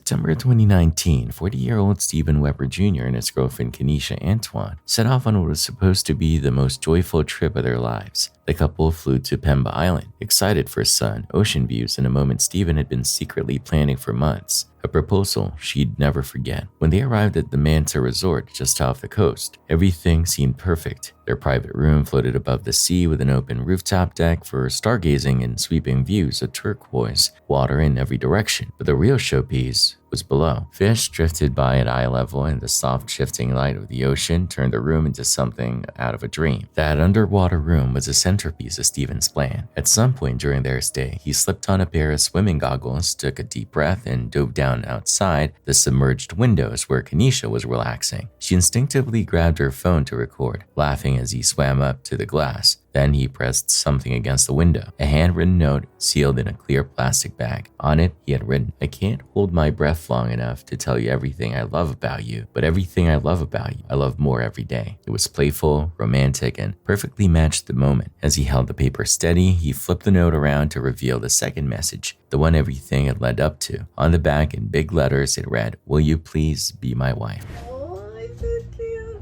September 2019, 40-year-old Stephen Weber Jr. and his girlfriend Kenesha Antoine set off on what was supposed to be the most joyful trip of their lives. The couple flew to Pemba Island, excited for sun, ocean views, and a moment Stephen had been secretly planning for months. A proposal she'd never forget. When they arrived at the Manta Resort just off the coast, everything seemed perfect. Their private room floated above the sea with an open rooftop deck for stargazing and sweeping views of turquoise water in every direction. But the real showpiece was below. Fish drifted by at eye level, and the soft shifting light of the ocean turned the room into something out of a dream. That underwater room was a centerpiece of Stephen's plan. At some point during their stay, he slipped on a pair of swimming goggles, took a deep breath, and dove down outside the submerged windows where Kenesha was relaxing. She instinctively grabbed her phone to record, laughing as he swam up to the glass. Then he pressed something against the window, a handwritten note sealed in a clear plastic bag. On it, he had written, "I can't hold my breath long enough to tell you everything I love about you, but everything I love about you, I love more every day." It was playful, romantic, and perfectly matched the moment. As he held the paper steady, he flipped the note around to reveal the second message, the one everything had led up to. On the back, in big letters, it read, "Will you please be my wife?" Oh, it's so cute.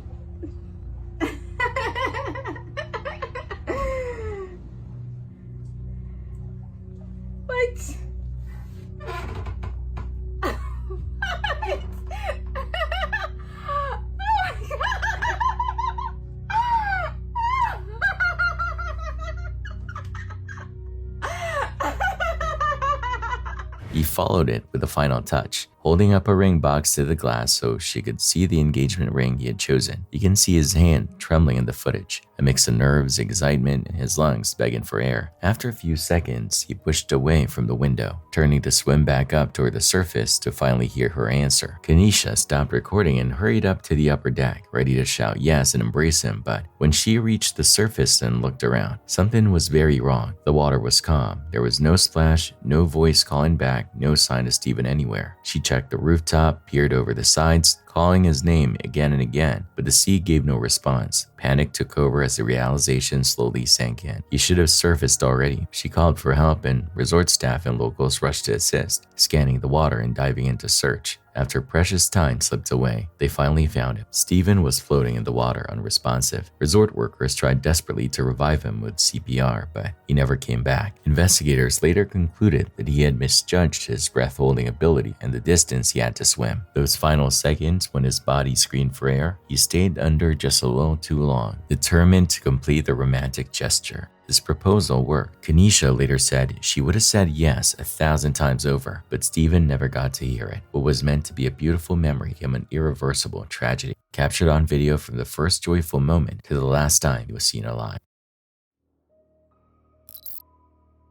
What? He followed it with a final touch, holding up a ring box to the glass so she could see the engagement ring he had chosen. You can see his hand trembling in the footage, a mix of nerves, excitement, and his lungs begging for air. After a few seconds, he pushed away from the window, turning to swim back up toward the surface to finally hear her answer. Kenesha stopped recording and hurried up to the upper deck, ready to shout yes and embrace him, but when she reached the surface and looked around, something was very wrong. The water was calm. There was no splash, no voice calling back, no sign of Stephen anywhere. She checked the rooftop, peered over the sides, calling his name again and again, but the sea gave no response. Panic took over as the realization slowly sank in. He should have surfaced already. She called for help, and resort staff and locals rushed to assist, scanning the water and diving into search. After precious time slipped away, they finally found him. Stephen was floating in the water, unresponsive. Resort workers tried desperately to revive him with CPR, but he never came back. Investigators later concluded that he had misjudged his breath-holding ability and the distance he had to swim. Those final seconds when his body screamed for air, he stayed under just a little too long, determined to complete the romantic gesture. His proposal worked. Kenesha later said she would have said yes 1,000 times over, but Stephen never got to hear it. What was meant to be a beautiful memory became an irreversible tragedy, captured on video from the first joyful moment to the last time he was seen alive.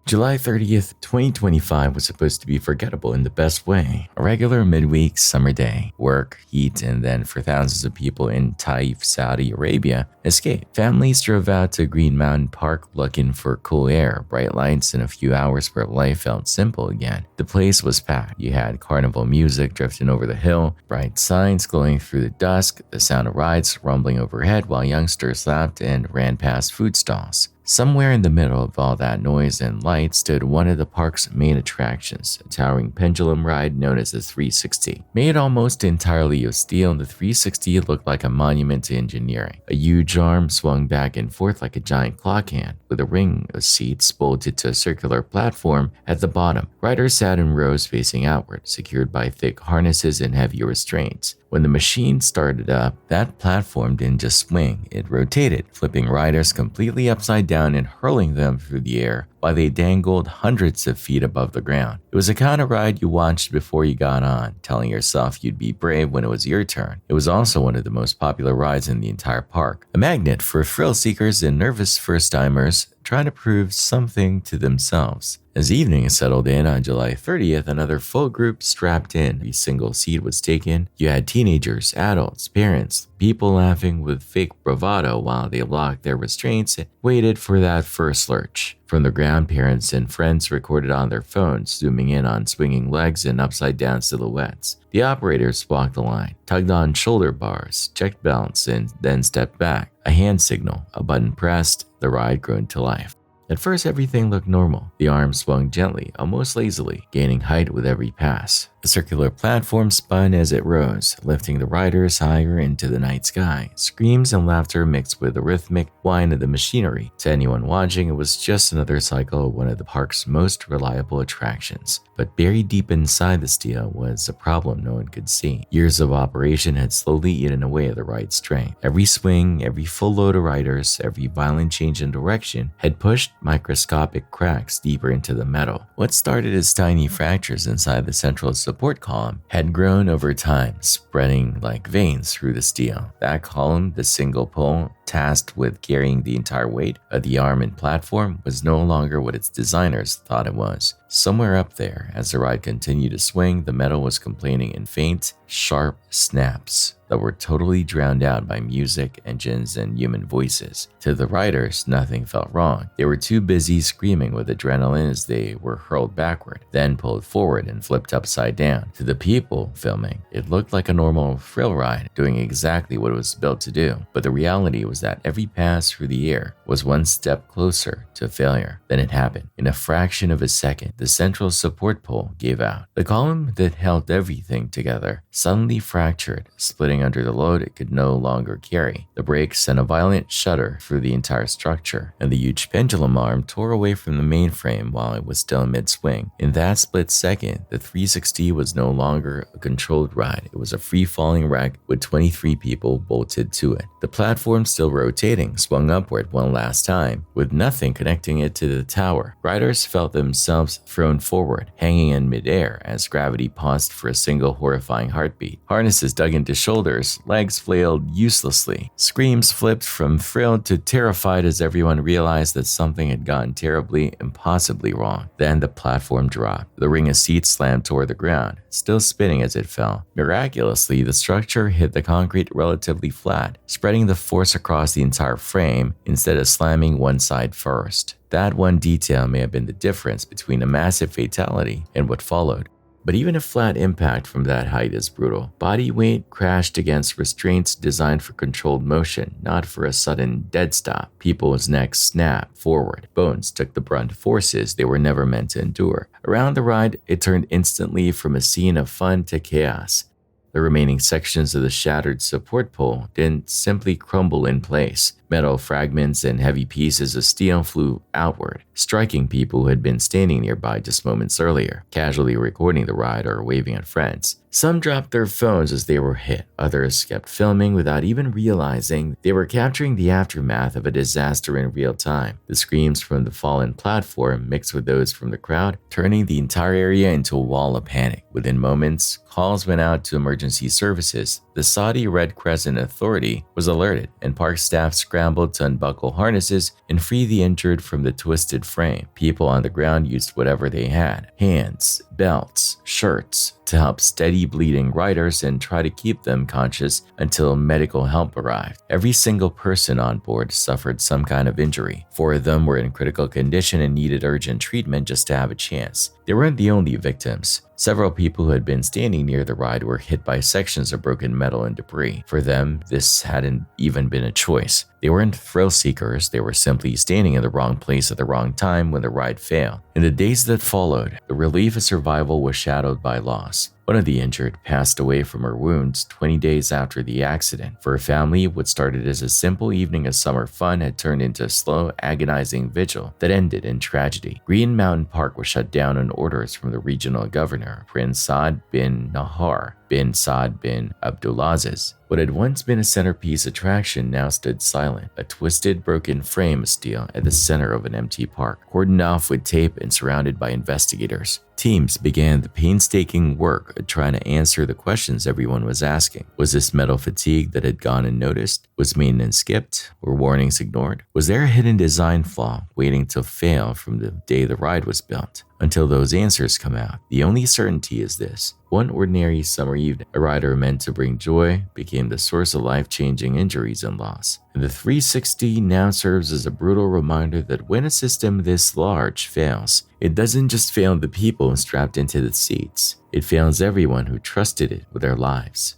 July 30th, 2025 was supposed to be forgettable in the best way. A regular midweek summer day. Work, heat, and then for thousands of people in Taif, Saudi Arabia, escape. Families drove out to Green Mountain Park looking for cool air, bright lights, and a few hours where life felt simple again. The place was packed. You had carnival music drifting over the hill, bright signs glowing through the dusk, the sound of rides rumbling overhead while youngsters laughed and ran past food stalls. Somewhere in the middle of all that noise and light stood one of the park's main attractions, a towering pendulum ride known as the 360. Made almost entirely of steel, the 360 looked like a monument to engineering. A huge arm swung back and forth like a giant clock hand, with a ring of seats bolted to a circular platform at the bottom. Riders sat in rows facing outward, secured by thick harnesses and heavy restraints. When the machine started up, that platform didn't just swing, it rotated, flipping riders completely upside down and hurling them through the air while they dangled hundreds of feet above the ground. It was the kind of ride you watched before you got on, telling yourself you'd be brave when it was your turn. It was also one of the most popular rides in the entire park, a magnet for thrill seekers and nervous first-timers trying to prove something to themselves. As evening settled in on July 30th, another full group strapped in. Every single seat was taken. You had teenagers, adults, parents, people laughing with fake bravado while they locked their restraints and waited for that first lurch. From the ground, parents and friends recorded on their phones, zooming in on swinging legs and upside-down silhouettes. The operators walked the line, tugged on shoulder bars, checked belts, and then stepped back. A hand signal, a button pressed, the ride grew into life. At first, everything looked normal. The arm swung gently, almost lazily, gaining height with every pass. The circular platform spun as it rose, lifting the riders higher into the night sky. Screams and laughter mixed with the rhythmic whine of the machinery. To anyone watching, it was just another cycle of one of the park's most reliable attractions. But buried deep inside the steel was a problem no one could see. Years of operation had slowly eaten away at the ride's strength. Every swing, every full load of riders, every violent change in direction had pushed microscopic cracks deeper into the metal. What started as tiny fractures inside the central support column had grown over time, spreading like veins through the steel. That column, the single pole, tasked with carrying the entire weight of the arm and platform, was no longer what its designers thought it was. Somewhere up there, as the ride continued to swing, the metal was complaining in faint, sharp snaps that were totally drowned out by music, engines, and human voices. To the riders, nothing felt wrong. They were too busy screaming with adrenaline as they were hurled backward, then pulled forward and flipped upside down. To the people filming, it looked like a normal thrill ride, doing exactly what it was built to do. But the reality was that every pass through the air was one step closer to failure. Then it happened. In a fraction of a second, the central support pole gave out. The column that held everything together suddenly fractured, splitting under the load it could no longer carry. The brakes sent a violent shudder through the entire structure, and the huge pendulum arm tore away from the mainframe while it was still mid-swing. In that split second, the 360 was no longer a controlled ride. It was a free-falling wreck with 23 people bolted to it. The platform, still rotating, swung upward one last time, with nothing connecting it to the tower. Riders felt themselves thrown forward, hanging in midair as gravity paused for a single horrifying heartbeat. Harnesses dug into shoulders, legs flailed uselessly. Screams flipped from thrilled to terrified as everyone realized that something had gone terribly, impossibly wrong. Then the platform dropped. The ring of seats slammed toward the ground, still spinning as it fell. Miraculously, the structure hit the concrete relatively flat, spreading the force across the entire frame instead of slamming one side first. That one detail may have been the difference between a massive fatality and what followed. But even a flat impact from that height is brutal. Body weight crashed against restraints designed for controlled motion, not for a sudden dead stop. People's necks snapped forward. Bones took the brunt of forces they were never meant to endure. Around the ride, it turned instantly from a scene of fun to chaos. The remaining sections of the shattered support pole didn't simply crumble in place. Metal fragments and heavy pieces of steel flew outward, striking people who had been standing nearby just moments earlier, casually recording the ride or waving at friends. Some dropped their phones as they were hit. Others kept filming without even realizing they were capturing the aftermath of a disaster in real time. The screams from the fallen platform mixed with those from the crowd, turning the entire area into a wall of panic. Within moments, calls went out to emergency services. The Saudi Red Crescent Authority was alerted, and park staff scrambled to unbuckle harnesses and free the injured from the twisted frame. People on the ground used whatever they had: hands, belts, shirts, to help steady bleeding riders and try to keep them conscious until medical help arrived. Every single person on board suffered some kind of injury. 4 of them were in critical condition and needed urgent treatment just to have a chance. They weren't the only victims. Several people who had been standing near the ride were hit by sections of broken metal and debris. For them, this hadn't even been a choice. They weren't thrill seekers, they were simply standing in the wrong place at the wrong time when the ride failed. In the days that followed, the relief of survival was shadowed by loss. One of the injured passed away from her wounds 20 days after the accident. For a family, what started as a simple evening of summer fun had turned into a slow, agonizing vigil that ended in tragedy. Green Mountain Park was shut down on orders from the regional governor, Prince Saad bin Nahar bin Saad bin Abdulaziz. What had once been a centerpiece attraction now stood silent, a twisted, broken frame of steel at the center of an empty park, cordoned off with tape and surrounded by investigators. Teams began the painstaking work of trying to answer the questions everyone was asking. Was this metal fatigue that had gone unnoticed? Was maintenance skipped? Were warnings ignored? Was there a hidden design flaw waiting to fail from the day the ride was built? Until those answers come out, the only certainty is this: one ordinary summer evening, a rider meant to bring joy became the source of life-changing injuries and loss. And the 360 now serves as a brutal reminder that when a system this large fails, it doesn't just fail the people strapped into the seats, it fails everyone who trusted it with their lives.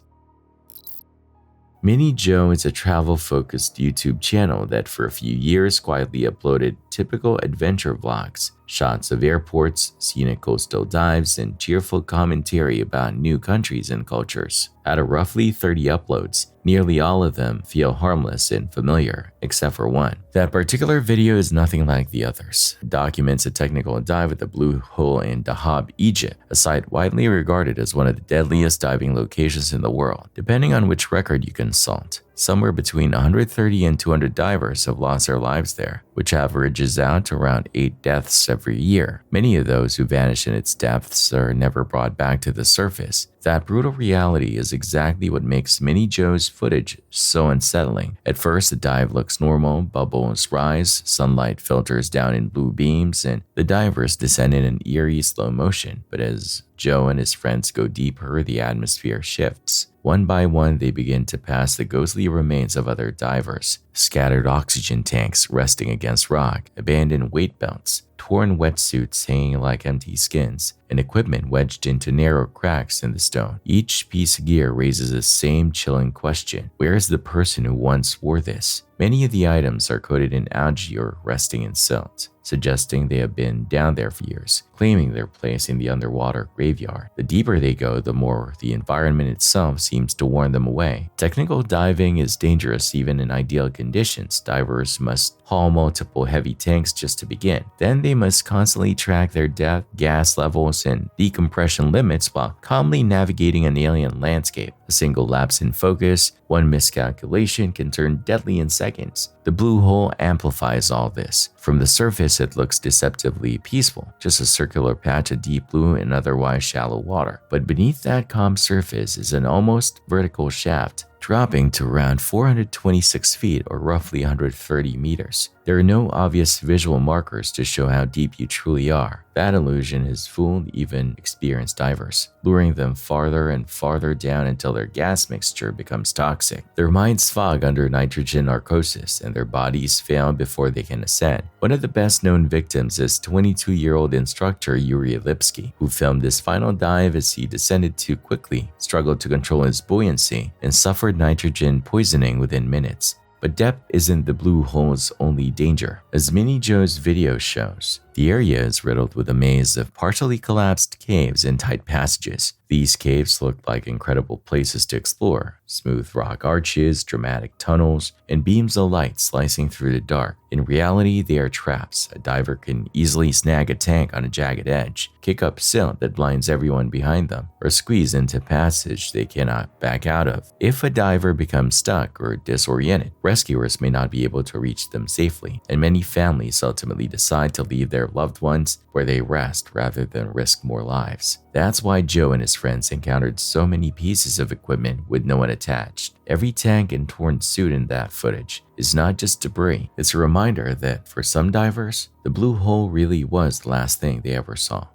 MYUU is a travel-focused YouTube channel that for a few years quietly uploaded typical adventure vlogs, shots of airports, scenic coastal dives, and cheerful commentary about new countries and cultures. Out of roughly 30 uploads, nearly all of them feel harmless and familiar, except for one. That particular video is nothing like the others. It documents a technical dive at the Blue Hole in Dahab, Egypt, a site widely regarded as one of the deadliest diving locations in the world, depending on which record you consult. Somewhere between 130 and 200 divers have lost their lives there, which averages out to around 8 deaths every year. Many of those who vanish in its depths are never brought back to the surface. That brutal reality is exactly what makes MYUU's footage so unsettling. At first, the dive looks normal, bubbles rise, sunlight filters down in blue beams, and the divers descend in an eerie slow motion. But as Joe and his friends go deeper, the atmosphere shifts. One by one, they begin to pass the ghostly remains of other divers, scattered oxygen tanks resting against rock, abandoned weight belts, torn wetsuits hanging like empty skins, and equipment wedged into narrow cracks in the stone. Each piece of gear raises the same chilling question: where is the person who once wore this? Many of the items are coated in algae or resting in silt, suggesting they have been down there for years, claiming their place in the underwater graveyard. The deeper they go, the more the environment itself seems to warn them away. Technical diving is dangerous even in ideal conditions. Divers must haul multiple heavy tanks just to begin. Then they must constantly track their depth, gas levels, and decompression limits while calmly navigating an alien landscape. A single lapse in focus, one miscalculation can turn deadly in seconds. The Blue Hole amplifies all this. From the surface, it looks deceptively peaceful, just a circular patch of deep blue and otherwise shallow water. But beneath that calm surface is an almost vertical shaft, dropping to around 426 feet or roughly 130 meters. There are no obvious visual markers to show how deep you truly are. That illusion has fooled even experienced divers, luring them farther and farther down until their gas mixture becomes toxic. Their minds fog under nitrogen narcosis and their bodies fail before they can ascend. One of the best-known victims is 22-year-old instructor Yuri Lipsky, who filmed his final dive as he descended too quickly, struggled to control his buoyancy, and suffered nitrogen poisoning within minutes. But depth isn't the Blue Hole's only danger. As MYUU's video shows, the area is riddled with a maze of partially collapsed caves and tight passages. These caves look like incredible places to explore: smooth rock arches, dramatic tunnels, and beams of light slicing through the dark. In reality, they are traps. A diver can easily snag a tank on a jagged edge, kick up silt that blinds everyone behind them, or squeeze into a passage they cannot back out of. If a diver becomes stuck or disoriented, rescuers may not be able to reach them safely, and many families ultimately decide to leave their loved ones where they rest rather than risk more lives. That's why Joe and his friends encountered so many pieces of equipment with no one attached. Every tank and torn suit in that footage is not just debris, it's a reminder that for some divers, the Blue Hole really was the last thing they ever saw.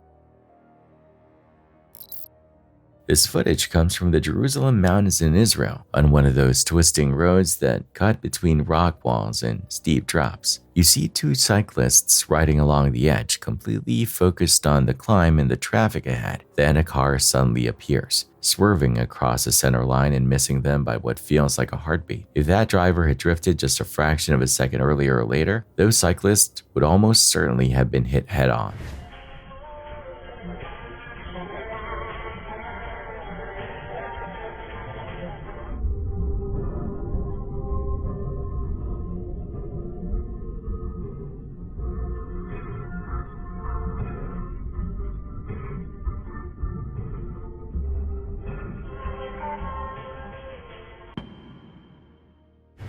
This footage comes from the Jerusalem Mountains in Israel, on one of those twisting roads that cut between rock walls and steep drops. You see two cyclists riding along the edge, completely focused on the climb and the traffic ahead. Then a car suddenly appears, swerving across the center line and missing them by what feels like a heartbeat. If that driver had drifted just a fraction of a second earlier or later, those cyclists would almost certainly have been hit head-on.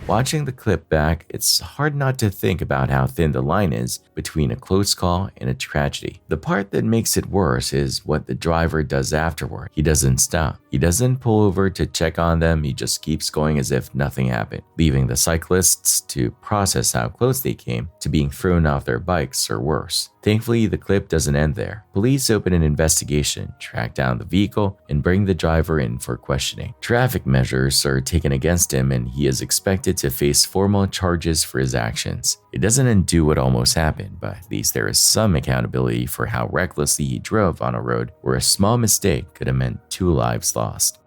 Watching the clip back, it's hard not to think about how thin the line is between a close call and a tragedy. The part that makes it worse is what the driver does afterward. He doesn't stop. He doesn't pull over to check on them. He just keeps going as if nothing happened, leaving the cyclists to process how close they came to being thrown off their bikes or worse. Thankfully, the clip doesn't end there. Police open an investigation, track down the vehicle, and bring the driver in for questioning. Traffic measures are taken against him, and he is expected to face formal charges for his actions. It doesn't undo what almost happened, but at least there is some accountability for how recklessly he drove on a road where a small mistake could have meant 2 lives lost.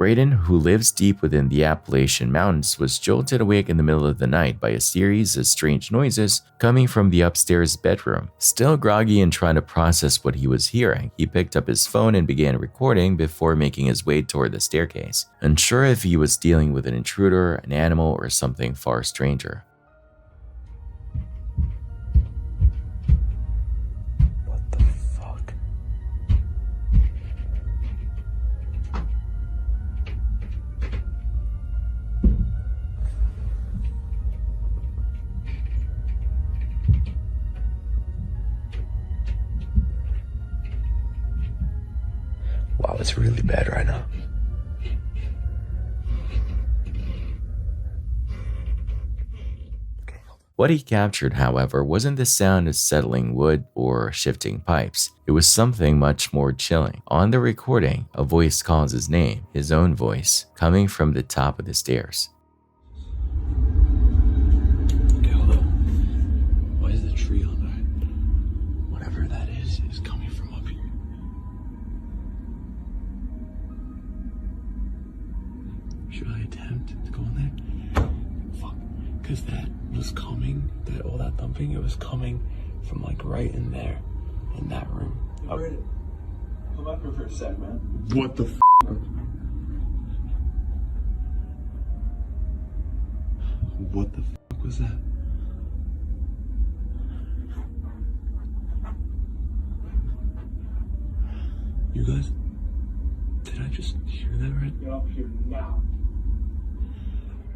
Braden, who lives deep within the Appalachian Mountains, was jolted awake in the middle of the night by a series of strange noises coming from the upstairs bedroom. Still groggy and trying to process what he was hearing, he picked up his phone and began recording before making his way toward the staircase, unsure if he was dealing with an intruder, an animal, or something far stranger. What the fuck? Wow, it's really bad right now. What he captured, however, wasn't the sound of settling wood or shifting pipes. It was something much more chilling. On the recording, a voice calls his name, his own voice, coming from the top of the stairs. Okay, hold up. Why is the tree on that? Whatever that is coming from up here. Should I attempt to go in there? Fuck. Because that was coming, all that thumping, it was coming from like right in there, in that room. Brandon, come up here for a sec, man. What the f? What the f was that? You guys, did I just hear that right? Get up here now.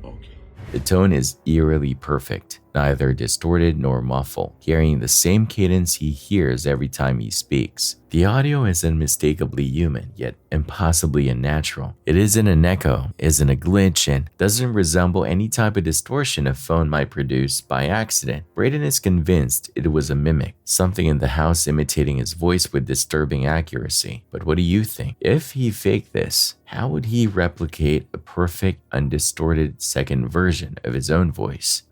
Okay. The tone is eerily perfect, neither distorted nor muffled, carrying the same cadence he hears every time he speaks. The audio is unmistakably human, yet impossibly unnatural. It isn't an echo, isn't a glitch, and doesn't resemble any type of distortion a phone might produce by accident. Braden is convinced it was a mimic, something in the house imitating his voice with disturbing accuracy. But what do you think? If he faked this, how would he replicate a perfect, undistorted second version of his own voice?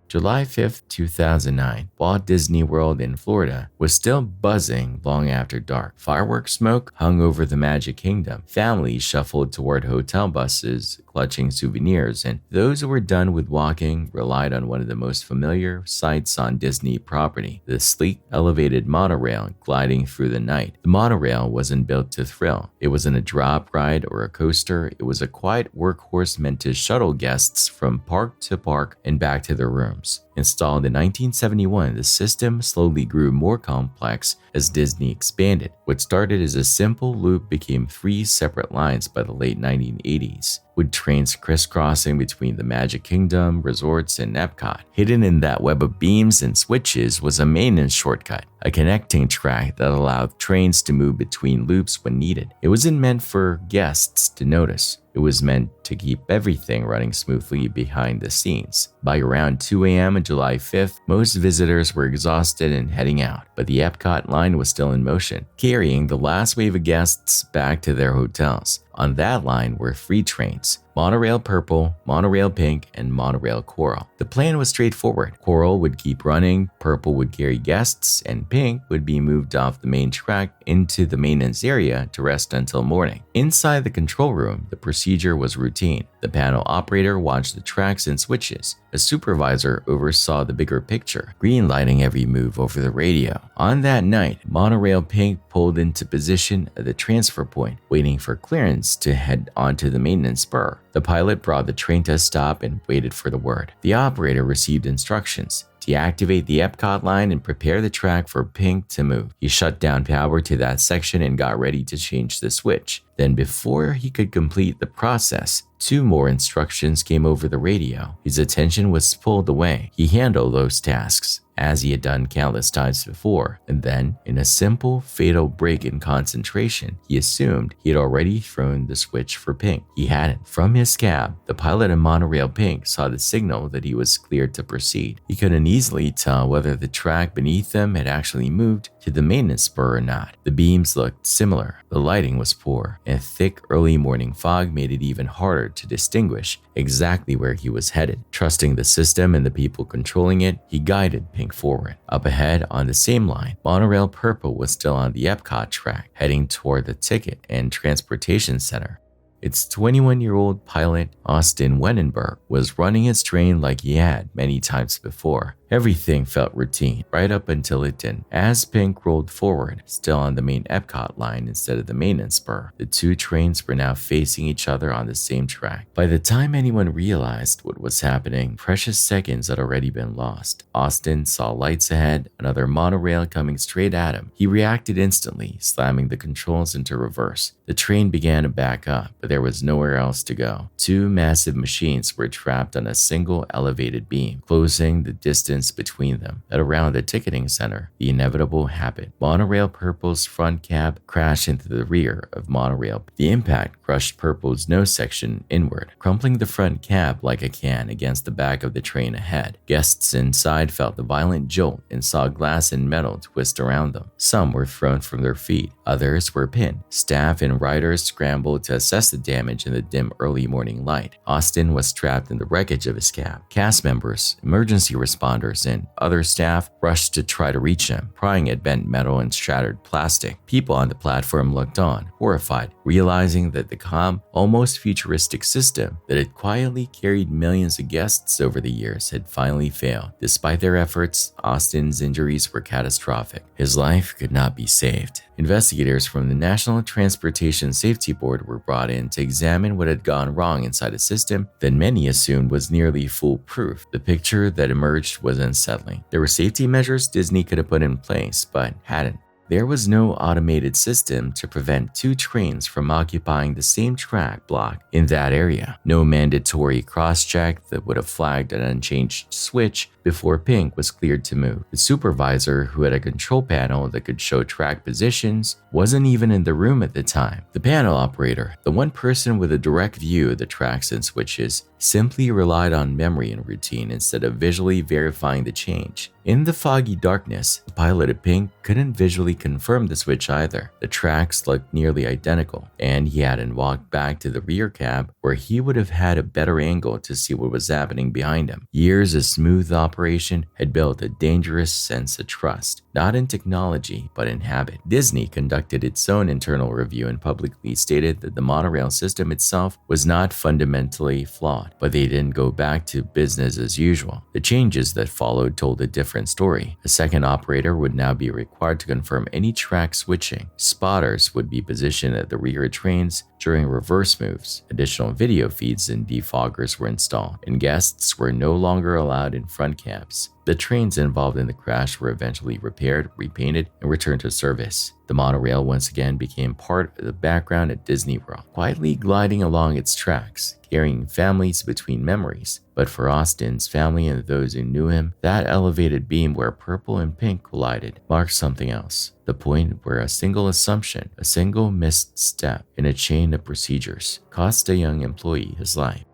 July 5th, 2009, Walt Disney World in Florida was still buzzing long after dark. Fireworks smoke hung over the Magic Kingdom. Families shuffled toward hotel buses, clutching souvenirs, and those who were done with walking relied on one of the most familiar sights on Disney property, the sleek, elevated monorail gliding through the night. The monorail wasn't built to thrill. It wasn't a drop ride or a coaster. It was a quiet workhorse meant to shuttle guests from park to park and back to their rooms. Installed in 1971, the system slowly grew more complex as Disney expanded. What started as a simple loop became 3 separate lines by the late 1980s, with trains crisscrossing between the Magic Kingdom, resorts, and Epcot. Hidden in that web of beams and switches was a maintenance shortcut, a connecting track that allowed trains to move between loops when needed. It wasn't meant for guests to notice. It was meant to keep everything running smoothly behind the scenes. By around 2 a.m. on July 5th, most visitors were exhausted and heading out, but the Epcot line was still in motion, carrying the last wave of guests back to their hotels. On that line were 3 trains: Monorail Purple, Monorail Pink, and Monorail Coral. The plan was straightforward. Coral would keep running, Purple would carry guests, and Pink would be moved off the main track into the maintenance area to rest until morning. Inside the control room, the procedure was routine. The panel operator watched the tracks and switches. A supervisor oversaw the bigger picture, green-lighting every move over the radio. On that night, Monorail Pink pulled into position at the transfer point, waiting for clearance to head onto the maintenance spur. The pilot brought the train to a stop and waited for the word. The operator received instructions: deactivate the Epcot line and prepare the track for Pink to move. He shut down power to that section and got ready to change the switch. Then, before he could complete the process, 2 more instructions came over the radio. His attention was pulled away. He handled those tasks, as he had done countless times before, and then, in a simple, fatal break in concentration, he assumed he had already thrown the switch for Pink. He hadn't. From his cab, the pilot of Monorail Pink saw the signal that he was cleared to proceed. He couldn't easily tell whether the track beneath them had actually moved to the maintenance spur or not. The beams looked similar. The lighting was poor, and thick early morning fog made it even harder to distinguish exactly where he was headed. Trusting the system and the people controlling it, he guided Pink forward. Up ahead, on the same line, Monorail Purple was still on the Epcot track, heading toward the ticket and transportation center. Its 21-year-old pilot, Austin Wenenberg, was running his train like he had many times before. Everything felt routine, right up until it didn't. As Pink rolled forward, still on the main Epcot line instead of the maintenance spur, the two trains were now facing each other on the same track. By the time anyone realized what was happening, precious seconds had already been lost. Austin saw lights ahead, another monorail coming straight at him. He reacted instantly, slamming the controls into reverse. The train began to back up, but there was nowhere else to go. Two massive machines were trapped on a single elevated beam, closing the distance between them. At around the ticketing center, the inevitable happened. Monorail Purple's front cab crashed into the rear of Monorail. The impact crushed Purple's nose section inward, crumpling the front cab like a can against the back of the train ahead. Guests inside felt the violent jolt and saw glass and metal twist around them. Some were thrown from their feet, others were pinned. Staff and riders scrambled to assess the damage in the dim early morning light. Austin was trapped in the wreckage of his cab. Cast members, emergency responders, and other staff rushed to try to reach him, prying at bent metal and shattered plastic. People on the platform looked on, horrified, realizing that the calm, almost futuristic system that had quietly carried millions of guests over the years had finally failed. Despite their efforts, Austin's injuries were catastrophic. His life could not be saved. Investigators from the National Transportation Safety Board were brought in to examine what had gone wrong inside a system that many assumed was nearly foolproof. The picture that emerged was unsettling. There were safety measures Disney could have put in place, but hadn't. There was no automated system to prevent two trains from occupying the same track block in that area. No mandatory cross-check that would have flagged an unchanged switch before Pink was cleared to move. The supervisor, who had a control panel that could show track positions, wasn't even in the room at the time. The panel operator, the one person with a direct view of the tracks and switches, simply relied on memory and routine instead of visually verifying the change. In the foggy darkness, the pilot of Pink couldn't visually confirm the switch either. The tracks looked nearly identical, and he hadn't walked back to the rear cab where he would have had a better angle to see what was happening behind him. Years of smooth operation had built a dangerous sense of trust, not in technology, but in habit. Disney conducted its own internal review and publicly stated that the monorail system itself was not fundamentally flawed, but they didn't go back to business as usual. The changes that followed told a different story. A second operator would now be required to confirm any track switching. Spotters would be positioned at the rear of trains during reverse moves. Additional video feeds and defoggers were installed, and guests were no longer allowed in front cabs. The trains involved in the crash were eventually repaired, repainted, and returned to service. The monorail once again became part of the background at Disney World, quietly gliding along its tracks, carrying families between memories. But for Austin's family and those who knew him, that elevated beam where purple and pink collided marked something else. The point where a single assumption, a single missed step in a chain of procedures, cost a young employee his life.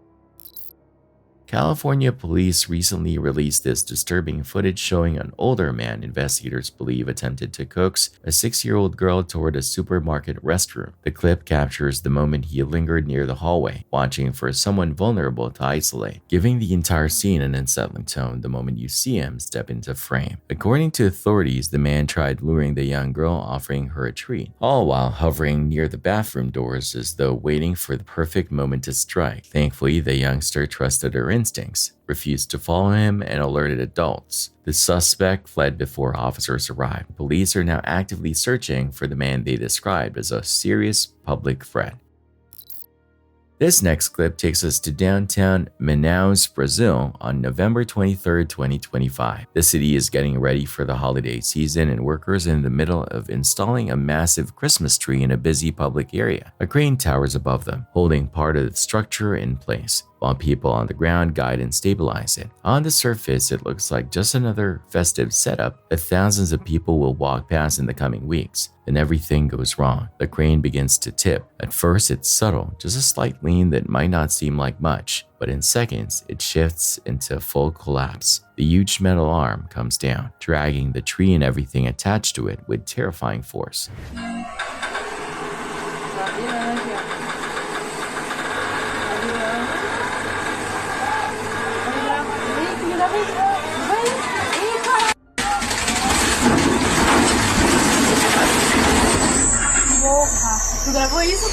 California police recently released this disturbing footage showing an older man investigators believe attempted to coax a 6-year-old girl toward a supermarket restroom. The clip captures the moment he lingered near the hallway, watching for someone vulnerable to isolate, giving the entire scene an unsettling tone the moment you see him step into frame. According to authorities, the man tried luring the young girl, offering her a treat, all while hovering near the bathroom doors as though waiting for the perfect moment to strike. Thankfully, the youngster trusted her instincts, refused to follow him, and alerted adults. The suspect fled before officers arrived. Police are now actively searching for the man they described as a serious public threat. This next clip takes us to downtown Manaus, Brazil on November 23, 2025. The city is getting ready for the holiday season and workers are in the middle of installing a massive Christmas tree in a busy public area. A crane towers above them, holding part of the structure in place, while people on the ground guide and stabilize it. On the surface, it looks like just another festive setup that thousands of people will walk past in the coming weeks. Then everything goes wrong. The crane begins to tip. At first, it's subtle, just a slight lean that might not seem like much, but in seconds, it shifts into full collapse. The huge metal arm comes down, dragging the tree and everything attached to it with terrifying force. Tu gravou isso?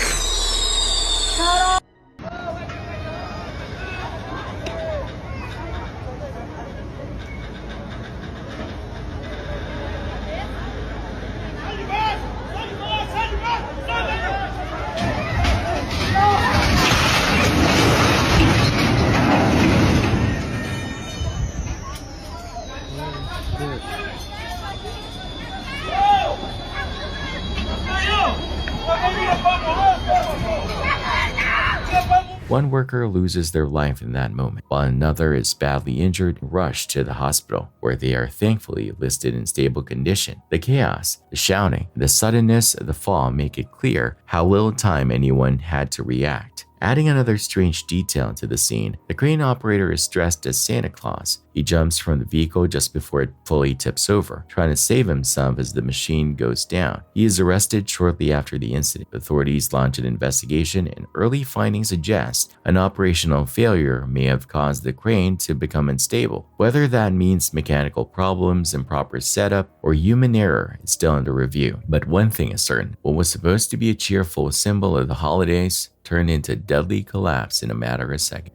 One worker loses their life in that moment, while another is badly injured and rushed to the hospital, where they are thankfully listed in stable condition. The chaos, the shouting, and the suddenness of the fall make it clear how little time anyone had to react. Adding another strange detail to the scene, the crane operator is dressed as Santa Claus. He jumps from the vehicle just before it fully tips over, trying to save himself as the machine goes down. He is arrested shortly after the incident. Authorities launch an investigation, and early findings suggest an operational failure may have caused the crane to become unstable. Whether that means mechanical problems, improper setup, or human error is still under review. But one thing is certain, what was supposed to be a cheerful symbol of the holidays turned into deadly collapse in a matter of seconds.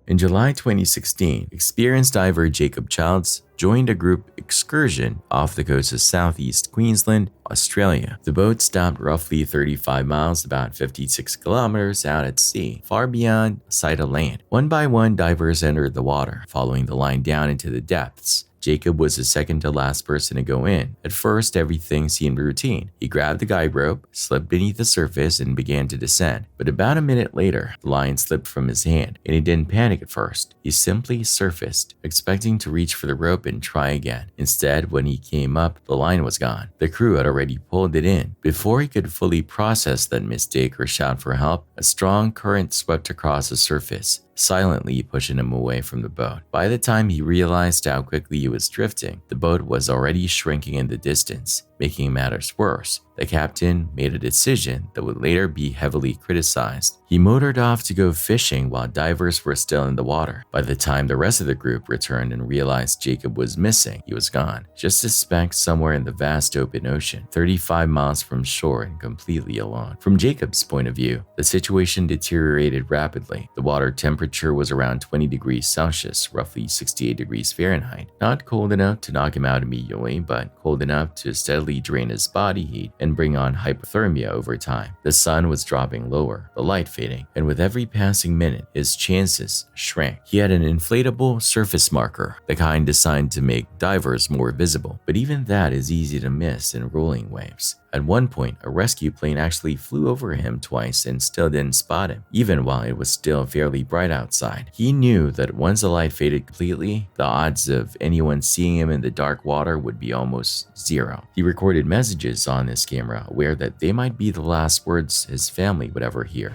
In July 2016, experienced diver Jacob Childs joined a group excursion off the coast of southeast Queensland, Australia. The boat stopped roughly 35 miles, about 56 kilometers out at sea, far beyond sight of land. One by one, divers entered the water, following the line down into the depths. Jacob was the second to last person to go in. At first, everything seemed routine. He grabbed the guide rope, slipped beneath the surface, and began to descend. But about a minute later, the line slipped from his hand, and he didn't panic at first. He simply surfaced, expecting to reach for the rope and try again. Instead, when he came up, the line was gone. The crew had already pulled it in. Before he could fully process that mistake or shout for help, a strong current swept across the surface, silently pushing him away from the boat. By the time he realized how quickly he was drifting, the boat was already shrinking in the distance. Making matters worse, the captain made a decision that would later be heavily criticized. He motored off to go fishing while divers were still in the water. By the time the rest of the group returned and realized Jacob was missing, he was gone, just a speck somewhere in the vast open ocean, 35 miles from shore and completely alone. From Jacob's point of view, the situation deteriorated rapidly. The water temperature was around 20 degrees Celsius, roughly 68 degrees Fahrenheit. Not cold enough to knock him out immediately, but cold enough to steadily drain his body heat and bring on hypothermia over time. The sun was dropping lower, the light fading, and with every passing minute, his chances shrank. He had an inflatable surface marker, the kind designed to make divers more visible, but even that is easy to miss in rolling waves. At one point, a rescue plane actually flew over him twice and still didn't spot him, even while it was still fairly bright outside. He knew that once the light faded completely, the odds of anyone seeing him in the dark water would be almost zero. He recorded messages on his camera, aware that they might be the last words his family would ever hear.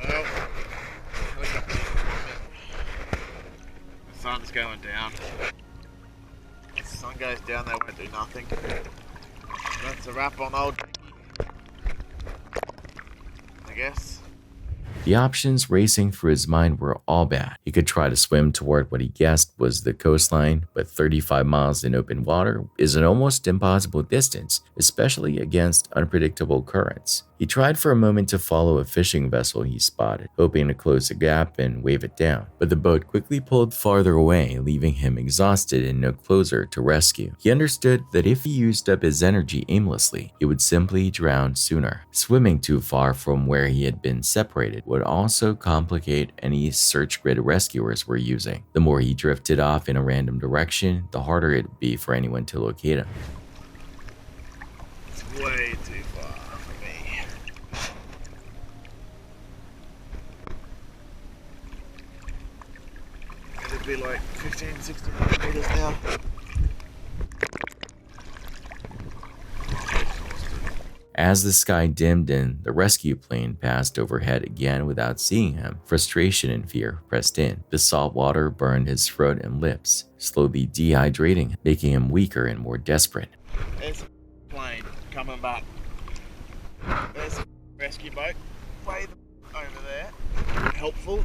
Well, the sun's going down. If the sun goes down, they won't do nothing. That's a wrap on old, I guess. The options racing through his mind were all bad. He could try to swim toward what he guessed was the coastline, but 35 miles in open water is an almost impossible distance, especially against unpredictable currents. He tried for a moment to follow a fishing vessel he spotted, hoping to close the gap and wave it down, but the boat quickly pulled farther away, leaving him exhausted and no closer to rescue. He understood that if he used up his energy aimlessly, he would simply drown sooner. Swimming too far from where he had been separated would also complicate any search grid rescuers were using. The more he drifted off in a random direction, the harder it would be for anyone to locate him. It's way too far for me. It'd be like 15, 16 meters now. As the sky dimmed in, the rescue plane passed overhead again without seeing him. Frustration and fear pressed in. The salt water burned his throat and lips, slowly dehydrating him, making him weaker and more desperate. There's a plane coming back. There's a rescue boat way over there. Helpful.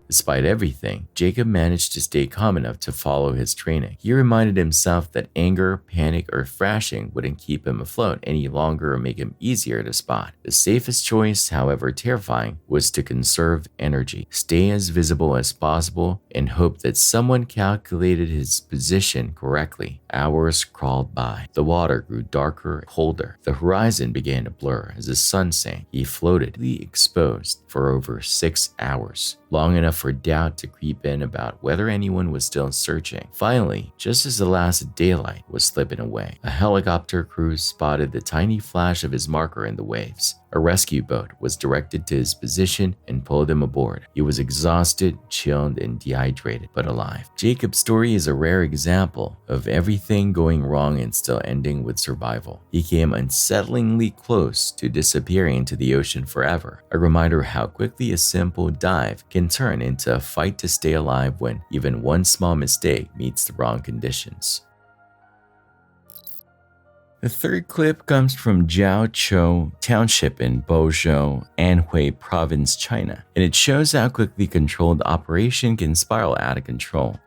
Despite everything, Jacob managed to stay calm enough to follow his training. He reminded himself that anger, panic, or thrashing wouldn't keep him afloat any longer or make him easier to spot. The safest choice, however terrifying, was to conserve energy, stay as visible as possible, and hope that someone calculated his position correctly. Hours crawled by. The water grew darker and colder. The horizon began to blur as the sun sank. He floated, exposed for over 6 hours, long enough for doubt to creep in about whether anyone was still searching. Finally, just as the last daylight was slipping away, a helicopter crew spotted the tiny flash of his marker in the waves. A rescue boat was directed to his position and pulled him aboard. He was exhausted, chilled, and dehydrated, but alive. Jacob's story is a rare example of everything going wrong and still ending with survival. He came unsettlingly close to disappearing into the ocean forever, a reminder how quickly a simple dive can turn into a fight to stay alive when even one small mistake meets the wrong conditions. The third clip comes from Jiaoqiu Township in Bozhou, Anhui Province, China, and it shows how quickly controlled operation can spiral out of control.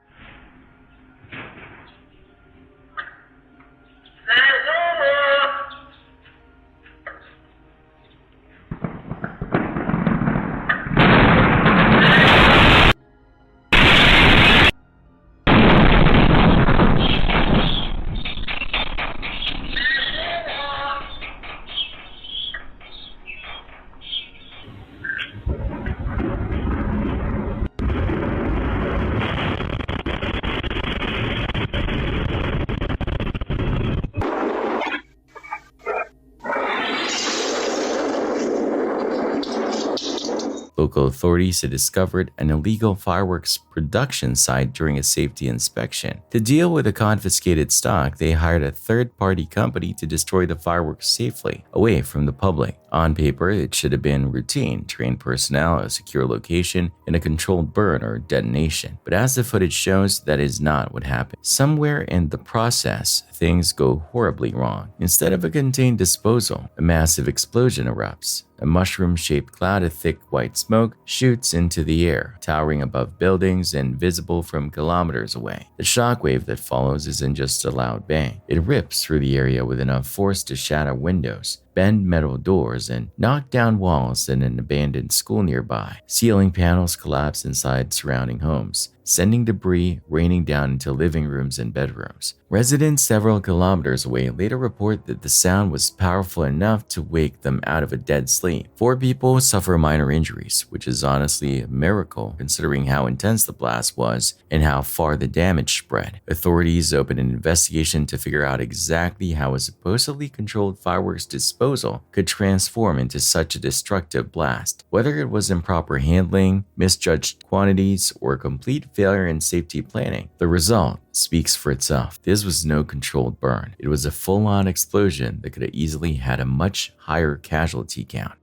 Local authorities had discovered an illegal fireworks production site during a safety inspection. To deal with the confiscated stock, they hired a third-party company to destroy the fireworks safely, away from the public. On paper, it should have been routine, trained personnel, a secure location, and a controlled burn or detonation. But as the footage shows, that is not what happened. Somewhere in the process, things go horribly wrong. Instead of a contained disposal, a massive explosion erupts. A mushroom-shaped cloud of thick white smoke shoots into the air, towering above buildings and visible from kilometers away. The shockwave that follows isn't just a loud bang. It rips through the area with enough force to shatter windows, bend metal doors, and knock down walls in an abandoned school nearby. Ceiling panels collapse inside surrounding homes, sending debris raining down into living rooms and bedrooms. Residents several kilometers away later report that the sound was powerful enough to wake them out of a dead sleep. 4 people suffer minor injuries, which is honestly a miracle considering how intense the blast was and how far the damage spread. Authorities opened an investigation to figure out exactly how a supposedly controlled fireworks disposal could transform into such a destructive blast. Whether it was improper handling, misjudged quantities, or complete failure in safety planning, the result speaks for itself. This was no controlled burn. It was a full-on explosion that could have easily had a much higher casualty count.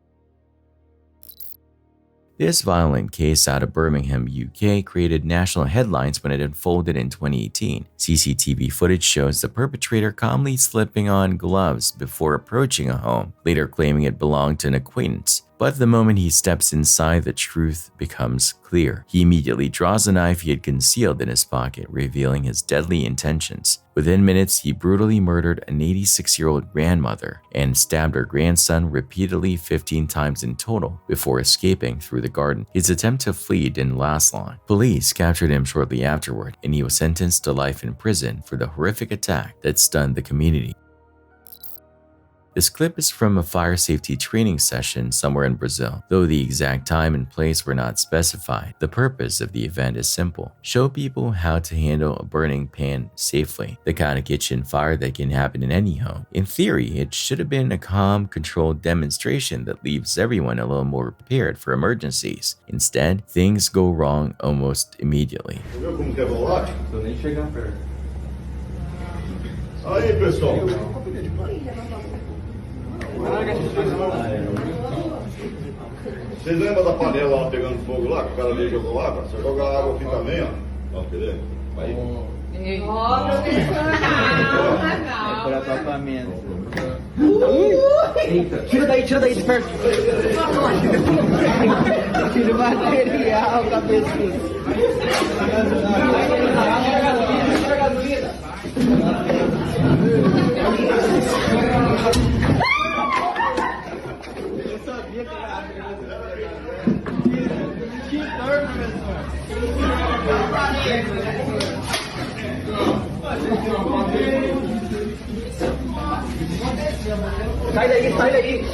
This violent case out of Birmingham, UK created national headlines when it unfolded in 2018. CCTV footage shows the perpetrator calmly slipping on gloves before approaching a home, later claiming it belonged to an acquaintance. But the moment he steps inside, the truth becomes clear. He immediately draws a knife he had concealed in his pocket, revealing his deadly intentions. Within minutes, he brutally murdered an 86-year-old grandmother and stabbed her grandson repeatedly 15 times in total before escaping through the garden. His attempt to flee didn't last long. Police captured him shortly afterward, and he was sentenced to life in prison for the horrific attack that stunned the community. This clip is from a fire safety training session somewhere in Brazil. Though the exact time and place were not specified, the purpose of the event is simple: show people how to handle a burning pan safely, the kind of kitchen fire that can happen in any home. In theory, it should have been a calm, controlled demonstration that leaves everyone a little more prepared for emergencies. Instead, things go wrong almost immediately. Aí, pessoal. Vocês lembram da panela lá pegando fogo lá, que o cara ali jogou água? Você joga a água aqui também, ó. Vamos querer? Aí. Ó, professor, não. Por acoplamento. Tira daí, desperta. Tira material, cabeçudo. Sai daí.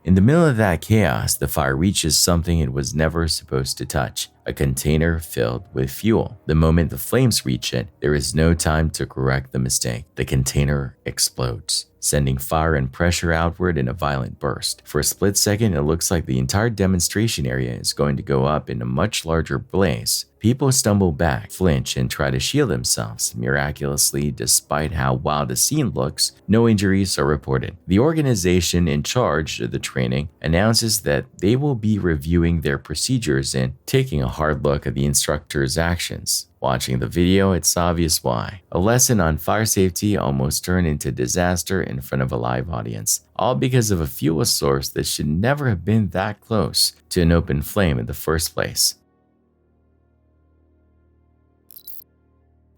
In the middle of that chaos, the fire reaches something it was never supposed to touch, a container filled with fuel. The moment the flames reach it, there is no time to correct the mistake. The container explodes, sending fire and pressure outward in a violent burst. For a split second, it looks like the entire demonstration area is going to go up in a much larger blaze. People stumble back, flinch, and try to shield themselves. Miraculously, despite how wild the scene looks, no injuries are reported. The organization in charge of the training announces that they will be reviewing their procedures and taking a hard look at the instructor's actions. Watching the video, it's obvious why. A lesson on fire safety almost turned into disaster in front of a live audience, all because of a fuel source that should never have been that close to an open flame in the first place.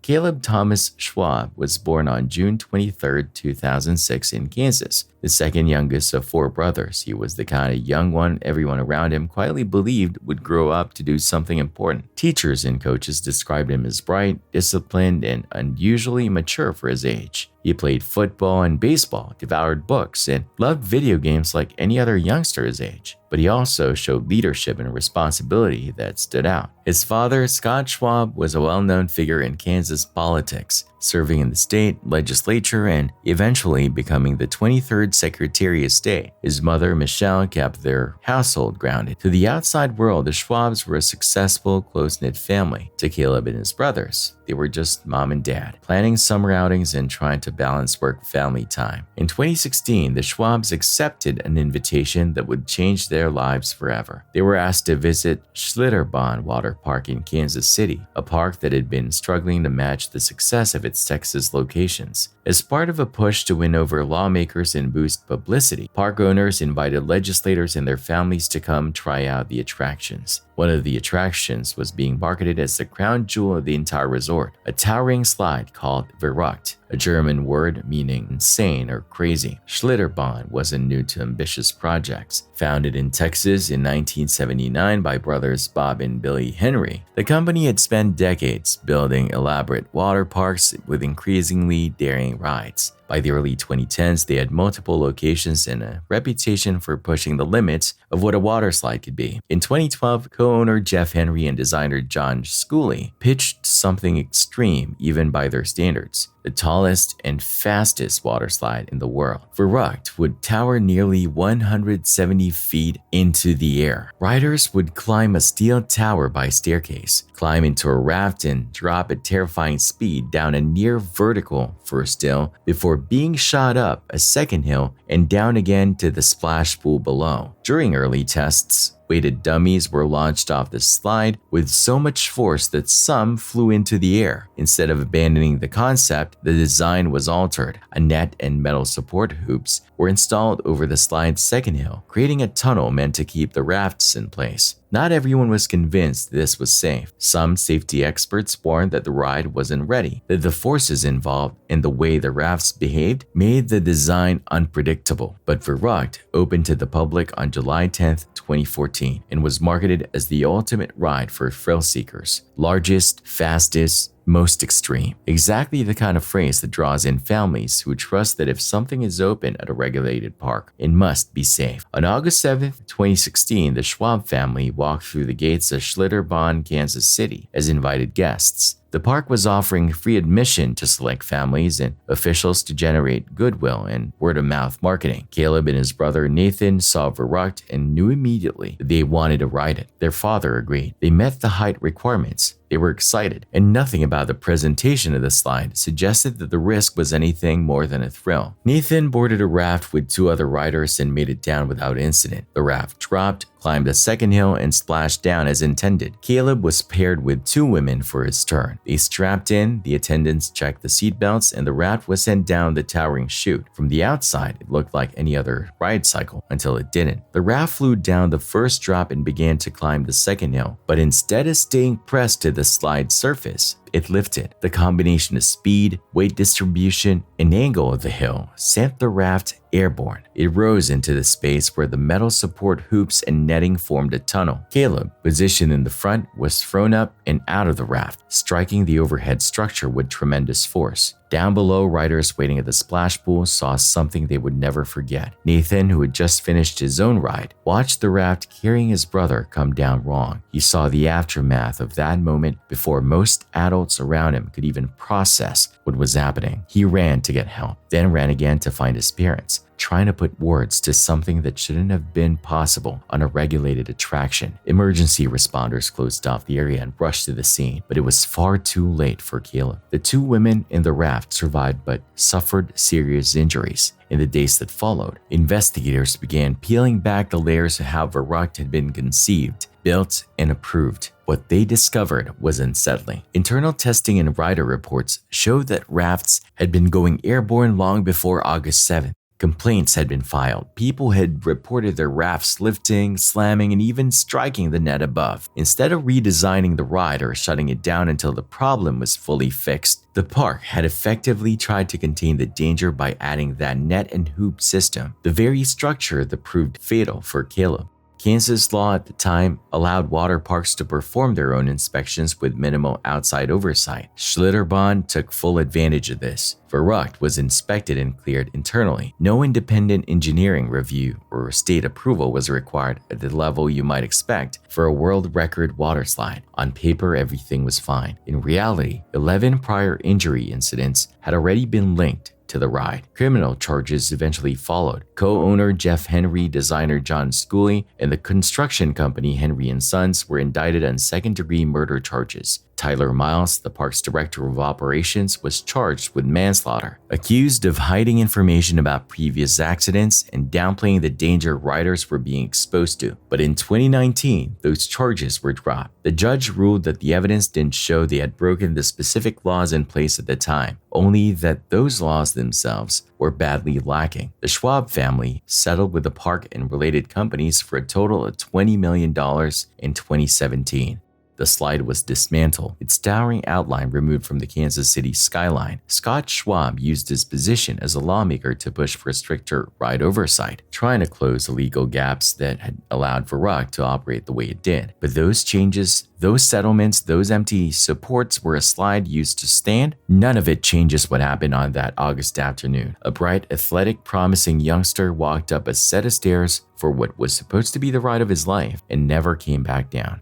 Caleb Thomas Schwab was born on June 23, 2006 in Kansas. The second youngest of 4 brothers, he was the kind of young one everyone around him quietly believed would grow up to do something important. Teachers and coaches described him as bright, disciplined, and unusually mature for his age. He played football and baseball, devoured books, and loved video games like any other youngster his age. But he also showed leadership and responsibility that stood out. His father, Scott Schwab, was a well-known figure in Kansas politics, serving in the state legislature and eventually becoming the 23rd Secretary of State. His mother, Michelle, kept their household grounded. To the outside world, the Schwabs were a successful, close-knit family. To Caleb and his brothers, they were just mom and dad, planning summer outings and trying to balance work-family time. In 2016, the Schwabs accepted an invitation that would change their lives forever. They were asked to visit Schlitterbahn Water Park in Kansas City, a park that had been struggling to match the success of its Texas locations. As part of a push to win over lawmakers and boost publicity, park owners invited legislators and their families to come try out the attractions. One of the attractions was being marketed as the crown jewel of the entire resort, a towering slide called Verrückt, a German word meaning insane or crazy. Schlitterbahn wasn't new to ambitious projects. Founded in Texas in 1979 by brothers Bob and Billy Henry, the company had spent decades building elaborate water parks with increasingly daring rides. By the early 2010s, they had multiple locations and a reputation for pushing the limits of what a water slide could be. In 2012, co-owner Jeff Henry and designer John Schooley pitched something extreme even by their standards: the tallest and fastest water slide in the world. Verrückt would tower nearly 170 feet into the air. Riders would climb a steel tower by staircase, climb into a raft, and drop at terrifying speed down a near vertical first hill before being shot up a second hill and down again to the splash pool below. During early tests, weighted dummies were launched off the slide with so much force that some flew into the air. Instead of abandoning the concept, the design was altered. A net and metal support hoops were installed over the slide's second hill, creating a tunnel meant to keep the rafts in place. Not everyone was convinced this was safe. Some safety experts warned that the ride wasn't ready, that the forces involved and the way the rafts behaved made the design unpredictable. But Verrückt opened to the public on July 10, 2014, and was marketed as the ultimate ride for thrill seekers. Largest, fastest, most extreme. Exactly the kind of phrase that draws in families who trust that if something is open at a regulated park, it must be safe. On August 7, 2016, the Schwab family walked through the gates of Schlitterbahn, Kansas City as invited guests. The park was offering free admission to select families and officials to generate goodwill and word-of-mouth marketing. Caleb and his brother Nathan saw Verrückt and knew immediately that they wanted to ride it. Their father agreed. They met the height requirements, They were excited, and nothing about the presentation of the slide suggested that the risk was anything more than a thrill. Nathan boarded a raft with 2 other riders and made it down without incident. The raft dropped, climbed a second hill, and splashed down as intended. Caleb was paired with 2 women for his turn. They strapped in, the attendants checked the seatbelts, and the raft was sent down the towering chute. From the outside, it looked like any other ride cycle until it didn't. The raft flew down the first drop and began to climb the second hill, but instead of staying pressed to the slide surface, it lifted. The combination of speed, weight distribution, and angle of the hill sent the raft airborne. It rose into the space where the metal support hoops and netting formed a tunnel. Caleb, positioned in the front, was thrown up and out of the raft, striking the overhead structure with tremendous force. Down below, riders waiting at the splash pool saw something they would never forget. Nathan, who had just finished his own ride, watched the raft carrying his brother come down wrong. He saw the aftermath of that moment before most adults around him could even process what was happening. He ran to get help, then ran again to find his parents, trying to put words to something that shouldn't have been possible on a regulated attraction. Emergency responders closed off the area and rushed to the scene, but it was far too late for Caleb. The 2 women in the raft survived but suffered serious injuries. In the days that followed, investigators began peeling back the layers of how Verrückt had been conceived, built, and approved. What they discovered was unsettling. Internal testing and rider reports showed that rafts had been going airborne long before August 7th. Complaints had been filed. People had reported their rafts lifting, slamming, and even striking the net above. Instead of redesigning the ride or shutting it down until the problem was fully fixed, the park had effectively tried to contain the danger by adding that net and hoop system, the very structure that proved fatal for Caleb. Kansas law at the time allowed water parks to perform their own inspections with minimal outside oversight. Schlitterbahn took full advantage of this. Verrückt was inspected and cleared internally. No independent engineering review or state approval was required at the level you might expect for a world record water slide. On paper, everything was fine. In reality, 11 prior injury incidents had already been linked to the ride. Criminal charges eventually followed. Co-owner Jeff Henry, designer John Schooley, and the construction company Henry & Sons were indicted on second-degree murder charges. Tyler Miles, the park's director of operations, was charged with manslaughter, accused of hiding information about previous accidents and downplaying the danger riders were being exposed to. But in 2019, those charges were dropped. The judge ruled that the evidence didn't show they had broken the specific laws in place at the time, only that those laws themselves were badly lacking. The Schwab family settled with the park and related companies for a total of $20 million in 2017. The slide was dismantled, its towering outline removed from the Kansas City skyline. Scott Schwab used his position as a lawmaker to push for stricter ride oversight, trying to close the legal gaps that had allowed Verrückt to operate the way it did. But those changes, those settlements, those empty supports where a slide used to stand, none of it changes what happened on that August afternoon. A bright, athletic, promising youngster walked up a set of stairs for what was supposed to be the ride of his life and never came back down.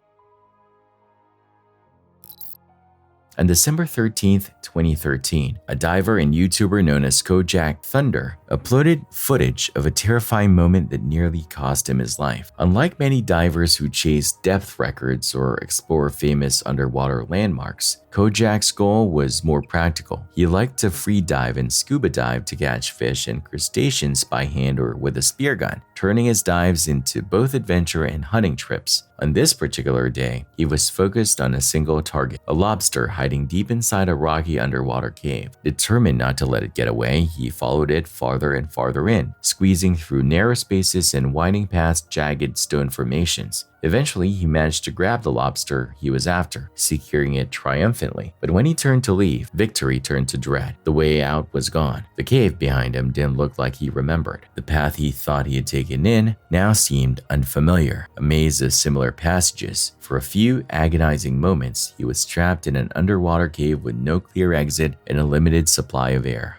On December 13th, 2013, a diver and YouTuber known as Kojak Thunder uploaded footage of a terrifying moment that nearly cost him his life. Unlike many divers who chase depth records or explore famous underwater landmarks, Kojak's goal was more practical. He liked to free dive and scuba dive to catch fish and crustaceans by hand or with a spear gun, turning his dives into both adventure and hunting trips. On this particular day, he was focused on a single target, a lobster hiding deep inside a rocky underwater cave. Determined not to let it get away, he followed it farther and farther in, squeezing through narrow spaces and winding past jagged stone formations. Eventually, he managed to grab the lobster he was after, securing it triumphantly. But when he turned to leave, victory turned to dread. The way out was gone. The cave behind him didn't look like he remembered. The path he thought he had taken in now seemed unfamiliar, a maze of similar passages. For a few agonizing moments, he was trapped in an underwater cave with no clear exit and a limited supply of air.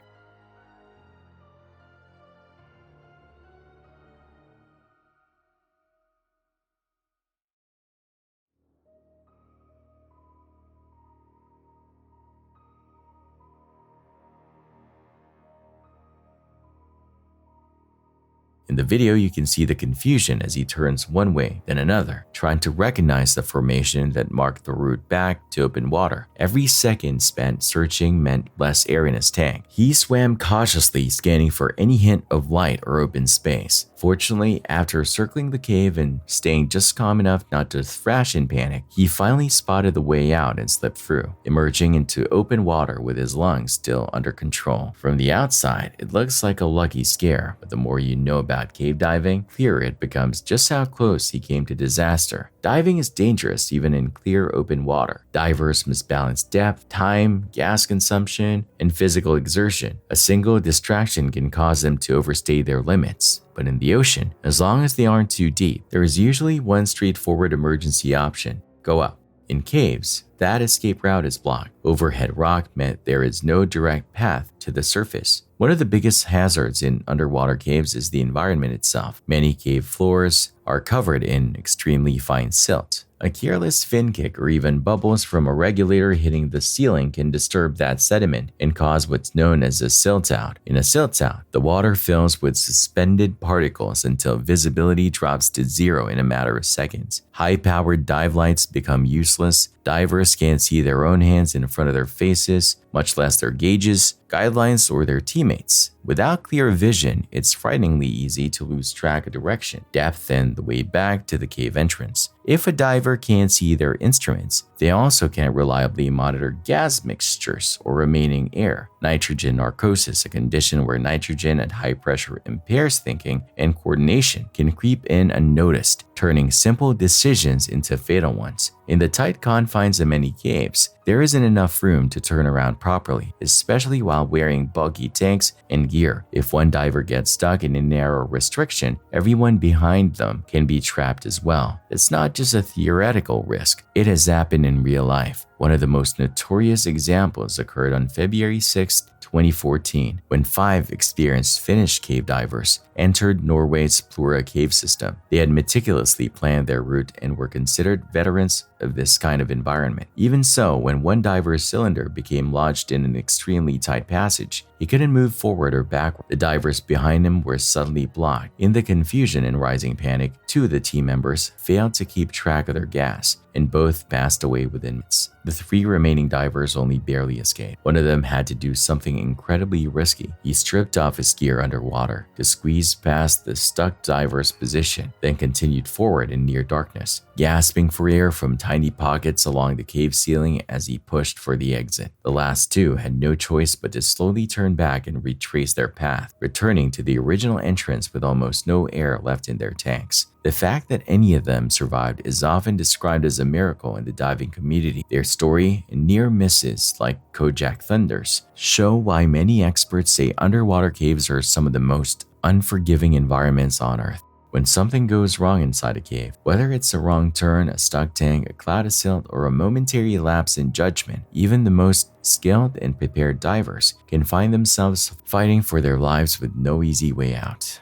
In the video, you can see the confusion as he turns one way, then another, trying to recognize the formation that marked the route back to open water. Every second spent searching meant less air in his tank. He swam cautiously, scanning for any hint of light or open space. Fortunately, after circling the cave and staying just calm enough not to thrash in panic, he finally spotted the way out and slipped through, emerging into open water with his lungs still under control. From the outside, it looks like a lucky scare, but the more you know about cave diving, clearer it becomes just how close he came to disaster. Diving is dangerous even in clear open water. Divers must balance depth, time, gas consumption, and physical exertion. A single distraction can cause them to overstay their limits. But in the ocean, as long as they aren't too deep, there is usually one straightforward emergency option: go up. In caves, that escape route is blocked. Overhead rock meant there is no direct path to the surface. One of the biggest hazards in underwater caves is the environment itself. Many cave floors are covered in extremely fine silt. A careless fin kick or even bubbles from a regulator hitting the ceiling can disturb that sediment and cause what's known as a silt-out. In a silt-out, the water fills with suspended particles until visibility drops to zero in a matter of seconds. High-powered dive lights become useless. Divers can't see their own hands in front of their faces, much less their gauges, guidelines, or their teammates. Without clear vision, it's frighteningly easy to lose track of direction, depth, and the way back to the cave entrance. If a diver can't see their instruments, they also can't reliably monitor gas mixtures or remaining air. Nitrogen narcosis, a condition where nitrogen at high pressure impairs thinking and coordination, can creep in unnoticed, turning simple decisions into fatal ones. In the tight confines of many caves, there isn't enough room to turn around properly, especially while wearing bulky tanks and gear. If one diver gets stuck in a narrow restriction, everyone behind them can be trapped as well. It's not just a theoretical risk, it has happened in real life. One of the most notorious examples occurred on February 6, 2014, when 5 experienced Finnish cave divers entered Norway's Plura cave system. They had meticulously planned their route and were considered veterans of this kind of environment. Even so, when one diver's cylinder became lodged in an extremely tight passage, he couldn't move forward or backward. The divers behind him were suddenly blocked. In the confusion and rising panic, 2 of the team members failed to keep track of their gas, and both passed away within minutes. The 3 remaining divers only barely escaped. One of them had to do something incredibly risky. He stripped off his gear underwater to squeeze past the stuck diver's position, then continued forward in near darkness, gasping for air from tiny pockets along the cave ceiling as he pushed for the exit. The last 2 had no choice but to slowly turn back and retrace their path, returning to the original entrance with almost no air left in their tanks. The fact that any of them survived is often described as a miracle in the diving community. Their story and near misses like Kojak Thunders show why many experts say underwater caves are some of the most unforgiving environments on Earth. When something goes wrong inside a cave, whether it's a wrong turn, a stuck tank, a cloud of silt, or a momentary lapse in judgment, even the most skilled and prepared divers can find themselves fighting for their lives with no easy way out.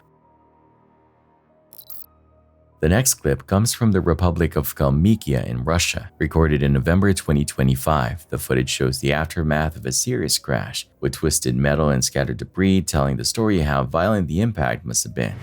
The next clip comes from the Republic of Kalmykia in Russia, recorded in November 2025. The footage shows the aftermath of a serious crash with twisted metal and scattered debris, telling the story of how violent the impact must have been.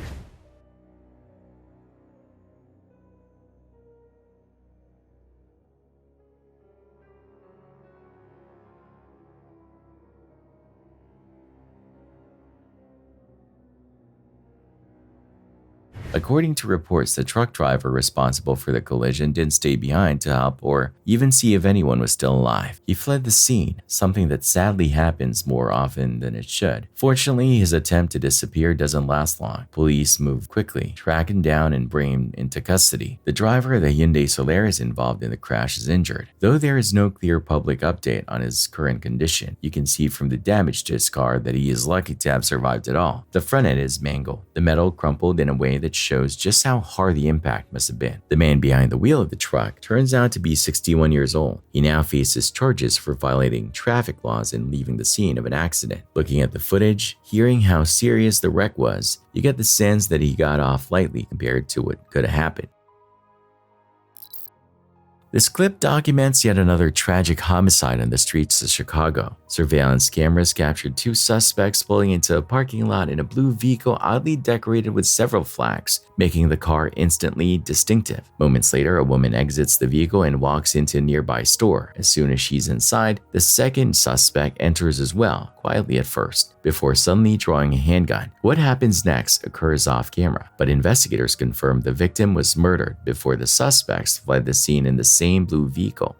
According to reports, the truck driver responsible for the collision didn't stay behind to help or even see if anyone was still alive. He fled the scene, something that sadly happens more often than it should. Fortunately, his attempt to disappear doesn't last long. Police move quickly, track him down and bring him into custody. The driver of the Hyundai Solaris involved in the crash is injured. Though there is no clear public update on his current condition, you can see from the damage to his car that he is lucky to have survived at all. The front end is mangled, the metal crumpled in a way that shows just how hard the impact must have been. The man behind the wheel of the truck turns out to be 61 years old. He now faces charges for violating traffic laws and leaving the scene of an accident. Looking at the footage, hearing how serious the wreck was, you get the sense that he got off lightly compared to what could have happened. This clip documents yet another tragic homicide on the streets of Chicago. Surveillance cameras captured two suspects pulling into a parking lot in a blue vehicle oddly decorated with several flags, making the car instantly distinctive. Moments later, a woman exits the vehicle and walks into a nearby store. As soon as she's inside, the second suspect enters as well, quietly at first, before suddenly drawing a handgun. What happens next occurs off camera, but investigators confirm the victim was murdered before the suspects fled the scene in the same blue vehicle.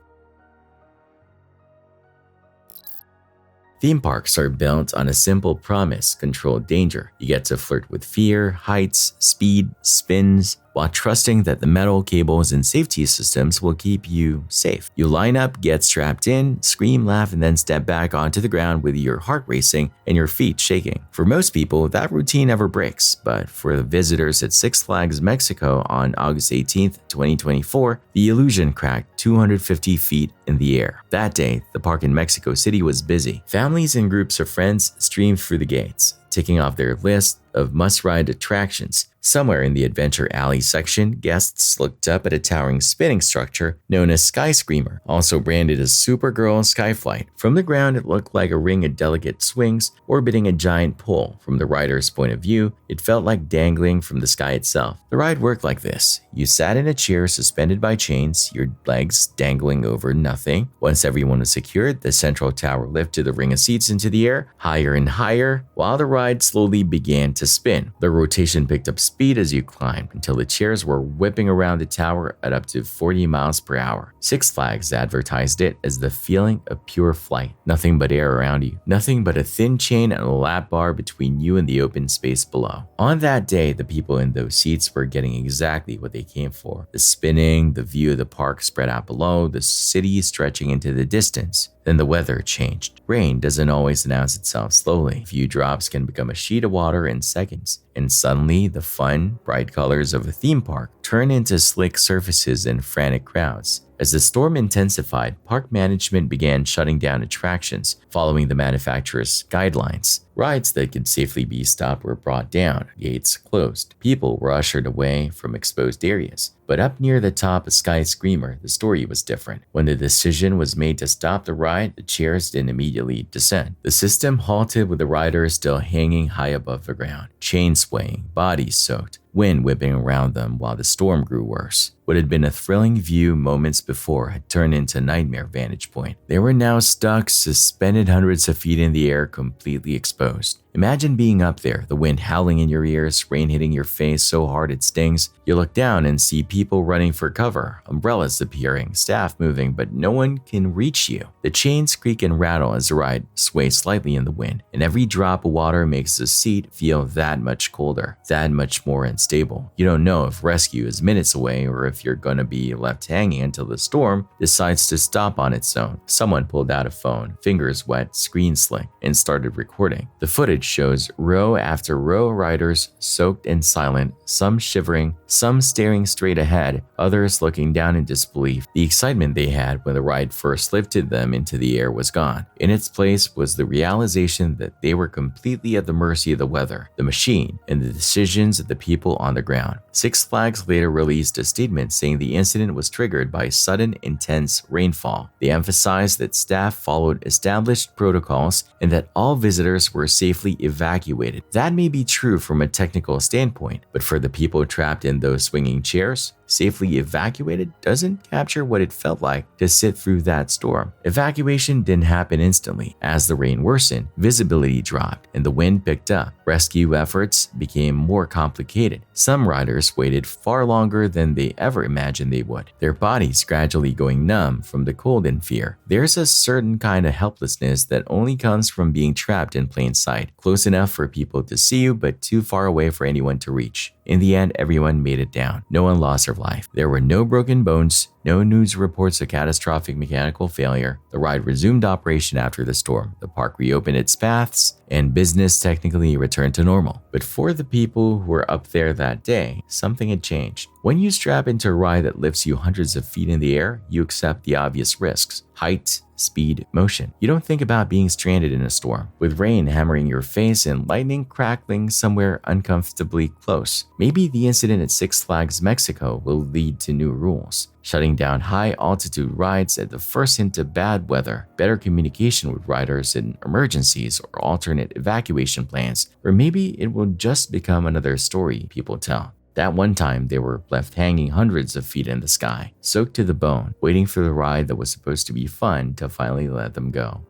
Theme parks are built on a simple promise: controlled danger. You get to flirt with fear, heights, speed, spins, while trusting that the metal cables and safety systems will keep you safe. You line up, get strapped in, scream, laugh, and then step back onto the ground with your heart racing and your feet shaking. For most people, that routine never breaks, but for the visitors at Six Flags Mexico on August 18th, 2024, the illusion cracked 250 feet in the air. That day, the park in Mexico City was busy. Families and groups of friends streamed through the gates, ticking off their list of must-ride attractions. Somewhere in the Adventure Alley section, guests looked up at a towering spinning structure known as Sky Screamer, also branded as Supergirl Skyflight. From the ground, it looked like a ring of delicate swings orbiting a giant pole. From the rider's point of view, it felt like dangling from the sky itself. The ride worked like this. You sat in a chair suspended by chains, your legs dangling over nothing. Once everyone was secured, the central tower lifted the ring of seats into the air, higher and higher, while the ride slowly began to spin. The rotation picked up speed as you climbed until the chairs were whipping around the tower at up to 40 miles per hour. Six Flags advertised it as the feeling of pure flight. Nothing but air around you, nothing but a thin chain and a lap bar between you and the open space below. On that day, the people in those seats were getting exactly what they came for. The spinning, the view of the park spread out below, the city stretching into the distance. Then the weather changed. Rain doesn't always announce itself slowly. A few drops can become a sheet of water in seconds. And suddenly, the fun, bright colors of a theme park turn into slick surfaces and frantic crowds. As the storm intensified, park management began shutting down attractions, following the manufacturer's guidelines. Rides that could safely be stopped were brought down, gates closed. People were ushered away from exposed areas. But up near the top of Sky Screamer, the story was different. When the decision was made to stop the ride, the chairs didn't immediately descend. The system halted with the riders still hanging high above the ground, chains swaying, bodies soaked, wind whipping around them while the storm grew worse. What had been a thrilling view moments before had turned into a nightmare vantage point. They were now stuck, suspended hundreds of feet in the air, completely exposed. Imagine being up there, the wind howling in your ears, rain hitting your face so hard it stings. You look down and see people running for cover, umbrellas appearing, staff moving, but no one can reach you. The chains creak and rattle as the ride sways slightly in the wind, and every drop of water makes the seat feel that much colder, that much more unstable. You don't know if rescue is minutes away or if you're going to be left hanging until the storm decides to stop on its own. Someone pulled out a phone, fingers wet, screen slick, and started recording. The footage shows row after row of riders soaked and silent, some shivering, some staring straight ahead, others looking down in disbelief. The excitement they had when the ride first lifted them into the air was gone. In its place was the realization that they were completely at the mercy of the weather, the machine, and the decisions of the people on the ground. Six Flags later released a statement saying the incident was triggered by sudden, intense rainfall. They emphasized that staff followed established protocols and that all visitors were safely evacuated. That may be true from a technical standpoint, but for the people trapped in those swinging chairs, safely evacuated doesn't capture what it felt like to sit through that storm. Evacuation didn't happen instantly. As the rain worsened, visibility dropped and the wind picked up. Rescue efforts became more complicated. Some riders waited far longer than they ever imagined they would, their bodies gradually going numb from the cold and fear. There's a certain kind of helplessness that only comes from being trapped in plain sight, close enough for people to see you but too far away for anyone to reach. In the end, everyone made it down. No one lost their life. There were no broken bones, no news reports of catastrophic mechanical failure. The ride resumed operation after the storm. The park reopened its paths, and business technically returned to normal. But for the people who were up there that day, something had changed. When you strap into a ride that lifts you hundreds of feet in the air, you accept the obvious risks: height, speed, motion. You don't think about being stranded in a storm, with rain hammering your face and lightning crackling somewhere uncomfortably close. Maybe the incident at Six Flags Mexico will lead to new rules, shutting shutting down high-altitude rides at the first hint of bad weather, better communication with riders in emergencies, or alternate evacuation plans, or maybe it will just become another story people tell. That one time, they were left hanging hundreds of feet in the sky, soaked to the bone, waiting for the ride that was supposed to be fun to finally let them go.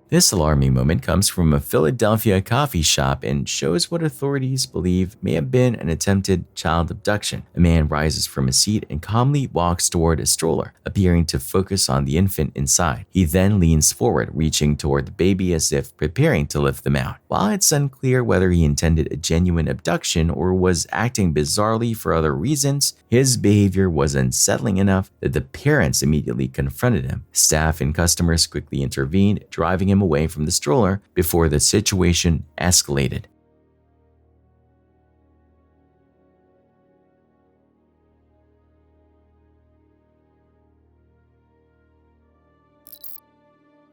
This alarming moment comes from a Philadelphia coffee shop and shows what authorities believe may have been an attempted child abduction. A man rises from a seat and calmly walks toward a stroller, appearing to focus on the infant inside. He then leans forward, reaching toward the baby as if preparing to lift them out. While it's unclear whether he intended a genuine abduction or was acting bizarrely for other reasons, his behavior was unsettling enough that the parents immediately confronted him. Staff and customers quickly intervened, driving him away from the stroller before the situation escalated.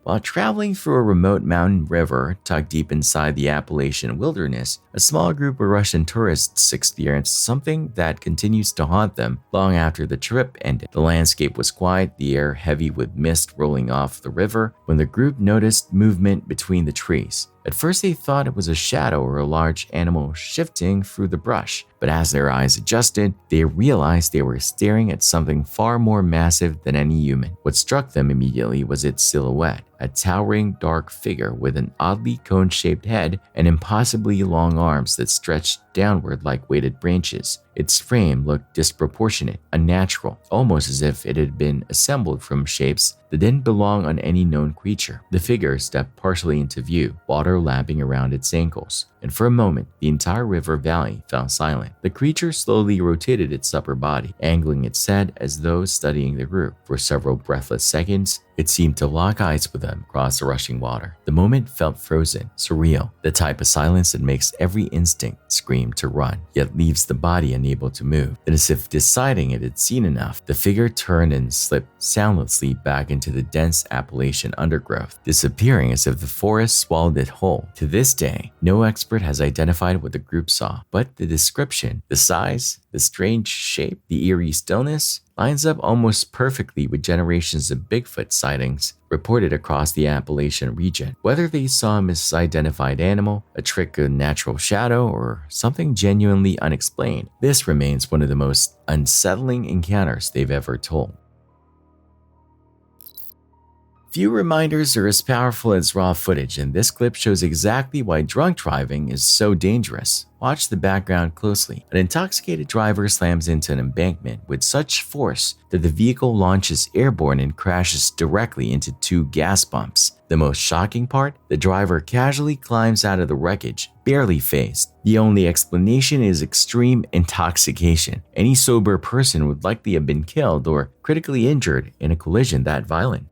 While traveling through a remote mountain river tucked deep inside the Appalachian wilderness, a small group of Russian tourists experienced something that continues to haunt them long after the trip ended. The landscape was quiet, the air heavy with mist rolling off the river, when the group noticed movement between the trees. At first they thought it was a shadow or a large animal shifting through the brush, but as their eyes adjusted, they realized they were staring at something far more massive than any human. What struck them immediately was its silhouette, a towering dark figure with an oddly cone-shaped head and impossibly long arms that stretched downward like weighted branches. Its frame looked disproportionate, unnatural, almost as if it had been assembled from shapes that didn't belong on any known creature. The figure stepped partially into view, water lapping around its ankles, and for a moment, the entire river valley fell silent. The creature slowly rotated its upper body, angling its head as though studying the group. For several breathless seconds, it seemed to lock eyes with them across the rushing water. The moment felt frozen, surreal, the type of silence that makes every instinct scream to run, yet leaves the body unable to move. And as if deciding it had seen enough, the figure turned and slipped soundlessly back into the dense Appalachian undergrowth, disappearing as if the forest swallowed it whole. To this day, no expert has identified what the group saw, but the description, the size, the strange shape, the eerie stillness, lines up almost perfectly with generations of Bigfoot sightings reported across the Appalachian region. Whether they saw a misidentified animal, a trick of natural shadow, or something genuinely unexplained, this remains one of the most unsettling encounters they've ever told. Few reminders are as powerful as raw footage, and this clip shows exactly why drunk driving is so dangerous. Watch the background closely. An intoxicated driver slams into an embankment with such force that the vehicle launches airborne and crashes directly into two gas pumps. The most shocking part? The driver casually climbs out of the wreckage, barely phased. The only explanation is extreme intoxication. Any sober person would likely have been killed or critically injured in a collision that violent.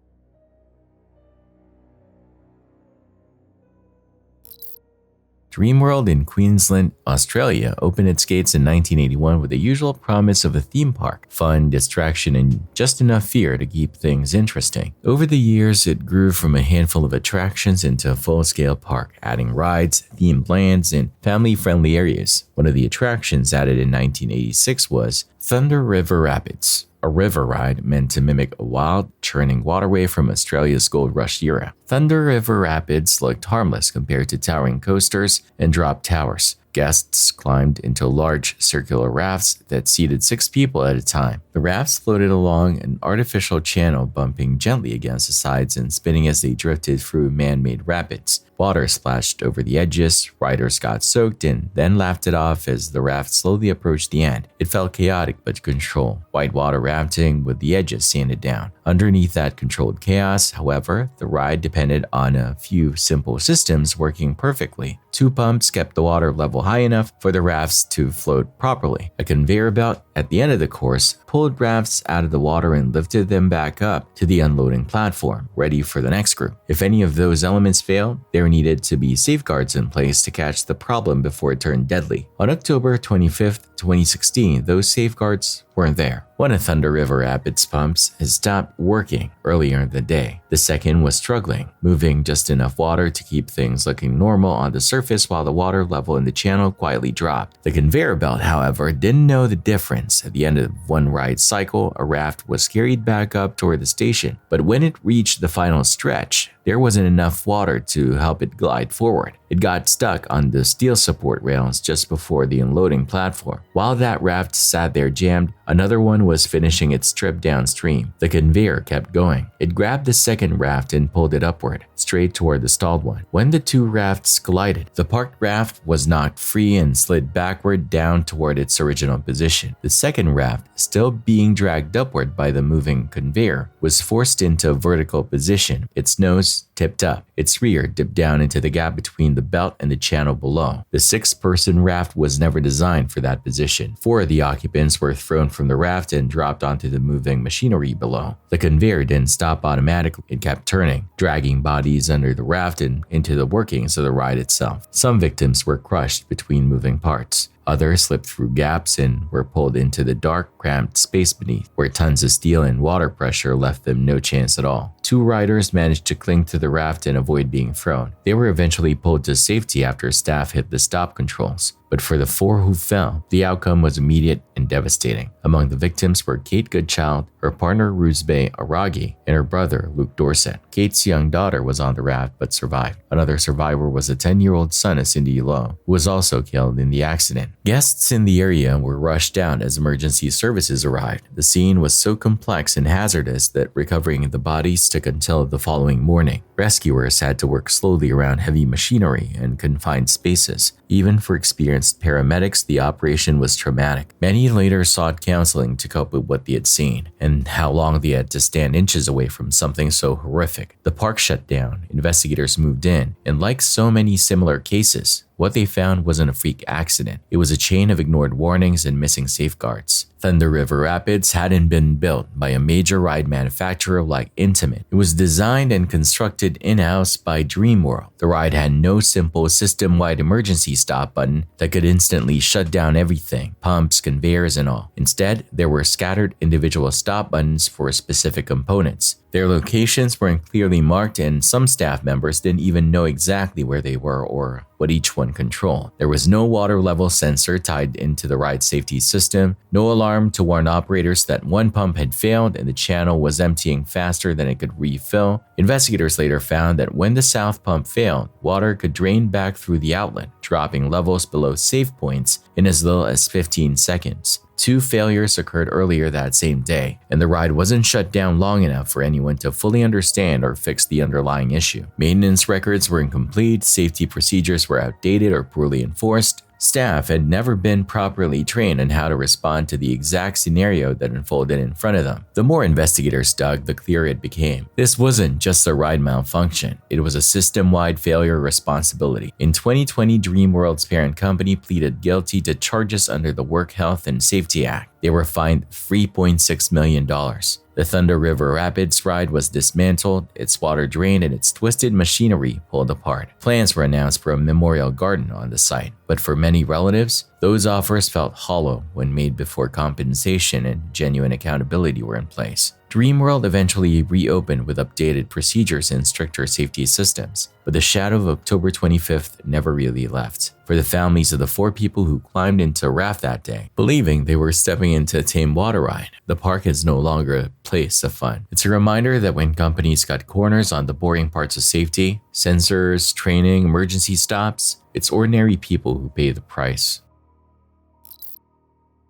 Dreamworld in Queensland, Australia opened its gates in 1981 with the usual promise of a theme park, fun, distraction, and just enough fear to keep things interesting. Over the years, it grew from a handful of attractions into a full-scale park, adding rides, themed lands, and family-friendly areas. One of the attractions added in 1986 was Thunder River Rapids, a river ride meant to mimic a wild, churning waterway from Australia's gold rush era. Thunder River Rapids looked harmless compared to towering coasters and drop towers. Guests climbed into large circular rafts that seated 6 people at a time. The rafts floated along an artificial channel, bumping gently against the sides and spinning as they drifted through man-made rapids. Water splashed over the edges, riders got soaked and then laughed it off as the raft slowly approached the end. It felt chaotic but controlled, whitewater rafting with the edges sanded down. Underneath that controlled chaos, however, the ride depended on a few simple systems working perfectly. 2 pumps kept the water level high enough for the rafts to float properly. A conveyor belt at the end of the course pulled rafts out of the water and lifted them back up to the unloading platform, ready for the next group. If any of those elements failed, there needed to be safeguards in place to catch the problem before it turned deadly. On October 25th, 2016, those safeguards weren't there. One of Thunder River Rapids pumps had stopped working earlier in the day. The second was struggling, moving just enough water to keep things looking normal on the surface surface while the water level in the channel quietly dropped. The conveyor belt, however, didn't know the difference. At the end of one ride cycle, a raft was carried back up toward the station, but when it reached the final stretch, there wasn't enough water to help it glide forward. It got stuck on the steel support rails just before the unloading platform. While that raft sat there jammed, another one was finishing its trip downstream. The conveyor kept going. It grabbed the second raft and pulled it upward, straight toward the stalled one. When the two rafts collided, the parked raft was knocked free and slid backward down toward its original position. The second raft, still being dragged upward by the moving conveyor, was forced into a vertical position, its nose tipped up. Its rear dipped down into the gap between the belt and the channel below. The 6-person raft was never designed for that position. 4 of the occupants were thrown from the raft and dropped onto the moving machinery below. The conveyor didn't stop automatically. It kept turning, dragging bodies under the raft and into the workings of the ride itself. Some victims were crushed between moving parts. Others slipped through gaps and were pulled into the dark, cramped space beneath, where tons of steel and water pressure left them no chance at all. 2 riders managed to cling to the raft and avoid being thrown. They were eventually pulled to safety after staff hit the stop controls. But for the 4 who fell, the outcome was immediate and devastating. Among the victims were Kate Goodchild, her partner Ruzbe Aragi, and her brother Luke Dorset. Kate's young daughter was on the raft but survived. Another survivor was a 10-year-old son of Cindy Lowe, who was also killed in the accident. Guests in the area were rushed out as emergency services arrived. The scene was so complex and hazardous that recovering the bodies took until the following morning. Rescuers had to work slowly around heavy machinery and confined spaces. Even for experienced paramedics, the operation was traumatic. Many later sought counseling to cope with what they had seen and how long they had to stand inches away from something so horrific. The park shut down, investigators moved in, and like so many similar cases, what they found wasn't a freak accident. It was a chain of ignored warnings and missing safeguards. Thunder River Rapids hadn't been built by a major ride manufacturer like Intamin. It was designed and constructed in-house by Dreamworld. The ride had no simple system-wide emergency stop button that could instantly shut down everything, pumps, conveyors, and all. Instead, there were scattered individual stop buttons for specific components. Their locations weren't clearly marked, and some staff members didn't even know exactly where they were or what each one controlled. There was no water level sensor tied into the ride safety system, no alarm to warn operators that one pump had failed and the channel was emptying faster than it could refill. Investigators later found that when the south pump failed, water could drain back through the outlet, dropping levels below safe points in as little as 15 seconds. 2 failures occurred earlier that same day, and the ride wasn't shut down long enough for anyone to fully understand or fix the underlying issue. Maintenance records were incomplete, safety procedures were outdated or poorly enforced. Staff had never been properly trained on how to respond to the exact scenario that unfolded in front of them. The more investigators dug, the clearer it became. This wasn't just a ride malfunction. It was a system-wide failure responsibility. In 2020, Dreamworld's parent company pleaded guilty to charges under the Work Health and Safety Act. They were fined $3.6 million. The Thunder River Rapids ride was dismantled, its water drained, and its twisted machinery pulled apart. Plans were announced for a memorial garden on the site, but for many relatives, those offers felt hollow when made before compensation and genuine accountability were in place. Dreamworld eventually reopened with updated procedures and stricter safety systems, but the shadow of October 25th never really left. For the families of the 4 people who climbed into a raft that day, believing they were stepping into a tame water ride, the park is no longer a place of fun. It's a reminder that when companies cut corners on the boring parts of safety, sensors, training, emergency stops, it's ordinary people who pay the price.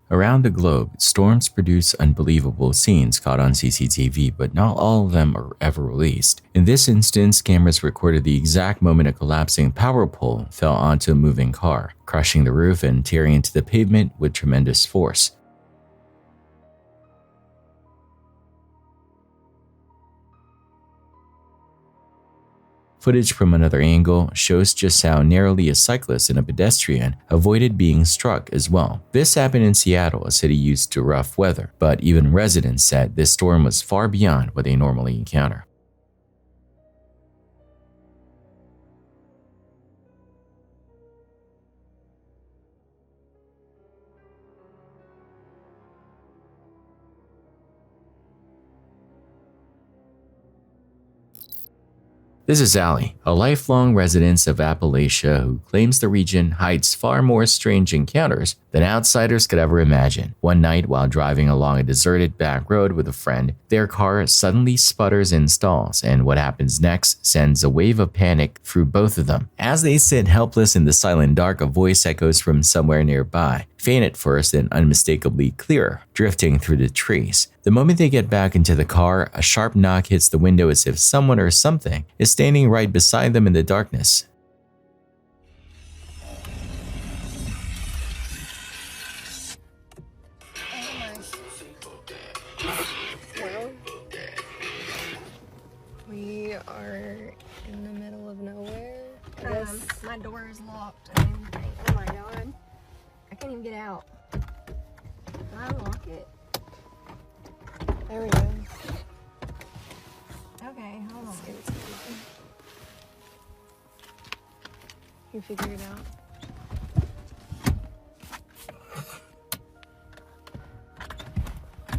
Around the globe, storms produce unbelievable scenes caught on CCTV, but not all of them are ever released. In this instance, cameras recorded the exact moment a collapsing power pole fell onto a moving car, crushing the roof and tearing into the pavement with tremendous force. Footage from another angle shows just how narrowly a cyclist and a pedestrian avoided being struck as well. This happened in Seattle, a city used to rough weather, but even residents said this storm was far beyond what they normally encounter. This is Allie, a lifelong resident of Appalachia who claims the region hides far more strange encounters than outsiders could ever imagine. One night, while driving along a deserted back road with a friend, their car suddenly sputters and stalls, and what happens next sends a wave of panic through both of them. As they sit helpless in the silent dark, a voice echoes from somewhere nearby, faint at first and unmistakably clear, drifting through the trees. The moment they get back into the car, a sharp knock hits the window as if someone or something is standing right beside them in the darkness. Well, we are in the middle of nowhere. I guess my door is locked. Oh my god. I can't even get out. Can I unlock it? There we go. Okay, hold on. You figure it out.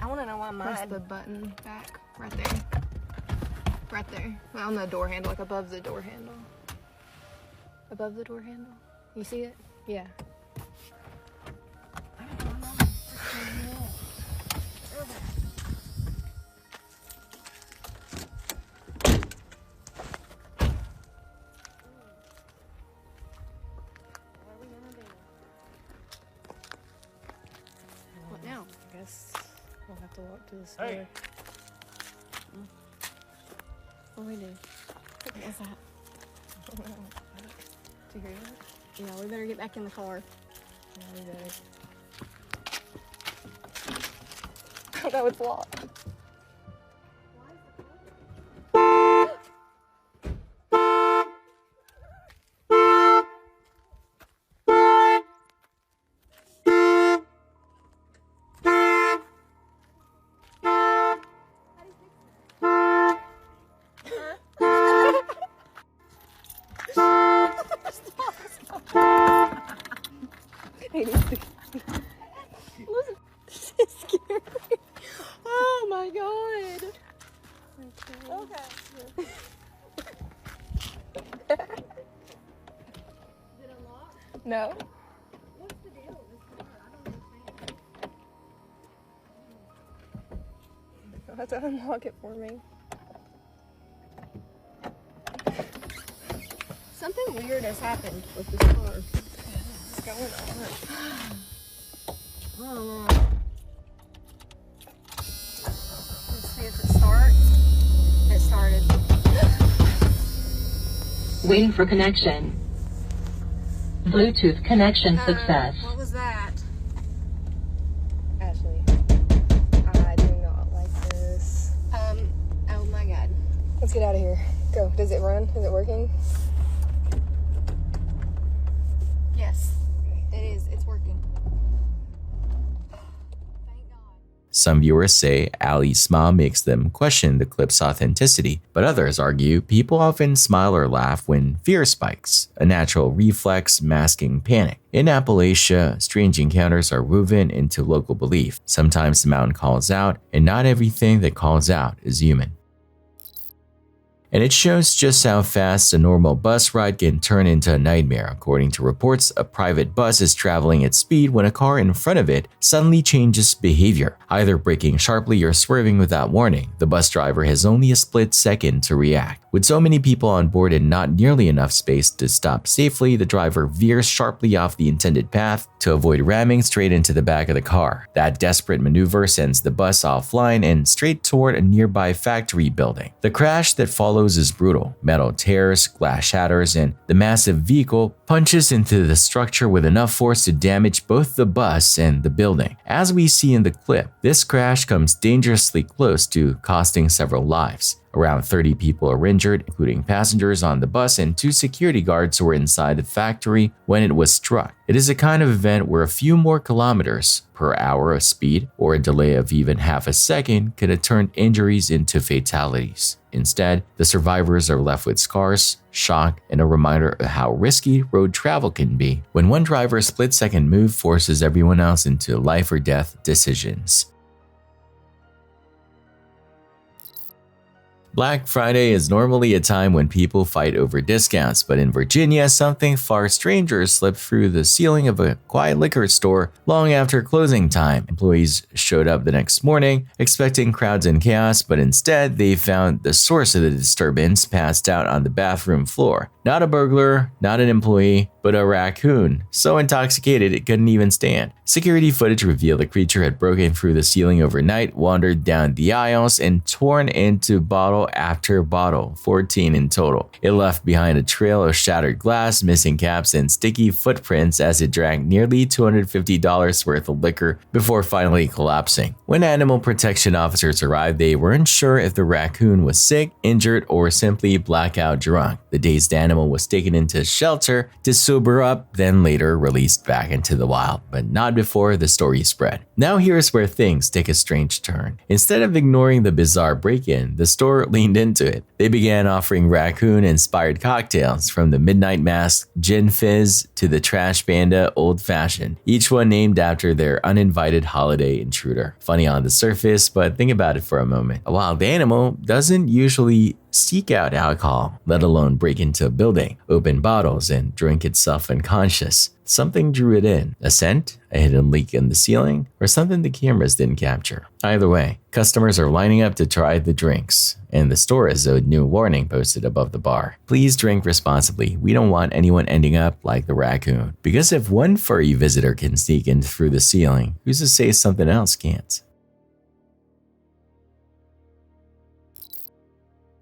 I want to know why mine. Press the button back right there. Right there. On the door handle, like above the door handle. Above the door handle. You see it? Yeah. I don't know. What now? I guess we'll have to walk to the store. Hey. What do we do? What's that? Did you hear that? Yeah, we better get back in the car. Yeah, we better. Oh no, it's locked. It's scary. Oh my god. Okay. Is it unlocked? No. What's the deal with this car? I don't understand. You'll have to unlock it for me. Something weird has happened with this car. What's going on? I don't know. Let's see if it starts. It started. Waiting for connection. Bluetooth connection success. What was that? Ashley, I do not like this. Oh my god. Let's get out of here. Go. Does it run? Is it working? Yes, it is. It's working. Thank God. Some viewers say Allie's smile makes them question the clip's authenticity, but others argue people often smile or laugh when fear spikes, a natural reflex masking panic. In Appalachia, strange encounters are woven into local belief. Sometimes the mountain calls out, and not everything that calls out is human. And it shows just how fast a normal bus ride can turn into a nightmare. According to reports, a private bus is traveling at speed when a car in front of it suddenly changes behavior, either braking sharply or swerving without warning. The bus driver has only a split second to react. With so many people on board and not nearly enough space to stop safely, the driver veers sharply off the intended path to avoid ramming straight into the back of the car. That desperate maneuver sends the bus offline and straight toward a nearby factory building. The crash that follows is brutal. Metal tears, glass shatters, and the massive vehicle punches into the structure with enough force to damage both the bus and the building. As we see in the clip, this crash comes dangerously close to costing several lives. Around 30 people are injured, including passengers on the bus and 2 security guards who were inside the factory when it was struck. It is a kind of event where a few more kilometers per hour of speed or a delay of even half a second could have turned injuries into fatalities. Instead, the survivors are left with scars, shock, and a reminder of how risky road travel can be when one driver's split-second move forces everyone else into life or death decisions. Black Friday is normally a time when people fight over discounts, but in Virginia, something far stranger slipped through the ceiling of a quiet liquor store long after closing time. Employees showed up the next morning, expecting crowds and chaos, but instead they found the source of the disturbance passed out on the bathroom floor. Not a burglar, not an employee, but a raccoon, so intoxicated it couldn't even stand. Security footage revealed the creature had broken through the ceiling overnight, wandered down the aisles, and torn into bottle after bottle, 14 in total. It left behind a trail of shattered glass, missing caps, and sticky footprints as it drank nearly $250 worth of liquor before finally collapsing. When animal protection officers arrived, they weren't sure if the raccoon was sick, injured, or simply blackout drunk. The dazed animal was taken into shelter to sober up, then later released back into the wild, but not before the story spread. Now here's where things take a strange turn. Instead of ignoring the bizarre break-in, the store leaned into it. They began offering raccoon-inspired cocktails, from the Midnight Mask Gin Fizz to the Trash Panda Old Fashioned, each one named after their uninvited holiday intruder. Funny on the surface, but think about it for a moment. A wild animal doesn't usually seek out alcohol, let alone break into a building, open bottles, and drink itself unconscious. Something drew it in. A scent, a hidden leak in the ceiling, or something the cameras didn't capture. Either way, customers are lining up to try the drinks, and the store has a new warning posted above the bar. Please drink responsibly. We don't want anyone ending up like the raccoon. Because if one furry visitor can sneak in through the ceiling, who's to say something else can't?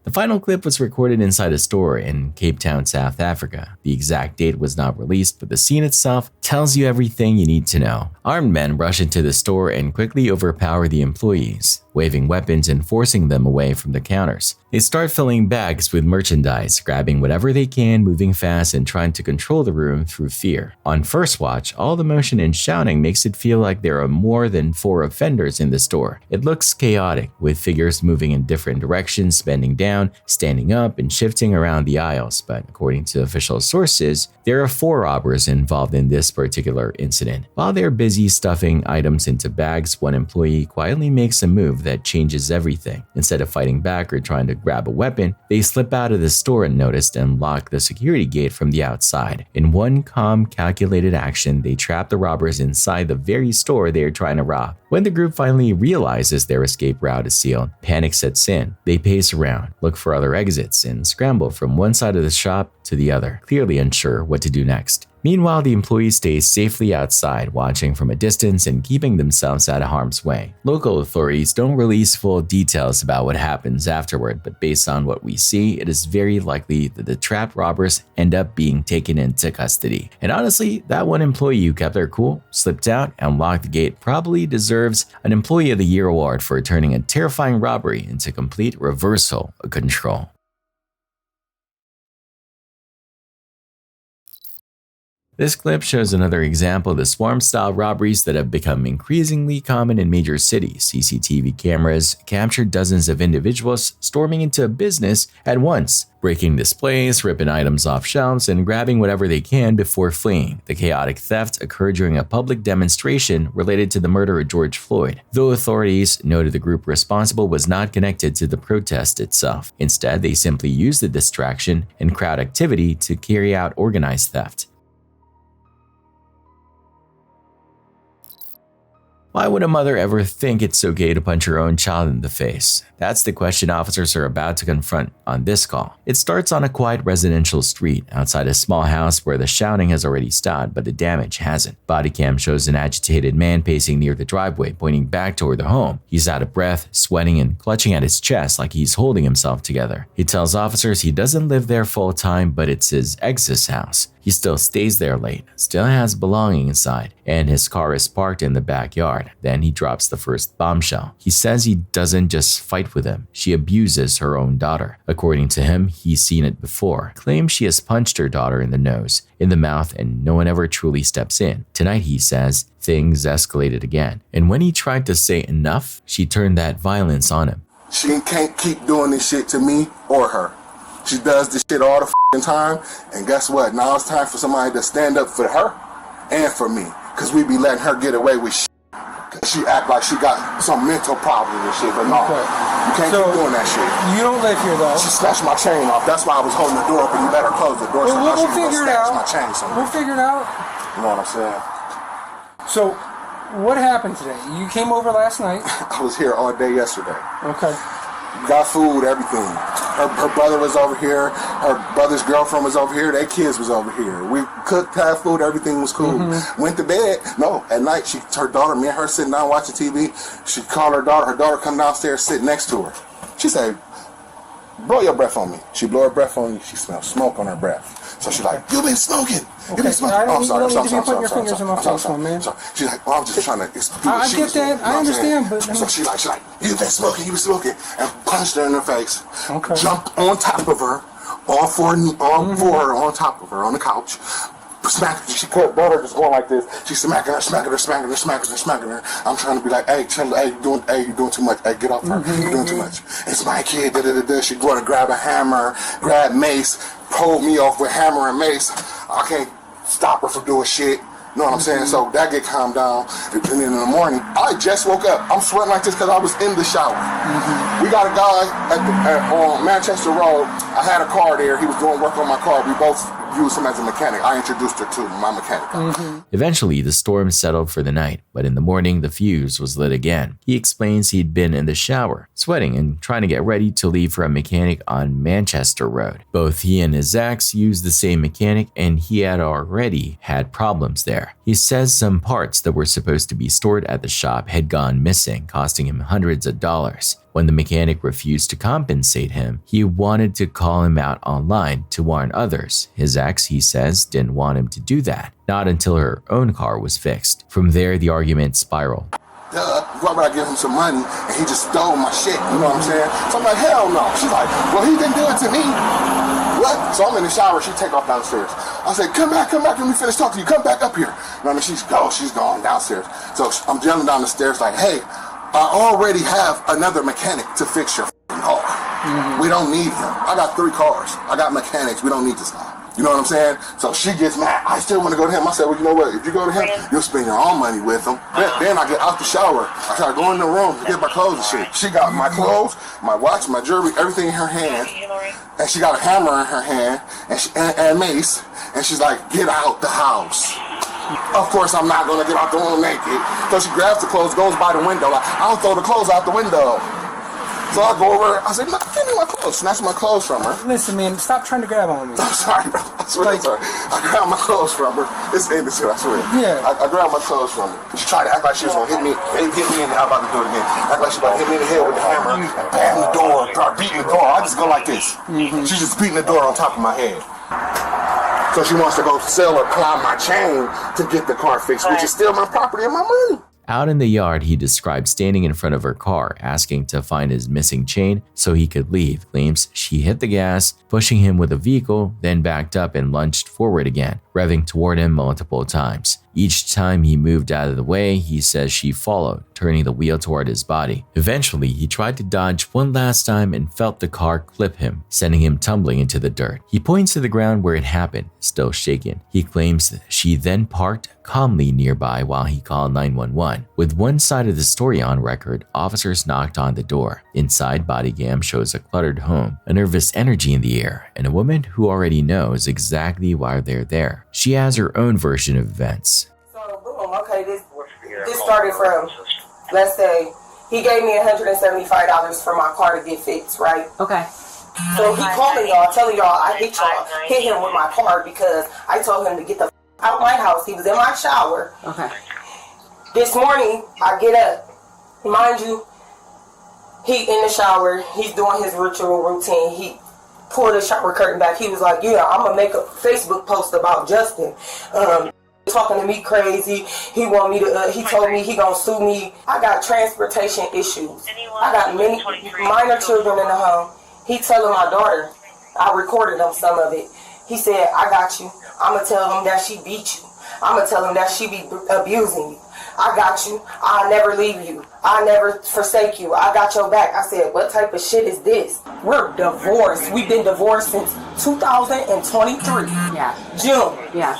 The final clip was recorded inside a store in Cape Town, South Africa. The exact date was not released, but the scene itself tells you everything you need to know. Armed men rush into the store and quickly overpower the employees, waving weapons and forcing them away from the counters. They start filling bags with merchandise, grabbing whatever they can, moving fast, and trying to control the room through fear. On first watch, all the motion and shouting makes it feel like there are more than 4 offenders in the store. It looks chaotic, with figures moving in different directions, bending down, standing up, and shifting around the aisles, but according to official sources, there are 4 robbers involved in this particular incident. While they're busy stuffing items into bags, one employee quietly makes a move that changes everything. Instead of fighting back or trying to grab a weapon, they slip out of the store unnoticed and lock the security gate from the outside. In one calm, calculated action, they trap the robbers inside the very store they are trying to rob. When the group finally realizes their escape route is sealed, panic sets in. They pace around, look for other exits, and scramble from one side of the shop to the other, clearly unsure what to do next. Meanwhile, the employees stay safely outside, watching from a distance and keeping themselves out of harm's way. Local authorities don't release full details about what happens afterward, but based on what we see, it is very likely that the trapped robbers end up being taken into custody. And honestly, that one employee who kept their cool, slipped out, and locked the gate probably deserves an Employee of the Year award for turning a terrifying robbery into complete reversal of control. This clip shows another example of the swarm-style robberies that have become increasingly common in major cities. CCTV cameras captured dozens of individuals storming into a business at once, breaking displays, ripping items off shelves, and grabbing whatever they can before fleeing. The chaotic theft occurred during a public demonstration related to the murder of George Floyd, though authorities noted the group responsible was not connected to the protest itself. Instead, they simply used the distraction and crowd activity to carry out organized theft. Why would a mother ever think it's okay to punch her own child in the face? That's the question officers are about to confront on this call. It starts on a quiet residential street outside a small house where the shouting has already stopped, but the damage hasn't. Body cam shows an agitated man pacing near the driveway, pointing back toward the home. He's out of breath, sweating, and clutching at his chest like he's holding himself together. He tells officers he doesn't live there full time, but it's his ex's house. He still stays there late, still has belongings inside, and his car is parked in the backyard. Then he drops the first bombshell. He says he doesn't just fight with him, she abuses her own daughter. According to him, he's seen it before. Claims she has punched her daughter in the nose, in the mouth, and no one ever truly steps in. Tonight, he says, things escalated again. And when he tried to say enough, she turned that violence on him. She can't keep doing this shit to me or her. She does this shit all the time, and guess what? Now it's time for somebody to stand up for her and for me, because we be letting her get away with shit. She act like she got some mental problem and shit, but no, you can't keep doing that shit. You don't live here though. She snatched my chain off. That's why I was holding the door open. You better close the door. Well, we'll figure it out. My chain somewhere. We'll figure it out. You know what I'm saying? So, what happened today? You came over last night. I was here all day yesterday. Okay. Got food, everything. Her brother was over here. Her brother's girlfriend was over here. Their kids was over here. We cooked, had food, everything was cool. Went to bed. No, at night, her daughter, me and her sitting down watching TV. She called her daughter. Her daughter come downstairs, sit next to her. She said, blow your breath on me. She blow her breath on me. She smelled smoke on her breath. So she's like, you been smoking. You been smoking. I'm sorry. You don't need to be putting your fingers in my face, man. She's like, well, I'm just trying to. I get that. I understand, but so she's like, you been smoking. You been smoking, and punched her in the face. Okay. Jumped on top of her, all four her on top of her on the couch. Smack. She brought her just going like this. She's smacking her. I'm trying to be like, hey, chill, hey, you doing too much. Hey, get off her. You're doing too much. It's my kid. She brought to grab a hammer, grab mace, pulled me off with hammer and mace. I can't stop her from doing shit. You know what I'm saying? So that get calmed down. And then in the morning, I just woke up. I'm sweating like this because I was in the shower. We got a guy on Manchester Road. I had a car there. He was doing work on my car. We both used him as a mechanic. I introduced her to my mechanic. Eventually, the storm settled for the night, but in the morning, the fuse was lit again. He explains he'd been in the shower, sweating and trying to get ready to leave for a mechanic on Manchester Road. Both he and his ex used the same mechanic, and he had already had problems there. He says some parts that were supposed to be stored at the shop had gone missing, costing him hundreds of dollars. When the mechanic refused to compensate him, he wanted to call him out online to warn others. His ex, he says, didn't want him to do that, not until her own car was fixed. From there, the argument spiraled. Why would I give him some money and he just stole my shit? You know what I'm saying? So I'm like, hell no. She's like, well, he didn't do it to me. What? So I'm in the shower. She take off downstairs. I said, come back. Let me finish talking to you. Come back up here. You know what I mean? She's gone downstairs. So I'm yelling down the stairs like, hey, I already have another mechanic to fix your car. We don't need him. I got 3 cars. I got mechanics. We don't need this guy. You know what I'm saying? So she gets mad. I still want to go to him. I said, well, you know what? If you go to him, you'll spend your own money with him. Then I get out the shower. I try to go in the room to get my clothes and shit. She got my clothes, my watch, my jewelry, everything in her hand. And she got a hammer in her hand and mace. And she's like, get out the house. Of course, I'm not going to get out the room naked. So she grabs the clothes, goes by the window. Like, I'll throw the clothes out the window. So I go over, I said, give me my clothes. Snatch my clothes from her. Listen, man, stop trying to grab on me. I'm sorry, bro. I swear, sorry. I grabbed my clothes from her. It's innocent, I swear. Yeah. I grabbed my clothes from her. She tried to act like she was going to hit me and I'm about to do it again. Act like she was about to hit me in the head with the hammer and bam the door, start beating the door. I just go like this. She's just beating the door on top of my head. So she wants to go sell or climb my chain to get the car fixed, which is still my property and my money. Out in the yard, he described standing in front of her car, asking to find his missing chain so he could leave. Claims she hit the gas, pushing him with a vehicle, then backed up and lunged forward again, revving toward him multiple times. Each time he moved out of the way, he says she followed, turning the wheel toward his body. Eventually, he tried to dodge one last time and felt the car clip him, sending him tumbling into the dirt. He points to the ground where it happened, still shaken. He claims that she then parked calmly nearby while he called 911. With one side of the story on record, officers knocked on the door. Inside, body cam shows a cluttered home, a nervous energy in the air, and a woman who already knows exactly why they're there. She has her own version of events. So, boom, okay, this started from, let's say, he gave me $175 for my car to get fixed, right? Okay. So he calling y'all, telling y'all I hit him with my car because I told him to get the out my house. He was in my shower. Okay. This morning, I get up. Mind you, he in the shower. He's doing his ritual routine. He pulled the shower curtain back. He was like, yeah, I'm going to make a Facebook post about Justin. Talking to me crazy. He want me to, he told me he going to sue me. I got transportation issues. I got many minor children in the home. He telling my daughter, I recorded him some of it. He said, I got you. I'm going to tell him that she beat you. I'm going to tell him that she be abusing you. I got you. I'll never leave you. I'll never forsake you. I got your back. I said, what type of shit is this? We're divorced. We've been divorced since 2023. Yeah. June. Yeah.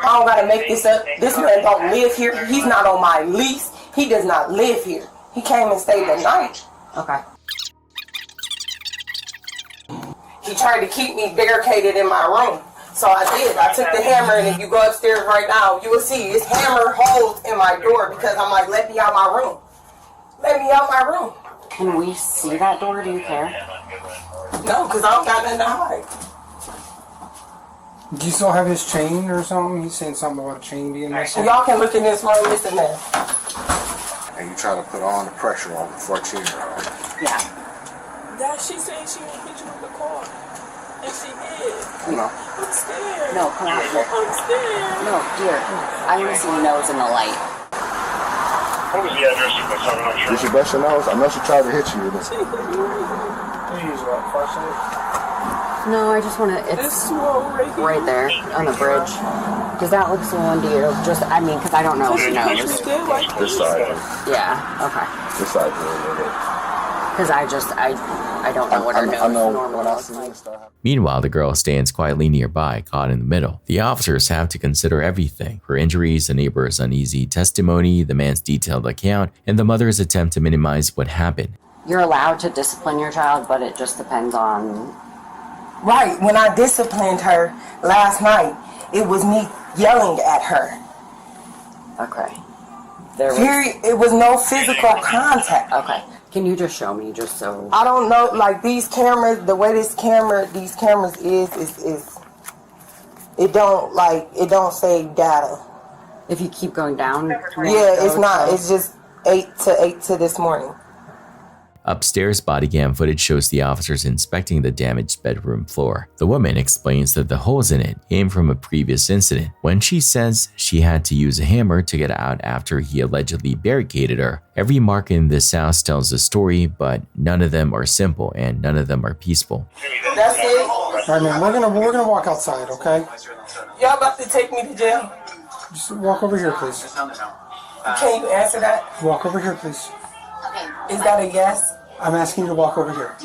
I don't gotta make this up. This man don't live here. He's not on my lease. He does not live here. He came and stayed the night. Okay. He tried to keep me barricaded in my room. So I did. I took the hammer, and if you go upstairs right now, you will see it's hammer holes in my door because I'm like, let me out my room. Let me out my room. Can we see that door? Do you care? No, because I don't got nothing to hide. Do you still have his chain or something? He's saying something about a chain being missing. Y'all can look in this room, listen there. And you try to put all the pressure on before I cheer. Yeah. That she said she would hit you with the car. And she did. No. I'm scared. No, come out here. I'm scared. No, dear. I want to see your nose in the light. What was the address of the 700? Did she bust your nose? I know she tried to hit you with this. No, I just want to. It's right there on the bridge. Does that look similar to you? Just, I mean, because I don't know your nose. This side. Yeah. Okay. This side. Because I don't know what her nose normally looks like. Meanwhile, the girl stands quietly nearby, caught in the middle. The officers have to consider everything: her injuries, the neighbor's uneasy testimony, the man's detailed account, and the mother's attempt to minimize what happened. You're allowed to discipline your child, but it just depends on... Right, when I disciplined her last night, it was me yelling at her. Okay. It was no physical contact. Okay. Can you just show me, just so... I don't know, like these cameras, the way these cameras is it don't save data. If you keep going down? Yeah, it's not. It's just 8 to this morning. Upstairs, body cam footage shows the officers inspecting the damaged bedroom floor. The woman explains that the holes in it came from a previous incident, when she says she had to use a hammer to get out after he allegedly barricaded her. Every mark in this house tells a story, but none of them are simple and none of them are peaceful. That's it. All right, man. We're gonna walk outside, okay? Y'all about to take me to jail? Just walk over here, please. Can you answer that? Walk over here, please. Is that a yes? I'm asking you to walk over here.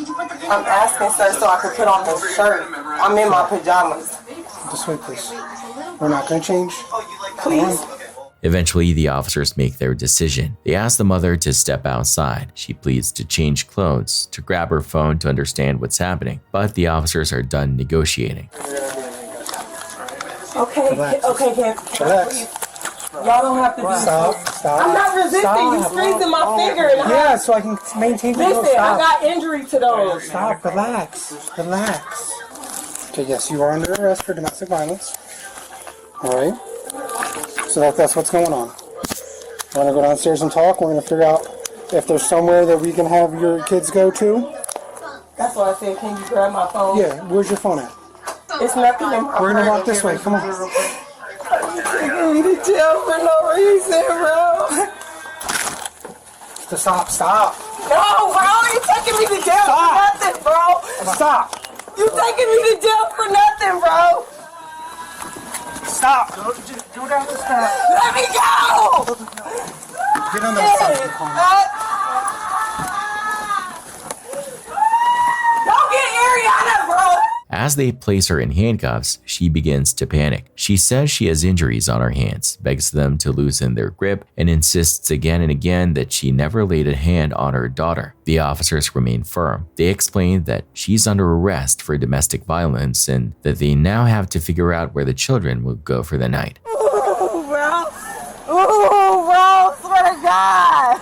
I'm asking, sir, so I can put on this shirt. I'm in my pajamas. This way, please. We're not going to change. Please. Eventually, the officers make their decision. They ask the mother to step outside. She pleads to change clothes, to grab her phone to understand what's happening, but the officers are done negotiating. Okay, Relax. okay, Relax. Y'all don't have to do Stop. I'm not resisting. You squeezing my finger. And yeah, so I can maintain control. Listen, I got injury to those. Stop. Relax. Okay, yes, you are under arrest for domestic violence. All right. So that's what's going on. We're going to go downstairs and talk. We're going to figure out if there's somewhere that we can have your kids go to. That's why I said, can you grab my phone? Yeah, where's your phone at? It's nothing in my We're going to walk this way. Come on. Taking me to jail for no reason, bro. Stop. No, bro, you taking me to jail for nothing, bro. Stop. You taking me to jail for nothing, bro. Stop. Go down the steps. Let me go. Get on the side. Don't get Ariana, bro. As they place her in handcuffs, she begins to panic. She says she has injuries on her hands, begs them to loosen their grip, and insists again and again that she never laid a hand on her daughter. The officers remain firm. They explain that she's under arrest for domestic violence and that they now have to figure out where the children will go for the night. Ooh, bro. Ooh, bro. Swear to God.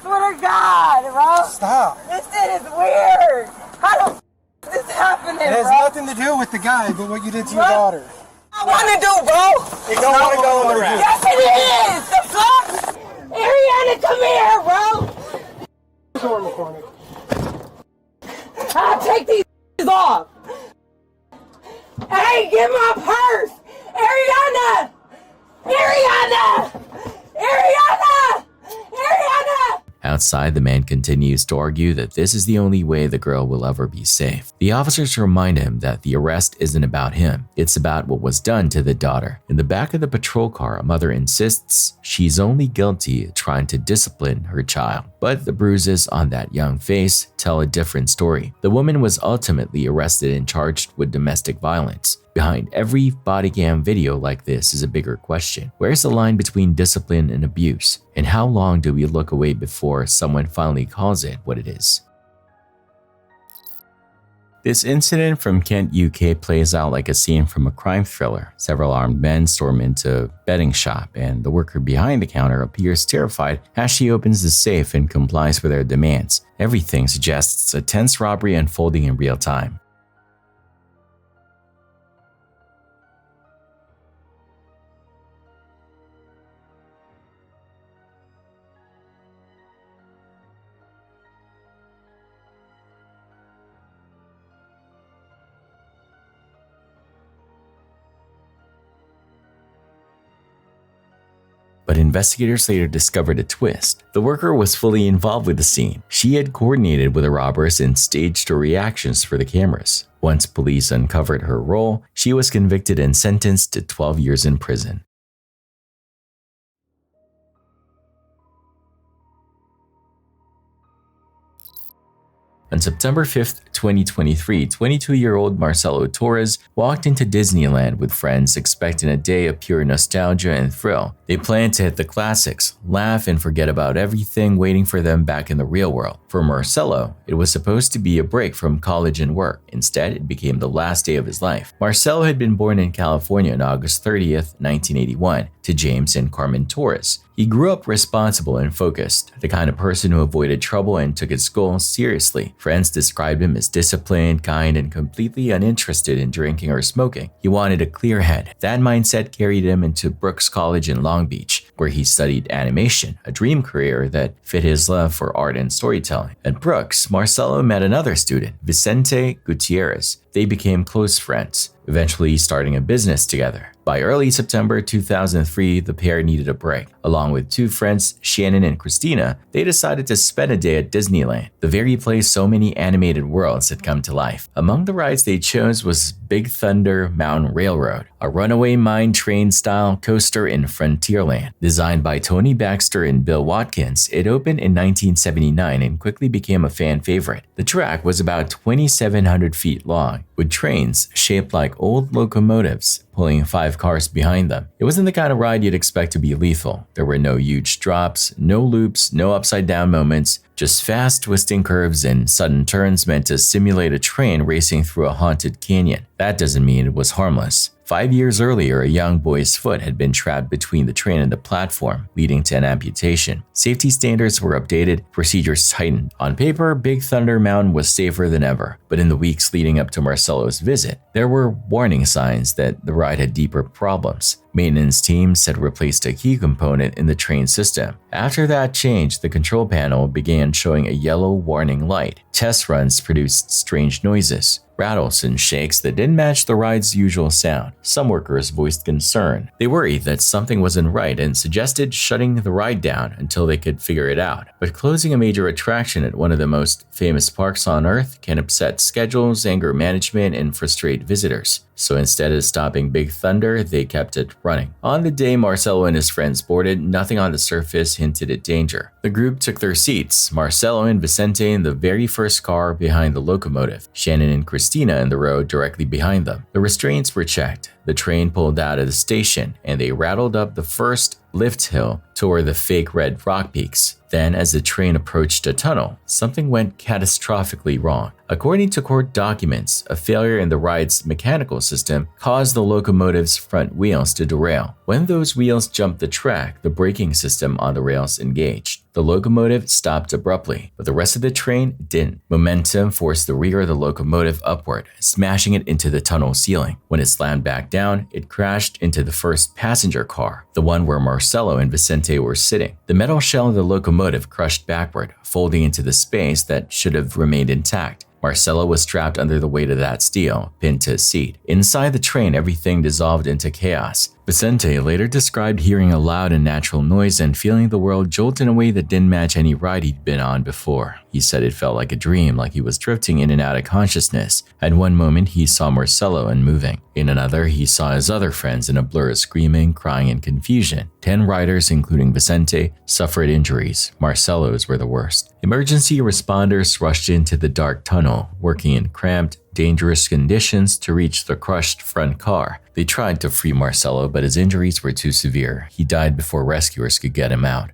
Swear to God, bro. Stop. This shit is weird. How the f is this happening, It has bro? nothing to do with the guy, but what you did to your daughter. I want to do, bro. You don't want to go in the room. Yes, it is. The fuck? Ariana, come here, bro. I'll take these off. Hey, get my purse. Ariana. Outside, the man continues to argue that this is the only way the girl will ever be safe. The officers remind him that the arrest isn't about him, it's about what was done to the daughter. In the back of the patrol car, a mother insists she's only guilty of trying to discipline her child. But the bruises on that young face tell a different story. The woman was ultimately arrested and charged with domestic violence. Behind every body cam video like this is a bigger question. Where's the line between discipline and abuse? And how long do we look away before someone finally calls it what it is? This incident from Kent, UK plays out like a scene from a crime thriller. Several armed men storm into a betting shop, and the worker behind the counter appears terrified as she opens the safe and complies with their demands. Everything suggests a tense robbery unfolding in real time. But investigators later discovered a twist. The worker was fully involved with the scene. She had coordinated with the robbers and staged her reactions for the cameras. Once police uncovered her role, she was convicted and sentenced to 12 years in prison. On September 5th, 2023, 22-year-old Marcelo Torres walked into Disneyland with friends expecting a day of pure nostalgia and thrill. They planned to hit the classics, laugh, and forget about everything waiting for them back in the real world. For Marcelo, it was supposed to be a break from college and work. Instead, it became the last day of his life. Marcelo had been born in California on August 30th, 1981, to James and Carmen Torres. He grew up responsible and focused, the kind of person who avoided trouble and took his goals seriously. Friends described him as disciplined, kind, and completely uninterested in drinking or smoking. He wanted a clear head. That mindset carried him into Brooks College in Long Beach, where he studied animation, a dream career that fit his love for art and storytelling. At Brooks, Marcelo met another student, Vicente Gutierrez. They became close friends, eventually starting a business together. By early September 2003, the pair needed a break. Along with two friends, Shannon and Christina, they decided to spend a day at Disneyland, the very place so many animated worlds had come to life. Among the rides they chose was Big Thunder Mountain Railroad, a runaway mine train-style coaster in Frontierland. Designed by Tony Baxter and Bill Watkins, it opened in 1979 and quickly became a fan favorite. The track was about 2,700 feet long, with trains shaped like old locomotives pulling 5 cars behind them. It wasn't the kind of ride you'd expect to be lethal. There were no huge drops, no loops, no upside-down moments, just fast twisting curves and sudden turns meant to simulate a train racing through a haunted canyon. That doesn't mean it was harmless. 5 years earlier, a young boy's foot had been trapped between the train and the platform, leading to an amputation. Safety standards were updated, procedures tightened. On paper, Big Thunder Mountain was safer than ever, but in the weeks leading up to Marcelo's visit, there were warning signs that the ride had deeper problems. Maintenance teams had replaced a key component in the train system. After that change, the control panel began showing a yellow warning light. Test runs produced strange noises, rattles and shakes that didn't match the ride's usual sound. Some workers voiced concern. They worried that something wasn't right and suggested shutting the ride down until they could figure it out. But closing a major attraction at one of the most famous parks on Earth can upset schedules, anger management, and frustrate visitors. So instead of stopping Big Thunder, they kept it running. On the day Marcelo and his friends boarded, nothing on the surface hinted at danger. The group took their seats, Marcelo and Vicente in the very first car behind the locomotive, Shannon and Christina in the row directly behind them. The restraints were checked. The train pulled out of the station, and they rattled up the first lift hill toward the fake red rock peaks. Then, as the train approached a tunnel, something went catastrophically wrong. According to court documents, a failure in the ride's mechanical system caused the locomotive's front wheels to derail. When those wheels jumped the track, the braking system on the rails engaged. The locomotive stopped abruptly, but the rest of the train didn't. Momentum forced the rear of the locomotive upward, smashing it into the tunnel ceiling. When it slammed back down, it crashed into the first passenger car, the one where Marcelo and Vicente were sitting. The metal shell of the locomotive crushed backward, folding into the space that should have remained intact. Marcelo was trapped under the weight of that steel, pinned to his seat. Inside the train, everything dissolved into chaos. Vicente later described hearing a loud and natural noise and feeling the world jolt in a way that didn't match any ride he'd been on before. He said it felt like a dream, like he was drifting in and out of consciousness. At one moment, he saw Marcelo unmoving. In another, he saw his other friends in a blur of screaming, crying, and confusion. 10 riders, including Vicente, suffered injuries. Marcelo's were the worst. Emergency responders rushed into the dark tunnel, working in cramped, dangerous conditions to reach the crushed front car. They tried to free Marcelo, but his injuries were too severe. He died before rescuers could get him out.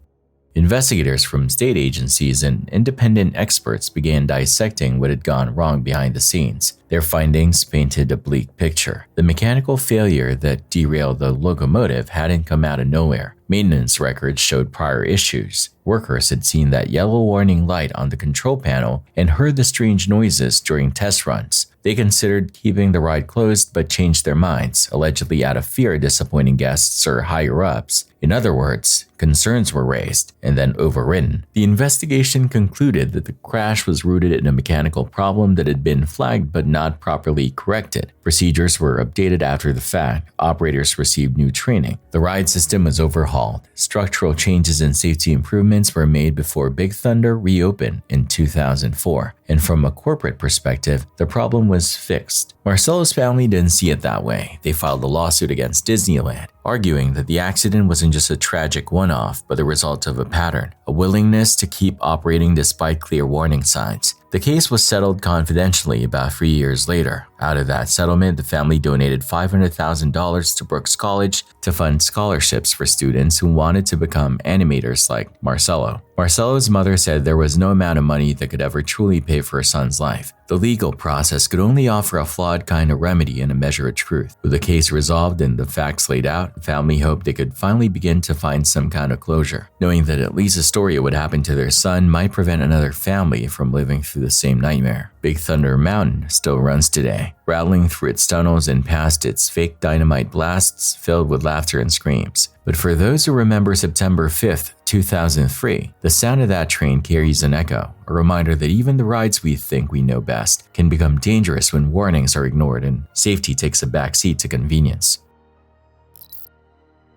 Investigators from state agencies and independent experts began dissecting what had gone wrong behind the scenes. Their findings painted a bleak picture. The mechanical failure that derailed the locomotive hadn't come out of nowhere. Maintenance records showed prior issues. Workers had seen that yellow warning light on the control panel and heard the strange noises during test runs. They considered keeping the ride closed but changed their minds, allegedly out of fear of disappointing guests or higher-ups. In other words, concerns were raised and then overridden. The investigation concluded that the crash was rooted in a mechanical problem that had been flagged but not properly corrected. Procedures were updated after the fact. Operators received new training. The ride system was overhauled. Structural changes and safety improvements were made before Big Thunder reopened in 2004. And from a corporate perspective, the problem was fixed. Marcelo's family didn't see it that way. They filed a lawsuit against Disneyland, arguing that the accident wasn't just a tragic one-off, but the result of a pattern, a willingness to keep operating despite clear warning signs. The case was settled confidentially about 3 years later. Out of that settlement, the family donated $500,000 to Brooks College to fund scholarships for students who wanted to become animators like Marcelo. Marcelo's mother said there was no amount of money that could ever truly pay for her son's life. The legal process could only offer a flawed kind of remedy and a measure of truth. With the case resolved and the facts laid out, the family hoped they could finally begin to find some kind of closure, knowing that at least a story of what happened to their son might prevent another family from living through the same nightmare. Big Thunder Mountain still runs today, rattling through its tunnels and past its fake dynamite blasts filled with laughter and screams. But for those who remember September 5th, 2003, the sound of that train carries an echo, a reminder that even the rides we think we know best can become dangerous when warnings are ignored and safety takes a backseat to convenience.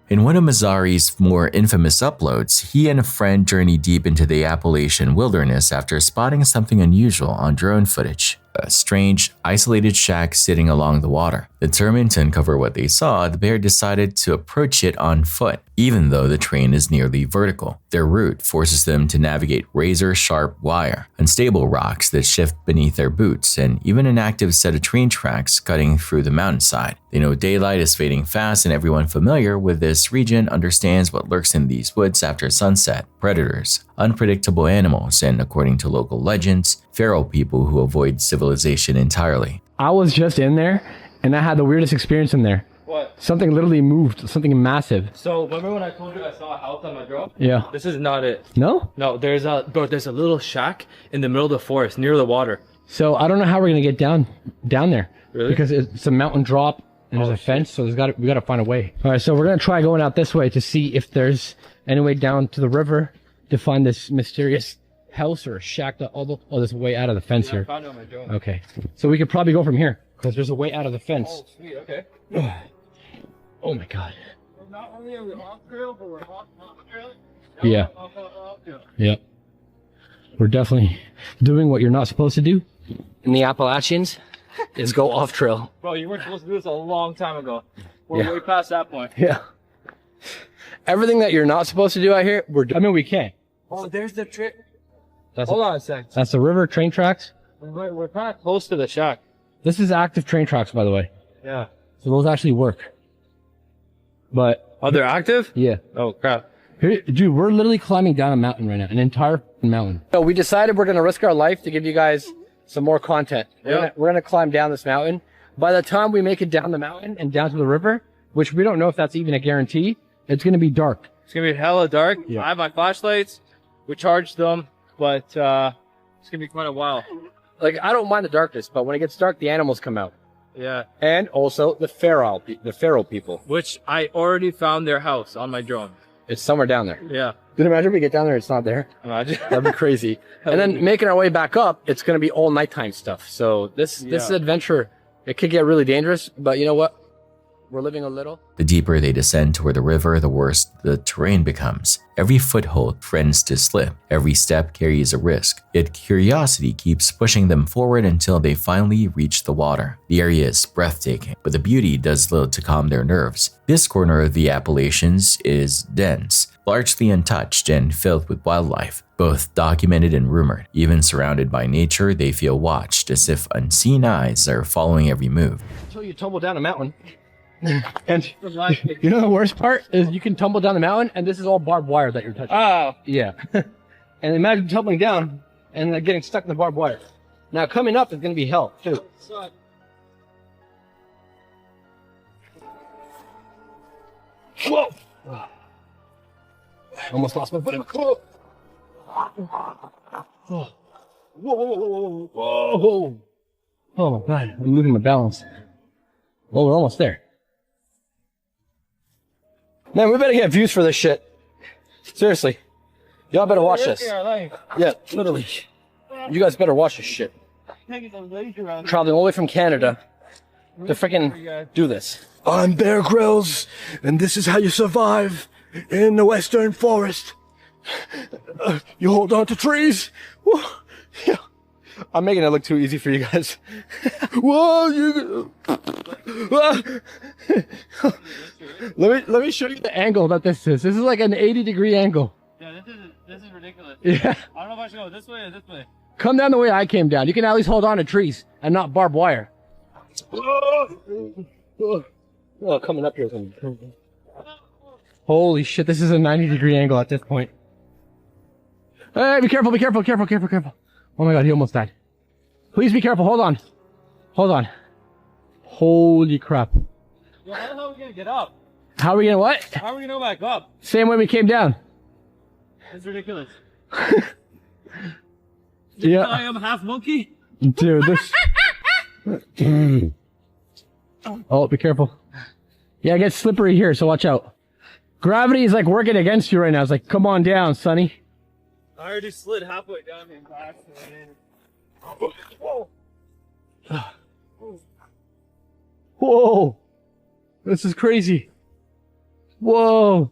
In one of Mazzari's more infamous uploads, he and a friend journeyed deep into the Appalachian wilderness after spotting something unusual on drone footage. A strange, isolated shack sitting along the water. Determined to uncover what they saw, the pair decided to approach it on foot, even though the terrain is nearly vertical. Their route forces them to navigate razor-sharp wire, unstable rocks that shift beneath their boots, and even an active set of train tracks cutting through the mountainside. They know daylight is fading fast, and everyone familiar with this region understands what lurks in these woods after sunset: predators, unpredictable animals, and according to local legends, feral people who avoid civilization entirely. I was just in there, and I had the weirdest experience in there. What? Something literally moved, something massive. So remember when I told you I saw a house on my drone? Yeah. This is not it. No? No, there's a little shack in the middle of the forest near the water. So I don't know how we're gonna get down there. Really? Because it's a mountain drop and there's a fence, so we gotta find a way. All right, so we're gonna try going out this way to see if there's any way down to the river to find this mysterious house or a shack that there's a way out of the fence here. I found it on my drone. Okay, so we could probably go from here because there's a way out of the fence. Oh, sweet. Okay. Oh my god. We're not only on the off trail, but we're off trail. Yeah. Yep. We're definitely doing what you're not supposed to do in the Appalachians is go off trail. Bro, you weren't supposed to do this a long time ago. We're way past that point. Yeah. Everything that you're not supposed to do out here, I mean, we can. Oh, there's the trick. Hold on a sec. That's the river train tracks. We're kind of close to the shack. This is active train tracks, by the way. Yeah. So those actually work. But. Oh, they're active? Yeah. Oh, crap. Here, dude, we're literally climbing down a mountain right now, an entire mountain. So we decided we're going to risk our life to give you guys some more content. We're going to climb down this mountain. By the time we make it down the mountain and down to the river, which we don't know if that's even a guarantee, it's going to be dark. It's going to be hella dark. Yeah. I have my flashlights. We charged them, but it's going to be quite a while. Like, I don't mind the darkness, but when it gets dark, the animals come out. Yeah. And also the feral people. Which I already found their house on my drone. It's somewhere down there. Yeah. Dude, imagine if we get down there, it's not there. Imagine. That'd be crazy. And then making our way back up, it's going to be all nighttime stuff. So this adventure, it could get really dangerous, but you know what? We're living a little. The deeper they descend toward the river, the worse the terrain becomes. Every foothold threatens to slip. Every step carries a risk. Yet curiosity keeps pushing them forward until they finally reach the water. The area is breathtaking, but the beauty does little to calm their nerves. This corner of the Appalachians is dense. largely untouched and filled with wildlife, both documented and rumored. Even surrounded by nature, they feel watched, as if unseen eyes are following every move. Until you tumble down a mountain. And you know the worst part is you can tumble down the mountain and this is all barbed wire that you're touching. Oh. Yeah. And imagine tumbling down and getting stuck in the barbed wire. Now coming up is going to be hell too. Whoa! Almost lost my footing. Whoa! Whoa! Whoa! Whoa! Oh my god, I'm losing my balance. Well, we're almost there. Man, we better get views for this shit. Seriously. Y'all better watch this. Yeah, literally. You guys better watch this shit. Traveling all the way from Canada to freaking do this. I'm Bear Grylls, and this is how you survive in the western forest. You hold on to trees. Yeah. I'm making it look too easy for you guys. Whoa, you. Let me show you the angle that this is. This is like an 80-degree angle. Yeah, this is ridiculous. Yeah. I don't know if I should go this way or this way. Come down the way I came down. You can at least hold on to trees and not barbed wire. Oh, coming up here. Holy shit, this is a 90-degree angle at this point. Hey, be careful, be careful, careful, careful, careful. Oh my god, he almost died. Please be careful, hold on. Hold on. Holy crap. Yo, how the hell are we gonna get up? How are we gonna what? How are we gonna go back up? Same way we came down. It's ridiculous. Yeah. I am half monkey. Dude, this... Oh, be careful. Yeah, it gets slippery here, so watch out. Gravity is like working against you right now. It's like, come on down, Sonny. I already slid halfway down here. Whoa. Whoa. This is crazy. Whoa.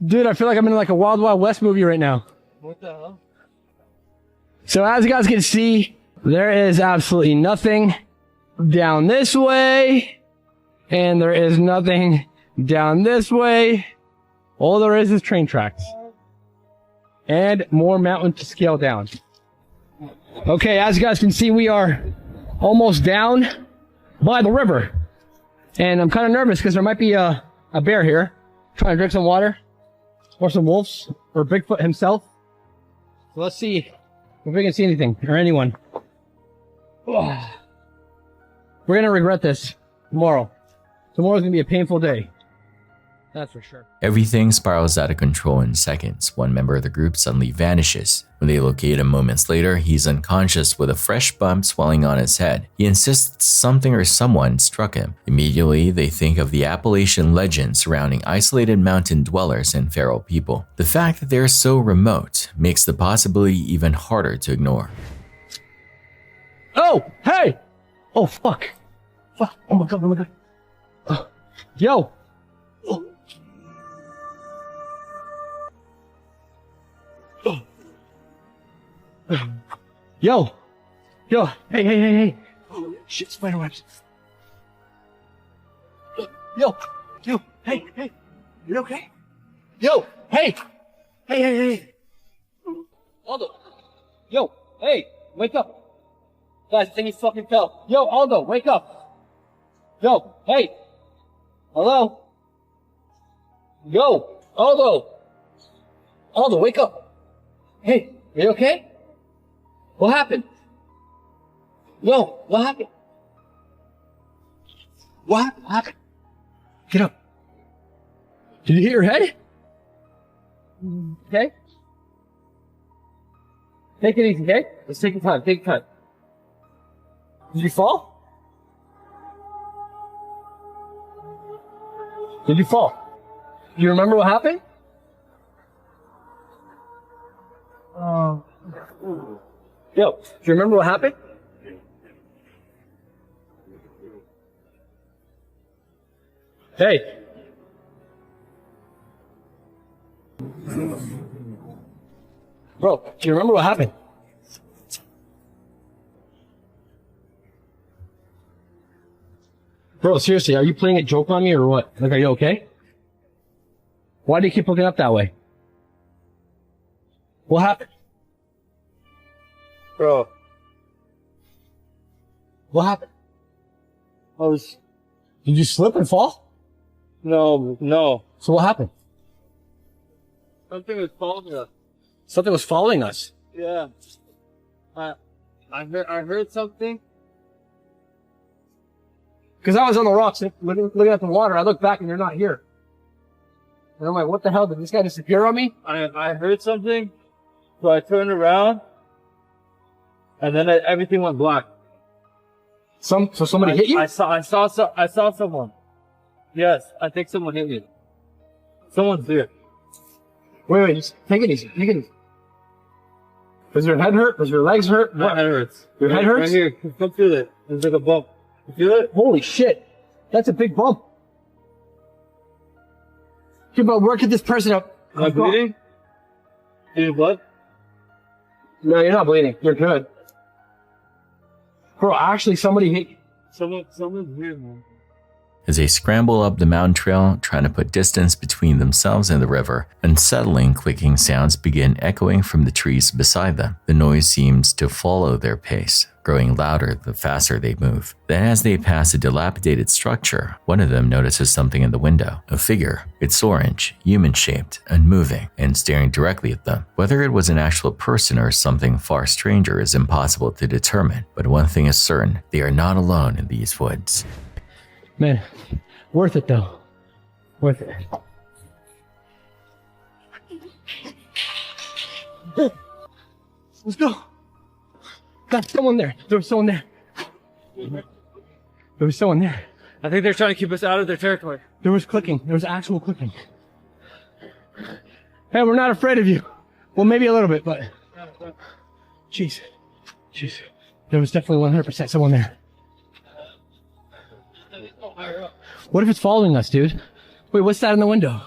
Dude, I feel like I'm in like a Wild Wild West movie right now. What the hell? So as you guys can see, there is absolutely nothing down this way. And there is nothing down this way. All there is train tracks. And more mountain to scale down. Okay, as you guys can see, we are almost down by the river. And I'm kind of nervous because there might be a bear here trying to drink some water. Or some wolves. Or Bigfoot himself. So let's see if we can see anything or anyone. We're gonna regret this tomorrow. Tomorrow's gonna be a painful day. That's for sure. Everything spirals out of control in seconds. One member of the group suddenly vanishes. When they locate him moments later, he's unconscious with a fresh bump swelling on his head. He insists something or someone struck him. Immediately, they think of the Appalachian legend surrounding isolated mountain dwellers and feral people. The fact that they're so remote makes the possibility even harder to ignore. Oh, hey! Oh, fuck. Fuck. Oh my god, oh my god. Yo! Yo! Yo! Hey, hey, hey, hey! Oh, shit, spider webs. Yo! Yo! Hey, hey! You okay? Yo! Hey! Hey, hey, hey! Aldo! Yo! Hey! Wake up! Guys, I think he fucking fell. Yo, Aldo, wake up! Yo! Hey! Hello? Yo! Aldo! Aldo, wake up! Hey, are you okay? What happened? Yo, what happened? What happened? What happened? Get up. Did you hit your head? Okay. Take it easy, okay? Let's take your time, take your time. Did you fall? Did you fall? Do you remember what happened? Yo, do you remember what happened? Hey. Bro, do you remember what happened? Bro, seriously, are you playing a joke on me or what? Like, are you okay? Why do you keep looking up that way? What happened? Bro. What happened? Did you slip and fall? No. So what happened? Something was following us. Something was following us. Yeah. I heard something. Because I was on the rocks looking at the water. I looked back and you're not here. And I'm like, what the hell? Did this guy disappear on me? I heard something. So I turned around. And then everything went black. So somebody hit you? I saw someone. Yes, I think someone hit me. Someone's here. Wait, just take it easy. Take it easy. Does your head hurt? Does your legs hurt? My head hurts. Your head hurts? Right here. Come feel it. There's like a bump. You feel it? Holy shit. That's a big bump. Okay, but where could this person have... Am I bleeding? Any blood? No, you're not bleeding. You're good. Bro, actually somebody hit you. Someone's here, man. As they scramble up the mountain trail, trying to put distance between themselves and the river, unsettling clicking sounds begin echoing from the trees beside them. The noise seems to follow their pace, growing louder the faster they move. Then as they pass a dilapidated structure, one of them notices something in the window. A figure. It's orange, human-shaped, unmoving, and staring directly at them. Whether it was an actual person or something far stranger is impossible to determine, but one thing is certain, they are not alone in these woods. Man, worth it though. Worth it. Let's go. Got someone there. There was someone there. There was someone there. I think they're trying to keep us out of their territory. There was clicking. There was actual clicking. Hey, we're not afraid of you. Well, maybe a little bit, but... Jeez. There was definitely 100% someone there. What if it's following us, dude? Wait, what's that in the window?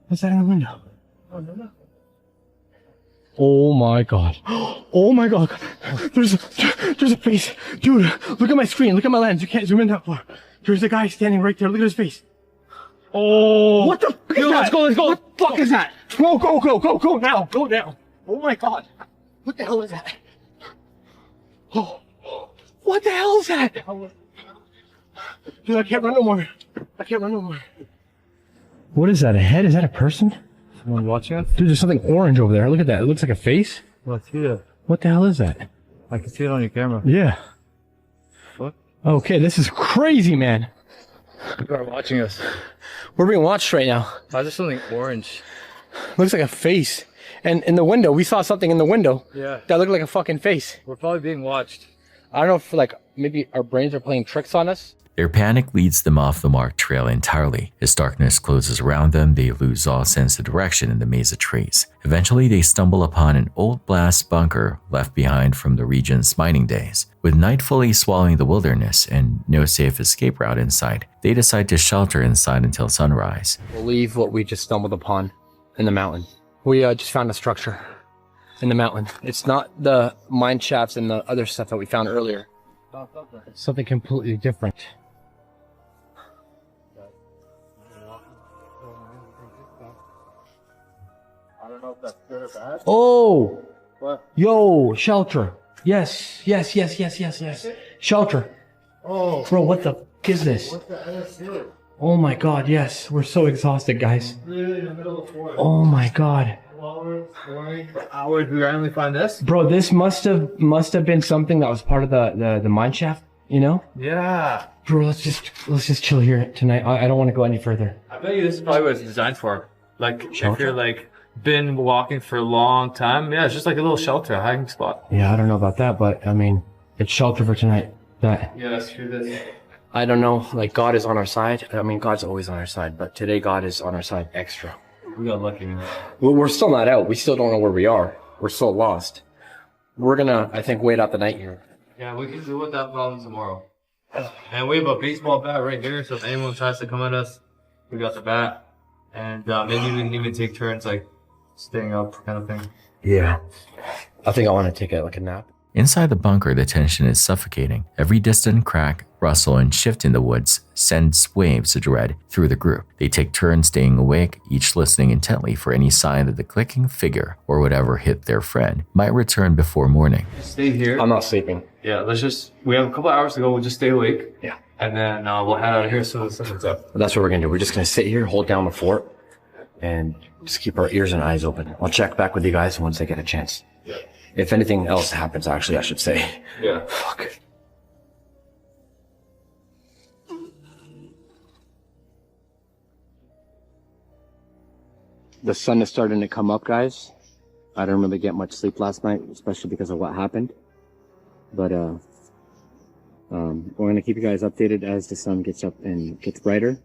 What's that in the window? Oh my god. Oh my god. There's a face. Dude, look at my screen. Look at my lens. You can't zoom in that far. There's a guy standing right there. Look at his face. Oh. What the fuck is that? Let's go. What the fuck is that? Go now. Go now. Oh my god. What the hell is that? Oh. What the hell is that? Dude, I can't run no more. What is that? A head? Is that a person? Someone watching us? Dude, there's something orange over there. Look at that. It looks like a face. Let's see it. What the hell is that? I can see it on your camera. Yeah. What? Okay, this is crazy, man. People are watching us. We're being watched right now. Why is there something orange? Looks like a face. And in the window, we saw something in the window. Yeah. That looked like a fucking face. We're probably being watched. I don't know if like maybe our brains are playing tricks on us. Their panic leads them off the marked trail entirely. As darkness closes around them, they lose all sense of direction in the maze of trees. Eventually, they stumble upon an old blast bunker left behind from the region's mining days. With night fully swallowing the wilderness and no safe escape route in sight, they decide to shelter inside until sunrise. We'll leave what we just stumbled upon in the mountain. We just found a structure in the mountain. It's not the mine shafts and the other stuff that we found earlier. It's something completely different. I don't know if that's good or bad. Oh! What? Yo, shelter. Yes. Shelter. Oh. Bro, what the fuck is this? What the hell is it? Oh my god, yes. We're so exhausted, guys. Literally in the middle of the forest. Oh my god. For hours we randomly find this? Bro, this must have been something that was part of the mine shaft, you know? Yeah. Bro, let's just chill here tonight. I don't want to go any further. I bet you this is probably what it's designed for. Like, if you're like been walking for a long time, yeah, it's just like a little shelter, a hiding spot. Yeah, I don't know about that, but I mean, it's shelter for tonight. Yeah, screw this. I don't know, like God is on our side. I mean, God's always on our side, but today God is on our side extra. We got lucky. Well, we're still not out. We still don't know where we are. We're still lost. We're gonna, I think, wait out the night here. Yeah, we can deal with that problem tomorrow. And we have a baseball bat right here, so if anyone tries to come at us, we got the bat. And maybe we can even take turns, like, staying up kind of thing. Yeah. I think I want to take like a nap. Inside the bunker, the tension is suffocating. Every distant crack, rustle, and shift in the woods sends waves of dread through the group. They take turns staying awake, each listening intently for any sign that the clicking figure or whatever hit their friend might return before morning. Stay here. I'm not sleeping. Yeah, we have a couple hours to go. We'll just stay awake. Yeah. And then we'll head out of here as soon as the sun's up. That's what we're gonna do. We're just gonna sit here, hold down the fort, and just keep our ears and eyes open. I'll check back with you guys once I get a chance. Yeah. If anything else happens, actually, I should say. Yeah. Fuck. The sun is starting to come up, guys. I don't really get much sleep last night, especially because of what happened. But we're gonna keep you guys updated as the sun gets up and gets brighter.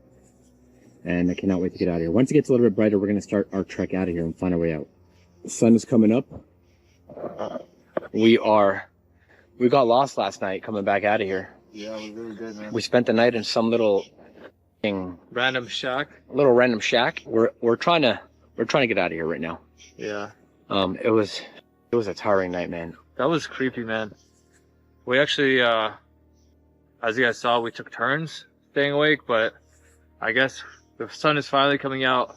And I cannot wait to get out of here. Once it gets a little bit brighter, we're gonna start our trek out of here and find our way out. The sun is coming up. We got lost last night coming back out of here. Yeah, we really did, man. We spent the night in some little Random shack. random shack. We're trying to get out of here right now. Yeah. It was a tiring night, man. That was creepy, man. We actually, as you guys saw, we took turns staying awake, but I guess the sun is finally coming out.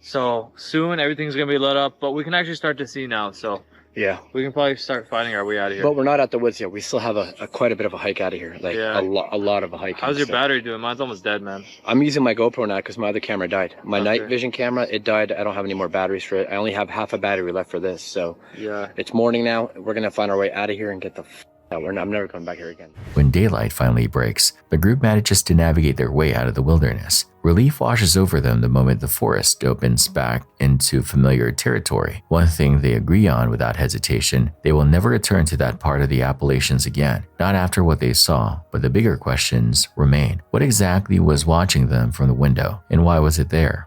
So soon everything's gonna be lit up, but we can actually start to see now. So yeah, we can probably start finding our way out of here. But we're not at the woods yet. We still have quite a bit of a hike out of here. Like Yeah. a lot of a hike. How's your battery doing? Mine's almost dead, man. I'm using my GoPro now because my other camera died. My Okay. night vision camera, it died. I don't have any more batteries for it. I only have half a battery left for this. So Yeah. it's morning now. We're gonna find our way out of here and get the out. I'm never coming back here again. When daylight finally breaks, the group manages to navigate their way out of the wilderness. Relief washes over them the moment the forest opens back into familiar territory. One thing they agree on without hesitation, they will never return to that part of the Appalachians again. Not after what they saw, but the bigger questions remain. What exactly was watching them from the window, and why was it there?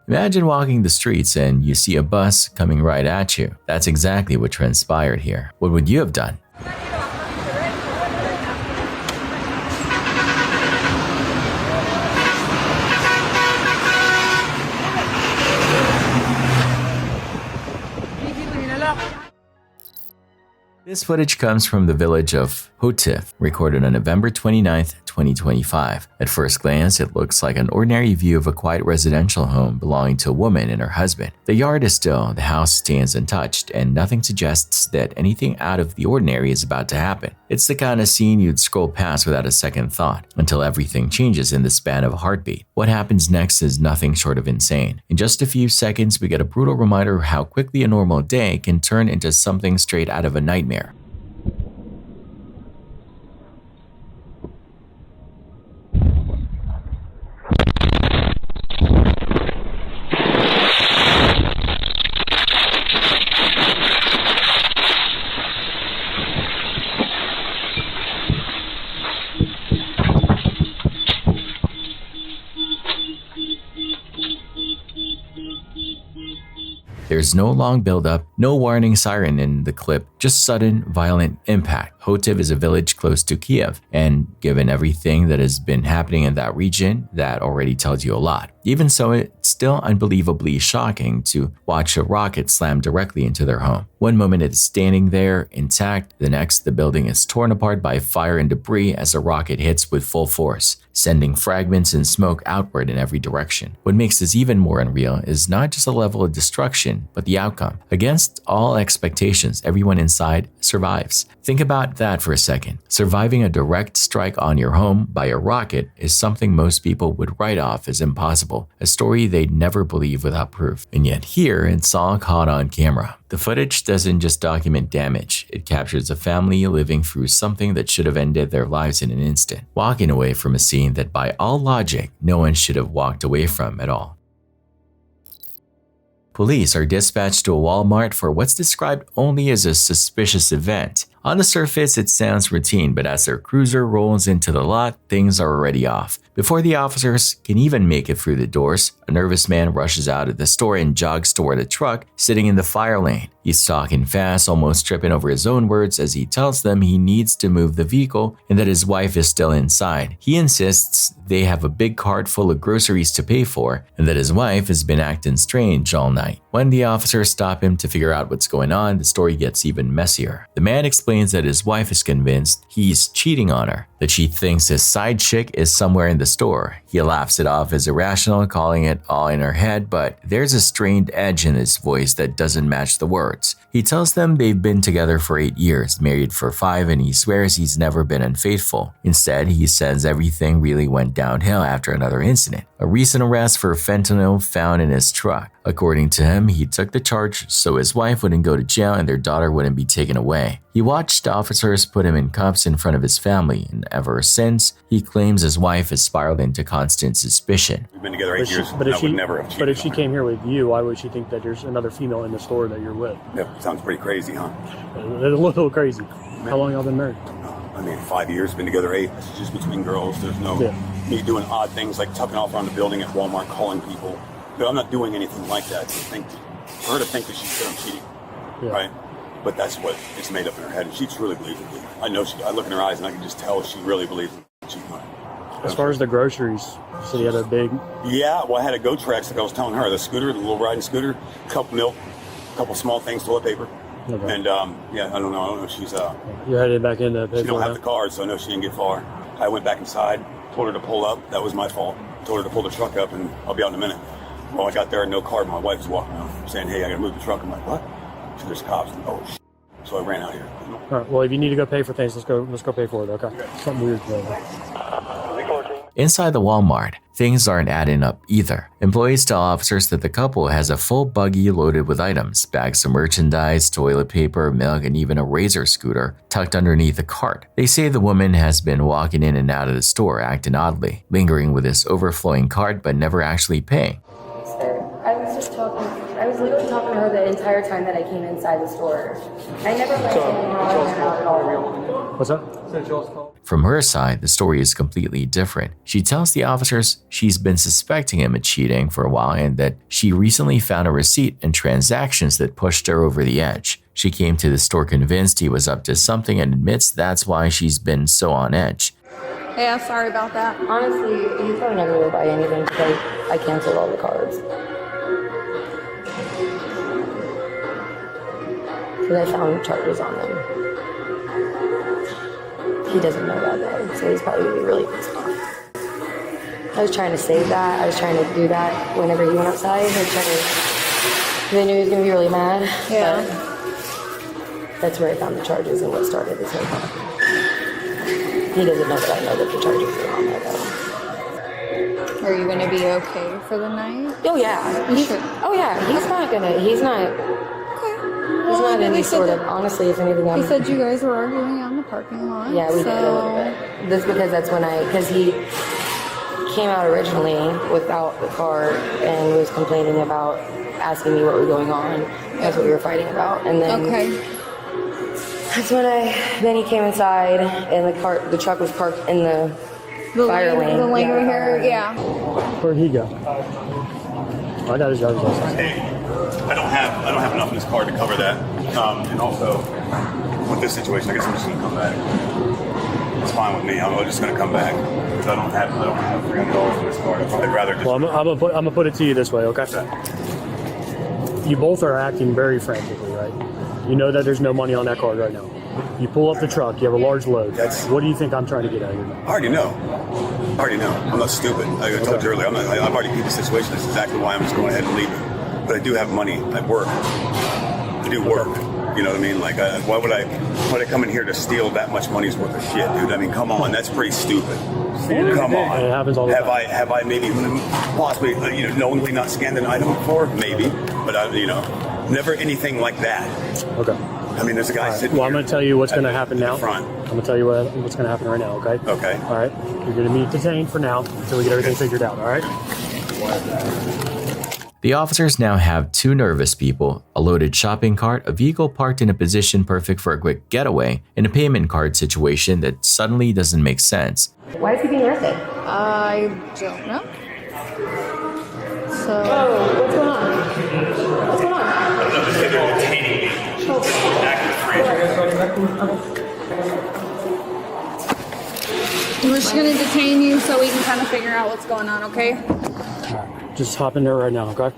Imagine walking the streets and you see a bus coming right at you. That's exactly what transpired here. What would you have done? This footage comes from the village of SHOUTOUT, recorded on November 29th, 2025. At first glance, it looks like an ordinary view of a quiet residential home belonging to a woman and her husband. The yard is still, the house stands untouched, and nothing suggests that anything out of the ordinary is about to happen. It's the kind of scene you'd scroll past without a second thought, until everything changes in the span of a heartbeat. What happens next is nothing short of insane. In just a few seconds, we get a brutal reminder of how quickly a normal day can turn into something straight out of a nightmare. There's no long build-up, no warning siren in the clip, just sudden, violent impact. SHOUTOUT is a village close to Kiev, and given everything that has been happening in that region, that already tells you a lot. Even so, it's still unbelievably shocking to watch a rocket slam directly into their home. One moment it's standing there, intact, the next the building is torn apart by fire and debris as the rocket hits with full force, sending fragments and smoke outward in every direction. What makes this even more unreal is not just the level of destruction, but the outcome. Against all expectations, everyone inside survives. Think about that for a second. Surviving a direct strike on your home by a rocket is something most people would write off as impossible, a story they'd never believe without proof. And yet here, it's all caught on camera. The footage doesn't just document damage, it captures a family living through something that should have ended their lives in an instant, walking away from a scene that by all logic, no one should have walked away from at all. Police are dispatched to a Walmart for what's described only as a suspicious event. On the surface, it sounds routine, but as their cruiser rolls into the lot, things are already off. Before the officers can even make it through the doors, a nervous man rushes out of the store and jogs toward a truck sitting in the fire lane. He's talking fast, almost tripping over his own words as he tells them he needs to move the vehicle and that his wife is still inside. He insists they have a big cart full of groceries to pay for and that his wife has been acting strange all night. When the officers stop him to figure out what's going on, the story gets even messier. The man explains that his wife is convinced he's cheating on her, that she thinks his side chick is somewhere in the store. He laughs it off as irrational, calling it all in her head, but there's a strained edge in his voice that doesn't match the words. He tells them they've been together for 8 years, married for 5, and he swears he's never been unfaithful. Instead, he says everything really went downhill after another incident, a recent arrest for fentanyl found in his truck. According to him, he took the charge so his wife wouldn't go to jail and their daughter wouldn't be taken away. He watched officers put him in cuffs in front of his family, and ever since, he claims his wife has spiraled into constant suspicion. We've been together 8 years, but I would never have cheated. But if she came here with you, why would she think that there's another female in the store that you're with? That sounds pretty crazy, huh? A little crazy. How long y'all been married? I mean, 5 years, been together 8. It's just between girls. There's no me doing odd things like tucking off around the building at Walmart, calling people. But I'm not doing anything like that. For her to think that she said I'm cheating, right? But that's what it's made up in her head, and she truly believes it. I know I look in her eyes, and I can just tell she really believes I'm cheating on her. As far as the groceries, so you had a big... Yeah, well, I had a GoTrex, like I was telling her, the scooter, the little riding scooter, cup of milk, a couple small things, toilet paper. Okay. And, yeah, I don't know if she's... You're headed back in to pay She don't have the card, so I know she didn't get far. I went back inside, told her to pull up. That was my fault. Told her to pull the truck up, and I'll be out in a minute. Well, I got there, no card. My wife was walking out saying, hey, I gotta move the truck. I'm like, what? So there's cops. And, oh, shit. So I ran out here. All right, well, if you need to go pay for things, let's go pay for it, okay? Something weird going on. Inside the Walmart, things aren't adding up either. Employees tell officers that the couple has a full buggy loaded with items, bags of merchandise, toilet paper, milk, and even a razor scooter tucked underneath the cart. They say the woman has been walking in and out of the store acting oddly, lingering with this overflowing cart but never actually paying. I was literally talking to her the entire time that I came inside the store. I never let anyone out at all. What's that? From her side, the story is completely different. She tells the officers she's been suspecting him of cheating for a while and that she recently found a receipt and transactions that pushed her over the edge. She came to the store convinced he was up to something and admits that's why she's been so on edge. Yeah, sorry about that. Honestly, he's probably never will buy anything because I canceled all the cards. Because I found charges on them. He doesn't know that though, so he's probably really pissed off. I was trying to save that. I was trying to do that whenever he went outside. I was trying to, because I knew he was going to be really mad. Yeah. But that's where I found the charges and what started this whole thing. He doesn't know that I know that the charges are on there though. Are you going to be okay for the night? Oh yeah. Oh yeah, he's not any sort of, honestly, if anything, He said you guys were arguing out in the parking lot. Yeah, we did a little bit. That's because that's when because he came out originally without the car and was complaining about asking me what was going on. That's what we were fighting about. And then that's when then he came inside and the truck was parked in the fire lane. The lane right here, yeah. Where'd he go? I got his driver's license. Hey, I don't have enough in this car to cover that. And also, with this situation, I guess I'm just gonna come back. It's fine with me. I'm just gonna come back because I don't have $300 in this car. I'd rather just. Well, I'm gonna put it to you this way, okay? You both are acting very frantically, right? You know that there's no money on that card right now. You pull up the truck. You have a large load. What do you think I'm trying to get out of here? I already know. I'm not stupid. I told you earlier. I've already beat the situation. That's exactly why I'm just going ahead and leaving. But I do have money. I work. I do work. You know what I mean? Like, why would I come in here to steal that much money's worth of shit, dude? I mean, come on. That's pretty stupid. Come on. It happens all the time. Have I maybe possibly knowingly not scanned an item before? Maybe. But never anything like that. Okay. I mean, there's a guy sitting. Well, I'm going to tell you what's going to happen now. Front. I'm going to tell you what's going to happen right now. Okay. Okay. All right. You're going to be detained for now until we get everything figured out. All right. The officers now have 2 nervous people, a loaded shopping cart, a vehicle parked in a position perfect for a quick getaway, and a payment card situation that suddenly doesn't make sense. Why is he being arrested? I don't know. So. Oh, what's going on? What's going on? I don't know. They said they're detaining me. We're just gonna detain you so we can kind of figure out what's going on, okay? Just hop in there right now, okay?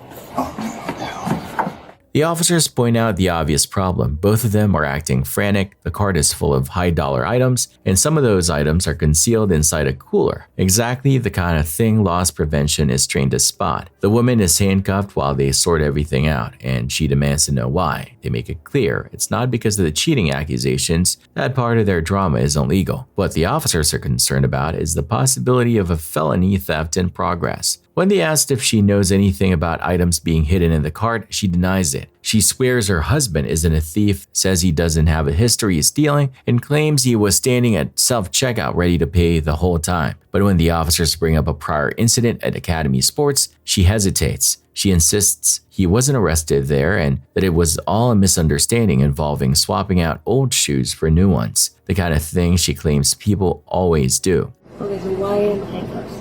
The officers point out the obvious problem. Both of them are acting frantic, the cart is full of high-dollar items, and some of those items are concealed inside a cooler. Exactly the kind of thing loss prevention is trained to spot. The woman is handcuffed while they sort everything out, and she demands to know why. They make it clear it's not because of the cheating accusations. That part of their drama is illegal. What the officers are concerned about is the possibility of a felony theft in progress. When they asked if she knows anything about items being hidden in the cart, she denies it. She swears her husband isn't a thief, says he doesn't have a history of stealing, and claims he was standing at self-checkout ready to pay the whole time. But when the officers bring up a prior incident at Academy Sports, she hesitates. She insists he wasn't arrested there and that it was all a misunderstanding involving swapping out old shoes for new ones, the kind of thing she claims people always do. Okay, so why am handcuffs?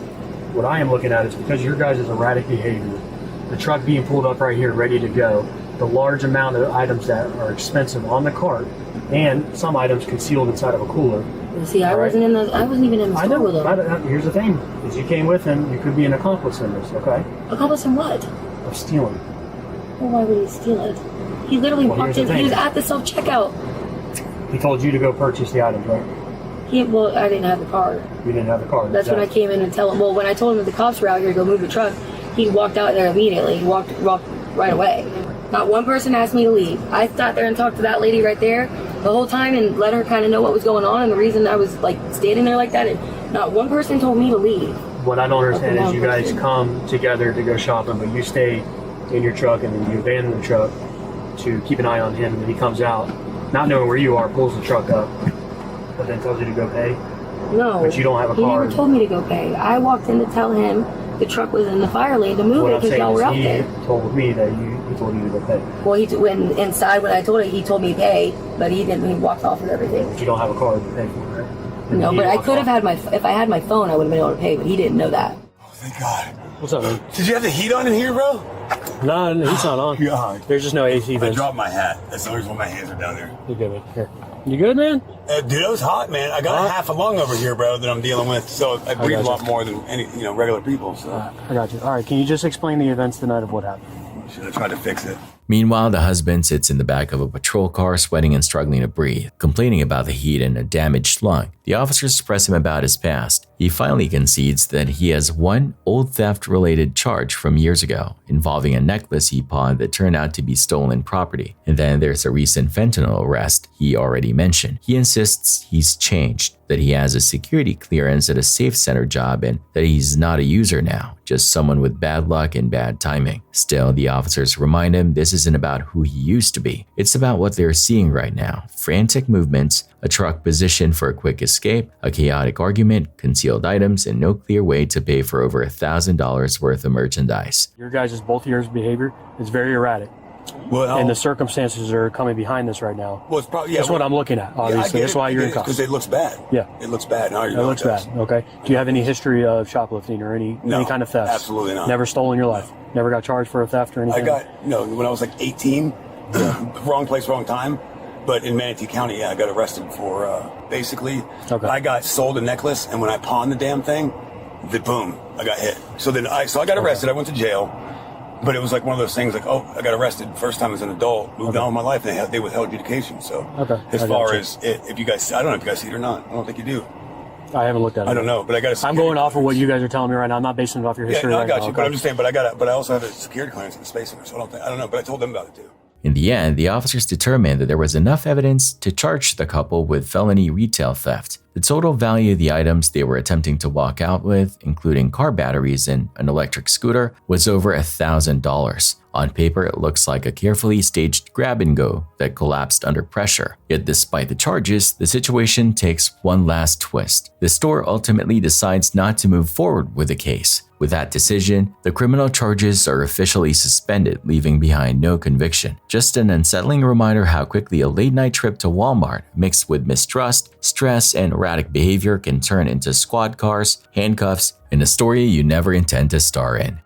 What I am looking at is because your guys' erratic behavior, the truck being pulled up right here ready to go, the large amount of items that are expensive on the cart, and some items concealed inside of a cooler. See, I wasn't even in the store with him. Here's the thing, is you came with him, you could be an accomplice in this, okay? Accomplice in what? Of stealing. Well, why would he steal it? He literally walked in, he was at the self-checkout. He told you to go purchase the items, right? Well, I didn't have the card. You didn't have the card. That's when I came in and tell him. Well, when I told him that the cops were out here to go move the truck, he walked out there immediately. He walked right away. Not one person asked me to leave. I sat there and talked to that lady right there the whole time and let her kind of know what was going on and the reason I was like standing there like that. And not one person told me to leave. What I don't understand is you guys come together to go shopping, but you stay in your truck and then you abandon the truck to keep an eye on him, and then he comes out, not knowing where you are, pulls the truck up, but then tells you to go pay? No. But you don't have a car. He never told me to go pay. I walked in to tell him the truck was in the fire lane to move it because y'all were out there. He told me that he told you to go pay. Well, when inside when I told him, he told me pay, but he didn't. He walked off with everything. But you don't have a card to pay for, right? No, but I could have had if I had my phone, I would have been able to pay, but he didn't know that. Oh, thank God. What's up, man? Did you have the heat on in here, bro? No, he's not on. God. There's just no AC. I dropped my hat. That's the reason why my hands are down there. You good, man? Here. You good, man? Dude, it was hot, man. I got half a lung over here, bro, that I'm dealing with. So I breathe a lot more than any, regular people. So I got you. All right, can you just explain the events tonight of what happened? Should have tried to fix it. Meanwhile, the husband sits in the back of a patrol car, sweating and struggling to breathe, complaining about the heat and a damaged lung. The officers press him about his past. He finally concedes that he has one old theft-related charge from years ago, involving a necklace he pawned that turned out to be stolen property. And then there's a recent fentanyl arrest he already mentioned. He insists he's changed, that he has a security clearance at a safe center job, and that he's not a user now, just someone with bad luck and bad timing. Still, the officers remind him this isn't about who he used to be. It's about what they're seeing right now. Frantic movements, a truck positioned for a quick escape, a chaotic argument, concealed items, and no clear way to pay for over $1,000 worth of merchandise. Your guys' both of yours behavior is very erratic. Well, and the circumstances are coming behind this right now. Well, it's probably that's what I'm looking at. Obviously, that's why you're in cuffs. Because it looks bad. Yeah, it looks bad. Now it looks bad. Okay. Do you have any history of shoplifting or any kind of theft? Absolutely not. Never stolen your life. Never got charged for a theft or anything. When I was like 18, wrong place, wrong time. But in Manatee County, I got arrested for basically. Okay. I got sold a necklace, and when I pawned the damn thing, boom, I got hit. So I got arrested. I went to jail. But it was like one of those things like, oh, I got arrested first time as an adult, moved on with my life, and they withheld adjudication. So as far as if you guys, I don't know if you guys see it or not. I don't think you do. I haven't looked at it. I don't know, but I got I'm going off of what you guys are telling me right now. I'm not basing it off your history. Yeah, no, I got you, but I'm just saying, but I also have a security clearance in the Space Center, so I don't know, but I told them about it too. In the end, the officers determined that there was enough evidence to charge the couple with felony retail theft. The total value of the items they were attempting to walk out with, including car batteries and an electric scooter, was over $1,000. On paper, it looks like a carefully staged grab-and-go that collapsed under pressure. Yet despite the charges, the situation takes one last twist. The store ultimately decides not to move forward with the case. With that decision, the criminal charges are officially suspended, leaving behind no conviction. Just an unsettling reminder how quickly a late-night trip to Walmart, mixed with mistrust, stress, and erratic behavior can turn into squad cars, handcuffs, and a story you never intend to star in.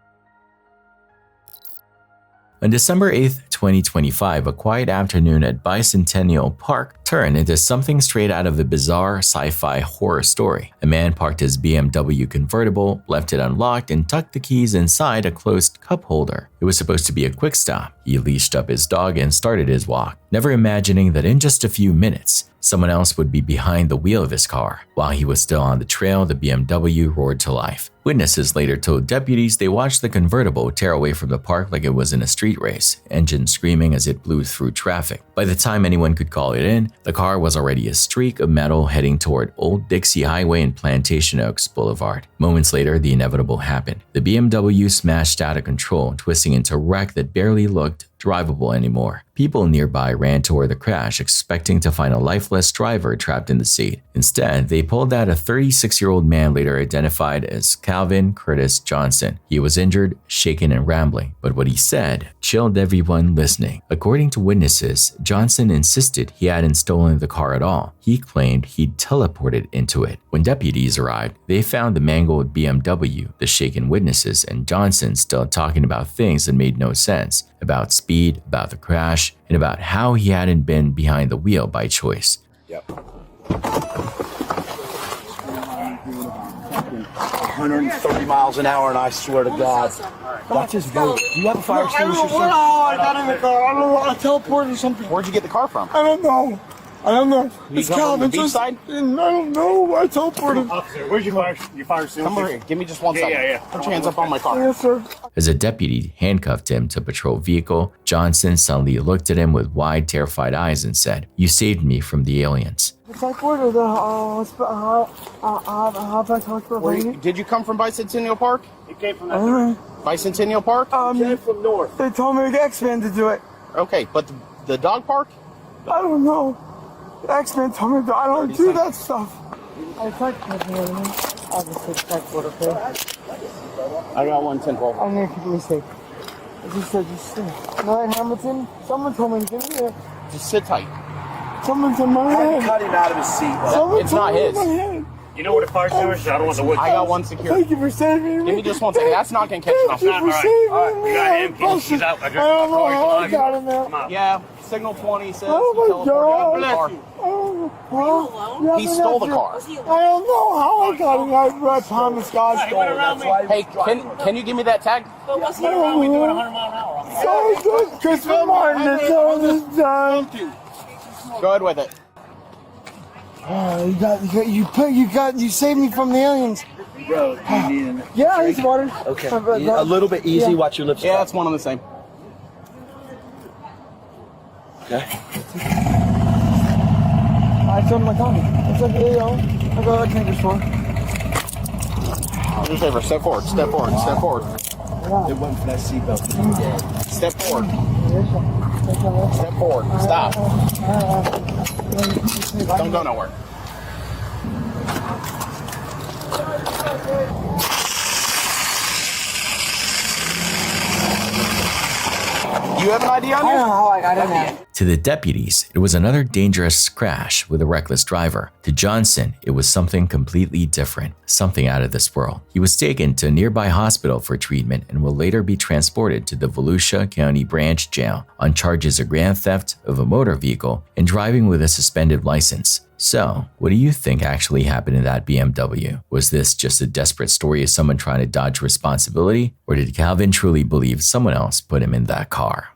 On December 8, 2025, a quiet afternoon at Bicentennial Park turned into something straight out of a bizarre sci-fi horror story. A man parked his BMW convertible, left it unlocked, and tucked the keys inside a closed cup holder. It was supposed to be a quick stop. He leashed up his dog and started his walk, never imagining that in just a few minutes, someone else would be behind the wheel of his car. While he was still on the trail, the BMW roared to life. Witnesses later told deputies they watched the convertible tear away from the park like it was in a street race, engine screaming as it blew through traffic. By the time anyone could call it in, the car was already a streak of metal heading toward Old Dixie Highway and Plantation Oaks Boulevard. Moments later, the inevitable happened. The BMW smashed out of control, twisting into a wreck that barely looked drivable anymore. People nearby ran toward the crash, expecting to find a lifeless driver trapped in the seat. Instead, they pulled out a 36-year-old man later identified as Calvin Curtis Johnson. He was injured, shaken, and rambling, but what he said chilled everyone listening. According to witnesses, Johnson insisted he hadn't stolen the car at all. He claimed he'd teleported into it. When deputies arrived, they found the mangled BMW, the shaken witnesses, and Johnson still talking about things that made no sense. About speed, about the crash, and about how he hadn't been behind the wheel by choice. Yep. 130 miles an hour, and I swear to God. Watch this go. Do you have a fire extinguisher? I got in the car. I don't know. I teleported or something. Where'd you get the car from? I don't know. It's Calvin. Beach side? I don't know. I teleported. Officer, where's your fire extinguisher? Come over here. Give me just 1 second. Yeah. Put your hands up on my car. Yes, sir. As a deputy handcuffed him to a patrol vehicle, Johnson suddenly looked at him with wide, terrified eyes and said, "You saved me from the aliens." I teleported. Did you come from Bicentennial Park? It came from that. Bicentennial Park? Came from north. They told me the X-Men to do it. Okay, but the dog park? I don't know. The X-Men told me I don't do that stuff. I tried to catch me on me. I'll just take transport, okay? I got 110-12. I'm gonna keep me safe. I just said, just stay. No, Hamilton, someone told me to get me there. Just sit tight. Someone's in my head. Cut him out of his seat. Someone It's not his. told me in my head. You know what a fire extinguisher is? I don't want the wood. I got one secure. Thank you for saving me. Give me just 1 second. That's not going to catch Thank you you off. for saving me. You got him. He's out. I don't know how I got him there. Come out. Yeah, signal 20 says Oh he my teleported out of the car. God. He stole the car. I don't know how I got him. I promise God stole it. Hey, can you give me that tag? But what's he around me doing 100 mile an hour? So good. Christopher Martin is all this time. Go ahead with it. You saved me from the aliens. Bro, do you need an Yeah, I need some water. Okay. A little bit easy. Yeah. Watch your lips. Yeah, it's one and the same. Okay. I told him my coffee. It's like, hey, yo. I go, I can't get strong. Do us a favor. Step forward. Step forward. Step forward. It wasn't for that seatbelt. Step forward. Step forward. Stop. Don't go nowhere. You have an idea on I this? don't know how I got in there. To the deputies, it was another dangerous crash with a reckless driver. To Johnson, it was something completely different, something out of this world. He was taken to a nearby hospital for treatment and will later be transported to the Volusia County Branch Jail on charges of grand theft of a motor vehicle and driving with a suspended license. So, what do you think actually happened in that BMW? Was this just a desperate story of someone trying to dodge responsibility, or did Calvin truly believe someone else put him in that car?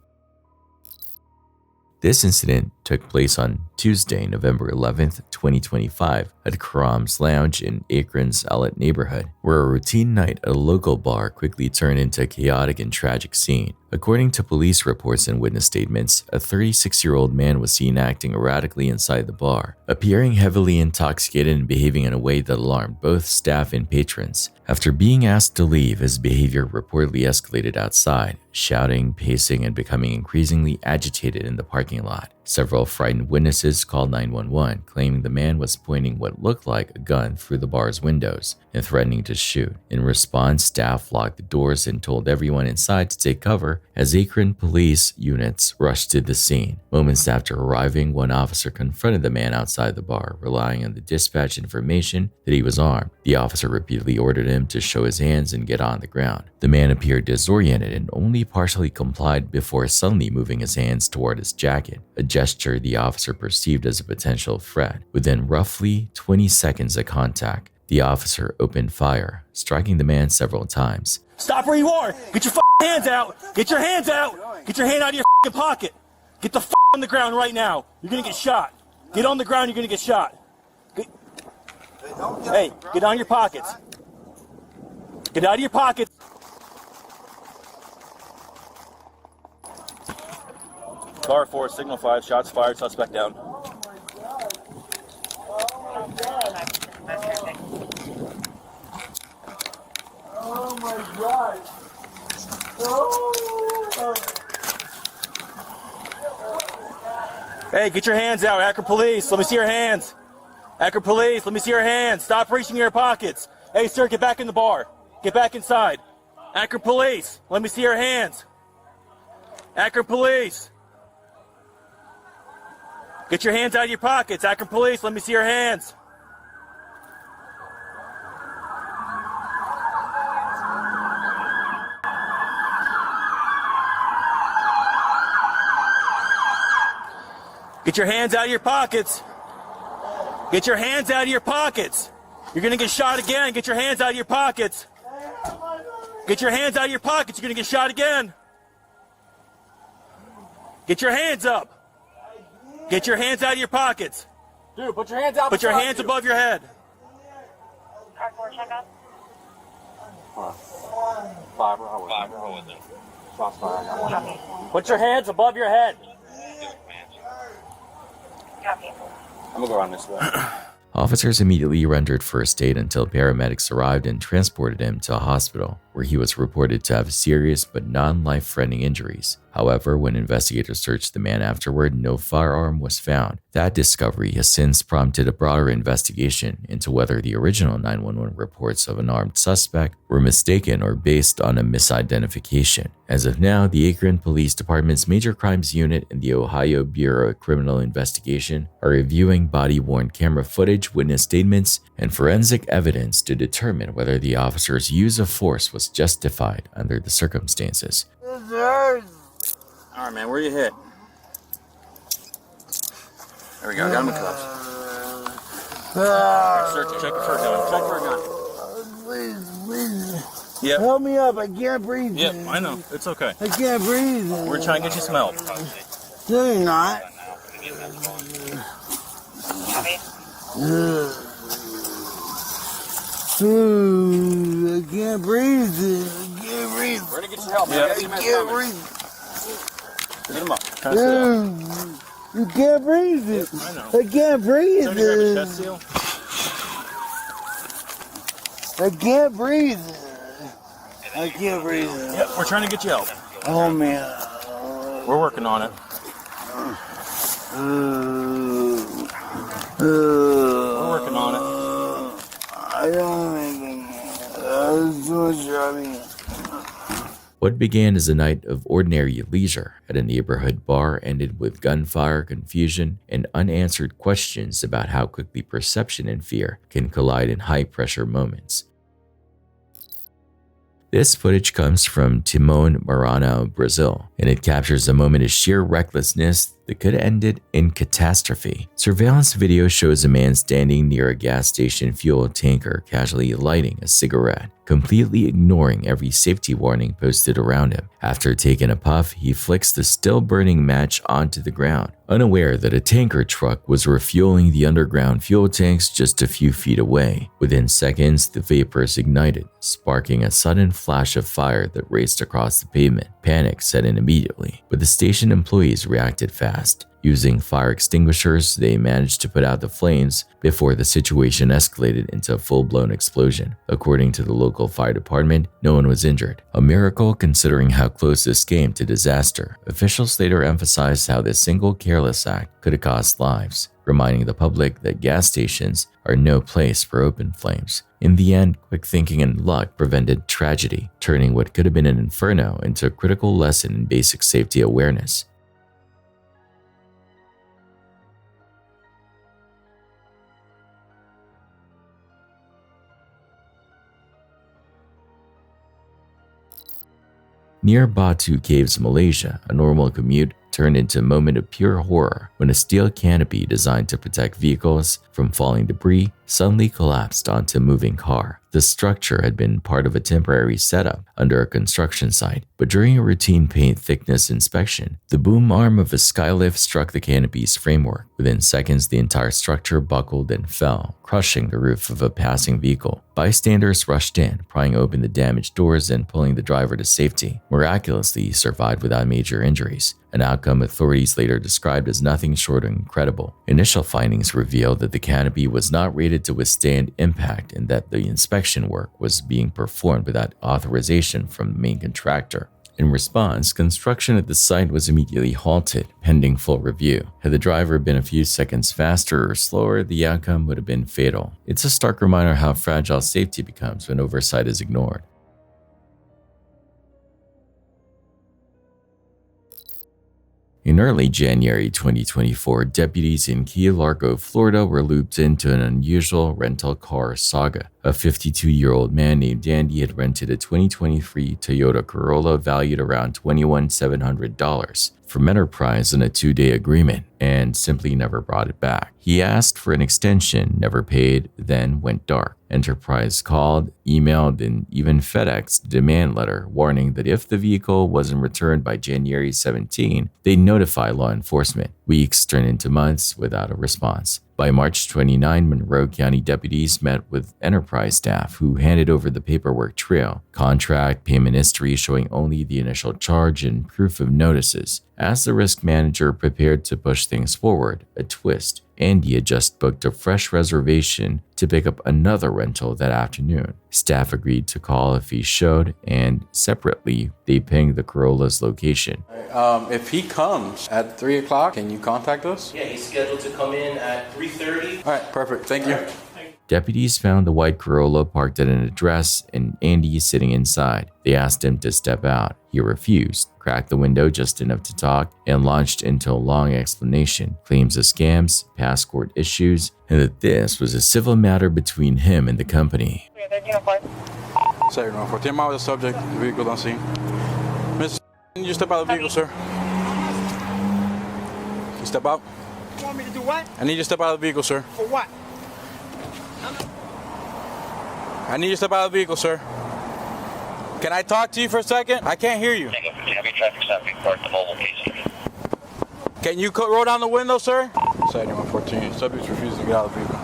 This incident took place on Tuesday, November 11th, 2025, at Karam's Lounge in Akron's Outlet neighborhood, where a routine night at a local bar quickly turned into a chaotic and tragic scene. According to police reports and witness statements, a 36-year-old man was seen acting erratically inside the bar, appearing heavily intoxicated and behaving in a way that alarmed both staff and patrons. After being asked to leave, his behavior reportedly escalated outside, shouting, pacing, and becoming increasingly agitated in the parking lot. Several frightened witnesses called 911, claiming the man was pointing what what looked like a gun through the bar's windows and threatening to shoot. In response, staff locked the doors and told everyone inside to take cover as Akron police units rushed to the scene. Moments after arriving, one officer confronted the man outside the bar, relying on the dispatch information that he was armed. The officer repeatedly ordered him to show his hands and get on the ground. The man appeared disoriented and only partially complied before suddenly moving his hands toward his jacket, a gesture the officer perceived as a potential threat. Within roughly 20 seconds of contact, the officer opened fire, striking the man several times. Stop where you are! Get your hands out! Get your hands out! Get your hand out of your pocket! Get the on the ground right now! You're gonna get shot! Get on the ground, you're gonna get shot! Hey, get on your pockets! Get out of your pockets! Car 4, signal 5, shots fired, suspect down. Oh my God. Oh. Hey, get your hands out, Akron Police. Let me see your hands. Akron Police, let me see your hands. Stop reaching in your pockets. Hey, sir, get back in the bar. Get back inside. Akron Police, let me see your hands. Akron Police. Get your hands out of your pockets. Akron Police, let me see your hands. Get your hands out of your pockets. Get your hands out of your pockets. You're gonna get shot again. Get your hands out of your pockets. Get your hands out of your pockets. You're gonna get shot again. Get your hands up. Get your hands out of your pockets. Dude, put your hands out. Put your hands above your head. Put your hands above your head. I'm gonna go around this way. Officers immediately rendered first aid until paramedics arrived and transported him to a hospital, where he was reported to have serious but non-life-threatening injuries. However, when investigators searched the man afterward, no firearm was found. That discovery has since prompted a broader investigation into whether the original 911 reports of an armed suspect were mistaken or based on a misidentification. As of now, the Akron Police Department's Major Crimes Unit and the Ohio Bureau of Criminal Investigation are reviewing body-worn camera footage, witness statements, and forensic evidence to determine whether the officer's use of force was justified under the circumstances. All right, man, where you hit? There we go, got him in cuffs. Search, check for a gun, check for a gun. Please. Yep. Help me up, I can't breathe. Yep, I know, it's okay. I can't breathe. We're trying to get you some help. No, you're not. I can't breathe. I can't breathe. We're gonna get you help, man. I can't breathe. Get him up. Try to sit up. You can't breathe it. Yep, I know. I can't breathe Trying to grab a it. chest seal. I can't breathe it. I can't breathe it. Yep, we're trying to get you help. Oh man. We're working on it. We're working on it. I don't think it's too much driving. What began as a night of ordinary leisure at a neighborhood bar ended with gunfire, confusion, and unanswered questions about how quickly perception and fear can collide in high-pressure moments. This footage comes from Timon Marana, Brazil, and it captures a moment of sheer recklessness that could have ended in catastrophe. Surveillance video shows a man standing near a gas station fuel tanker casually lighting a cigarette, completely ignoring every safety warning posted around him. After taking a puff, he flicks the still burning match onto the ground, unaware that a tanker truck was refueling the underground fuel tanks just a few feet away. Within seconds, the vapors ignited, sparking a sudden flash of fire that raced across the pavement. Panic set in immediately, but the station employees reacted fast. Using fire extinguishers, they managed to put out the flames before the situation escalated into a full-blown explosion. According to the local fire department, no one was injured. A miracle considering how close this came to disaster. Officials later emphasized how this single careless act could have cost lives, reminding the public that gas stations are no place for open flames. In the end, quick thinking and luck prevented tragedy, turning what could have been an inferno into a critical lesson in basic safety awareness. Near Batu Caves, Malaysia, a normal commute turned into a moment of pure horror when a steel canopy designed to protect vehicles from falling debris suddenly collapsed onto a moving car. The structure had been part of a temporary setup under a construction site, but during a routine paint thickness inspection, the boom arm of a skylift struck the canopy's framework. Within seconds, the entire structure buckled and fell, crushing the roof of a passing vehicle. Bystanders rushed in, prying open the damaged doors and pulling the driver to safety. Miraculously, he survived without major injuries, an outcome authorities later described as nothing short of incredible. Initial findings revealed that the canopy was not rated to withstand impact and that the inspection work was being performed without authorization from the main contractor. In response, construction at the site was immediately halted, pending full review. Had the driver been a few seconds faster or slower, the outcome would have been fatal. It's a stark reminder how fragile safety becomes when oversight is ignored. In early January 2024, deputies in Key Largo, Florida were looped into an unusual rental car saga. A 52-year-old man named Andy had rented a 2023 Toyota Corolla valued around $21,700 from Enterprise in a 2-day agreement and simply never brought it back. He asked for an extension, never paid, then went dark. Enterprise called, emailed, and even FedExed a demand letter warning that if the vehicle wasn't returned by January 17, they'd notify law enforcement. Weeks turned into months without a response. By March 29, Monroe County deputies met with Enterprise staff who handed over the paperwork trail, contract, payment history showing only the initial charge, and proof of notices. As the risk manager prepared to push things forward, a twist. Andy had just booked a fresh reservation to pick up another rental that afternoon. Staff agreed to call if he showed, and separately, they pinged the Corolla's location. If he comes at 3 o'clock, can you contact us? Yeah, he's scheduled to come in at 3:30. All right, perfect. Thank you. Deputies found the white Corolla parked at an address and Andy sitting inside. They asked him to step out. He refused, cracked the window just enough to talk, and launched into a long explanation, claims of scams, past court issues, and that this was a civil matter between him and the company. Sorry, no, 14 miles the subject, the vehicle on scene. Mr. Can you step out of the vehicle, sir? Can you step out? You want me to do what? I need you to step out of the vehicle, sir. For what? I need you to step out of the vehicle, sir. Can I talk to you for a second? I can't hear you. Can you roll down the window, sir? Side 114. Subject's refusing to get out of the vehicle.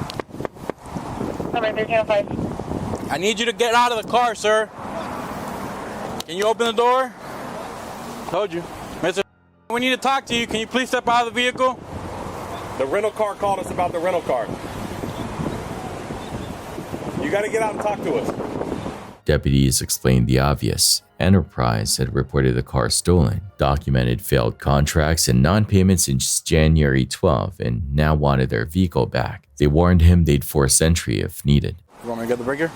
Number 1305. I need you to get out of the car, sir. Can you open the door? Told you. Mr. We need to talk to you. Can you please step out of the vehicle? The rental car called us about the rental car. You got to get out and talk to us. Deputies explained the obvious. Enterprise had reported the car stolen, documented failed contracts and non-payments since January 12, and now wanted their vehicle back. They warned him they'd force entry if needed. You want me to get the breaker?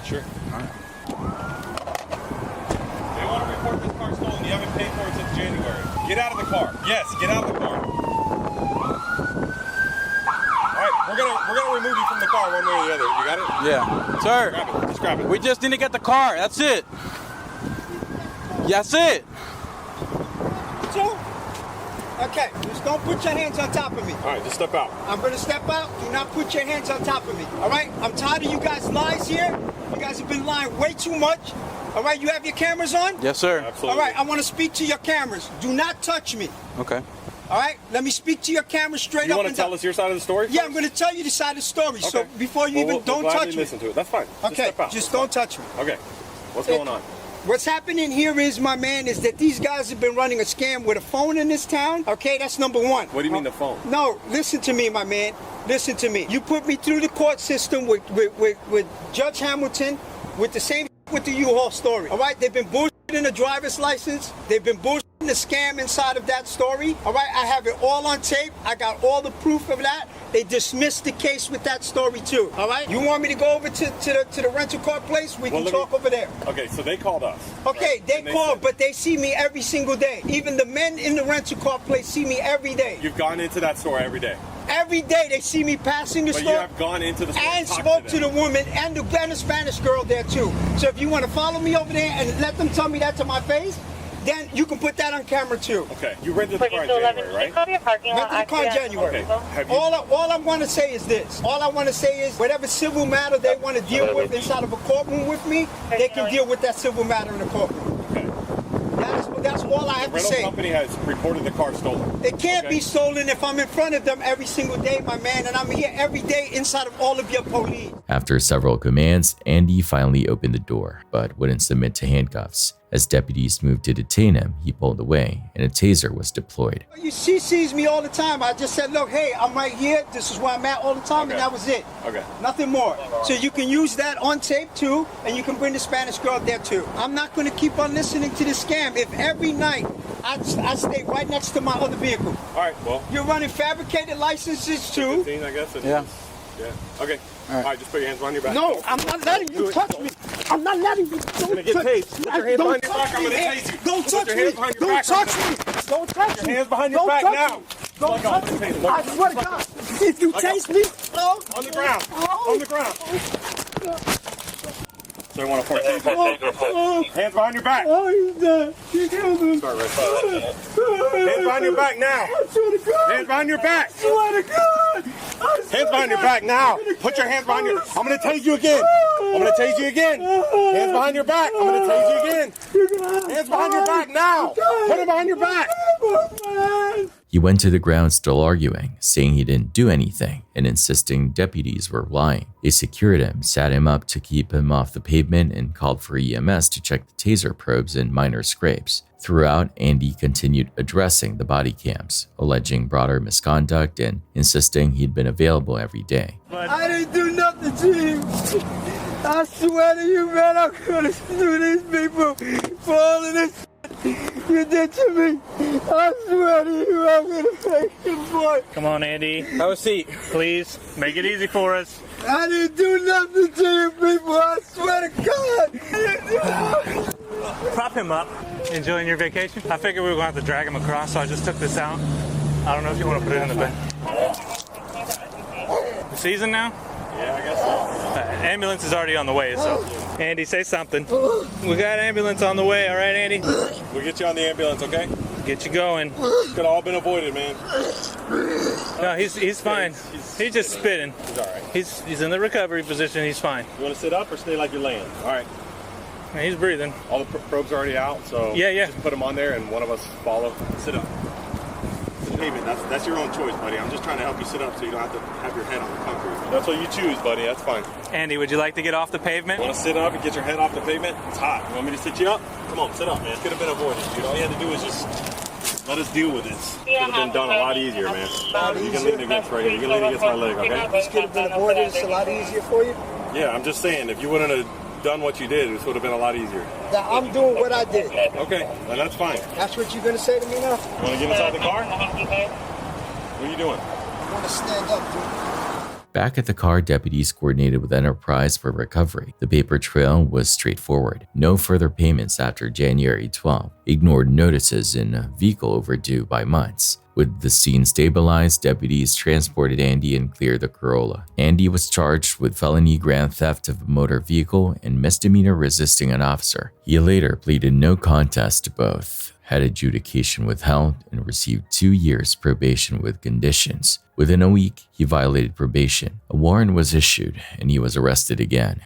Sure. All right. They want to report this car stolen. You haven't paid for it since January. Get out of the car. Yes, get out of the car. All right, we're gonna remove you from the car one way or the other. You got it? Yeah. Sir. Grab it. Just grab it. We just need to get the car. That's it. That's it. So? Okay, just don't put your hands on top of me. All right, just step out. I'm gonna step out. Do not put your hands on top of me. All right? I'm tired of you guys' lies here. You guys have been lying way too much. All right, you have your cameras on? Yes, sir. Absolutely. All right, I want to speak to your cameras. Do not touch me. Okay. All right, let me speak to your camera straight You up want and to tell down. us your side of the story? Yeah, I'm going to tell you the side of the story. Okay. So before you Well, don't we'll touch gladly me. listen to it. That's fine. Okay, just step out. just don't touch me. Okay. What's going on? What's happening here is, my man, is that these guys have been running a scam with a phone in this town. Okay, that's number one. What do you mean the phone? No, listen to me, my man. Listen to me. You put me through the court system with Judge Hamilton with the same with the U-Haul story. All right, they've been bullshitting the driver's license. They've been bullshitting the scam inside of that story. All right, I have it all on tape. I got all the proof of that. They dismissed the case with that story too. All right, you want me to go over to the rental car place? We can talk over there. Okay, so they called us. Okay, they called, but they see me every single day. Even the men in the rental car place see me every day. You've gone into that store every day. Every day they see me passing the But store. you have gone into the store and spoke to the woman and the Spanish girl there too. So if you want to follow me over there and let them tell me that to my face, then you can put that on camera too. Okay, you rented the car in January, right? Rented the car in January. Okay. All I want to say is this. All I want to say is whatever civil matter they want to deal with inside of a courtroom with me, they can deal with that civil matter in the courtroom. That's all I have to say. The rental company has reported the car stolen. It can't be stolen if I'm in front of them every single day, my man, and I'm here every day inside of all of your police. After several commands, Andy finally opened the door, but wouldn't submit to handcuffs. As deputies moved to detain him, he pulled away, and a taser was deployed. She sees me all the time. I just said, look, hey, I'm right here. This is where I'm at all the time, and that was it. Okay. Nothing more. So you can use that on tape too, and you can bring the Spanish girl there too. I'm not going to keep on listening to this scam if every night I stay right next to my other vehicle. All right, well. You're running fabricated licenses too. 15, I guess. Yeah. Yeah. Okay. All right, just put your hands behind your back. No, I'm not letting you touch me. I'm not letting you. Don't get tased. Put your hands behind your back. I'm going to tase you. Don't touch me. Don't touch me. Don't touch me. Your hands behind your back now. Don't touch me. I swear to God. If you tase me, on the ground. On the ground. So I want to taser. Hands behind your back. Oh, he's dead. You killed him. Start right side. Hands behind your back now. I swear to God. Hands behind your back. I swear to God. Hands behind your back now. Put your hands behind your. I'm gonna tase you again. I'm gonna tase you again. Hands behind your back. I'm gonna tase you again. Hands behind your back now. Put them behind your back. He went to the ground still arguing, saying he didn't do anything and insisting deputies were lying. They secured him, sat him up to keep him off the pavement, and called for EMS to check the taser probes and minor scrapes. Throughout, Andy continued addressing the body cams, alleging broader misconduct and insisting he'd been available every day. I didn't do nothing to you. I swear to you, man, I'm gonna sue these people for all of this you did to me. I swear to you, I'm gonna pay you for it. Come on, Andy. Have a seat. Please, make it easy for us. I didn't do nothing to you people, I swear to God. Prop him up. Enjoying your vacation? I figured we were going to have to drag him across, so I just took this out. I don't know if you want to put it in the bed. The season now? Yeah, I guess so. Ambulance is already on the way, so. Andy, say something. We got ambulance on the way, all right, Andy? We'll get you on the ambulance, okay? Get you going. Could have all been avoided, man. No, he's fine. He's just spitting. He's all right. He's in the recovery position. He's fine. You want to sit up or stay like you're laying? All right. Yeah, he's breathing. All the probes are already out, so yeah. Just put them on there, and one of us follow. Sit up. David, that's your own choice, buddy. I'm just trying to help you sit up so you don't have to have your head on the concrete. That's what you choose, buddy. That's fine. Andy, would you like to get off the pavement? Want to sit up and get your head off the pavement? It's hot. You want me to sit you up? Come on, sit up, man. It could have been avoided, dude. All you had to do was just let us deal with this. Could have been done a lot easier, man. You can lean against right here. You can lean against my leg, okay? This could have been avoided. It's a lot easier for you. Yeah, I'm just saying, if you wouldn't have done what you did, this would have been a lot easier. Now, I'm doing what I did. Okay, then that's fine. That's what you're going to say to me now? You want to get inside the car? What are you doing? I want to stand up, dude. Back at the car, deputies coordinated with Enterprise for recovery. The paper trail was straightforward. No further payments after January 12. Ignored notices in a vehicle overdue by months. With the scene stabilized, deputies transported Andy and cleared the Corolla. Andy was charged with felony grand theft of a motor vehicle and misdemeanor resisting an officer. He later pleaded no contest to both, had adjudication withheld, and received 2 years probation with conditions. Within a week, he violated probation. A warrant was issued, and he was arrested again.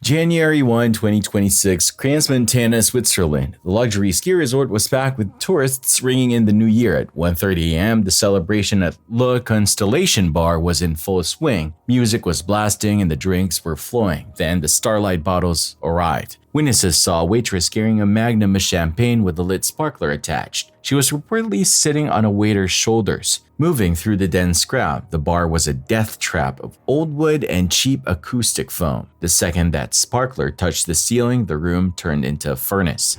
January 1, 2026, Crans, Montana, Switzerland. The luxury ski resort was packed with tourists ringing in the new year. At 1:30 a.m., the celebration at Le Constellation Bar was in full swing. Music was blasting and the drinks were flowing. Then the Starlight bottles arrived. Witnesses saw a waitress carrying a magnum of champagne with a lit sparkler attached. She was reportedly sitting on a waiter's shoulders. Moving through the dense crowd, the bar was a death trap of old wood and cheap acoustic foam. The second that sparkler touched the ceiling, the room turned into a furnace.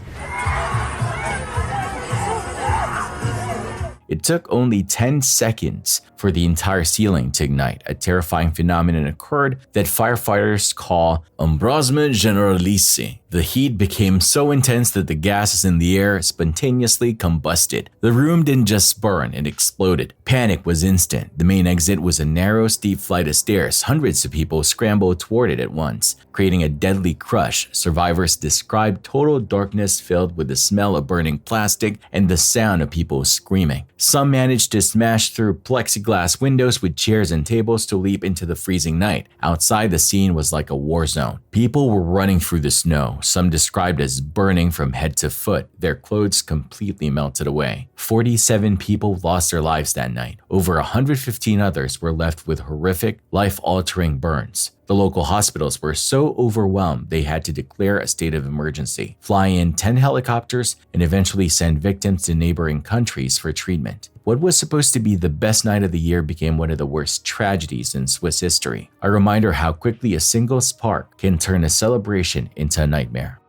It took only 10 seconds for the entire ceiling to ignite. A terrifying phenomenon occurred that firefighters call embrasement generalissime. The heat became so intense that the gases in the air spontaneously combusted. The room didn't just burn, it exploded. Panic was instant. The main exit was a narrow, steep flight of stairs. Hundreds of people scrambled toward it at once, creating a deadly crush. Survivors described total darkness filled with the smell of burning plastic and the sound of people screaming. Some managed to smash through plexiglass windows with chairs and tables to leap into the freezing night. Outside, the scene was like a war zone. People were running through the snow, some described as burning from head to foot. Their clothes completely melted away. 47 people lost their lives that night. Over 115 others were left with horrific, life-altering burns. The local hospitals were so overwhelmed they had to declare a state of emergency, fly in 10 helicopters, and eventually send victims to neighboring countries for treatment. What was supposed to be the best night of the year became one of the worst tragedies in Swiss history, a reminder how quickly a single spark can turn a celebration into a nightmare.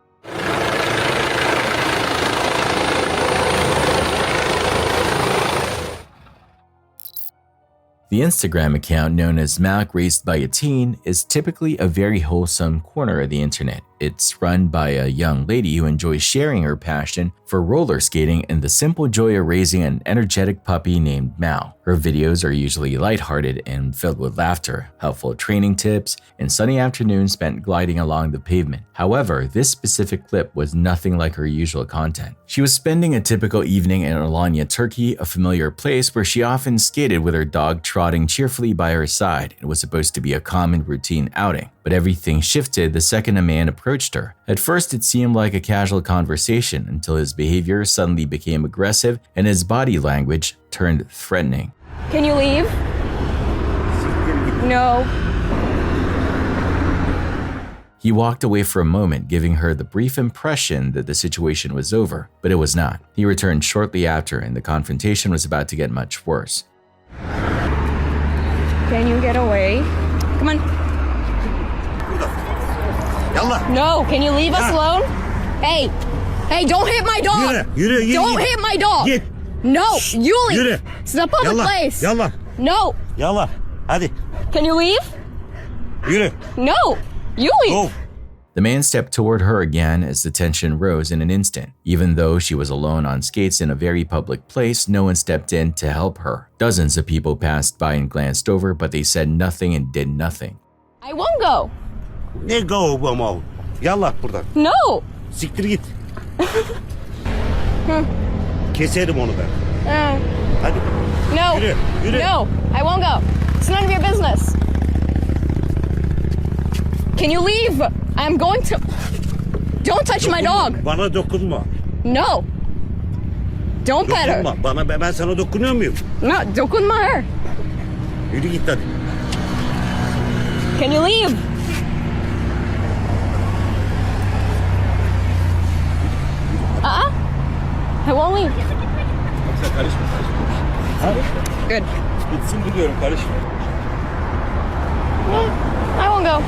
The Instagram account known as Malk Raised by a Teen is typically a very wholesome corner of the internet. It's run by a young lady who enjoys sharing her passion for roller skating and the simple joy of raising an energetic puppy named Mal. Her videos are usually lighthearted and filled with laughter, helpful training tips, and sunny afternoons spent gliding along the pavement. However, this specific clip was nothing like her usual content. She was spending a typical evening in Alanya, Turkey, a familiar place where she often skated with her dog trotting cheerfully by her side. It was supposed to be a common routine outing. But everything shifted the second a man approached her. At first, it seemed like a casual conversation until his behavior suddenly became aggressive and his body language turned threatening. Can you leave? No. He walked away for a moment, giving her the brief impression that the situation was over, but it was not. He returned shortly after, and the confrontation was about to get much worse. Can you get away? Come on. No, can you leave us alone? Hey, don't hit my dog. Don't hit my dog. No, you leave. It's a public place. No. Hadi. Can you leave? No, you leave. The man stepped toward her again as the tension rose in an instant. Even though she was alone on skates in a very public place, no one stepped in to help her. Dozens of people passed by and glanced over, but they said nothing and did nothing. I won't go. Ne go Momo? Yallah buradan. No. Siktir git. Keserim onu ben. Hadi. No. Yürü. No, I won't go. It's none of your business. Can you leave? I'm going to... Don't touch my dog. Bana dokunma. No. Don't pet her. Dokunma. Ben sana dokunuyor muyum? No, dokunma her. Yürü git hadi. Can you leave? I won't leave. Sen karışma. Good. Gitsin biliyorum, karışma. I won't go.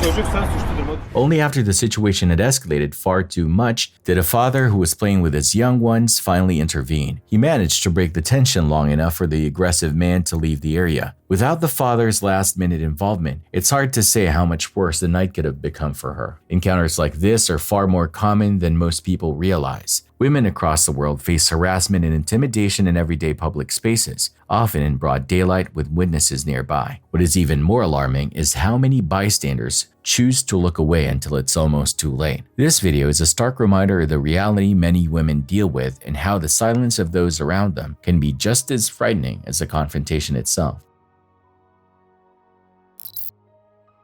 Çocuk sen suçludur. Only after the situation had escalated far too much did a father who was playing with his young ones finally intervene. He managed to break the tension long enough for the aggressive man to leave the area. Without the father's last-minute involvement, it's hard to say how much worse the night could have become for her. Encounters like this are far more common than most people realize. Women across the world face harassment and intimidation in everyday public spaces, often in broad daylight with witnesses nearby. What is even more alarming is how many bystanders choose to look away until it's almost too late. This video is a stark reminder of the reality many women deal with and how the silence of those around them can be just as frightening as the confrontation itself.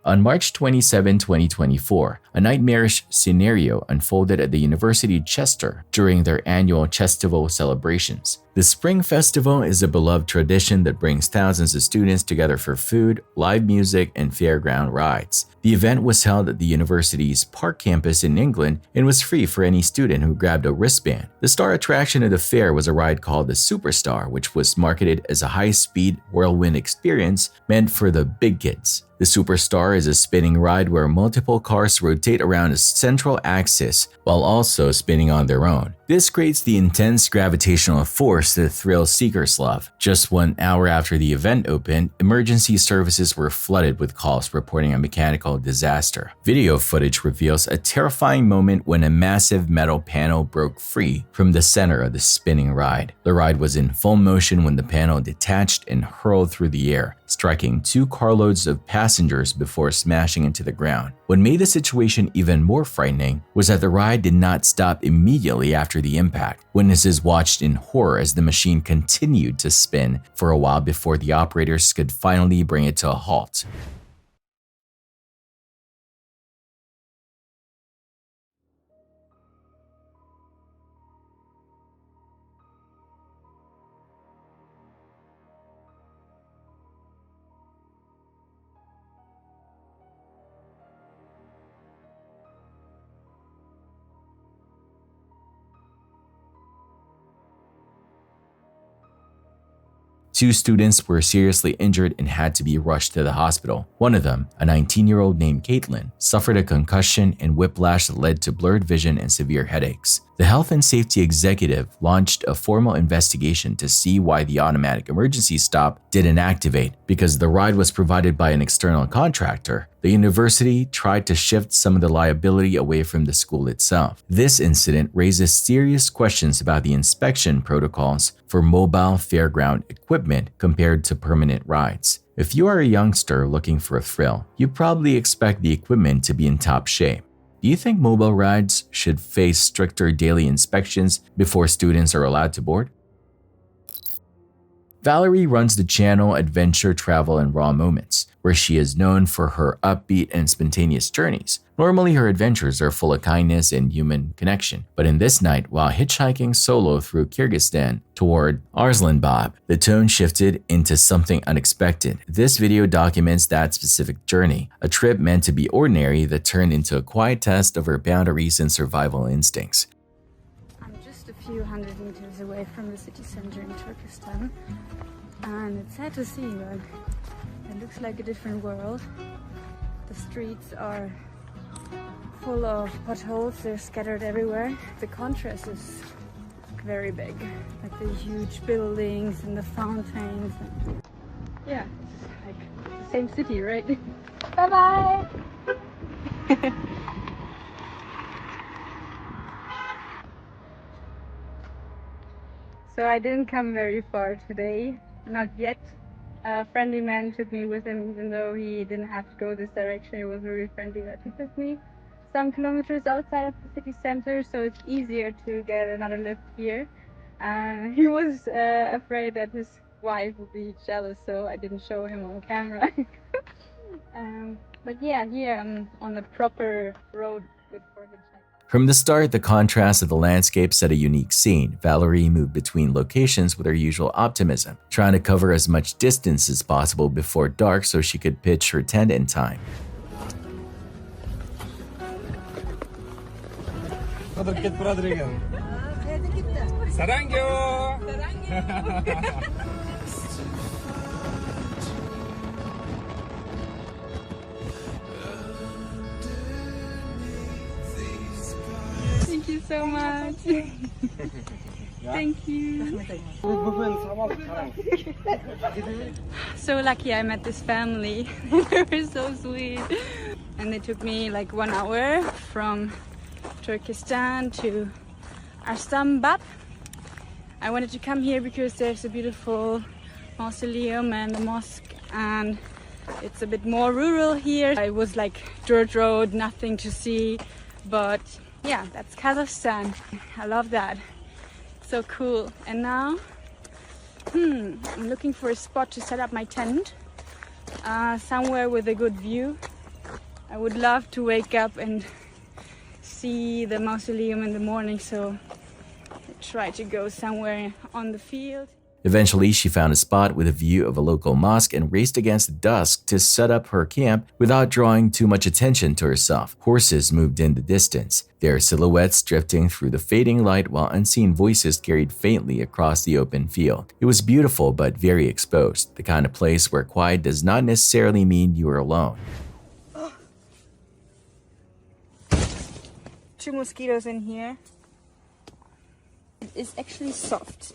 On March 27, 2024, a nightmarish scenario unfolded at the University of Chester during their annual Chestival celebrations. The Spring Festival is a beloved tradition that brings thousands of students together for food, live music, and fairground rides. The event was held at the university's Park campus in England and was free for any student who grabbed a wristband. The star attraction of the fair was a ride called the Superstar, which was marketed as a high-speed whirlwind experience meant for the big kids. The Superstar is a spinning ride where multiple cars rotate around a central axis while also spinning on their own. This creates the intense gravitational force that thrill seekers love. Just 1 hour after the event opened, emergency services were flooded with calls reporting a mechanical disaster. Video footage reveals a terrifying moment when a massive metal panel broke free from the center of the spinning ride. The ride was in full motion when the panel detached and hurled through the air, striking 2 carloads of passengers before smashing into the ground. What made the situation even more frightening was that the ride did not stop immediately after the impact. Witnesses watched in horror as the machine continued to spin for a while before the operators could finally bring it to a halt. Two students were seriously injured and had to be rushed to the hospital. One of them, a 19-year-old named Caitlin, suffered a concussion and whiplash that led to blurred vision and severe headaches. The health and safety executive launched a formal investigation to see why the automatic emergency stop didn't activate. Because the ride was provided by an external contractor, the university tried to shift some of the liability away from the school itself. This incident raises serious questions about the inspection protocols for mobile fairground equipment compared to permanent rides. If you are a youngster looking for a thrill, you probably expect the equipment to be in top shape. Do you think mobile rides should face stricter daily inspections before students are allowed to board? Valerie runs the channel Adventure, Travel, and Raw Moments, where she is known for her upbeat and spontaneous journeys. Normally, her adventures are full of kindness and human connection, but in this night, while hitchhiking solo through Kyrgyzstan toward Arslanbab, the tone shifted into something unexpected. This video documents that specific journey, a trip meant to be ordinary that turned into a quiet test of her boundaries and survival instincts. I'm just a few hundred meters away from the city center in Turkestan, and it's sad to see, but it looks like a different world. The streets are full of potholes, they're scattered everywhere. The contrast is very big, like the huge buildings and the fountains. Yeah, it's like the same city, right? Bye-bye! So I didn't come very far today, not yet. A friendly man took me with him, even though he didn't have to go this direction. He was very friendly that he took me some kilometers outside of the city center, so it's easier to get another lift here. He was afraid that his wife would be jealous, so I didn't show him on camera. But yeah, here I'm on the proper road good for hitchhiking. From the start, the contrast of the landscape set a unique scene. Valerie moved between locations with her usual optimism, trying to cover as much distance as possible before dark so she could pitch her tent in time. Thank you so much. Thank you. So lucky I met this family. They were so sweet. And they took me like 1 hour from Turkestan to Arslanbab. I wanted to come here because there's a beautiful mausoleum and a mosque, and it's a bit more rural here. It was like dirt road, nothing to see, but yeah, that's Kazakhstan. I love that. So cool. And now, I'm looking for a spot to set up my tent, somewhere with a good view. I would love to wake up and see the mausoleum in the morning, so I try to go somewhere on the field. Eventually, she found a spot with a view of a local mosque and raced against the dusk to set up her camp without drawing too much attention to herself. Horses moved in the distance, their silhouettes drifting through the fading light while unseen voices carried faintly across the open field. It was beautiful but very exposed, the kind of place where quiet does not necessarily mean you are alone. 2 mosquitoes in here. It's actually soft.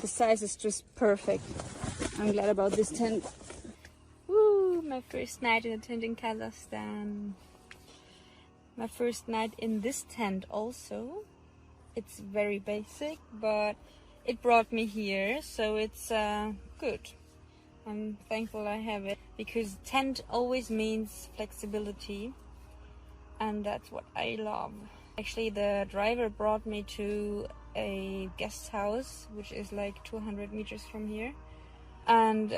The size is just perfect. I'm glad about this tent. Woo! My first night in a tent in Kazakhstan. My first night in this tent also. It's very basic, but it brought me here, so it's good. I'm thankful I have it, because tent always means flexibility, and that's what I love. Actually, the driver brought me to a guest house, which is like 200 meters from here, and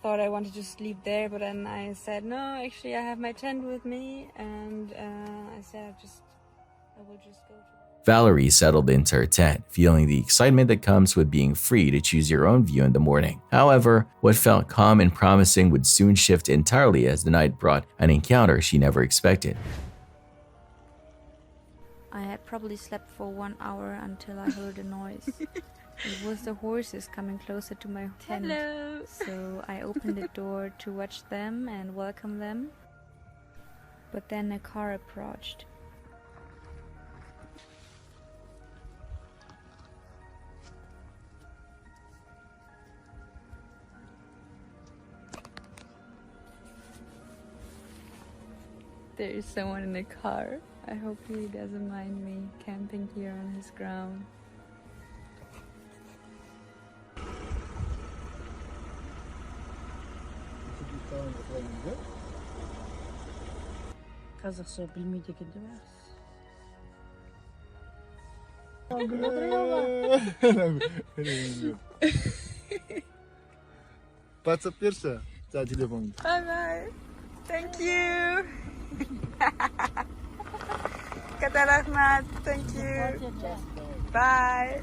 thought I wanted to sleep there, but then I said no, actually I have my tent with me, and I said I will just go to... Valerie settled into her tent, feeling the excitement that comes with being free to choose your own view in the morning. However, what felt calm and promising would soon shift entirely as the night brought an encounter she never expected. I had probably slept for 1 hour until I heard a noise. It was the horses coming closer to my tent. Hello. So I opened the door to watch them and welcome them. But then a car approached. There is someone in the car. I hope he doesn't mind me camping here on his ground. Қазақша білмейді екен деп WhatsApp берші, жаңа телефоныңды. Bye bye. Thank you. Kata Rahmat, thank you. Bye.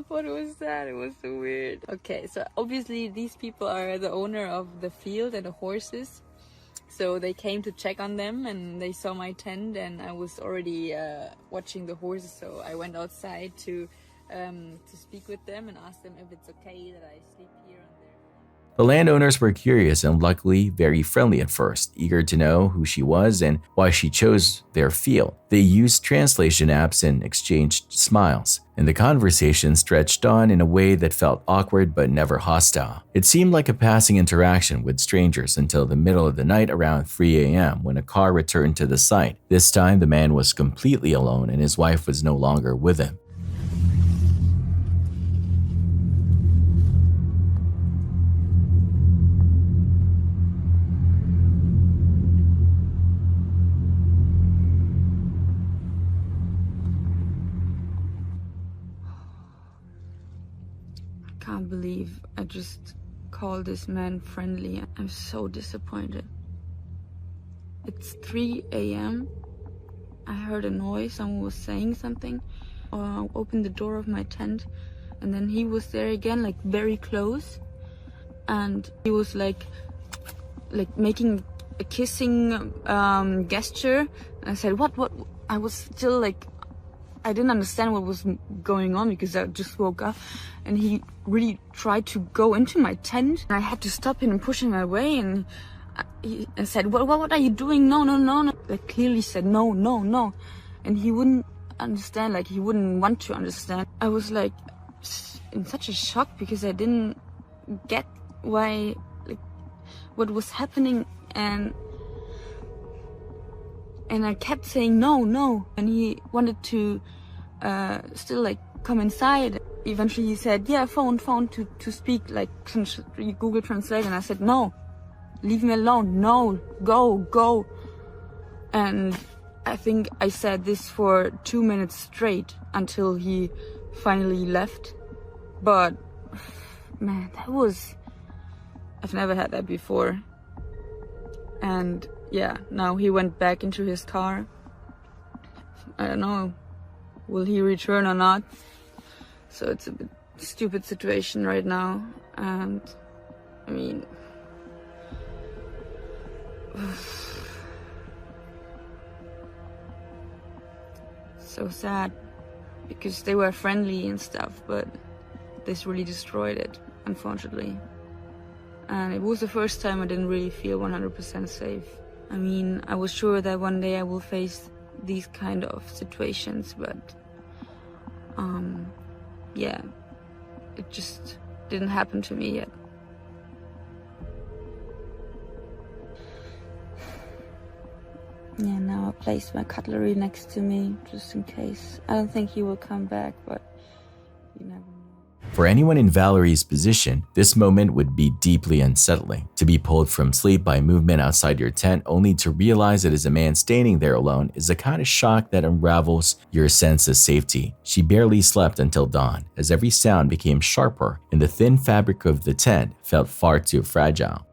What was that? It was so weird. Okay, so obviously these people are the owner of the field and the horses. So they came to check on them and they saw my tent, and I was already watching the horses, so I went outside to speak with them and ask them if it's okay that I sleep here on their farm. The landowners were curious and luckily very friendly at first, eager to know who she was and why she chose their field. They used translation apps and exchanged smiles, and the conversation stretched on in a way that felt awkward but never hostile. It seemed like a passing interaction with strangers until the middle of the night around 3 a.m. when a car returned to the site. This time the man was completely alone and his wife was no longer with him. I can't believe I just called this man friendly. I'm so disappointed. It's 3 a.m. I heard a noise, someone was saying something. I opened the door of my tent, and then he was there again, like very close, and he was like making a kissing gesture. And I said, what? I was still like, I didn't understand what was going on because I just woke up, and he really tried to go into my tent. I had to stop him and push him away, and he said, what are you doing? No. I clearly said no. And he wouldn't understand, like he wouldn't want to understand. I was like in such a shock because I didn't get why, like what was happening, and I kept saying no, and he wanted to still like come inside. Eventually he said, yeah, phone to speak, like Google Translate, and I said, no, leave me alone, no, go. And I think I said this for 2 minutes straight until he finally left. But man, I've never had that before. And yeah, now he went back into his car. I don't know, will he return or not? So it's a bit stupid situation right now. And I mean, so sad, because they were friendly and stuff, but this really destroyed it, unfortunately. And it was the first time I didn't really feel 100% safe. I mean, I was sure that one day I will face these kind of situations, but yeah, it just didn't happen to me yet. Yeah, now I placed my cutlery next to me, just in case. I don't think he will come back, but you never know. For anyone in Valerie's position, this moment would be deeply unsettling. To be pulled from sleep by movement outside your tent only to realize it is a man standing there alone is the kind of shock that unravels your sense of safety. She barely slept until dawn, as every sound became sharper and the thin fabric of the tent felt far too fragile.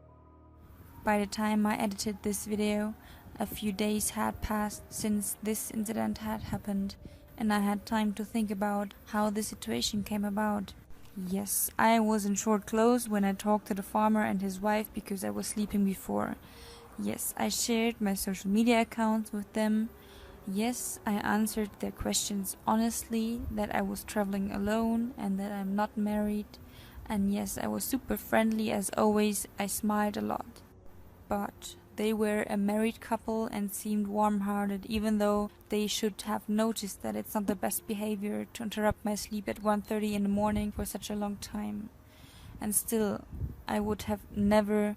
By the time I edited this video, a few days had passed since this incident had happened, and I had time to think about how the situation came about. Yes, I was in short clothes when I talked to the farmer and his wife because I was sleeping before. Yes, I shared my social media accounts with them. Yes, I answered their questions honestly, that I was traveling alone and that I'm not married. And yes, I was super friendly as always. I smiled a lot. But they were a married couple and seemed warm-hearted, even though they should have noticed that it's not the best behavior to interrupt my sleep at 1:30 in the morning for such a long time. And still, I would have never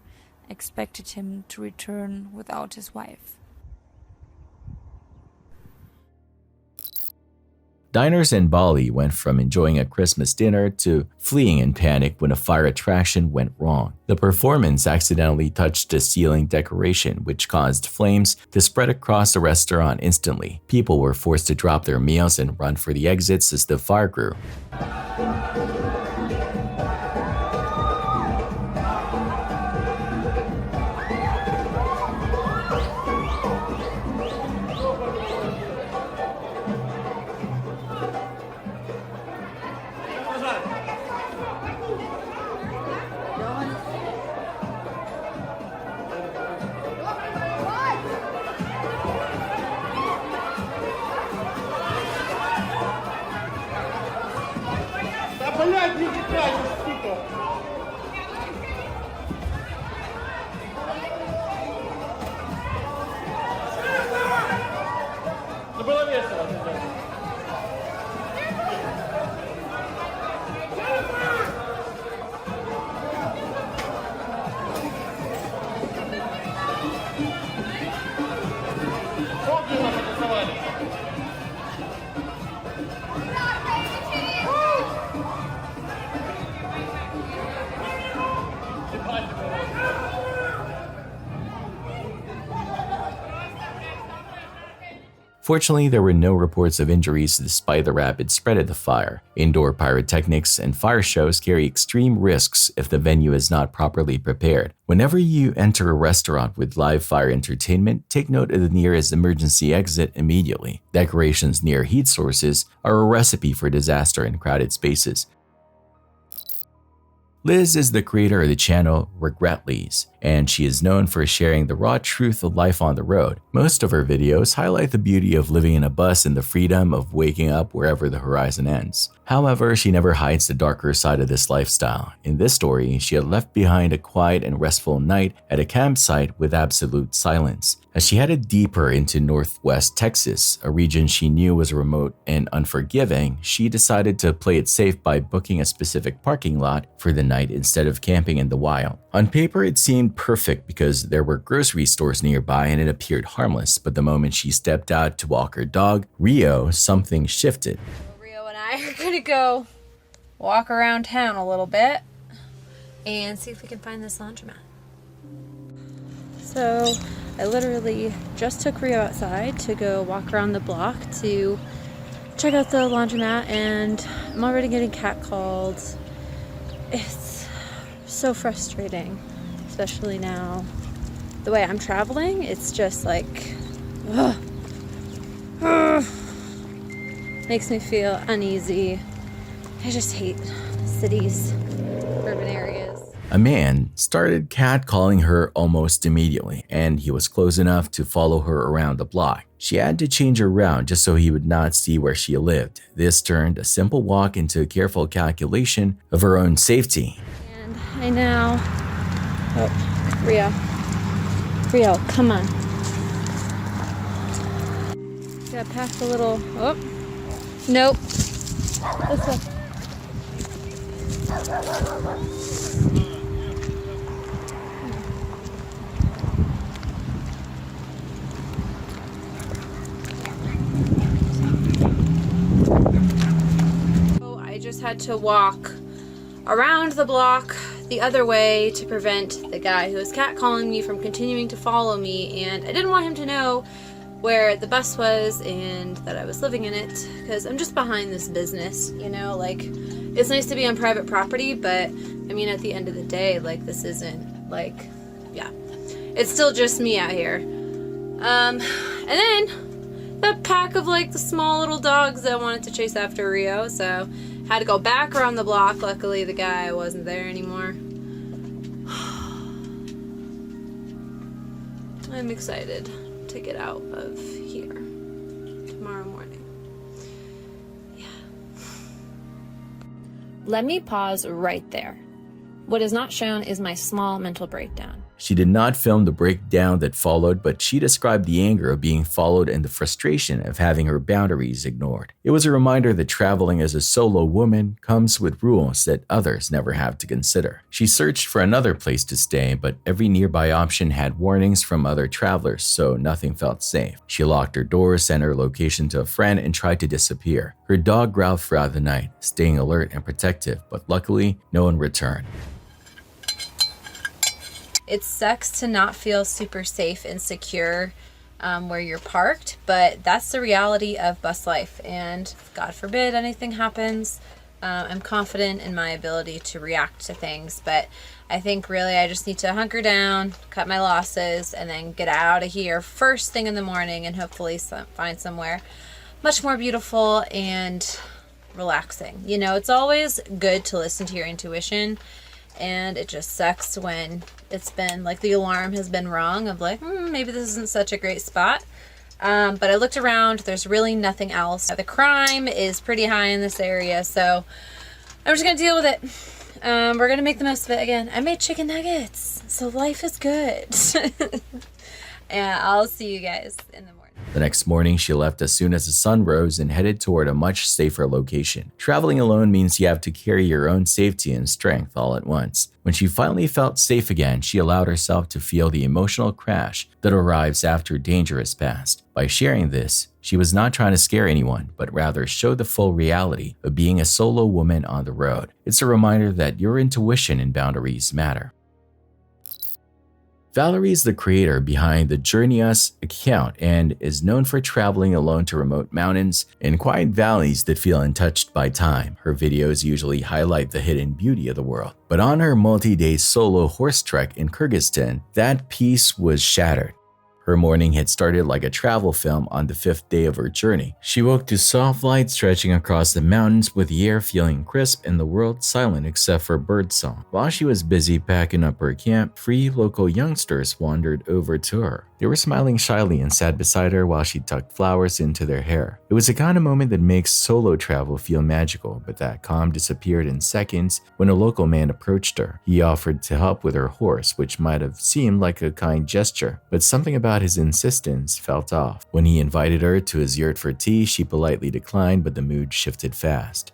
expected him to return without his wife. Diners in Bali went from enjoying a Christmas dinner to fleeing in panic when a fire attraction went wrong. The performance accidentally touched a ceiling decoration, which caused flames to spread across the restaurant instantly. People were forced to drop their meals and run for the exits as the fire grew. Fortunately, there were no reports of injuries despite the rapid spread of the fire. Indoor pyrotechnics and fire shows carry extreme risks if the venue is not properly prepared. Whenever you enter a restaurant with live fire entertainment, take note of the nearest emergency exit immediately. Decorations near heat sources are a recipe for disaster in crowded spaces. Liz is the creator of the channel Regretlies, and she is known for sharing the raw truth of life on the road. Most of her videos highlight the beauty of living in a bus and the freedom of waking up wherever the horizon ends. However, she never hides the darker side of this lifestyle. In this story, she had left behind a quiet and restful night at a campsite with absolute silence. As she headed deeper into northwest Texas, a region she knew was remote and unforgiving, she decided to play it safe by booking a specific parking lot for the night instead of camping in the wild. On paper, it seemed perfect because there were grocery stores nearby and it appeared harmless, but the moment she stepped out to walk her dog, Rio, something shifted. Rio and I are gonna go walk around town a little bit and see if we can find this laundromat. So I literally just took Rio outside to go walk around the block to check out the laundromat, and I'm already getting catcalled. It's so frustrating, especially now. The way I'm traveling, it's just like, makes me feel uneasy. I just hate cities, urban areas. A man started catcalling her almost immediately, and he was close enough to follow her around the block. She had to change her route just so he would not see where she lived. This turned a simple walk into a careful calculation of her own safety. And I now, Rio, come on. Gotta pass a little, nope. This way. I just had to walk around the block the other way to prevent the guy who was catcalling me from continuing to follow me, and I didn't want him to know where the bus was and that I was living in it, because I'm just behind this business, you know, like, it's nice to be on private property, but I mean, at the end of the day, like, this isn't, like, yeah, it's still just me out here. And then the pack of, like, the small little dogs that wanted to chase after Rio, so had to go back around the block. Luckily, the guy wasn't there anymore. I'm excited to get out of here tomorrow morning. Yeah. Let me pause right there. What is not shown is my small mental breakdown. She did not film the breakdown that followed, but she described the anger of being followed and the frustration of having her boundaries ignored. It was a reminder that traveling as a solo woman comes with rules that others never have to consider. She searched for another place to stay, but every nearby option had warnings from other travelers, so nothing felt safe. She locked her doors, sent her location to a friend, and tried to disappear. Her dog growled throughout the night, staying alert and protective, but luckily, no one returned. It sucks to not feel super safe and secure where you're parked, but that's the reality of bus life, and God forbid anything happens. I'm confident in my ability to react to things, but I think really I just need to hunker down, cut my losses, and then get out of here first thing in the morning and hopefully find somewhere much more beautiful and relaxing. You know, it's always good to listen to your intuition, and it just sucks when it's been like the alarm has been wrong of like, maybe this isn't such a great spot. But I looked around, there's really nothing else. The crime is pretty high in this area, so I'm just gonna deal with it. We're gonna make the most of it. Again, I made chicken nuggets, so life is good. And I'll see you guys in the morning. The next morning, she left as soon as the sun rose and headed toward a much safer location. Traveling alone means you have to carry your own safety and strength all at once. When she finally felt safe again, she allowed herself to feel the emotional crash that arrives after danger is past. By sharing this, she was not trying to scare anyone, but rather show the full reality of being a solo woman on the road. It's a reminder that your intuition and boundaries matter. Valerie is the creator behind the Journey Us account and is known for traveling alone to remote mountains and quiet valleys that feel untouched by time. Her videos usually highlight the hidden beauty of the world. But on her multi-day solo horse trek in Kyrgyzstan, that peace was shattered. Her morning had started like a travel film on the 5th day of her journey. She woke to soft light stretching across the mountains with the air feeling crisp and the world silent except for birdsong. While she was busy packing up her camp, 3 local youngsters wandered over to her. They were smiling shyly and sat beside her while she tucked flowers into their hair. It was the kind of moment that makes solo travel feel magical, but that calm disappeared in seconds when a local man approached her. He offered to help with her horse, which might have seemed like a kind gesture, but something about his insistence felt off. When he invited her to his yurt for tea, she politely declined, but the mood shifted fast.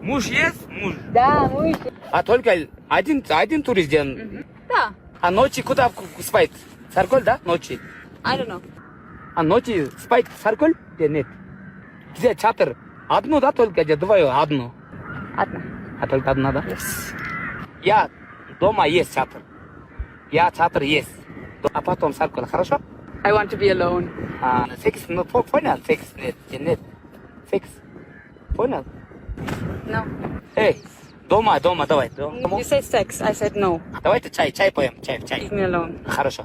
Муж есть? Муж? Да, муж. А только один турист. Да. А ночью куда спать? Сарколь, да? Ночью? I don't know. А ночью спать сарколь? Нет. Где чатер? Одну, да, только? Двое, одну. Одна. А только одна, да? Yes. Я дома есть чатер. Я чатер есть. А потом сарколь, хорошо? I want to be alone. Секс, ну, понял? Секс, нет. Секс. Понял? No. Эй, Дома, давай. Дома. You say sex. I said no. Давайте чай поем, чай. Leave me alone. Хорошо.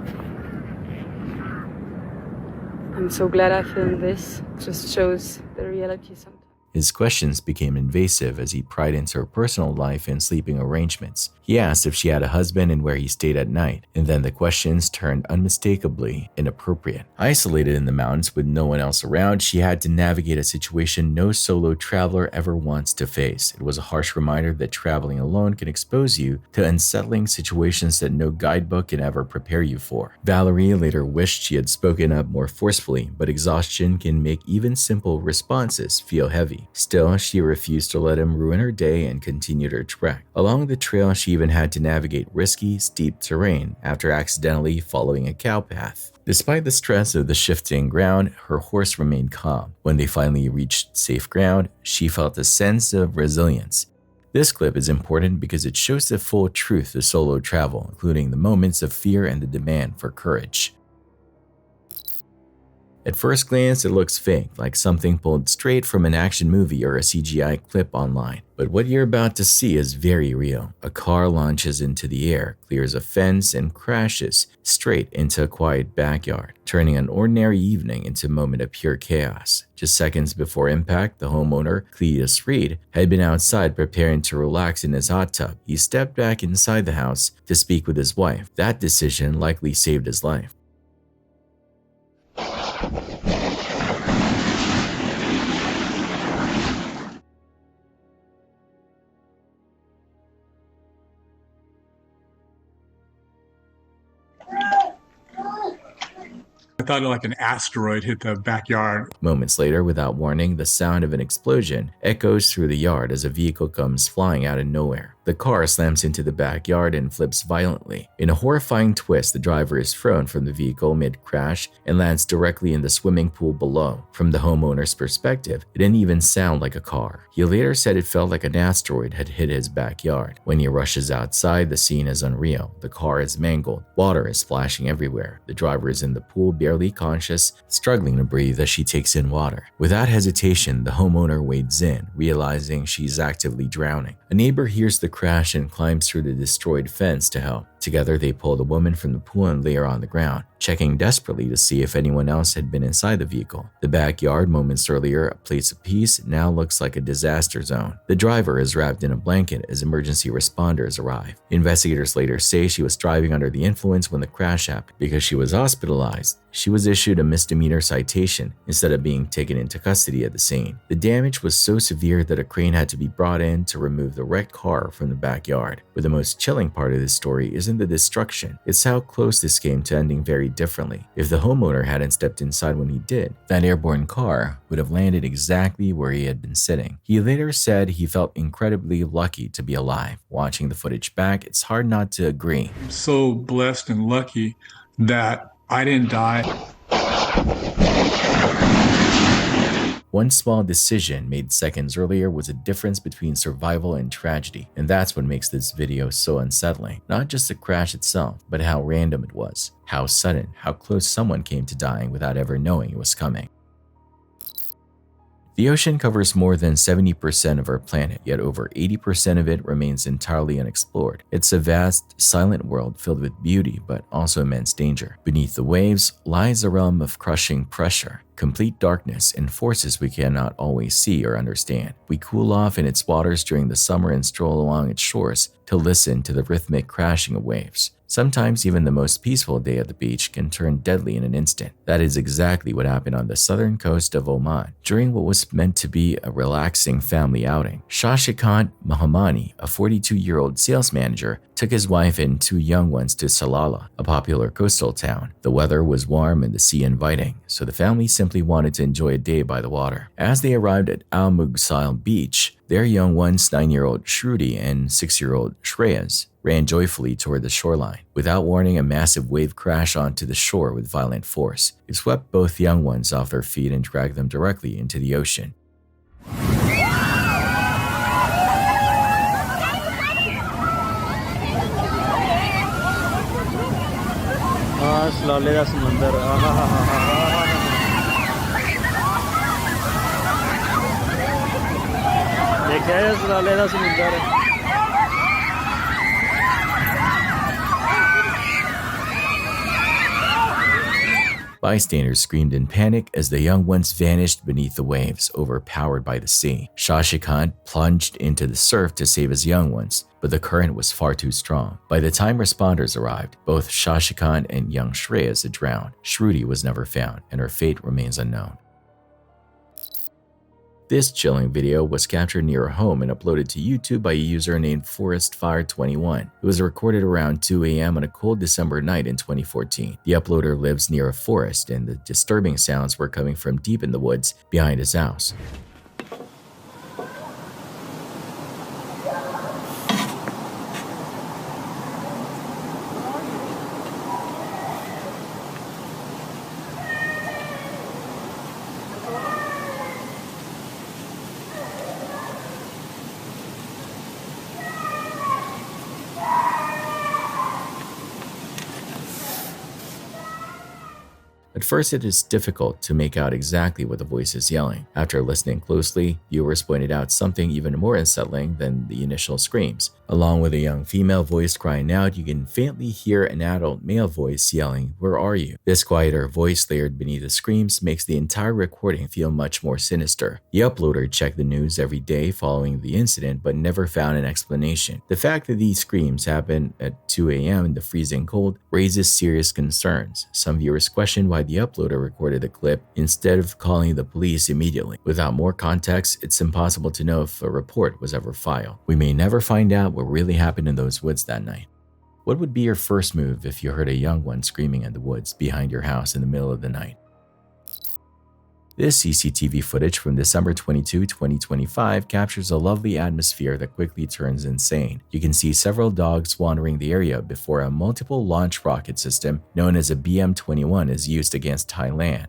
I'm so glad I filmed this. It just shows the reality sometimes. His questions became invasive as he pried into her personal life and sleeping arrangements. He asked if she had a husband and where he stayed at night, and then the questions turned unmistakably inappropriate. Isolated in the mountains with no one else around, she had to navigate a situation no solo traveler ever wants to face. It was a harsh reminder that traveling alone can expose you to unsettling situations that no guidebook can ever prepare you for. Valerie later wished she had spoken up more forcefully, but exhaustion can make even simple responses feel heavy. Still, she refused to let him ruin her day and continued her trek. Along the trail, she even had to navigate risky, steep terrain after accidentally following a cow path. Despite the stress of the shifting ground, her horse remained calm. When they finally reached safe ground, she felt a sense of resilience. This clip is important because it shows the full truth of solo travel, including the moments of fear and the demand for courage. At first glance, it looks fake, like something pulled straight from an action movie or a CGI clip online. But what you're about to see is very real. A car launches into the air, clears a fence, and crashes straight into a quiet backyard, turning an ordinary evening into a moment of pure chaos. Just seconds before impact, the homeowner, Cletus Reed, had been outside preparing to relax in his hot tub. He stepped back inside the house to speak with his wife. That decision likely saved his life. I thought like an asteroid hit the backyard. Moments later, without warning, the sound of an explosion echoes through the yard as a vehicle comes flying out of nowhere. The car slams into the backyard and flips violently. In a horrifying twist, the driver is thrown from the vehicle mid-crash and lands directly in the swimming pool below. From the homeowner's perspective, it didn't even sound like a car. He later said it felt like an asteroid had hit his backyard. When he rushes outside, the scene is unreal. The car is mangled. Water is splashing everywhere. The driver is in the pool, barely conscious, struggling to breathe as she takes in water. Without hesitation, the homeowner wades in, realizing she's actively drowning. A neighbor hears the crash and climbs through the destroyed fence to help. Together, they pull the woman from the pool and lay her on the ground, checking desperately to see if anyone else had been inside the vehicle. The backyard, moments earlier a place of peace, now looks like a disaster zone. The driver is wrapped in a blanket as emergency responders arrive. Investigators later say she was driving under the influence when the crash happened. Because she was hospitalized, she was issued a misdemeanor citation instead of being taken into custody at the scene. The damage was so severe that a crane had to be brought in to remove the wrecked car from the backyard. But the most chilling part of this story isn't the destruction, it's how close this came to ending very differently. If the homeowner hadn't stepped inside when he did, that airborne car would have landed exactly where he had been sitting. He later said he felt incredibly lucky to be alive. Watching the footage back, it's hard not to agree. I'm so blessed and lucky that I didn't die. One small decision made seconds earlier was a difference between survival and tragedy, and that's what makes this video so unsettling. Not just the crash itself, but how random it was, how sudden, how close someone came to dying without ever knowing it was coming. The ocean covers more than 70% of our planet, yet over 80% of it remains entirely unexplored. It's a vast, silent world filled with beauty, but also immense danger. Beneath the waves lies a realm of crushing pressure, complete darkness, and forces we cannot always see or understand. We cool off in its waters during the summer and stroll along its shores to listen to the rhythmic crashing of waves. Sometimes even the most peaceful day at the beach can turn deadly in an instant. That is exactly what happened on the southern coast of Oman during what was meant to be a relaxing family outing. Shashikant Mahamani, a 42-year-old sales manager, took his wife and 2 young ones to Salalah, a popular coastal town. The weather was warm and the sea inviting, so the family simply wanted to enjoy a day by the water. As they arrived at Al Mughsal Beach, their young ones, 9-year-old Shruti and 6-year-old Shreyas, ran joyfully toward the shoreline. Without warning, a massive wave crashed onto the shore with violent force. It swept both young ones off their feet and dragged them directly into the ocean. देखा है सलाले दा समुंदर Bystanders screamed in panic as the young ones vanished beneath the waves, overpowered by the sea. Shashikant plunged into the surf to save his young ones, but the current was far too strong. By the time responders arrived, both Shashikant and young Shreyas had drowned. Shruti was never found, and her fate remains unknown. This chilling video was captured near a home and uploaded to YouTube by a user named ForestFire21. It was recorded around 2 a.m. on a cold December night in 2014. The uploader lives near a forest, and the disturbing sounds were coming from deep in the woods behind his house. At first, it is difficult to make out exactly what the voice is yelling. After listening closely, viewers pointed out something even more unsettling than the initial screams. Along with a young female voice crying out, you can faintly hear an adult male voice yelling, "Where are you?" This quieter voice layered beneath the screams makes the entire recording feel much more sinister. The uploader checked the news every day following the incident but never found an explanation. The fact that these screams happen at 2 a.m. in the freezing cold raises serious concerns. Some viewers question why the uploader recorded the clip instead of calling the police immediately. Without more context, it's impossible to know if a report was ever filed. We may never find out what really happened in those woods that night. What would be your first move if you heard a young one screaming in the woods behind your house in the middle of the night? This CCTV footage from December 22, 2025 captures a lovely atmosphere that quickly turns insane. You can see several dogs wandering the area before a multiple launch rocket system known as a BM-21 is used against Thailand.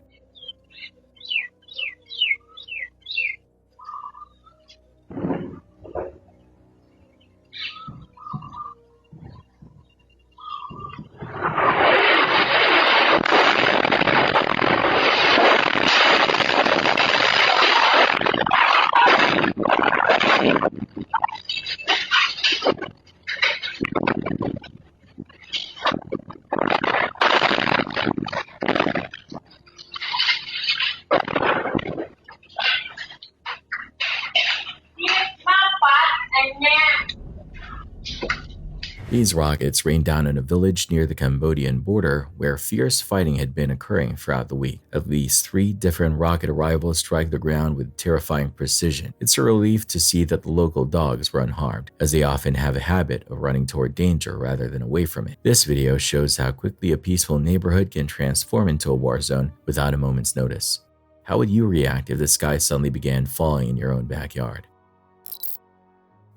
These rockets rained down on a village near the Cambodian border where fierce fighting had been occurring throughout the week. At least 3 different rocket arrivals strike the ground with terrifying precision. It's a relief to see that the local dogs were unharmed, as they often have a habit of running toward danger rather than away from it. This video shows how quickly a peaceful neighborhood can transform into a war zone without a moment's notice. How would you react if the sky suddenly began falling in your own backyard?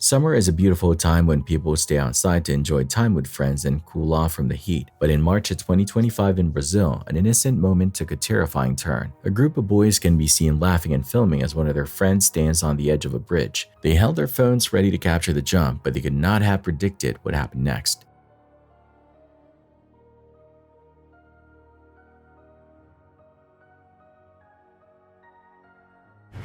Summer is a beautiful time when people stay outside to enjoy time with friends and cool off from the heat. But in March of 2025 in Brazil, an innocent moment took a terrifying turn. A group of boys can be seen laughing and filming as one of their friends stands on the edge of a bridge. They held their phones ready to capture the jump, but they could not have predicted what happened next.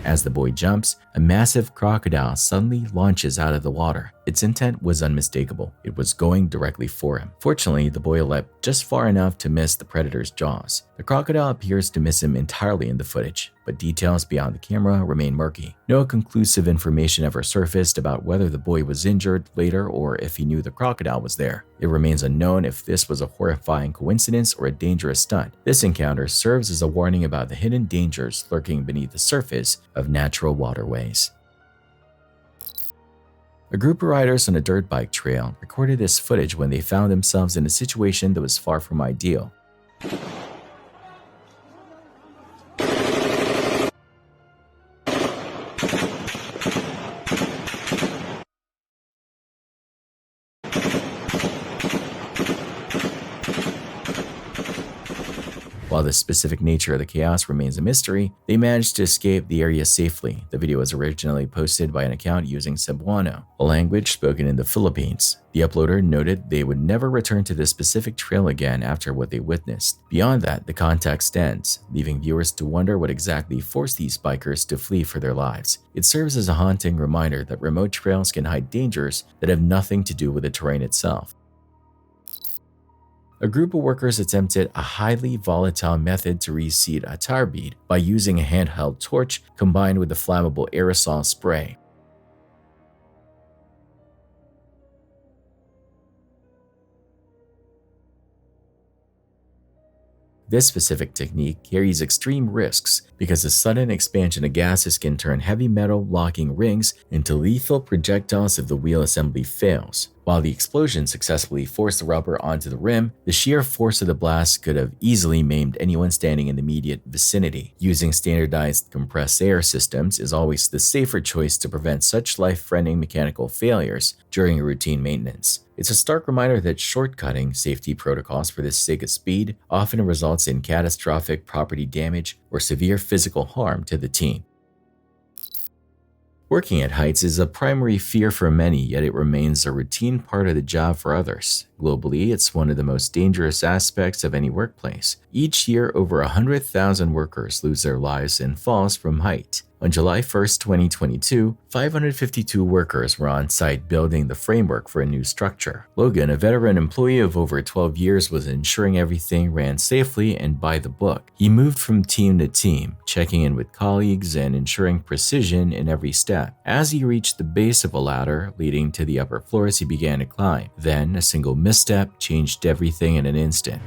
As the boy jumps, a massive crocodile suddenly launches out of the water. Its intent was unmistakable. It was going directly for him. Fortunately, the boy leapt just far enough to miss the predator's jaws. The crocodile appears to miss him entirely in the footage, but details beyond the camera remain murky. No conclusive information ever surfaced about whether the boy was injured later or if he knew the crocodile was there. It remains unknown if this was a horrifying coincidence or a dangerous stunt. This encounter serves as a warning about the hidden dangers lurking beneath the surface of natural waterways. A group of riders on a dirt bike trail recorded this footage when they found themselves in a situation that was far from ideal. While the specific nature of the chaos remains a mystery, they managed to escape the area safely. The video was originally posted by an account using Cebuano, a language spoken in the Philippines. The uploader noted they would never return to this specific trail again after what they witnessed. Beyond that, the context ends, leaving viewers to wonder what exactly forced these bikers to flee for their lives. It serves as a haunting reminder that remote trails can hide dangers that have nothing to do with the terrain itself. A group of workers attempted a highly volatile method to reseed a tar bead by using a handheld torch combined with a flammable aerosol spray. This specific technique carries extreme risks because the sudden expansion of gases can turn heavy metal locking rings into lethal projectiles if the wheel assembly fails. While the explosion successfully forced the rubber onto the rim, the sheer force of the blast could have easily maimed anyone standing in the immediate vicinity. Using standardized compressed air systems is always the safer choice to prevent such life-threatening mechanical failures during routine maintenance. It's a stark reminder that shortcutting safety protocols for the sake of speed often results in catastrophic property damage or severe physical harm to the team. Working at heights is a primary fear for many, yet it remains a routine part of the job for others. Globally, it's one of the most dangerous aspects of any workplace. Each year, over 100,000 workers lose their lives in falls from height. On July 1, 2022, 552 workers were on site building the framework for a new structure. Logan, a veteran employee of over 12 years, was ensuring everything ran safely and by the book. He moved from team to team, checking in with colleagues and ensuring precision in every step. As he reached the base of a ladder leading to the upper floors, he began to climb. Then, a single misstep changed everything in an instant.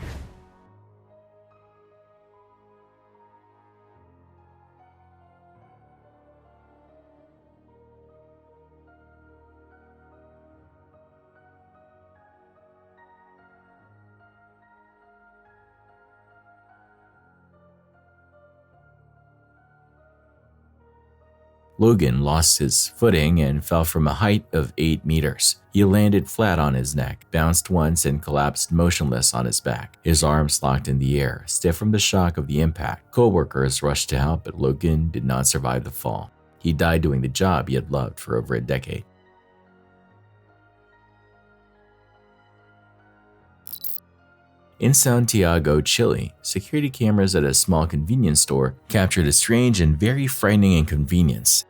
Logan lost his footing and fell from a height of 8 meters. He landed flat on his neck, bounced once, and collapsed motionless on his back, his arms locked in the air, stiff from the shock of the impact. Co-workers rushed to help, but Logan did not survive the fall. He died doing the job he had loved for over a decade. In Santiago, Chile, security cameras at a small convenience store captured a strange and very frightening inconvenience.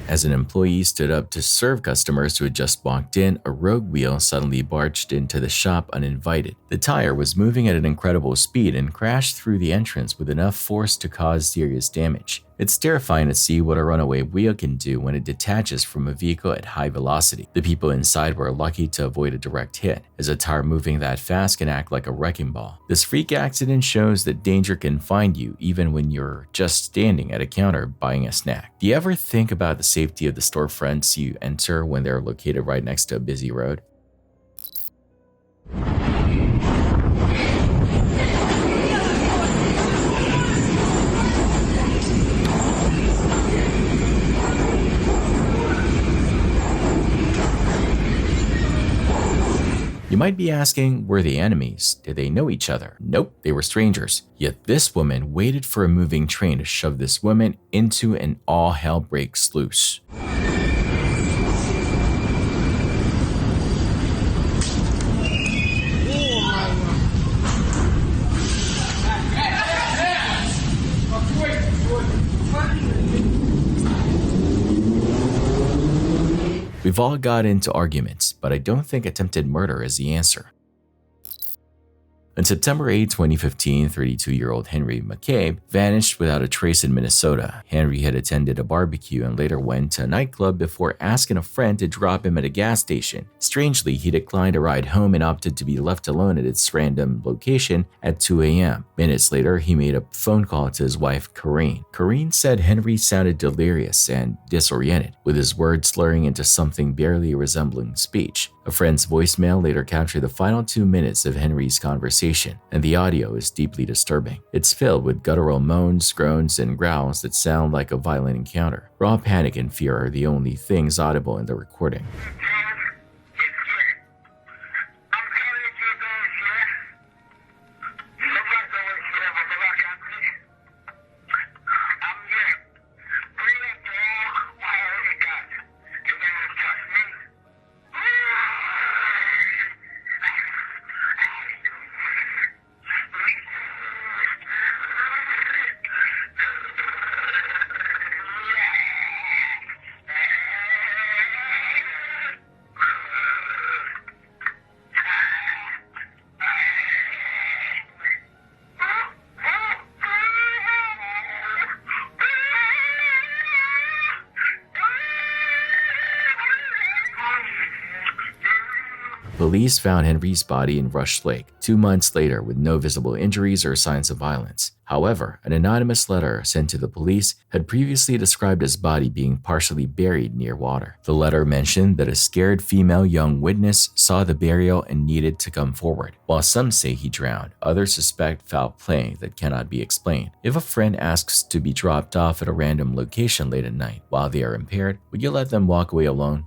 As an employee stood up to serve customers who had just walked in, a rogue wheel suddenly barged into the shop uninvited. The tire was moving at an incredible speed and crashed through the entrance with enough force to cause serious damage. It's terrifying to see what a runaway wheel can do when it detaches from a vehicle at high velocity. The people inside were lucky to avoid a direct hit, as a tire moving that fast can act like a wrecking ball. This freak accident shows that danger can find you even when you're just standing at a counter buying a snack. Do you ever think about the safety of the storefronts you enter when they're located right next to a busy road? You might be asking, were they enemies? Did they know each other? Nope, they were strangers. Yet this woman waited for a moving train to shove this woman into, and all hell breaks loose. We've all got into arguments, but I don't think attempted murder is the answer. On September 8, 2015, 32-year-old Henry McCabe vanished without a trace in Minnesota. Henry had attended a barbecue and later went to a nightclub before asking a friend to drop him at a gas station. Strangely, he declined a ride home and opted to be left alone at its random location at 2 a.m. Minutes later, he made a phone call to his wife, Corrine. Corrine said Henry sounded delirious and disoriented, with his words slurring into something barely resembling speech. A friend's voicemail later captured the final 2 minutes of Henry's conversation, and the audio is deeply disturbing. It's filled with guttural moans, groans, and growls that sound like a violent encounter. Raw panic and fear are the only things audible in the recording. Police found Henry's body in Rush Lake 2 months later with no visible injuries or signs of violence. However, an anonymous letter sent to the police had previously described his body being partially buried near water. The letter mentioned that a scared female young witness saw the burial and needed to come forward. While some say he drowned, others suspect foul play that cannot be explained. If a friend asks to be dropped off at a random location late at night while they are impaired, would you let them walk away alone?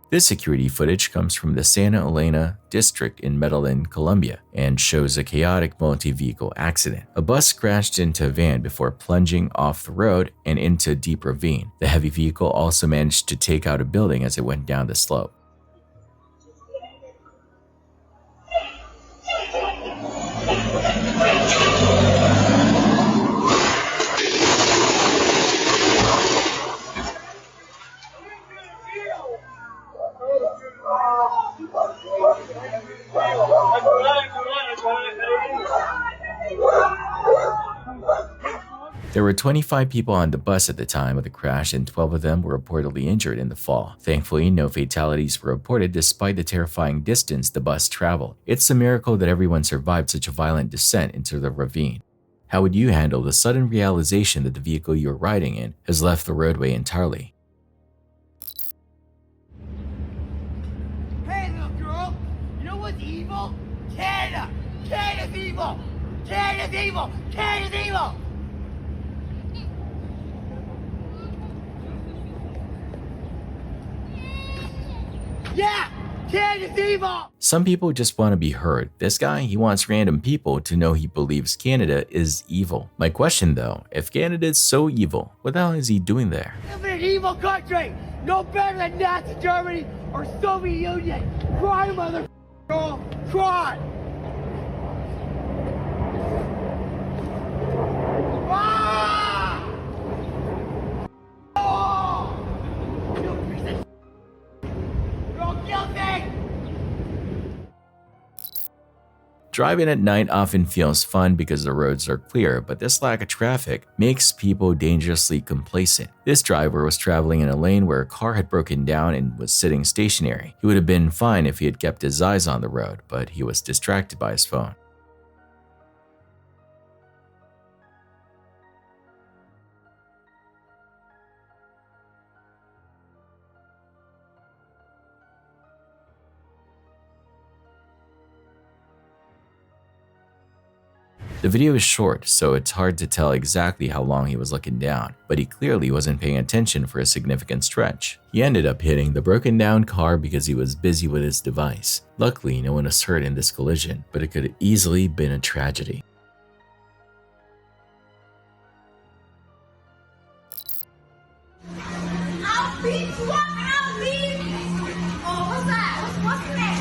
This security footage comes from the Santa Elena district in Medellin, Colombia, and shows a chaotic multi-vehicle accident. A bus crashed into a van before plunging off the road and into a deep ravine. The heavy vehicle also managed to take out a building as it went down the slope. There were 25 people on the bus at the time of the crash, and 12 of them were reportedly injured in the fall. Thankfully, no fatalities were reported despite the terrifying distance the bus traveled. It's a miracle that everyone survived such a violent descent into the ravine. How would you handle the sudden realization that the vehicle you were riding in has left the roadway entirely? Hey, little girl, you know what's evil? Canada! Canada's evil! Canada's evil! Canada's evil! Yeah! Canada's evil! Some people just want to be heard. This guy, he wants random people to know he believes Canada is evil. My question though, if Canada is so evil, what the hell is he doing there? Live in an evil country! No better than Nazi Germany or Soviet Union! Cry, mother girl! Cry! Ah! Oh! You piece of shit! You're all guilty! Driving at night often feels fun because the roads are clear, but this lack of traffic makes people dangerously complacent. This driver was traveling in a lane where a car had broken down and was sitting stationary. He would have been fine if he had kept his eyes on the road, but he was distracted by his phone. The video is short, so it's hard to tell exactly how long he was looking down, but he clearly wasn't paying attention for a significant stretch. He ended up hitting the broken down car because he was busy with his device. Luckily, no one was hurt in this collision, but it could have easily been a tragedy. I'll beat you up! I'll beat you! Oh, what's that? What's that?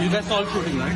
You guys all shooting, right?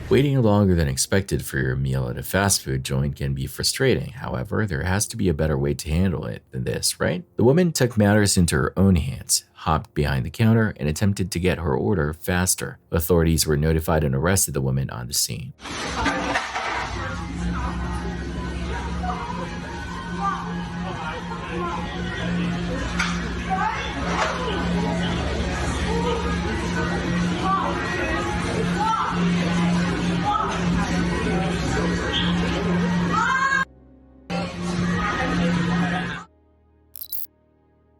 Waiting longer than expected for your meal at a fast food joint can be frustrating. However, there has to be a better way to handle it than this, right? The woman took matters into her own hands, hopped behind the counter, and attempted to get her order faster. Authorities were notified and arrested the woman on the scene.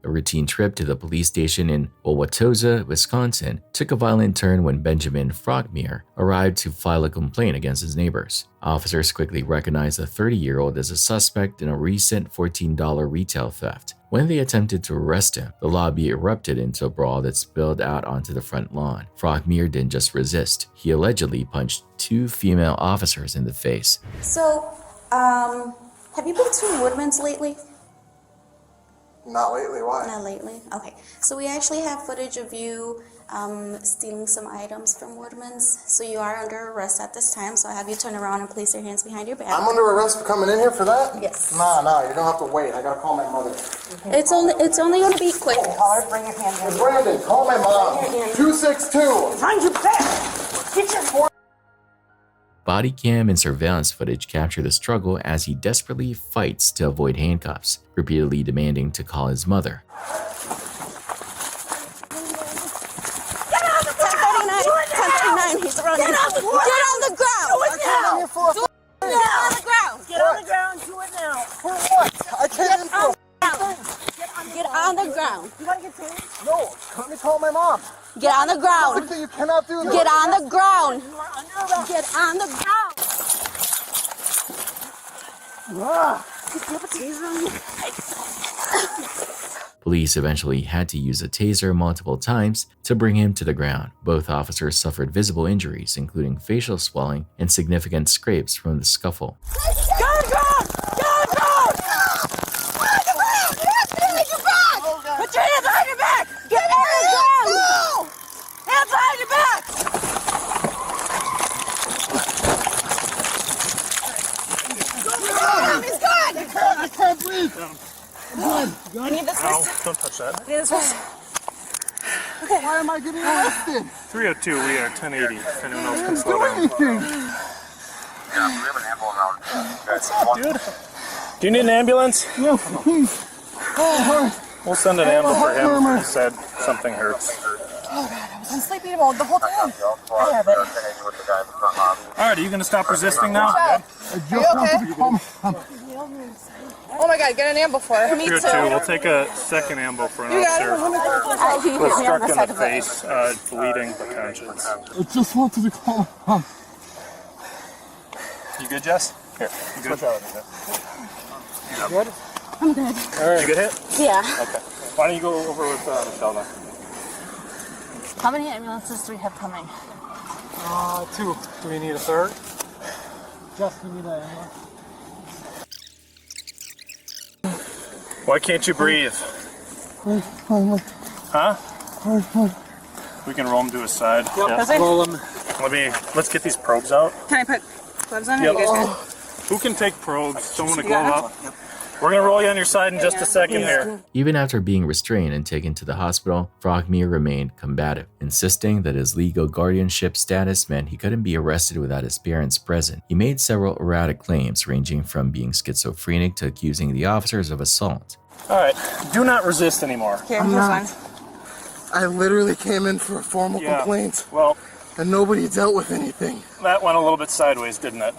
A routine trip to the police station in Wauwatosa, Wisconsin, took a violent turn when Benjamin Frogmere arrived to file a complaint against his neighbors. Officers quickly recognized the 30-year-old as a suspect in a recent $14 retail theft. When they attempted to arrest him, the lobby erupted into a brawl that spilled out onto the front lawn. Frogmere didn't just resist. He allegedly punched 2 female officers in the face. So, have you been to Woodman's lately? Not lately, why? Not lately? Okay. So we actually have footage of you stealing some items from Woodman's. So you are under arrest at this time, so I have you turn around and place your hands behind your back. I'm under arrest for coming in here for that? Yes. Nah, you're gonna have to wait. I gotta call my mother. It's only gonna be quick. Alright, bring your hands in. Brandon, call my mom. 262. Behind your back! Get your Body cam and surveillance footage capture the struggle as he desperately fights to avoid handcuffs, repeatedly demanding to call his mother. Get on the ground! 1039, he's running. Get on the ground! Do it now! Get on the ground! Get on the ground, do it now. For what? I can't Get on the ground. You want to get tased? No, let me call my mom. Get on the ground. You cannot do this. Get on the ground. You are under arrest. Get on the ground. You have a taser on you? Police eventually had to use a taser multiple times to bring him to the ground. Both officers suffered visible injuries, including facial swelling and significant scrapes from the scuffle. Get on the ground! Get on the ground! Put your hands behind your back! Get on the ground! Hands behind your back! He's gone! I can't breathe. I need this wrist. Don't touch that. I need this wrist. Okay. Why am I getting arrested? 302, we are 1080. If anyone else can Do slow down. anything. What's up, dude? Do you need an ambulance? No, please. We'll send an ambulance for him. He said something hurts. Oh god, I was on sleepy mode the whole time. I have it. Alright, are you gonna stop resisting now? Are you okay? Oh my god, get an ambo for her. Me too. 302, we'll take a second ambo for an You got officer. it. Was struck in the face, bleeding, but conscious. I just wanted to call my mom. You good, Jess? Here, you good? You good? I'm good. Alright. You good hit? Yeah. Okay. Why don't you go over with Michelle now? How many ambulances do we have coming? 2. Do we need a third? Just we need an ambulance. Why can't you breathe? Huh? We can roll him to his side. Yep. Yeah. Roll him. Let's get these probes out. Can I put gloves on? Yep. Or you guys good? Who can take probes? Someone to glove up. We're gonna roll you on your side in just a second here. Even after being restrained and taken to the hospital, Frogmere remained combative, insisting that his legal guardianship status meant he couldn't be arrested without his parents present. He made several erratic claims, ranging from being schizophrenic to accusing the officers of assault. Alright, do not resist anymore. Here, I'm here's not. one. I literally came in for a formal complaint. Well, and nobody dealt with anything. that went a little bit sideways, didn't it?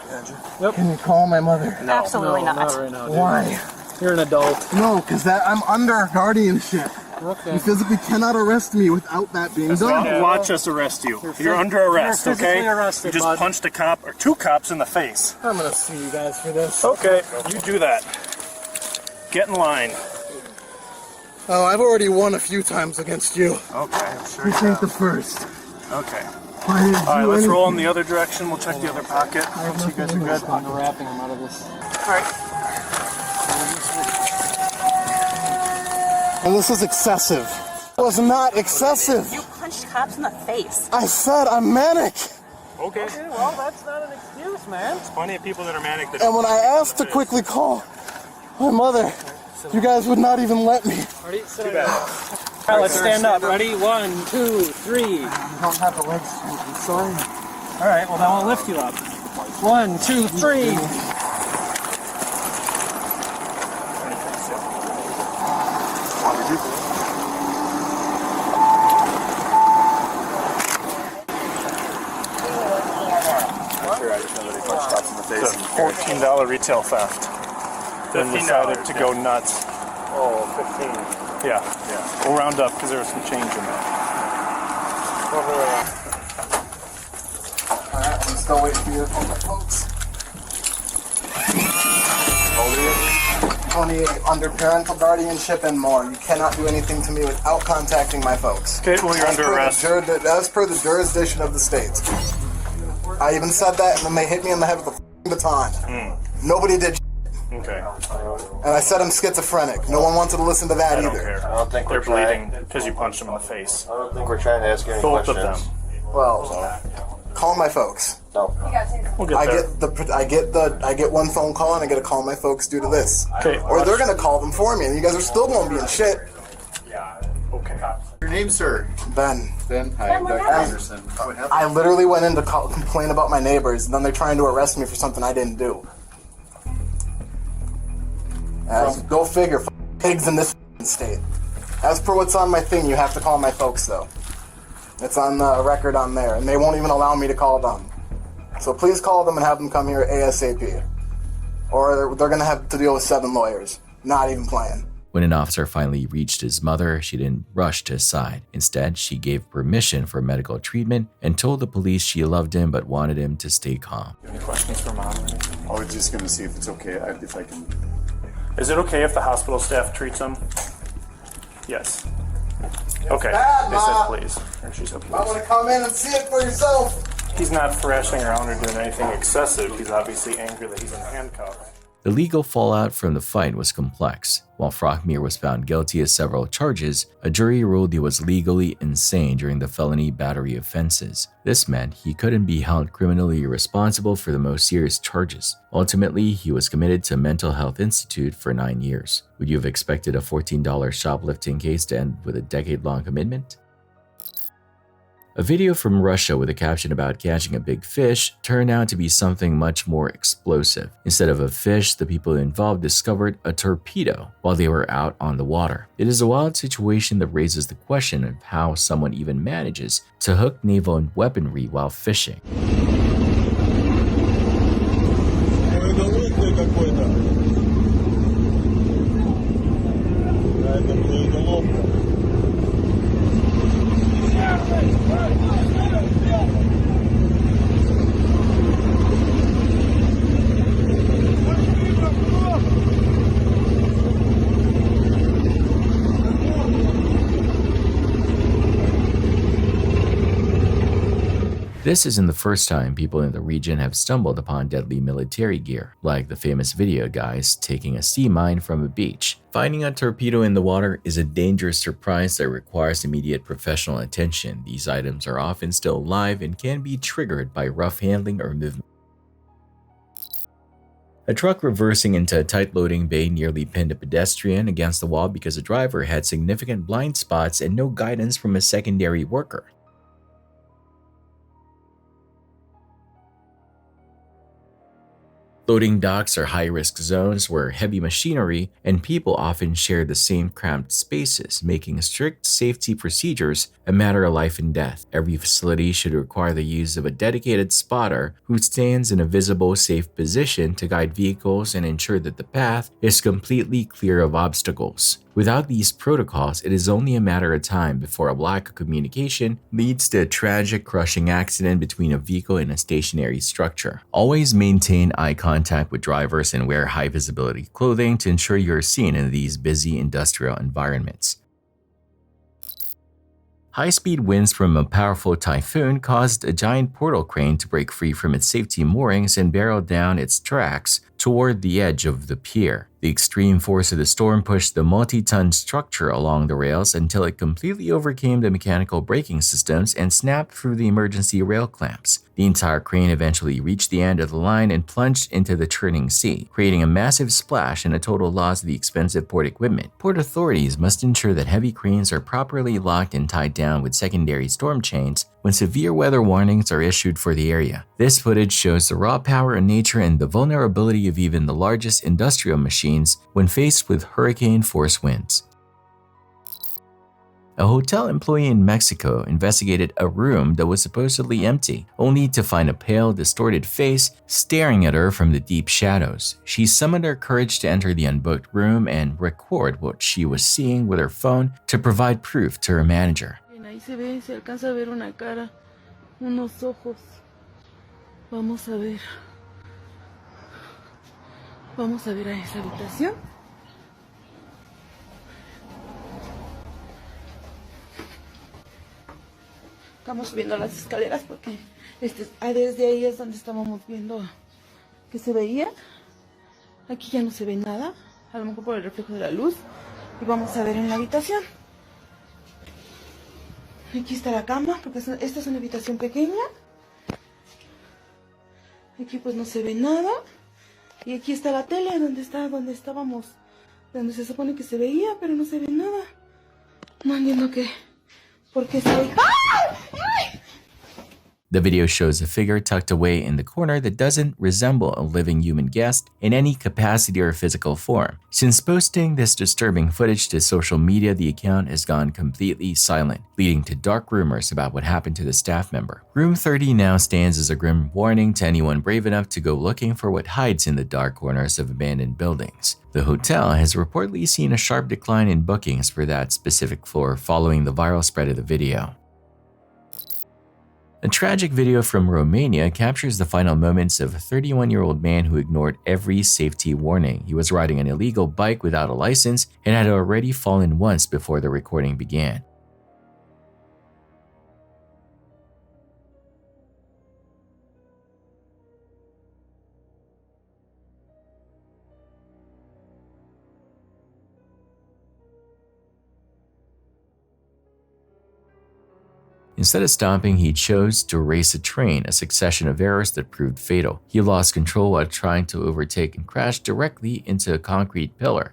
Yep. Can you call my mother? No. Absolutely not. Not right now, dude. Why? You're an adult. No, because I'm under guardianship. Okay. You physically cannot arrest me without that being done. Watch us arrest you. You're under arrest, you're okay? physically arrested, You just bud. punched a cop, or 2 cops in the face. I'm gonna sue you guys for this. Okay, you do that. Get in line. Oh, I've already won a few times against you. Okay, sure. This ain't the first. Okay. Why did you All right, do let's roll in anything? the other direction. We'll check the other pocket. Once you guys are good. I'm wrapping him out of this. Alright. And this is excessive. It was not excessive. You punched cops in the face. I said I'm manic. Okay. Well, that's not an excuse, man. There's plenty of people that are manic that And when I asked to quickly call my mother, you guys would not even let me. Too bad. Alright, let's stand up. Ready? 1, 2, 3. I don't have the legs. I'm sorry. Alright, well, now we'll lift you up. 1, 2, 3. It's a $14 retail theft. Then decided to go nuts. Oh, 15. Yeah. We'll round up because there was some change in there. Alright, I'm still waiting for you to call my folks. How old are you? 28, under parental guardianship and more. You cannot do anything to me without contacting my folks. Okay, well, you're under arrest. As per the jurisdiction of the states. I even said that, and then they hit me in the head with a baton. Nobody did. Okay. And I said I'm schizophrenic. No one wanted to listen to that I don't either. care. I don't think they're we're bleeding because you punched them in the face. I don't think we're trying to ask you any Both questions. of them. Well, call my folks. No. We'll get there. I get one phone call and I get to call my folks due to this. Okay. Or they're gonna call them for me, and you guys are still gonna be in shit. Okay. Your name, sir? Ben. Ben. Hi, Dr. Anderson. I literally went in to complain about my neighbors, and then they're trying to arrest me for something I didn't do. Go figure. Pigs in this state. As per what's on my thing, you have to call my folks, though. It's on the record on there, and they won't even allow me to call them. So please call them and have them come here ASAP. Or they're going to have to deal with 7 lawyers. Not even playing. When an officer finally reached his mother, she didn't rush to his side. Instead, she gave permission for medical treatment and told the police she loved him but wanted him to stay calm. Any questions for Mom? I was just going to see if it's okay, if I can... Is it okay if the hospital staff treats him? Yes. Okay. bad, They said Ma. please. Or she said I please. want to come in and see it for yourself. He's not thrashing around or doing anything excessive. He's obviously angry that he's in handcuffs. The legal fallout from the fight was complex. While Frockmere was found guilty of several charges, a jury ruled he was legally insane during the felony battery offenses. This meant he couldn't be held criminally responsible for the most serious charges. Ultimately, he was committed to a mental health institute for 9 years. Would you have expected a $14 shoplifting case to end with a decade-long commitment? A video from Russia with a caption about catching a big fish turned out to be something much more explosive. Instead of a fish, the people involved discovered a torpedo while they were out on the water. It is a wild situation that raises the question of how someone even manages to hook naval weaponry while fishing. This isn't the first time people in the region have stumbled upon deadly military gear, like the famous video guys taking a sea mine from a beach. Finding a torpedo in the water is a dangerous surprise that requires immediate professional attention. These items are often still live and can be triggered by rough handling or movement. A truck reversing into a tight loading bay nearly pinned a pedestrian against the wall because the driver had significant blind spots and no guidance from a secondary worker. Loading docks are high-risk zones where heavy machinery and people often share the same cramped spaces, making strict safety procedures a matter of life and death. Every facility should require the use of a dedicated spotter who stands in a visible, safe position to guide vehicles and ensure that the path is completely clear of obstacles. Without these protocols, it is only a matter of time before a lack of communication leads to a tragic crushing accident between a vehicle and a stationary structure. Always maintain eye contact with drivers and wear high visibility clothing to ensure you're seen in these busy industrial environments. High-speed winds from a powerful typhoon caused a giant portal crane to break free from its safety moorings and barrel down its tracks toward the edge of the pier. The extreme force of the storm pushed the multi-ton structure along the rails until it completely overcame the mechanical braking systems and snapped through the emergency rail clamps. The entire crane eventually reached the end of the line and plunged into the churning sea, creating a massive splash and a total loss of the expensive port equipment. Port authorities must ensure that heavy cranes are properly locked and tied down with secondary storm chains when severe weather warnings are issued for the area. This footage shows the raw power in nature and the vulnerability of even the largest industrial machines when faced with hurricane-force winds. A hotel employee in Mexico investigated a room that was supposedly empty, only to find a pale, distorted face staring at her from the deep shadows. She summoned her courage to enter the unbooked room and record what she was seeing with her phone to provide proof to her manager. Ahí se alcanza a ver una cara, unos ojos. Vamos a ver. Vamos a ver a esa habitación. Estamos subiendo las escaleras porque desde ahí es donde estábamos viendo que se veía. Aquí ya no se ve nada, a lo mejor por el reflejo de la luz. Y vamos a ver en la habitación. Aquí está la cama, porque esta es una habitación pequeña. Aquí pues no se ve nada. Y aquí está la tele, donde estábamos, donde se supone que se veía, pero no se ve nada. No entiendo por qué se ve. ¡Ay! The video shows a figure tucked away in the corner that doesn't resemble a living human guest in any capacity or physical form. Since posting this disturbing footage to social media, the account has gone completely silent, leading to dark rumors about what happened to the staff member. Room 30 now stands as a grim warning to anyone brave enough to go looking for what hides in the dark corners of abandoned buildings. The hotel has reportedly seen a sharp decline in bookings for that specific floor following the viral spread of the video. A tragic video from Romania captures the final moments of a 31-year-old man who ignored every safety warning. He was riding an illegal bike without a license and had already fallen once before the recording began. Instead of stopping, he chose to race a train, a succession of errors that proved fatal. He lost control while trying to overtake and crashed directly into a concrete pillar.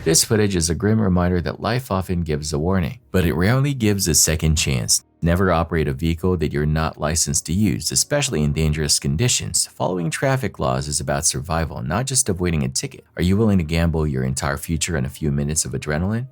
This footage is a grim reminder that life often gives a warning, but it rarely gives a second chance. Never operate a vehicle that you're not licensed to use, especially in dangerous conditions. Following traffic laws is about survival, not just avoiding a ticket. Are you willing to gamble your entire future on a few minutes of adrenaline?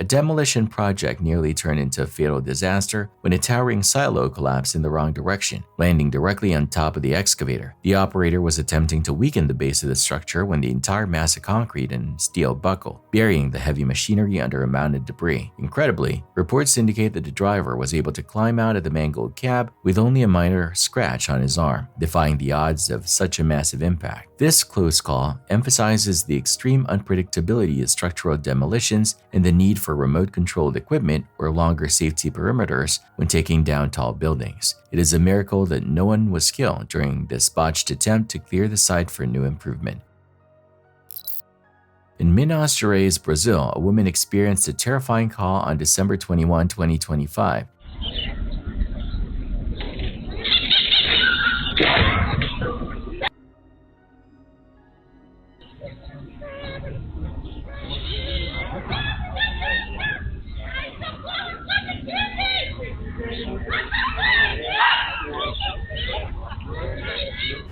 A demolition project nearly turned into a fatal disaster when a towering silo collapsed in the wrong direction, landing directly on top of the excavator. The operator was attempting to weaken the base of the structure when the entire mass of concrete and steel buckled, burying the heavy machinery under a mounted debris. Incredibly, reports indicate that the driver was able to climb out of the mangled cab with only a minor scratch on his arm, defying the odds of such a massive impact. This close call emphasizes the extreme unpredictability of structural demolitions and the need for remote-controlled equipment or longer safety perimeters when taking down tall buildings. It is a miracle that no one was killed during this botched attempt to clear the site for new improvement. In Minas Gerais, Brazil, a woman experienced a terrifying call on December 21, 2025.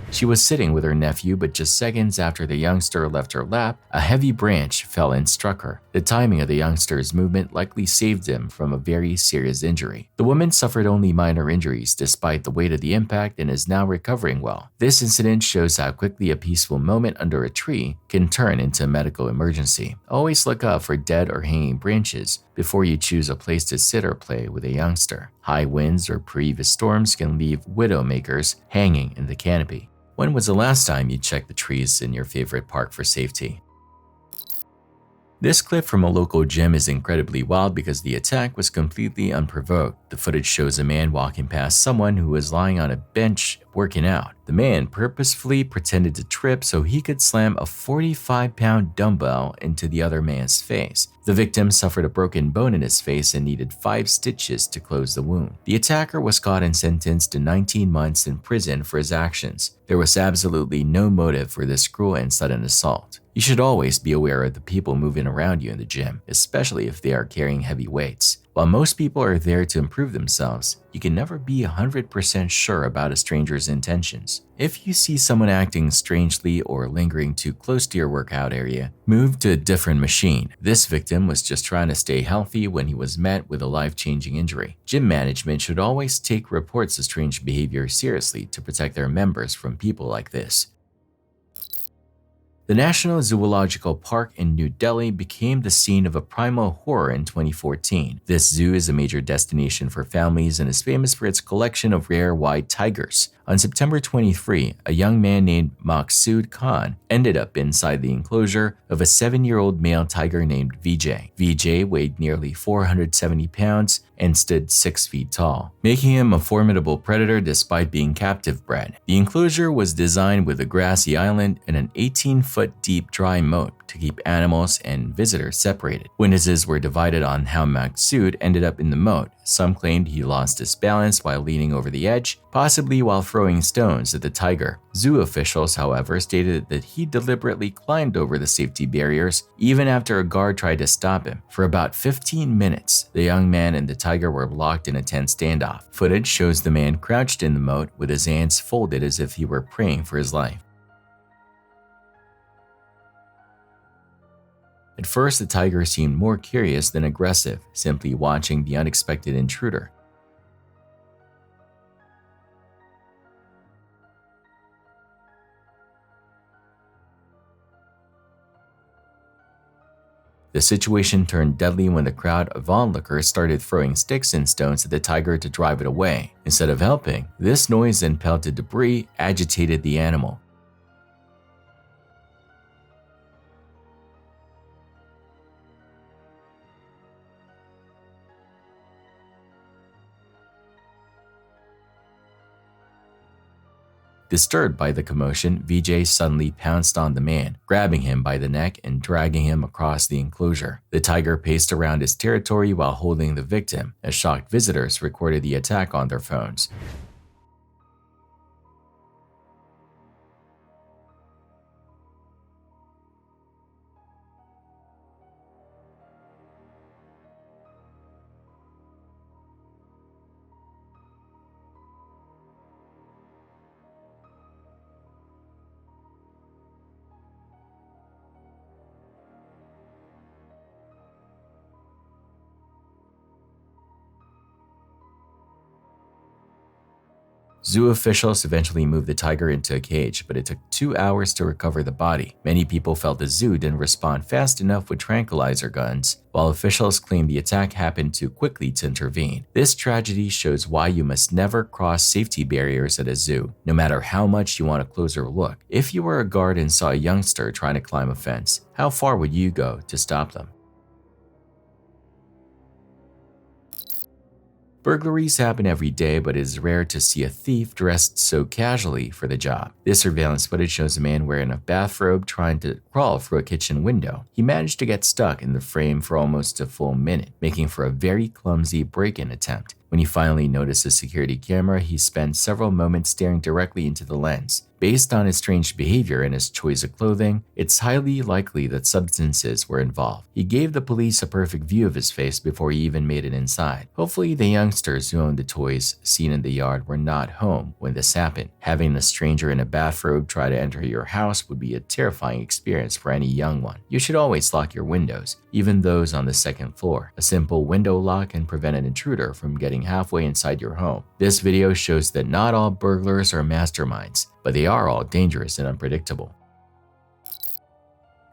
She was sitting with her nephew, but just seconds after the youngster left her lap, a heavy branch fell and struck her. The timing of the youngster's movement likely saved him from a very serious injury. The woman suffered only minor injuries despite the weight of the impact and is now recovering well. This incident shows how quickly a peaceful moment under a tree can turn into a medical emergency. Always look out for dead or hanging branches before you choose a place to sit or play with a youngster. High winds or previous storms can leave widowmakers hanging in the canopy. When was the last time you checked the trees in your favorite park for safety? This clip from a local gym is incredibly wild because the attack was completely unprovoked. The footage shows a man walking past someone who was lying on a bench working out. The man purposefully pretended to trip so he could slam a 45-pound dumbbell into the other man's face. The victim suffered a broken bone in his face and needed 5 stitches to close the wound. The attacker was caught and sentenced to 19 months in prison for his actions. There was absolutely no motive for this cruel and sudden assault. You should always be aware of the people moving around you in the gym, especially if they are carrying heavy weights. While most people are there to improve themselves, you can never be 100% sure about a stranger's intentions. If you see someone acting strangely or lingering too close to your workout area, move to a different machine. This victim was just trying to stay healthy when he was met with a life-changing injury. Gym management should always take reports of strange behavior seriously to protect their members from people like this. The National Zoological Park in New Delhi became the scene of a primal horror in 2014. This zoo is a major destination for families and is famous for its collection of rare white tigers. On September 23, a young man named Maqsood Khan ended up inside the enclosure of a 7-year-old male tiger named Vijay. Vijay weighed nearly 470 pounds and stood 6 feet tall, making him a formidable predator despite being captive bred. The enclosure was designed with a grassy island and an 18-foot deep dry moat to keep animals and visitors separated. Witnesses were divided on how Maqsood ended up in the moat. Some claimed he lost his balance while leaning over the edge, possibly while throwing stones at the tiger. Zoo officials, however, stated that he deliberately climbed over the safety barriers even after a guard tried to stop him. For about 15 minutes, the young man and the tiger were locked in a tense standoff. Footage shows the man crouched in the moat with his hands folded as if he were praying for his life. At first, the tiger seemed more curious than aggressive, simply watching the unexpected intruder. The situation turned deadly when the crowd of onlookers started throwing sticks and stones at the tiger to drive it away. Instead of helping, this noise and pelted debris agitated the animal. Disturbed by the commotion, Vijay suddenly pounced on the man, grabbing him by the neck and dragging him across the enclosure. The tiger paced around his territory while holding the victim, as shocked visitors recorded the attack on their phones. Zoo officials eventually moved the tiger into a cage, but it took 2 hours to recover the body. Many people felt the zoo didn't respond fast enough with tranquilizer guns, while officials claimed the attack happened too quickly to intervene. This tragedy shows why you must never cross safety barriers at a zoo, no matter how much you want a closer look. If you were a guard and saw a youngster trying to climb a fence, how far would you go to stop them? Burglaries happen every day, but it is rare to see a thief dressed so casually for the job. This surveillance footage shows a man wearing a bathrobe trying to crawl through a kitchen window. He managed to get stuck in the frame for almost a full minute, making for a very clumsy break-in attempt. When he finally noticed a security camera, he spent several moments staring directly into the lens. Based on his strange behavior and his choice of clothing, it's highly likely that substances were involved. He gave the police a perfect view of his face before he even made it inside. Hopefully, the youngsters who owned the toys seen in the yard were not home when this happened. Having a stranger in a bathrobe try to enter your house would be a terrifying experience for any young one. You should always lock your windows, even those on the second floor. A simple window lock can prevent an intruder from getting halfway inside your home. This video shows that not all burglars are masterminds, but they are all dangerous and unpredictable.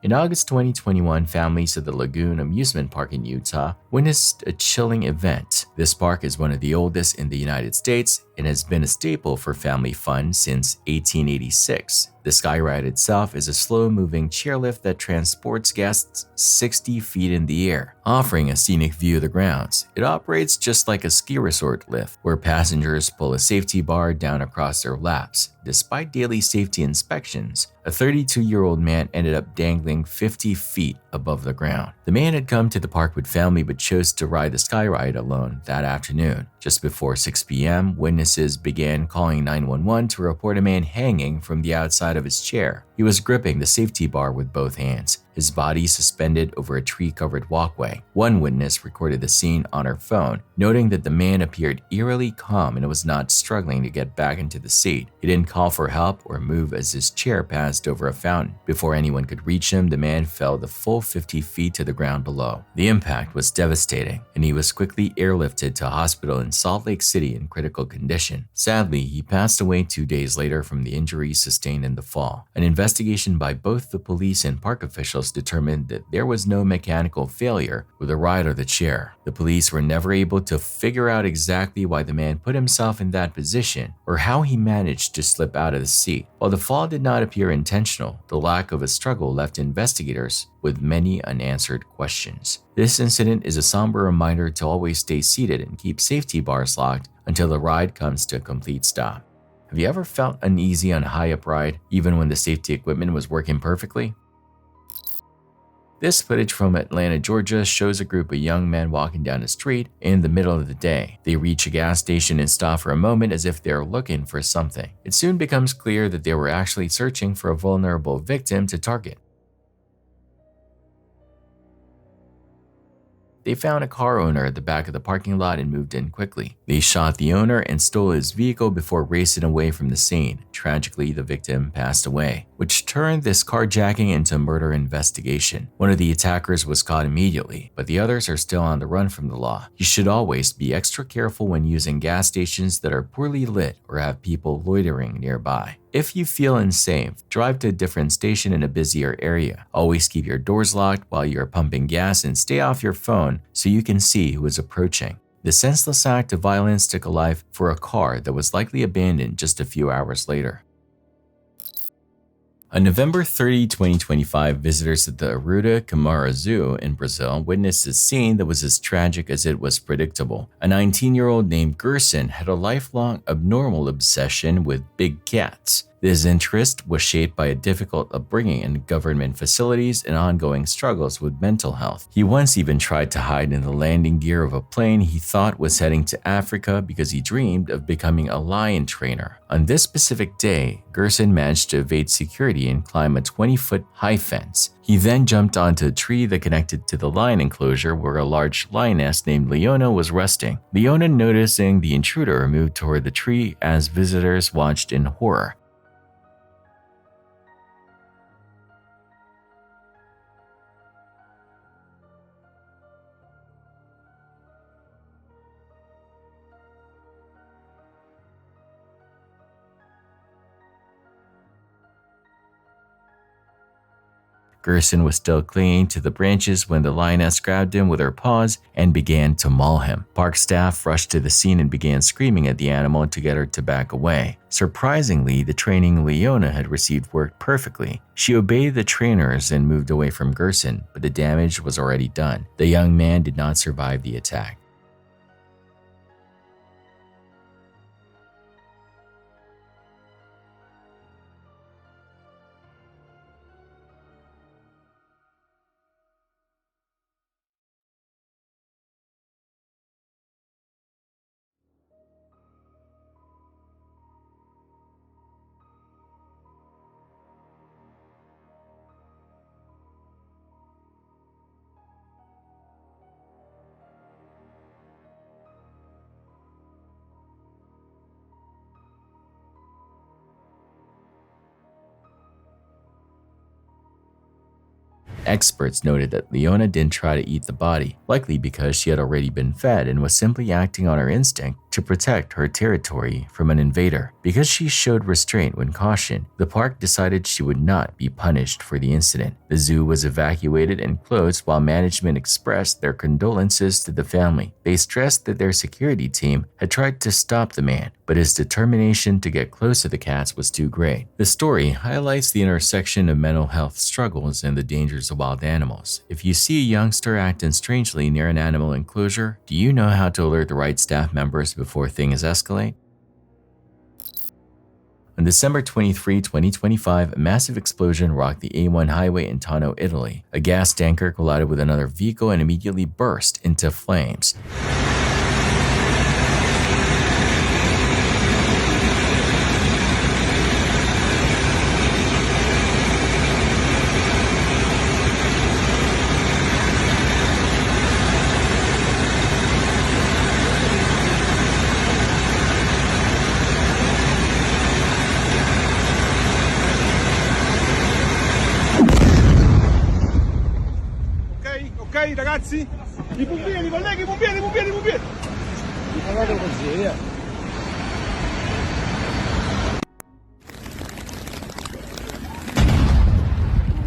In August 2021, families at the Lagoon Amusement Park in Utah witnessed a chilling event. This park is one of the oldest in the United States and has been a staple for family fun since 1886. The Skyride itself is a slow-moving chairlift that transports guests 60 feet in the air, offering a scenic view of the grounds. It operates just like a ski resort lift, where passengers pull a safety bar down across their laps. Despite daily safety inspections, a 32-year-old man ended up dangling 50 feet above the ground. The man had come to the park with family but chose to ride the Skyride alone that afternoon. Just before 6 p.m., witnesses began calling 911 to report a man hanging from the outside of his chair. He was gripping the safety bar with both hands, his body suspended over a tree-covered walkway. One witness recorded the scene on her phone, noting that the man appeared eerily calm and was not struggling to get back into the seat. He didn't call for help or move as his chair passed over a fountain. Before anyone could reach him, the man fell the full 50 feet to the ground below. The impact was devastating, and he was quickly airlifted to a hospital in Salt Lake City in critical condition. Sadly, he passed away 2 days later from the injuries sustained in the fall. An investigation by both the police and park officials determined that there was no mechanical failure with the ride or the chair. The police were never able to figure out exactly why the man put himself in that position or how he managed to slip out of the seat. While the fall did not appear intentional, the lack of a struggle left investigators with many unanswered questions. This incident is a somber reminder to always stay seated and keep safety bars locked until the ride comes to a complete stop. Have you ever felt uneasy on a high-up ride, even when the safety equipment was working perfectly? This footage from Atlanta, Georgia shows a group of young men walking down the street in the middle of the day. They reach a gas station and stop for a moment as if they're looking for something. It soon becomes clear that they were actually searching for a vulnerable victim to target. They found a car owner at the back of the parking lot and moved in quickly. They shot the owner and stole his vehicle before racing away from the scene. Tragically, the victim passed away, which turned this carjacking into a murder investigation. One of the attackers was caught immediately, but the others are still on the run from the law. You should always be extra careful when using gas stations that are poorly lit or have people loitering nearby. If you feel unsafe, drive to a different station in a busier area. Always keep your doors locked while you're pumping gas and stay off your phone so you can see who is approaching. The senseless act of violence took a life for a car that was likely abandoned just a few hours later. On November 30, 2025, visitors at the Arruda Camara Zoo in Brazil witnessed a scene that was as tragic as it was predictable. A 19-year-old named Gerson had a lifelong abnormal obsession with big cats. This interest was shaped by a difficult upbringing in government facilities and ongoing struggles with mental health. He once even tried to hide in the landing gear of a plane he thought was heading to Africa because he dreamed of becoming a lion trainer. On this specific day, Gerson managed to evade security and climb a 20-foot high fence. He then jumped onto a tree that connected to the lion enclosure where a large lioness named Leona was resting. Leona, noticing the intruder, moved toward the tree as visitors watched in horror. Gerson was still clinging to the branches when the lioness grabbed him with her paws and began to maul him. Park staff rushed to the scene and began screaming at the animal to get her to back away. Surprisingly, the training Leona had received worked perfectly. She obeyed the trainers and moved away from Gerson, but the damage was already done. The young man did not survive the attack. Experts noted that Leona didn't try to eat the body, likely because she had already been fed and was simply acting on her instinct to protect her territory from an invader. Because she showed restraint when cautioned, the park decided she would not be punished for the incident. The zoo was evacuated and closed while management expressed their condolences to the family. They stressed that their security team had tried to stop the man, but his determination to get close to the cats was too great. The story highlights the intersection of mental health struggles and the dangers of wild animals. If you see a youngster acting strangely near an animal enclosure, do you know how to alert the right staff members before things escalate? On December 23, 2025, a massive explosion rocked the A1 highway in Tano, Italy. A gas tanker collided with another vehicle and immediately burst into flames. Ok ragazzi? I pompieri, colleghi, i pompieri! Guardate così, via.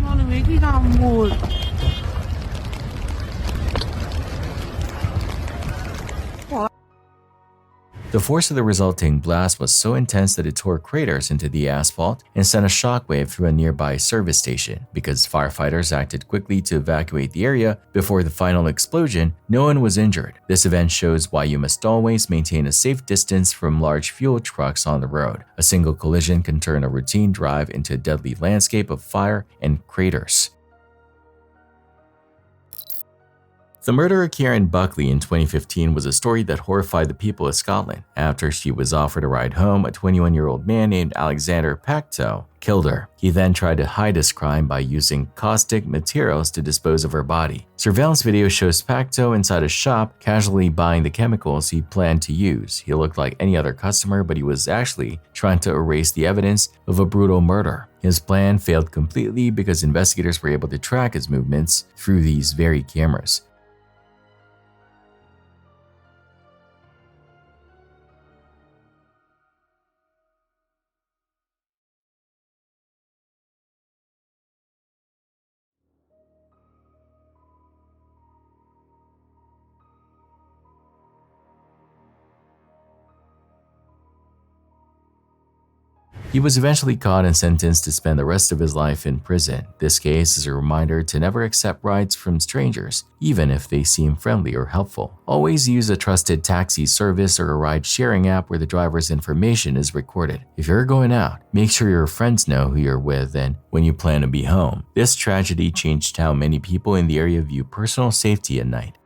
너는 왜 기가 안 뭘? The force of the resulting blast was so intense that it tore craters into the asphalt and sent a shockwave through a nearby service station. Because firefighters acted quickly to evacuate the area before the final explosion, no one was injured. This event shows why you must always maintain a safe distance from large fuel trucks on the road. A single collision can turn a routine drive into a deadly landscape of fire and craters. The murder of Kieran Buckley in 2015 was a story that horrified the people of Scotland. After she was offered a ride home, a 21-year-old man named Alexander Pacto killed her. He then tried to hide his crime by using caustic materials to dispose of her body. Surveillance video shows Pacto inside a shop casually buying the chemicals he planned to use. He looked like any other customer, but he was actually trying to erase the evidence of a brutal murder. His plan failed completely because investigators were able to track his movements through these very cameras. He was eventually caught and sentenced to spend the rest of his life in prison. This case is a reminder to never accept rides from strangers, even if they seem friendly or helpful. Always use a trusted taxi service or a ride-sharing app where the driver's information is recorded. If you're going out, make sure your friends know who you're with and when you plan to be home. This tragedy changed how many people in the area view personal safety at night.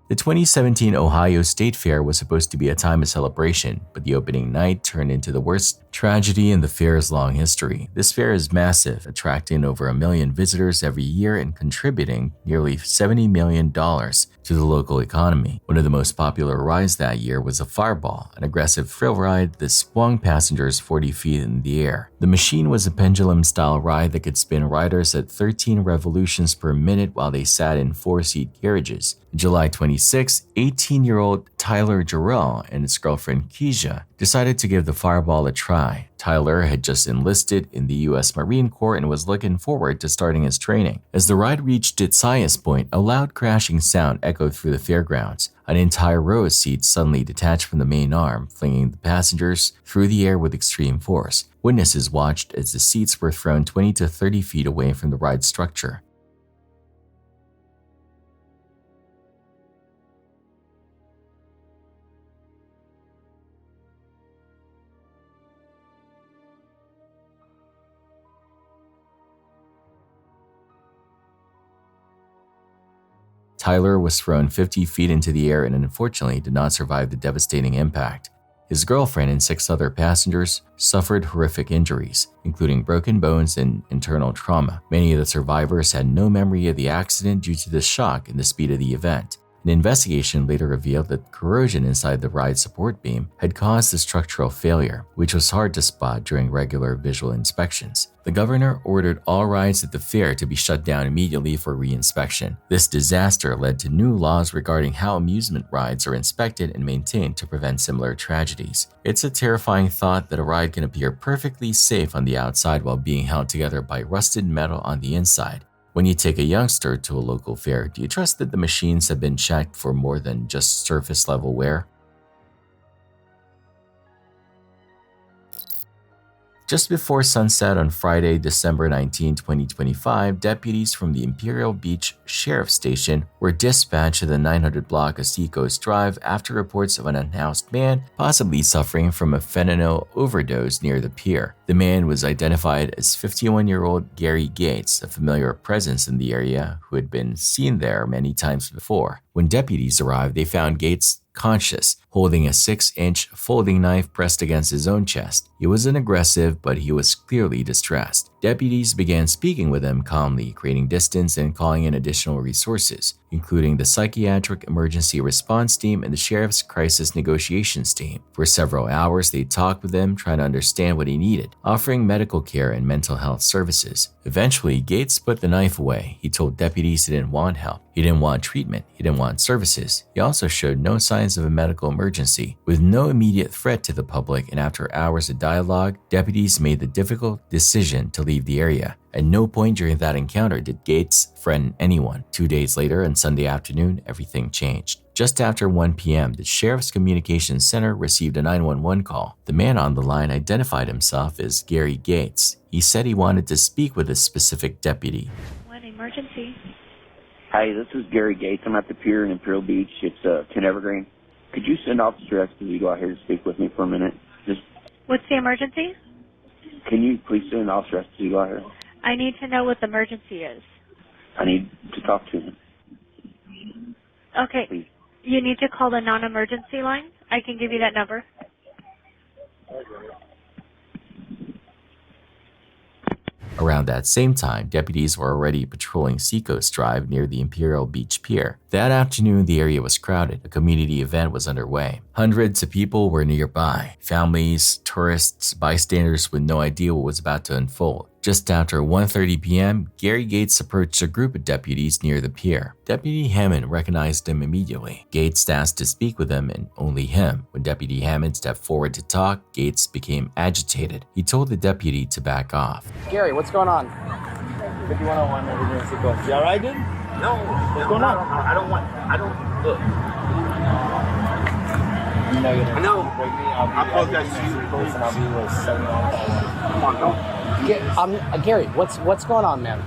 The 2017 Ohio State Fair was supposed to be a time of celebration, but the opening night turned into the worst tragedy in the fair's long history. This fair is massive, attracting over 1 million visitors every year and contributing nearly $70 million to the local economy. One of the most popular rides that year was a Fireball, an aggressive thrill ride that swung passengers 40 feet in the air. The machine was a pendulum-style ride that could spin riders at 13 revolutions per minute while they sat in 4-seat carriages. July 26, 18-year-old Tyler Jarrell and his girlfriend Keisha decided to give the Fireball a try. Tyler had just enlisted in the U.S. Marine Corps and was looking forward to starting his training. As the ride reached its highest point, a loud crashing sound echoed through the fairgrounds. An entire row of seats suddenly detached from the main arm, flinging the passengers through the air with extreme force. Witnesses watched as the seats were thrown 20 to 30 feet away from the ride structure. Tyler was thrown 50 feet into the air and unfortunately did not survive the devastating impact. His girlfriend and 6 other passengers suffered horrific injuries, including broken bones and internal trauma. Many of the survivors had no memory of the accident due to the shock and the speed of the event. An investigation later revealed that corrosion inside the ride support beam had caused the structural failure, which was hard to spot during regular visual inspections. The governor ordered all rides at the fair to be shut down immediately for re-inspection. This disaster led to new laws regarding how amusement rides are inspected and maintained to prevent similar tragedies. It's a terrifying thought that a ride can appear perfectly safe on the outside while being held together by rusted metal on the inside. When you take a youngster to a local fair, do you trust that the machines have been checked for more than just surface level wear? Just before sunset on Friday, December 19, 2025, deputies from the Imperial Beach Sheriff Station were dispatched to the 900 block of Seacoast Drive after reports of an unhoused man possibly suffering from a fentanyl overdose near the pier. The man was identified as 51-year-old Gary Gates, a familiar presence in the area who had been seen there many times before. When deputies arrived, they found Gates conscious, holding a 6-inch folding knife pressed against his own chest. He wasn't aggressive, but he was clearly distressed. Deputies began speaking with him calmly, creating distance and calling in additional resources, including the Psychiatric Emergency Response Team and the Sheriff's Crisis Negotiations Team. For several hours, they talked with him, trying to understand what he needed, offering medical care and mental health services. Eventually, Gates put the knife away. He told deputies he didn't want help. He didn't want treatment. He didn't want services. He also showed no signs of a medical emergency. With no immediate threat to the public and after hours of dialogue, deputies made the difficult decision to leave the area. At no point during that encounter did Gates threaten anyone. 2 days later, on Sunday afternoon, everything changed. Just after 1 p.m., the Sheriff's Communications Center received a 911 call. The man on the line identified himself as Gary Gates. He said he wanted to speak with a specific deputy. What emergency? Hi, this is Gary Gates. I'm at the pier in Imperial Beach. It's 10 Evergreen. Could you send Officer Esposito go out here to speak with me for a minute? What's the emergency? Can you please send Officer Esposito out here? I need to know what the emergency is. I need to talk to him. Okay. Please. You need to call the non-emergency line. I can give you that number. Around that same time, deputies were already patrolling Seacoast Drive near the Imperial Beach Pier. That afternoon, the area was crowded. A community event was underway. Hundreds of people were nearby. Families, tourists, bystanders with no idea what was about to unfold. Just after 1:30 p.m., Gary Gates approached a group of deputies near the pier. Deputy Hammond recognized him immediately. Gates asked to speak with him and only him. When Deputy Hammond stepped forward to talk, Gates became agitated. He told the deputy to back off. Gary, what's going on? 5101 emergency sequence. You alright, dude? No. What's going on? Look. Negative. No. I apologize to you. Come on, go. Gary, what's going on, man?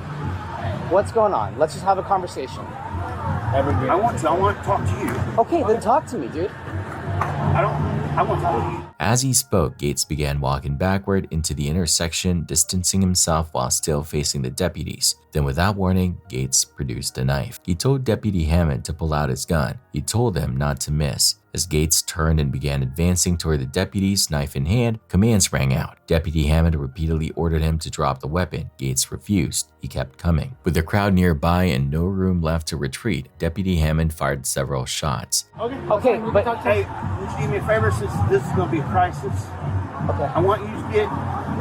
What's going on? Let's just have a conversation. I want to talk to you. Okay, then talk to me, dude. I want to talk to you. As he spoke, Gates began walking backward into the intersection, distancing himself while still facing the deputies. Then without warning, Gates produced a knife. He told Deputy Hammond to pull out his gun. He told him not to miss. As Gates turned and began advancing toward the deputies, knife in hand, commands rang out. Deputy Hammond repeatedly ordered him to drop the weapon. Gates refused. He kept coming. With the crowd nearby and no room left to retreat, Deputy Hammond fired several shots. Okay, but hey, would you do me a favor since this is going to be a crisis? Okay. I want you to get...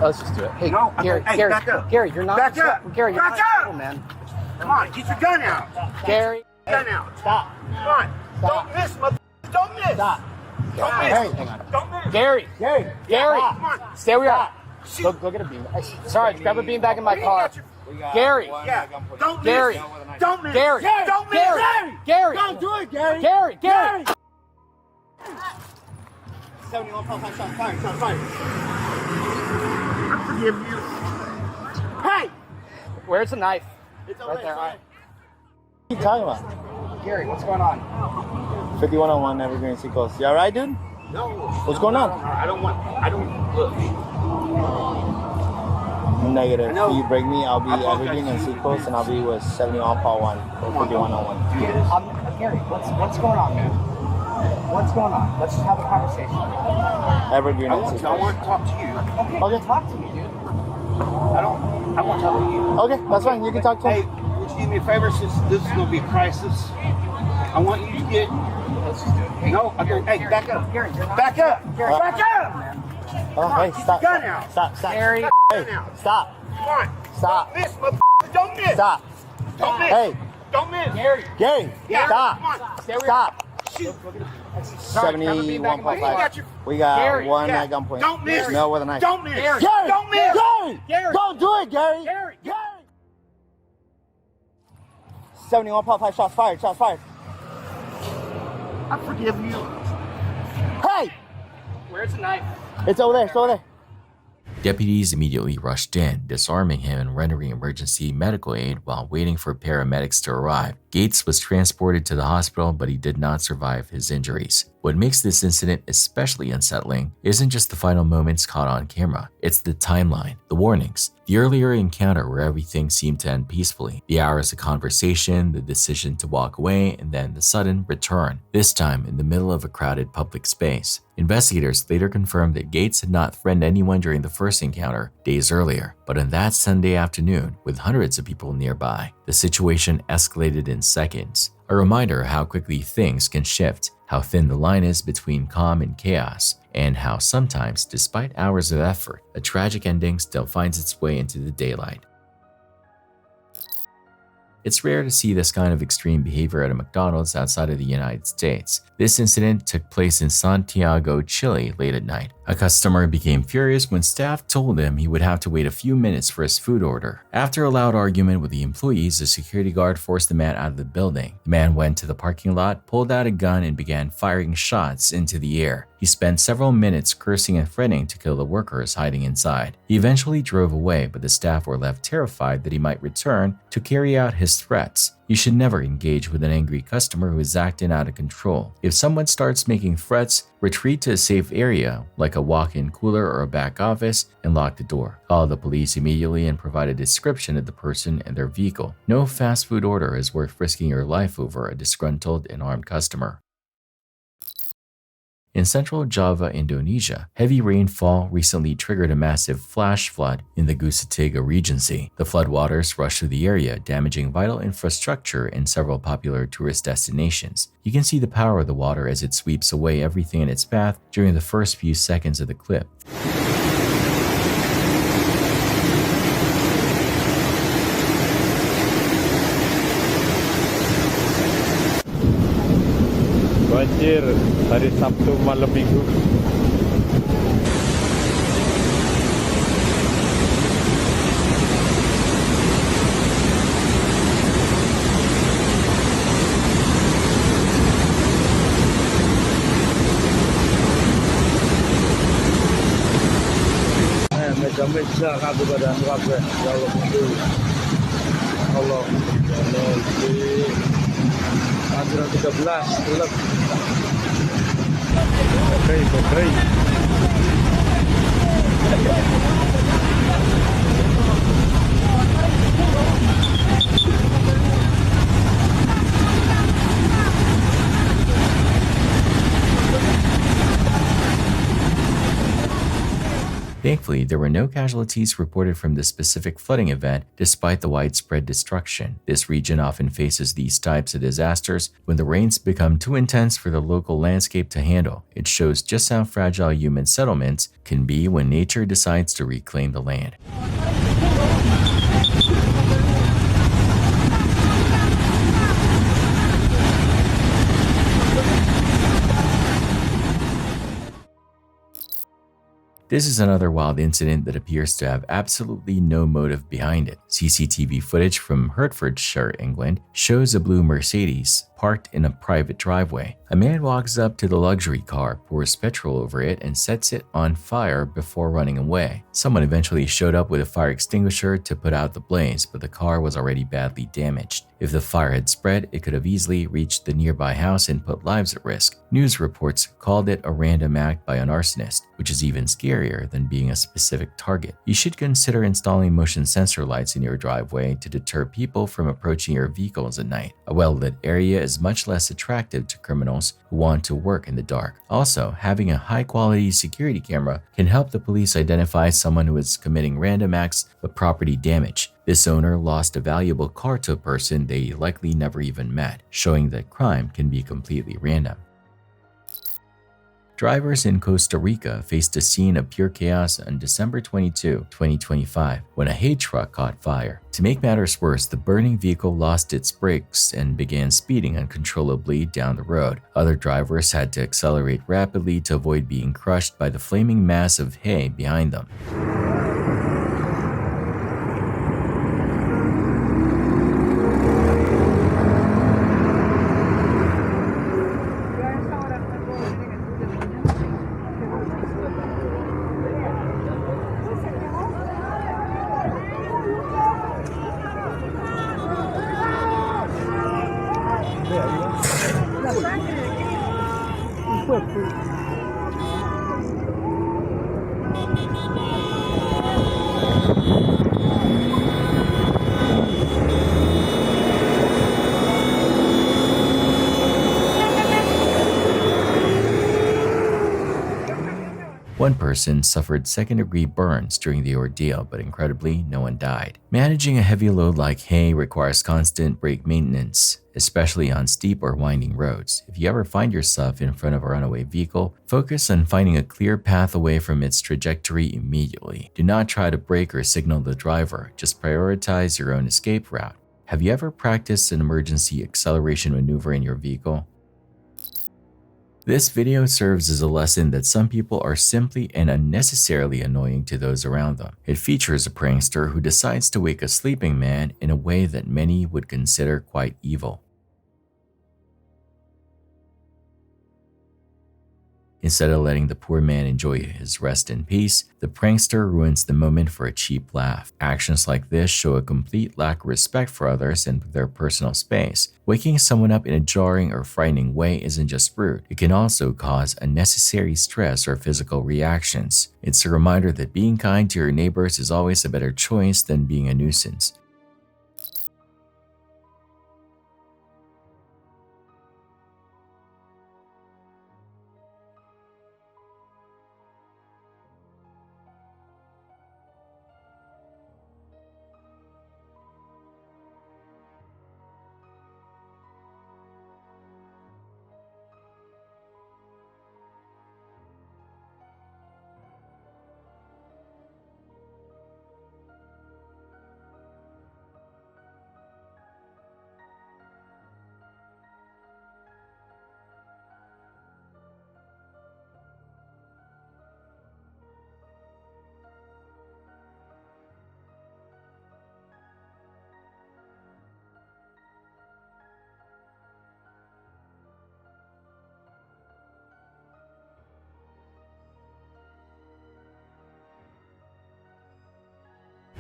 Let's just do it. Hey, no, Gary, back up. Gary, you're not... Back up. Gary, you're back not... up. Oh, man. Come on, get your gun out. Gary. Gun out. Stop. Come on. Stop. Don't miss, mother. Don't miss. Stop. Don't miss. Hey, hang on. Don't miss. Gary. Come on. Stay where you are. Go get a beam. Sorry, grab a beam back in my car. Gary. Yeah. Don't Gary. miss. Don't miss. Gary. Don't miss. Gary. Don't do it, Gary. Gary. 71 pulse shot fired. I forgive you. Hey! Where's the knife? It's right there. All right. What are you talking about? Gary, what's going on? 5101 Evergreen Seacoast. You alright, dude? No. What's going on? Look. Negative. If you break me, I'll be Evergreen and Seacoast, and I'll be with 71 Paul 1 or 5101. Gary, what's going on, man? What's going on? Let's just have a conversation. Evergreen and Seacoast. I want to talk to you. Okay, talk to me, dude. I want to talk to you. Okay, that's fine. You can talk to Hey, him. would you you do me a favor since this is going to be priceless? I want you to get... No, okay, hey, back up. Back up. Back up. Oh, hey, stop. Gun out. Stop. Gary, Hey, stop. come on. Stop. Don't miss, motherfucker. Don't miss. Stop. Don't miss. Hey. Don't miss. Gary, Yeah, stop. come on. Stop. Shoot. 71.5. We got Gary, one yeah. at gunpoint. Don't miss. No, with a knife. Don't miss. Gary, Don't miss. Gary, don't do it, Gary. Gary. 71.5 shots fired. Shots fired. I forgive you. Hey! Where's the knife? It's over there. It's over there. Deputies immediately rushed in, disarming him and rendering emergency medical aid while waiting for paramedics to arrive. Gates was transported to the hospital, but he did not survive his injuries. What makes this incident especially unsettling isn't just the final moments caught on camera, it's the timeline, the warnings, the earlier encounter where everything seemed to end peacefully, the hours of conversation, the decision to walk away, and then the sudden return, this time in the middle of a crowded public space. Investigators later confirmed that Gates had not threatened anyone during the first encounter days earlier, but on that Sunday afternoon, with hundreds of people nearby, the situation escalated in seconds. A reminder of how quickly things can shift, how thin the line is between calm and chaos, and how sometimes, despite hours of effort, a tragic ending still finds its way into the daylight. It's rare to see this kind of extreme behavior at a McDonald's outside of the United States. This incident took place in Santiago, Chile late at night. A customer became furious when staff told him he would have to wait a few minutes for his food order. After a loud argument with the employees, the security guard forced the man out of the building. The man went to the parking lot, pulled out a gun, and began firing shots into the air. He spent several minutes cursing and threatening to kill the workers hiding inside. He eventually drove away, but the staff were left terrified that he might return to carry out his threats. You should never engage with an angry customer who is acting out of control. If someone starts making threats, retreat to a safe area, like a walk-in cooler or a back office, and lock the door. Call the police immediately and provide a description of the person and their vehicle. No fast food order is worth risking your life over a disgruntled and armed customer. In central Java, Indonesia, heavy rainfall recently triggered a massive flash flood in the Gusatiga Regency. The floodwaters rushed through the area, damaging vital infrastructure in several popular tourist destinations. You can see the power of the water as it sweeps away everything in its path during the first few seconds of the clip. Banjir hari Sabtu malam Minggu. Meja-meja aku badan kabeh ya Allah itu. Allah Anjuran 13 gelap. Oke. Thankfully, there were no casualties reported from this specific flooding event, despite the widespread destruction. This region often faces these types of disasters when the rains become too intense for the local landscape to handle. It shows just how fragile human settlements can be when nature decides to reclaim the land. This is another wild incident that appears to have absolutely no motive behind it. CCTV footage from Hertfordshire, England, shows a blue Mercedes parked in a private driveway. A man walks up to the luxury car, pours petrol over it, and sets it on fire before running away. Someone eventually showed up with a fire extinguisher to put out the blaze, but the car was already badly damaged. If the fire had spread, it could have easily reached the nearby house and put lives at risk. News reports called it a random act by an arsonist, which is even scarier than being a specific target. You should consider installing motion sensor lights in your driveway to deter people from approaching your vehicles at night. A well-lit area is much less attractive to criminals who want to work in the dark. Also, having a high-quality security camera can help the police identify someone who is committing random acts of property damage. This owner lost a valuable car to a person they likely never even met, showing that crime can be completely random. Drivers in Costa Rica faced a scene of pure chaos on December 22, 2025, when a hay truck caught fire. To make matters worse, the burning vehicle lost its brakes and began speeding uncontrollably down the road. Other drivers had to accelerate rapidly to avoid being crushed by the flaming mass of hay behind them. One person suffered second-degree burns during the ordeal, but incredibly, no one died. Managing a heavy load like hay requires constant brake maintenance, especially on steep or winding roads. If you ever find yourself in front of a runaway vehicle, focus on finding a clear path away from its trajectory immediately. Do not try to brake or signal the driver, just prioritize your own escape route. Have you ever practiced an emergency acceleration maneuver in your vehicle? This video serves as a lesson that some people are simply and unnecessarily annoying to those around them. It features a prankster who decides to wake a sleeping man in a way that many would consider quite evil. Instead of letting the poor man enjoy his rest in peace, the prankster ruins the moment for a cheap laugh. Actions like this show a complete lack of respect for others and their personal space. Waking someone up in a jarring or frightening way isn't just rude, it can also cause unnecessary stress or physical reactions. It's a reminder that being kind to your neighbors is always a better choice than being a nuisance.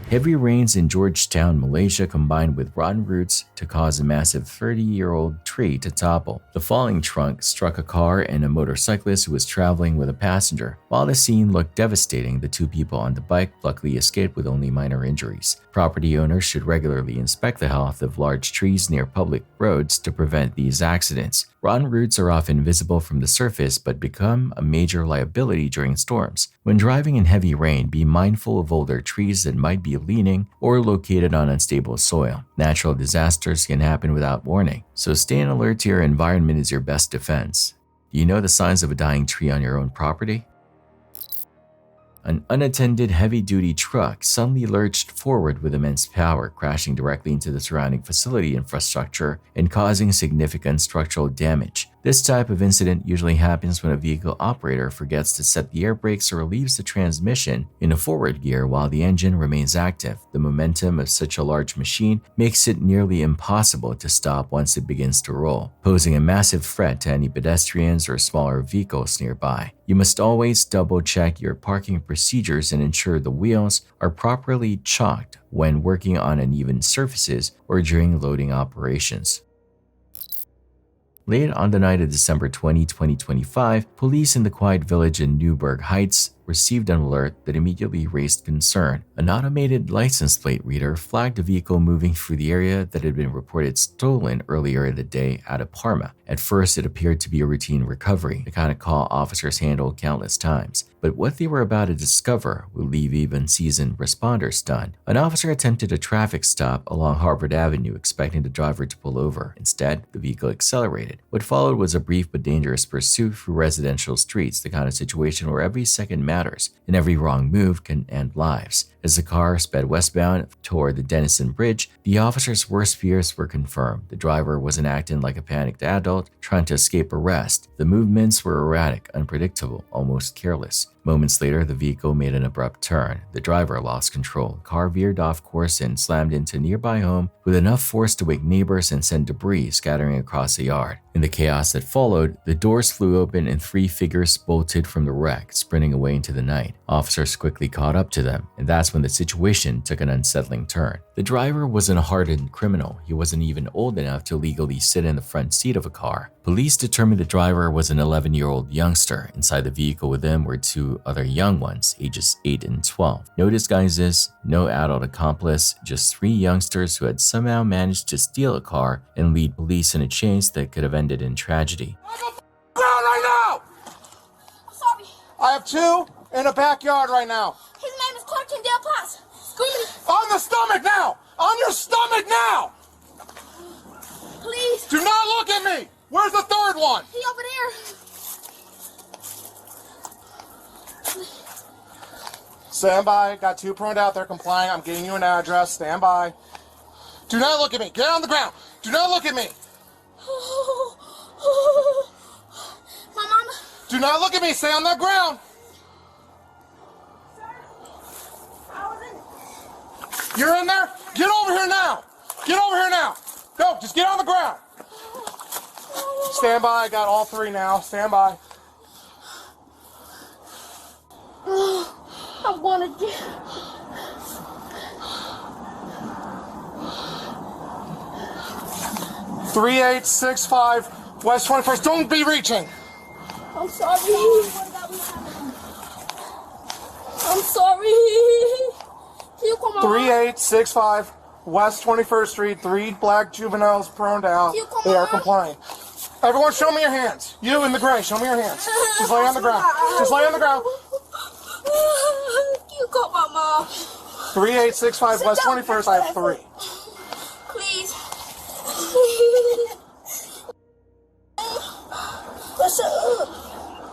Heavy rains in Georgetown, Malaysia combined with rotten roots to cause a massive 30-year-old tree to topple. The falling trunk struck a car and a motorcyclist who was traveling with a passenger. While the scene looked devastating, the two people on the bike luckily escaped with only minor injuries. Property owners should regularly inspect the health of large trees near public roads to prevent these accidents. Rotten roots are often visible from the surface but become a major liability during storms. When driving in heavy rain, be mindful of older trees that might be leaning or located on unstable soil. Natural disasters can happen without warning, so staying alert to your environment is your best defense. Do you know the signs of a dying tree on your own property? An unattended heavy-duty truck suddenly lurched forward with immense power, crashing directly into the surrounding facility infrastructure and causing significant structural damage. This type of incident usually happens when a vehicle operator forgets to set the air brakes or leaves the transmission in a forward gear while the engine remains active. The momentum of such a large machine makes it nearly impossible to stop once it begins to roll, posing a massive threat to any pedestrians or smaller vehicles nearby. You must always double-check your parking procedures and ensure the wheels are properly chalked when working on uneven surfaces or during loading operations. Late on the night of December 20, 2025, police in the quiet village in Newburgh Heights, received an alert that immediately raised concern. An automated license plate reader flagged a vehicle moving through the area that had been reported stolen earlier in the day out of Parma. At first, it appeared to be a routine recovery, the kind of call officers handle countless times. But what they were about to discover would leave even seasoned responders stunned. An officer attempted a traffic stop along Harvard Avenue, expecting the driver to pull over. Instead, the vehicle accelerated. What followed was a brief but dangerous pursuit through residential streets, the kind of situation where every second matters and every wrong move can end lives. As the car sped westbound toward the Denison Bridge, the officer's worst fears were confirmed. The driver wasn't acting like a panicked adult trying to escape arrest. The movements were erratic, unpredictable, almost careless. Moments later, the vehicle made an abrupt turn. The driver lost control. The car veered off course and slammed into a nearby home with enough force to wake neighbors and send debris scattering across the yard. In the chaos that followed, the doors flew open and 3 figures bolted from the wreck, sprinting away into the night. Officers quickly caught up to them, and that's when the situation took an unsettling turn. The driver wasn't a hardened criminal. He wasn't even old enough to legally sit in the front seat of a car. Police determined the driver was an 11-year-old youngster. Inside the vehicle with him were 2 other young ones, ages 8 and 12. No disguises, no adult accomplice, just 3 youngsters who had somehow managed to steal a car and lead police in a chase that could have ended in tragedy. Ground right now! I'm sorry. I have 2 in the backyard right now. His name is Clarkson Del Paz. Screaming. On the stomach now! On your stomach now! Please. Do not look at me! Where's the 3rd one? He over there. Stand by. Got 2 pruned out there complying. I'm getting you an address. Stand by. Do not look at me. Get on the ground. Do not look at me. My mama. Do not look at me. Stay on the ground. You're in there? Get over here now. Get over here now. Go. Just get on the ground. Stand by. I got all 3 now. Stand by. I'm gonna get. 3865 West 21st. Don't be reaching. I'm sorry. I'm sorry. You come on. 3865 West 21st Street. 3 black juveniles pruned out. They are complying. Everyone, show me your hands. You in the gray, show me your hands. Just lay on the ground. Just lay on the ground. You got my mom. 3865 West 21st. I have 3. Please.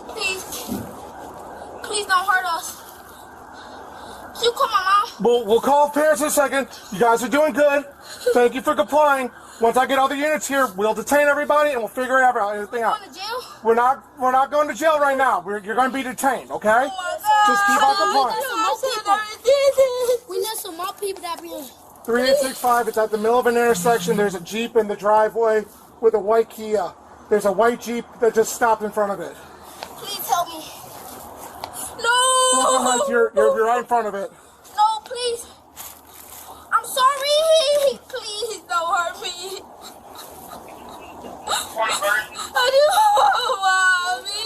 Please. Please don't hurt us. You call my mom. We'll call parents in a second. You guys are doing good. Thank you for complying. Once I get all the units here, we'll detain everybody and we'll figure everything out. Going to jail? We're not going to jail right now. You're going to be detained, okay? Just keep on complying. We know some more people that be in. 3865, it's at the middle of an intersection. There's a Jeep in the driveway with a white Kia. There's a white Jeep that just stopped in front of it. Please help me. No! You're right in front of it. No, please. I'm sorry. Please don't hurt me. I do, Mommy.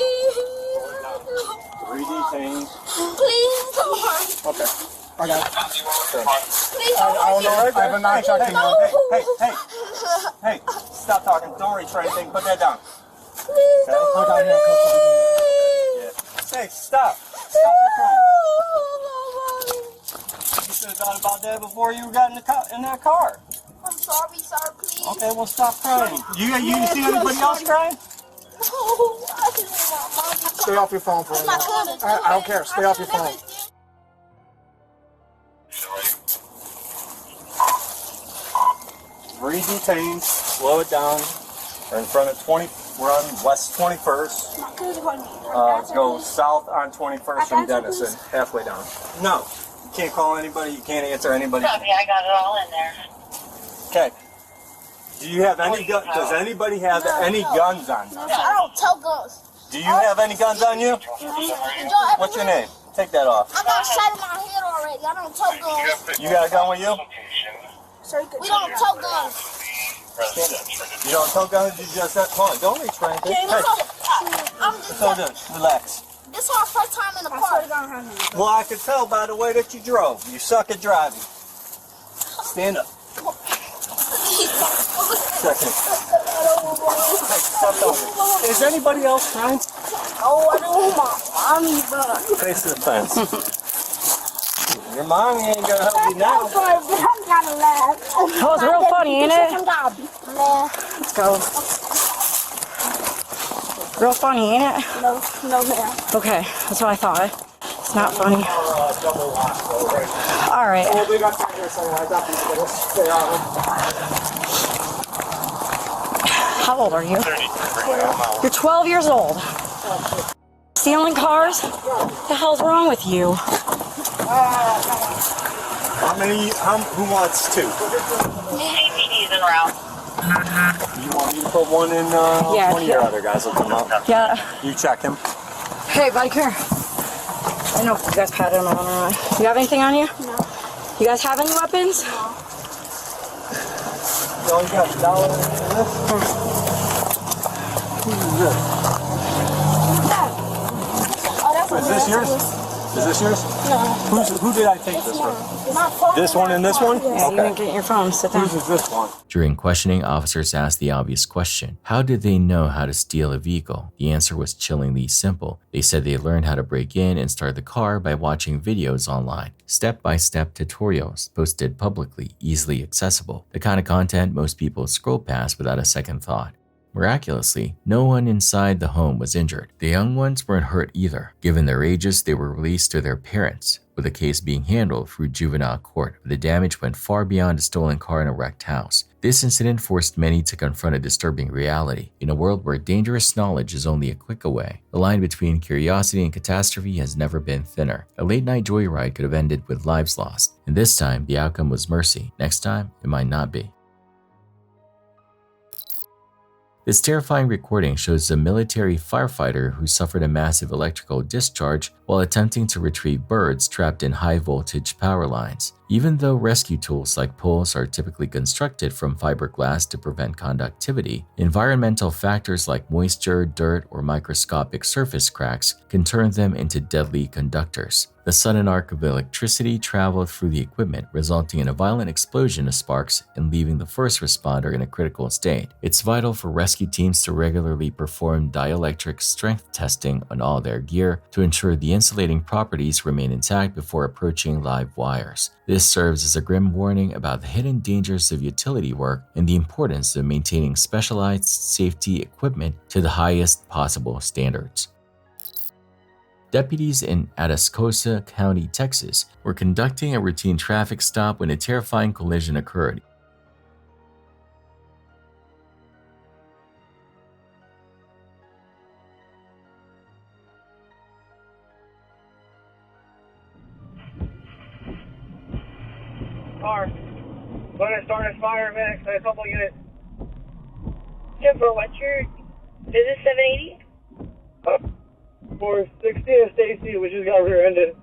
3 detained. Please don't hurt me. Okay. I got it. Please don't hurt me. I have a knife shot in you. Hey, stop talking. Don't reach for anything. Put that down. Please don't hurt me. Yeah. Hey, stop. Stop your crying. You should have thought about that before you got in that car. I'm sorry, sir, please. Okay, well, stop crying. You see anybody else crying? No, I just want my mom. Stay off your phone for a minute. I don't care. Stay off your phone. 3 detained. Slow it down. We're in front of 20. We're on West 21st. Go south on 21st from Denison, halfway down. No, you can't call anybody. You can't answer anybody. I got it all in there. Okay. Do you have any? Does anybody have any guns on you? I don't tell guns. Do you have any guns on you? What's your name? Take that off. I got a shot in my head already. I don't tell guns. You got a gun with you? We don't tell guns. You don't tell guns, you just hold on, don't reach for anything. Hey, I'm just so good. Relax. This is our first time in the park. Well, I could tell by the way that you drove. You suck at driving. Stand up. Second. Is anybody else crying? Oh, I don't want my mommy, but... Face the fence. Your mommy ain't gonna help you now. I'm sorry, but I'm gotta laugh. That was real funny, ain't it? Let's go. Real funny, ain't it? No, ma'am. Okay, that's what I thought. It's not funny. All right. Well, we got here somewhere. I thought we were stay on. How old are you? 30. You're 12 years old. Stealing cars? What the hell's wrong with you? Who wants two? APD's en route. You want me to put one in? Yeah. One of your other guys will come up. Yeah. You check him. Hey, buddy, come here. I don't know if you guys patted him on or not. You have anything on you? No. You guys have any weapons? You only got $1 in this? Who's this? Oh, Is this yours? Is this yours? No. Who did I take this from? This one and this one? Yeah, you can get your phone. Sit down. Whose is this one? During questioning, officers asked the obvious question: how did they know how to steal a vehicle? The answer was chillingly simple. They said they learned how to break in and start the car by watching videos online. Step-by-step tutorials posted publicly, easily accessible. The kind of content most people scroll past without a second thought. Miraculously, no one inside the home was injured. The young ones weren't hurt either. Given their ages, they were released to their parents, with the case being handled through juvenile court. The damage went far beyond a stolen car and a wrecked house. This incident forced many to confront a disturbing reality. In a world where dangerous knowledge is only a click away, the line between curiosity and catastrophe has never been thinner. A late-night joyride could have ended with lives lost, and this time the outcome was mercy. Next time, it might not be. This terrifying recording shows a military firefighter who suffered a massive electrical discharge while attempting to retrieve birds trapped in high-voltage power lines. Even though rescue tools like poles are typically constructed from fiberglass to prevent conductivity, environmental factors like moisture, dirt, or microscopic surface cracks can turn them into deadly conductors. The sudden arc of electricity traveled through the equipment, resulting in a violent explosion of sparks and leaving the first responder in a critical state. It's vital for rescue teams to regularly perform dielectric strength testing on all their gear to ensure the insulating properties remain intact before approaching live wires. This serves as a grim warning about the hidden dangers of utility work and the importance of maintaining specialized safety equipment to the highest possible standards. Deputies in Atascosa County, Texas, were conducting a routine traffic stop when a terrifying collision occurred. Car. Going to start a fire, man. A couple units. Jennifer, what's your... Is this 780? 460 and Stacy, we just got rear-ended.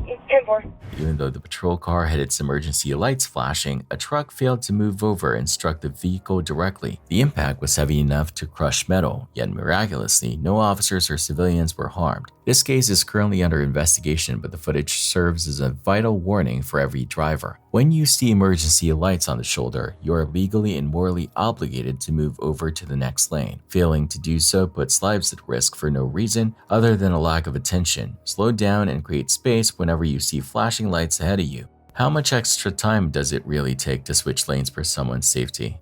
It's 10-4. Even though the patrol car had its emergency lights flashing, a truck failed to move over and struck the vehicle directly. The impact was heavy enough to crush metal, yet miraculously, no officers or civilians were harmed. This case is currently under investigation, but the footage serves as a vital warning for every driver. When you see emergency lights on the shoulder, you are legally and morally obligated to move over to the next lane. Failing to do so puts lives at risk for no reason other than a lack of attention. Slow down and create space whenever you see flashing lights ahead of you. How much extra time does it really take to switch lanes for someone's safety?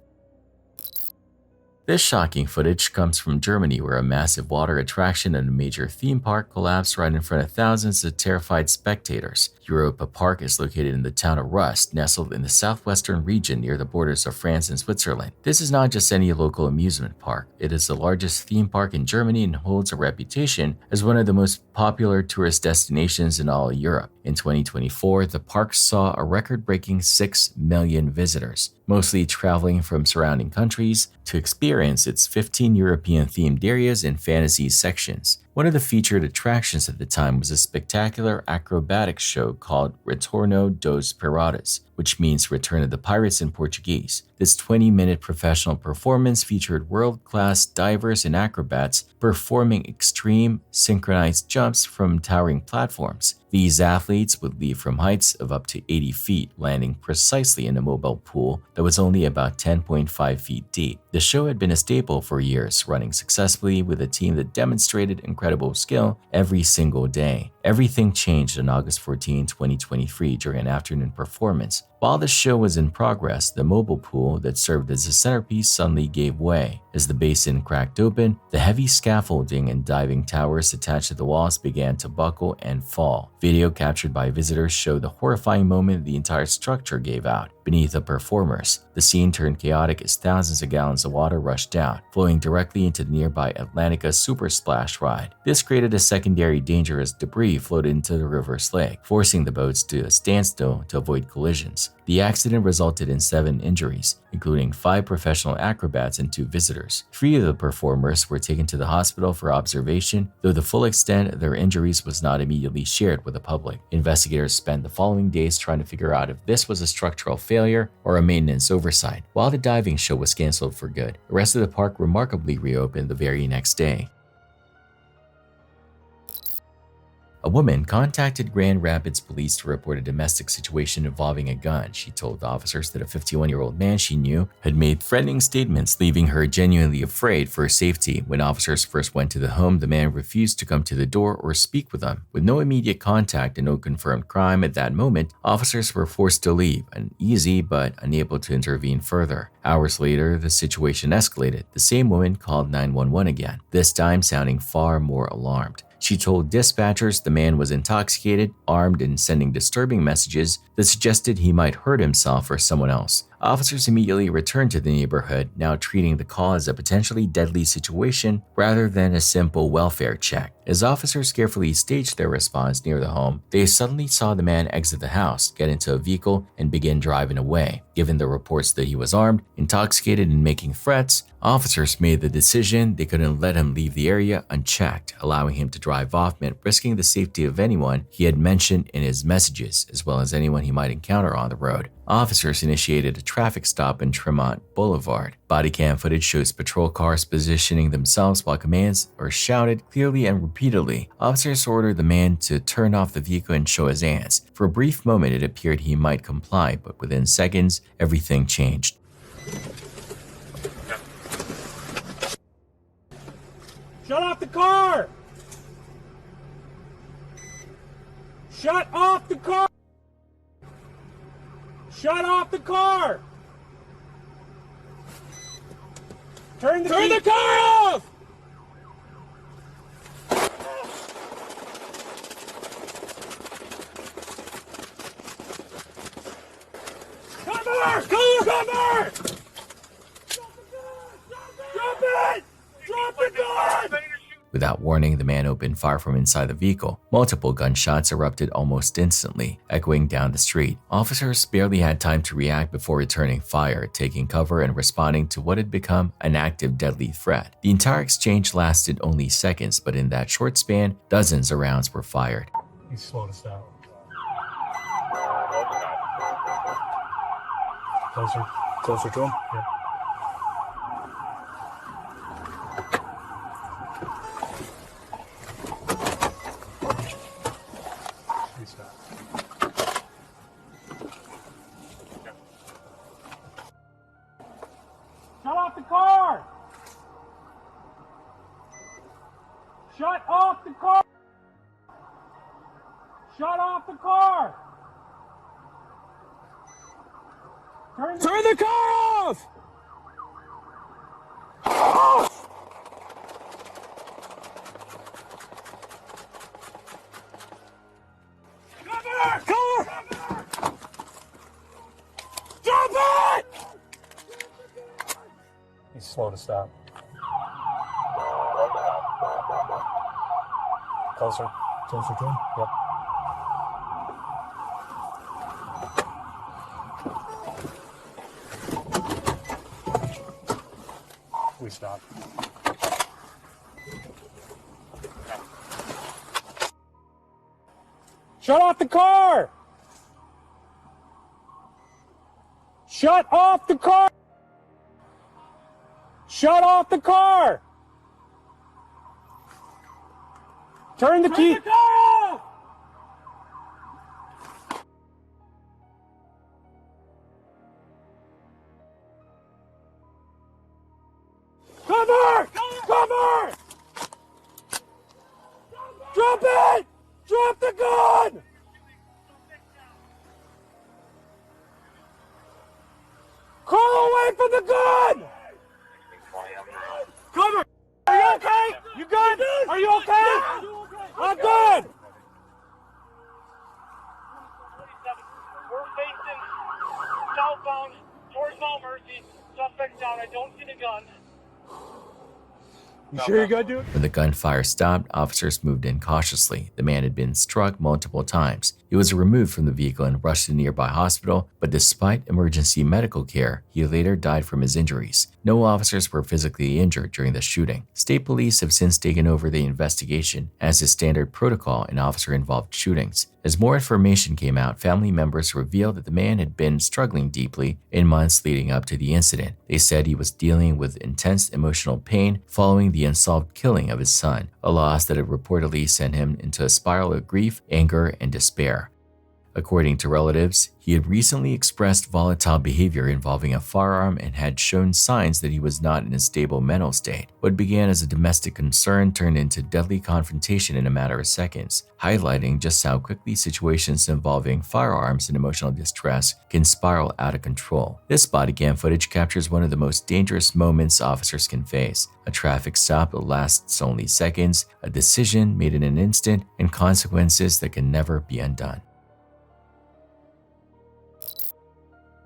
This shocking footage comes from Germany, where a massive water attraction at a major theme park collapsed right in front of thousands of terrified spectators. Europa Park is located in the town of Rust, nestled in the southwestern region near the borders of France and Switzerland. This is not just any local amusement park. It is the largest theme park in Germany and holds a reputation as one of the most popular tourist destinations in all of Europe. In 2024, the park saw a record-breaking 6 million visitors, mostly traveling from surrounding countries to experience its 15 European-themed areas and fantasy sections. One of the featured attractions at the time was a spectacular acrobatic show called Retorno dos Piratas, which means Return of the Pirates in Portuguese. This 20-minute professional performance featured world-class divers and acrobats performing extreme synchronized jumps from towering platforms. These athletes would leap from heights of up to 80 feet, landing precisely in a mobile pool that was only about 10.5 feet deep. The show had been a staple for years, running successfully with a team that demonstrated incredible skill every single day. Everything changed on August 14, 2023 during an afternoon performance. While the show was in progress, the mobile pool that served as a centerpiece suddenly gave way. As the basin cracked open, the heavy scaffolding and diving towers attached to the walls began to buckle and fall. Video captured by visitors showed the horrifying moment the entire structure gave out beneath the performers. The scene turned chaotic as thousands of gallons of water rushed out, flowing directly into the nearby Atlantica Super Splash ride. This created a secondary danger as debris floated into the river's lake, forcing the boats to a standstill to avoid collisions. The accident resulted in 7 injuries, including 5 professional acrobats and 2 visitors. 3 of the performers were taken to the hospital for observation, though the full extent of their injuries was not immediately shared with the public. Investigators spent the following days trying to figure out if this was a structural failure or a maintenance oversight. While the diving show was canceled for good, the rest of the park remarkably reopened the very next day. A woman contacted Grand Rapids police to report a domestic situation involving a gun. She told officers that a 51-year-old man she knew had made threatening statements, leaving her genuinely afraid for her safety. When officers first went to the home, the man refused to come to the door or speak with them. With no immediate contact and no confirmed crime at that moment, officers were forced to leave, uneasy but unable to intervene further. Hours later, the situation escalated. The same woman called 911 again, this time sounding far more alarmed. She told dispatchers the man was intoxicated, armed, and sending disturbing messages that suggested he might hurt himself or someone else. Officers immediately returned to the neighborhood, now treating the call as a potentially deadly situation rather than a simple welfare check. As officers carefully staged their response near the home, they suddenly saw the man exit the house, get into a vehicle, and begin driving away. Given the reports that he was armed, intoxicated, and making threats, officers made the decision they couldn't let him leave the area unchecked. Allowing him to drive off meant risking the safety of anyone he had mentioned in his messages, as well as anyone he might encounter on the road. Officers initiated a traffic stop in Tremont Boulevard. Body cam footage shows patrol cars positioning themselves while commands are shouted clearly and repeatedly. Officers ordered the man to turn off the vehicle and show his hands. For a brief moment, it appeared he might comply, but within seconds, everything changed. Shut off the car! Shut off the car! Shut off the car! Turn the car off! Cover! Cover! Drop it! Drop the gun! Without warning, the man opened fire from inside the vehicle. Multiple gunshots erupted almost instantly, echoing down the street. Officers barely had time to react before returning fire, taking cover and responding to what had become an active deadly threat. The entire exchange lasted only seconds, but in that short span, dozens of rounds were fired. He slowed us down. Closer. Closer to him? Yeah. Shut off the car! Shut off the car! Shut off the car! Turn the car off! Cover! Cover! Drop it! He's slow to stop. Closer. Closer to him? Yep. We stop. Shut off the car! Shut off the car! Shut off the car! Turn the key. Turn the car off! Cover! Cover! Drop it! Drop the gun! Crawl away from the gun! Cover! Are you okay? You good? Are you okay? I'm good! We're facing southbound towards Mount Mercy. Suspect down. I don't see the gun. You sure you're good, dude? When the gunfire stopped, officers moved in cautiously. The man had been struck multiple times. He was removed from the vehicle and rushed to a nearby hospital, but despite emergency medical care, he later died from his injuries. No officers were physically injured during the shooting. State police have since taken over the investigation, as is standard protocol in officer-involved shootings. As more information came out, family members revealed that the man had been struggling deeply in months leading up to the incident. They said he was dealing with intense emotional pain following the unsolved killing of his son, a loss that had reportedly sent him into a spiral of grief, anger, and despair. According to relatives, he had recently expressed volatile behavior involving a firearm and had shown signs that he was not in a stable mental state. What began as a domestic concern turned into deadly confrontation in a matter of seconds, highlighting just how quickly situations involving firearms and emotional distress can spiral out of control. This body cam footage captures one of the most dangerous moments officers can face: a traffic stop that lasts only seconds, a decision made in an instant, and consequences that can never be undone.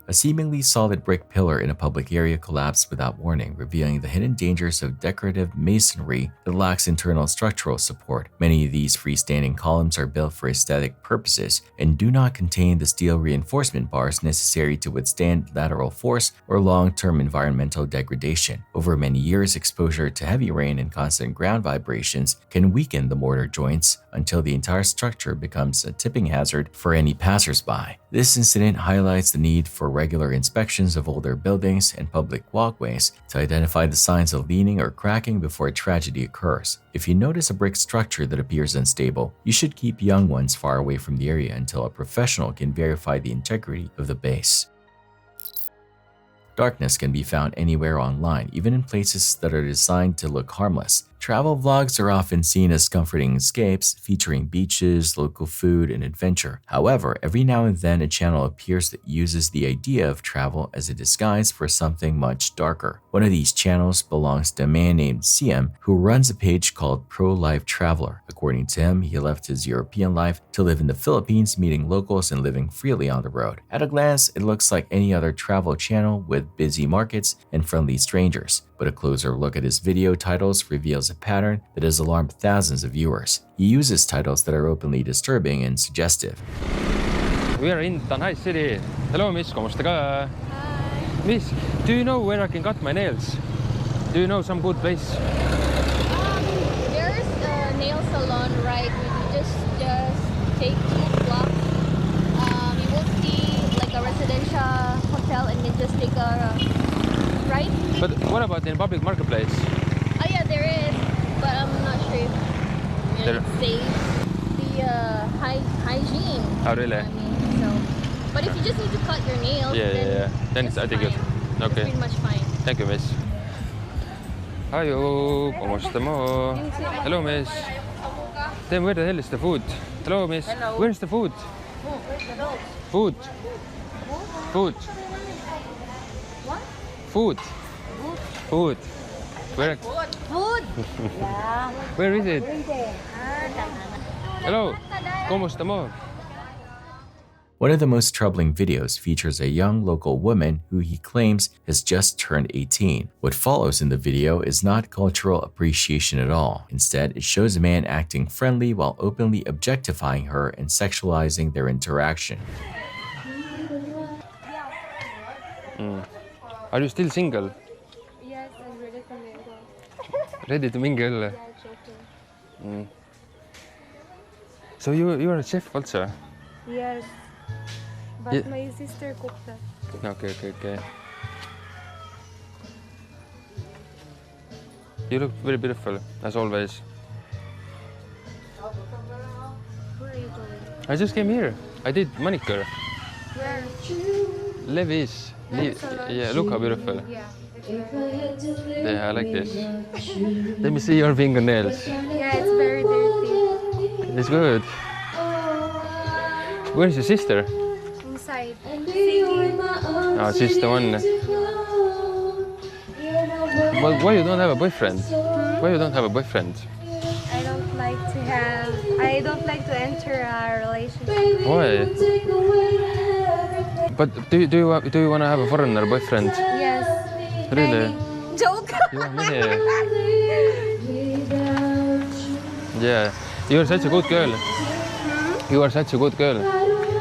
A seemingly solid brick pillar in a public area collapsed without warning, revealing the hidden dangers of decorative masonry that lacks internal structural support. Many of these freestanding columns are built for aesthetic purposes and do not contain the steel reinforcement bars necessary to withstand lateral force or long-term environmental degradation. Over many years, exposure to heavy rain and constant ground vibrations can weaken the mortar joints until the entire structure becomes a tipping hazard for any passersby. This incident highlights the need for regular inspections of older buildings and public walkways to identify the signs of leaning or cracking before a tragedy occurs. If you notice a brick structure that appears unstable, you should keep young ones far away from the area until a professional can verify the integrity of the base. Darkness can be found anywhere online, even in places that are designed to look harmless. Travel vlogs are often seen as comforting escapes, featuring beaches, local food, and adventure. However, every now and then a channel appears that uses the idea of travel as a disguise for something much darker. One of these channels belongs to a man named CM, who runs a page called Pro-Life Traveler. According to him, he left his European life to live in the Philippines, meeting locals and living freely on the road. At a glance, it looks like any other travel channel with busy markets and friendly strangers. But a closer look at his video titles reveals a pattern that has alarmed thousands of viewers. He uses titles that are openly disturbing and suggestive. We are in Tanhai City. Hello, miss. Kamusta ka? Hi. Miss, do you know where I can cut my nails? Do you know some good place? There's a nail salon right. You just take 2 blocks. You will see like a residential hotel, and you just take a right. But what about in public marketplace? Oh yeah, there is, but I'm not sure if it saves the hygiene. Oh really? I mean, so. But if you just need to cut your nails, then it's I think it's okay. It's pretty much fine. Thank you, miss. Hayo, kumusta mo? Hello, miss. Then where the hell is the food? Hello, miss. Hello. Where's the food? Food. Food. What? Food. Food. Where? Food. Yeah. Where is it? Hello. Kumusta mo? One of the most troubling videos features a young local woman who he claims has just turned 18. What follows in the video is not cultural appreciation at all. Instead, it shows a man acting friendly while openly objectifying her and sexualizing their interaction. Are you still single? Yes, I'm ready to mingle. Ready to mingle? Yeah, joking. So you are a chef also? Yes. But Yeah. my sister cooked that. Okay. You look very beautiful, as always. Where are you going? I just came here. I did manicure. Where? Levi's. Yeah, look how beautiful. Yeah. Yeah, I like this. Let me see your fingernails. Yeah, it's very dirty. It's good. Where's your sister? Inside. Singing. Oh, she's the one. Well, why you don't have a boyfriend? Why you don't have a boyfriend? I don't like to enter a relationship. Why? But do you want to have a foreigner boyfriend? Yes. Really? Joke. Yeah. You are such a good girl. You are such a good girl.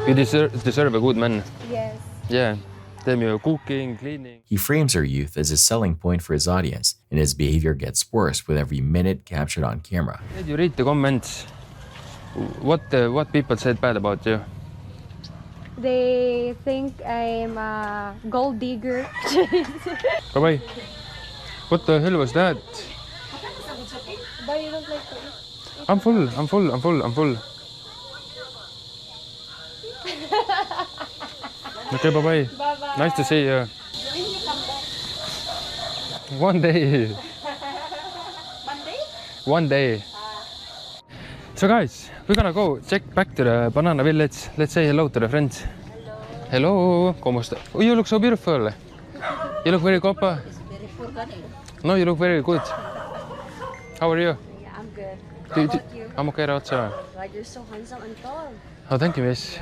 You deserve a good man. Yes. Yeah. Them you're cooking, cleaning. He frames her youth as a selling point for his audience, and his behavior gets worse with every minute captured on camera. Did you read the comments? What people said bad about you? They think I'm a gold digger. Bye-bye. What the hell was that? But you don't like to eat? I'm full. Okay, bye-bye. Bye-bye. Nice to see you. One day. One day. So guys, we're gonna go check back to the banana village. Let's say hello to the friends. Hello. ¿Cómo está? Oh, you look so beautiful. You look very guapa. No, you look very good. How are you? Yeah, I'm good. Do- How do- about you? I'm okay also. Like, you're so handsome and tall. Oh, thank you, miss.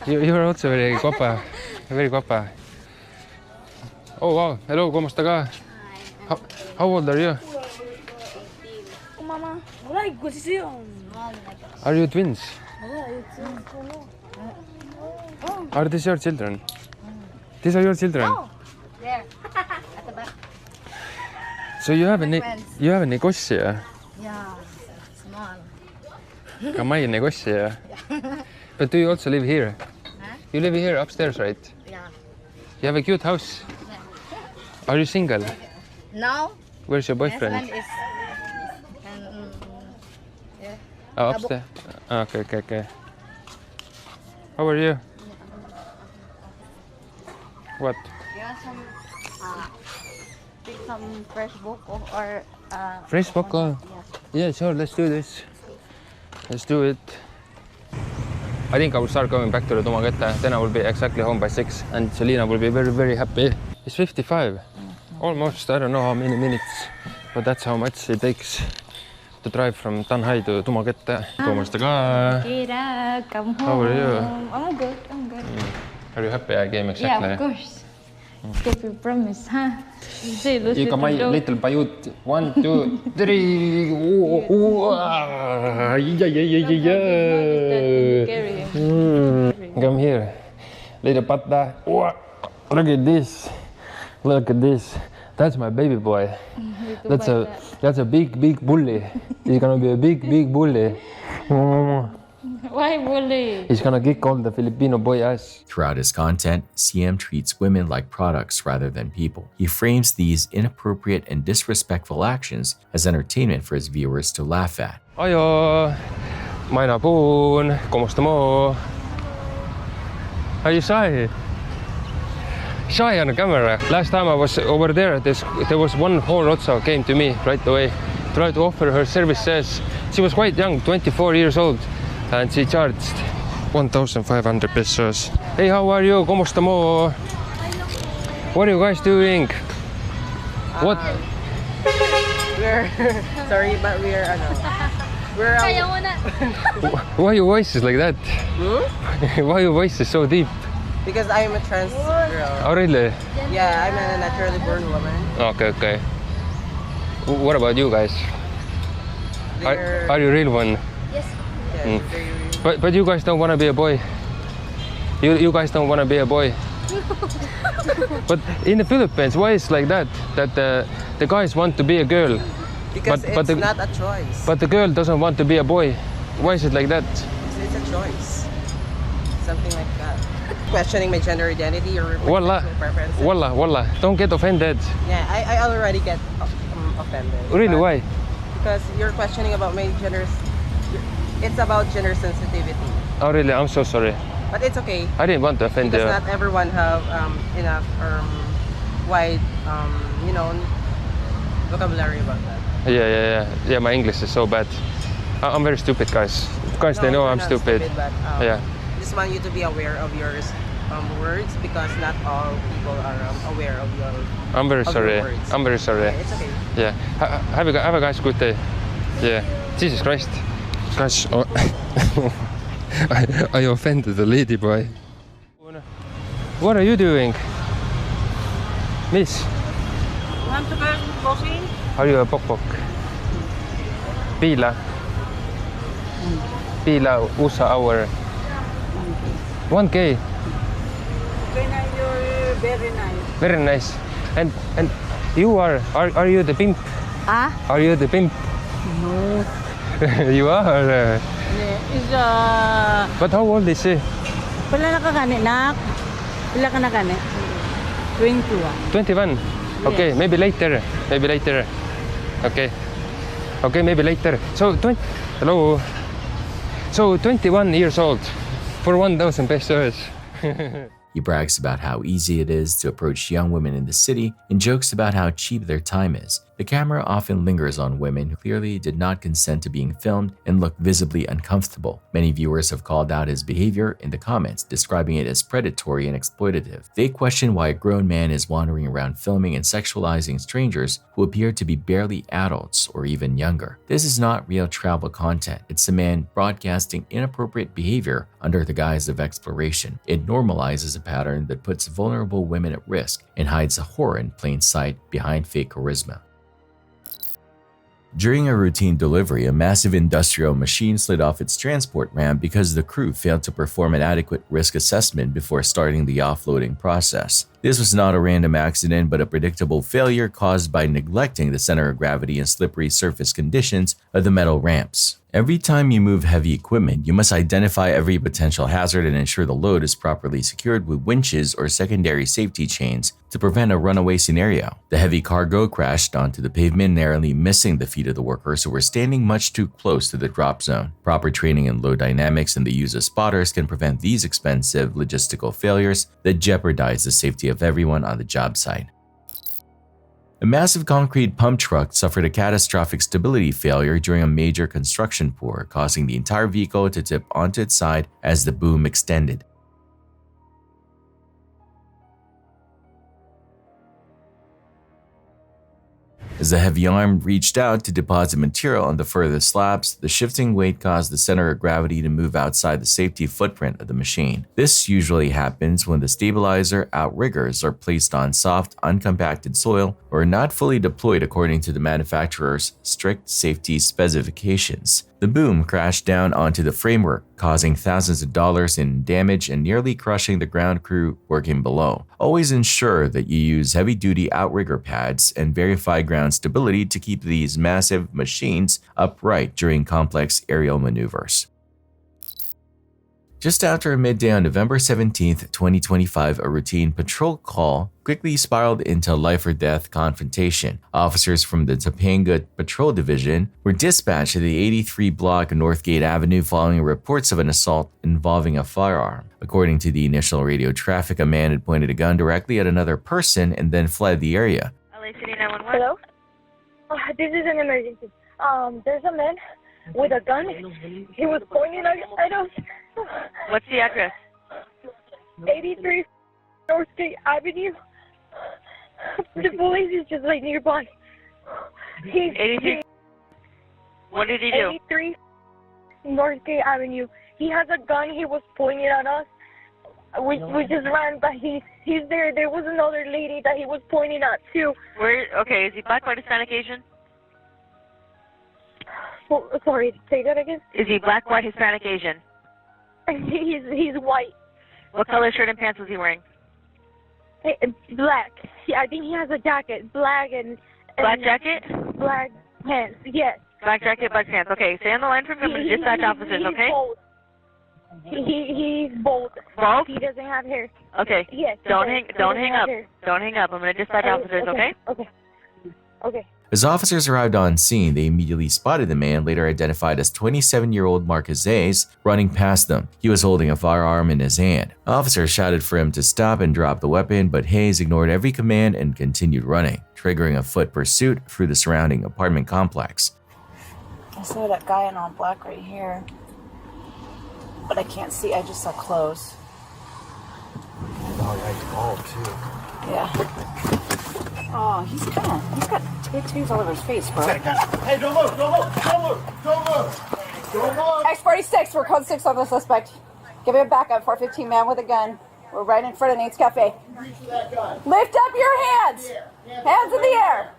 You are also very guapa. Very guapa. Oh, wow. Hello, ¿cómo está acá? How old are you? Oh, mama. Wala, ikusiyon. Are you twins? Are these your children? These are your children? There. At the back. So you have a friends. negosyo? Yeah. Small. Kamay negosyo? But do you also live here? Huh? You live here upstairs, right? Yeah. You have a cute house. Are you single? Now? Where's your boyfriend? Husband is... yeah. Oh, upstairs. Okay. How are you? What? You want some... pick some fresh book or... Fresh boko? Yeah, sure. Let's do this. Let's do it. I think I will start going back to the Tumakete. Then I will be exactly home by 6 and Selena will be very, very happy. It's 55. Almost. I don't know how many minutes, but that's how much it takes to drive from Tanhai to Tumakete. ¿Cómo está acá? Come home. How are you? I'm good. Are you happy I came exactly? Yeah, of course. Keep your promise, huh? You can my little payut. 1, 2, 3. Come here. Little pata. Look at this. Look at this. That's my baby boy. That's a big bully. He's gonna be a big bully. Why bully? He's gonna kick all the Filipino boy ass. Throughout his content, CM treats women like products rather than people. He frames these inappropriate and disrespectful actions as entertainment for his viewers to laugh at. Ayo, Maina Poon, kumusta mo? Are you shy? Shy on the camera. Last time I was over there, there was one whole Rotsa came to me right away, tried to offer her services. She was quite young, 24 years old, and she charged 1,500 pesos. Hey, how are you? Kumusta mo? What are you guys doing? What? We're sorry, but we're Why your voice is like that? Why your voice is so deep? because I'm a trans girl. Oh, really? Yeah, I'm a naturally born woman. Okay. What about you guys? Are you real one? Yes. But you guys don't want to be a boy. You guys don't want to be a boy. But in the Philippines, why is like that? That the guys want to be a girl. Because it's not a choice. But the girl doesn't want to be a boy. Why is it like that? It's it's a choice. Something like that. Questioning my gender identity or my Wallah, sexual preferences. wallah, don't get offended. Yeah, I already get offended. Really, why? Because you're questioning about my gender. It's about gender sensitivity. Oh really, I'm so sorry. But it's okay. I didn't want to offend because you. not everyone have enough wide vocabulary about that. Yeah, my English is so bad. I'm very stupid, guys. Guys, No, they know you're I'm not stupid. but, Yeah. I just want you to be aware of your words because not all people are aware of your. I'm very of sorry. Your words. I'm very sorry. Okay, it's okay. Yeah. Have a guys good day. Yeah. Jesus Christ. Guys, I offended the lady boy. What are you doing? Miss, Want to go boxing? are you a pok-pok? Pila USA hour. 1K. You're very nice. Very nice. And you are you the pimp? Ah? Are you the pimp? No. You are. Is But how old is he? Pila na ka gani, nak? Pila ka na gani? 21. 21. Okay, Yes. maybe later. Maybe later. Okay. Okay, maybe later. So hello. So 21 years old for 1,000 pesos. He brags about how easy it is to approach young women in the city and jokes about how cheap their time is. The camera often lingers on women who clearly did not consent to being filmed and look visibly uncomfortable. Many viewers have called out his behavior in the comments, describing it as predatory and exploitative. They question why a grown man is wandering around filming and sexualizing strangers who appear to be barely adults or even younger. This is not real travel content. It's a man broadcasting inappropriate behavior under the guise of exploration. It normalizes a pattern that puts vulnerable women at risk and hides a horror in plain sight behind fake charisma. During a routine delivery, a massive industrial machine slid off its transport ramp because the crew failed to perform an adequate risk assessment before starting the offloading process. This was not a random accident, but a predictable failure caused by neglecting the center of gravity and slippery surface conditions of the metal ramps. Every time you move heavy equipment, you must identify every potential hazard and ensure the load is properly secured with winches or secondary safety chains to prevent a runaway scenario. The heavy cargo crashed onto the pavement, narrowly missing the feet of the workers who were standing much too close to the drop zone. Proper training in load dynamics and the use of spotters can prevent these expensive logistical failures that jeopardize the safety of everyone on the job site. A massive concrete pump truck suffered a catastrophic stability failure during a major construction pour, causing the entire vehicle to tip onto its side as the boom extended. As the heavy arm reached out to deposit material on the further slabs, the shifting weight caused the center of gravity to move outside the safety footprint of the machine. This usually happens when the stabilizer outriggers are placed on soft, uncompacted soil or not fully deployed according to the manufacturer's strict safety specifications. The boom crashed down onto the framework, causing thousands of dollars in damage and nearly crushing the ground crew working below. Always ensure that you use heavy-duty outrigger pads and verify ground stability to keep these massive machines upright during complex aerial maneuvers. Just after midday on November 17, 2025, a routine patrol call quickly spiraled into a life-or-death confrontation. Officers from the Topanga Patrol Division were dispatched to the 83 block of Northgate Avenue following reports of an assault involving a firearm. According to the initial radio traffic, a man had pointed a gun directly at another person and then fled the area. LA City 911. Hello? This is an emergency. There's a man with a gun. He was pointing at us. What's the address? 83 Northgate Avenue. The police is just like nearby. 83. What did he do? 83 Northgate Avenue. He has a gun. He was pointing at us. We just ran, but he's there. There was another lady that he was pointing at too. Where? Okay, is he black, white, Hispanic, Asian? Oh, sorry, say that again. Is he black, white, Hispanic, Asian? He's white. What color shirt and pants was he wearing? Black. I think he has a jacket. Black and black jacket? Black pants, yes. Black jacket, black pants. Okay, stay on the line for me. I'm going to dispatch officers, okay? Both. He's bald. Bald? He doesn't have hair. Okay. Yes. Don't he hang doesn't have up. hair. Don't hang up. I'm gonna dispatch officers, okay? Okay. As officers arrived on scene, they immediately spotted the man, later identified as 27-year-old Marcus Hayes, running past them. He was holding a firearm in his hand. Officers shouted for him to stop and drop the weapon, but Hayes ignored every command and continued running, triggering a foot pursuit through the surrounding apartment complex. I saw that guy in all black right here, but I can't see. I just saw clothes. Oh, yeah, he's bald too. Yeah. Oh, he's got tattoos all over his face, bro. Hey, don't move, don't move, don't move, don't move. Don't move. X46, we're code 6 on the suspect. Give me a backup, 415 man with a gun. We're right in front of Nate's Cafe. Lift up your hands. Hands in the air.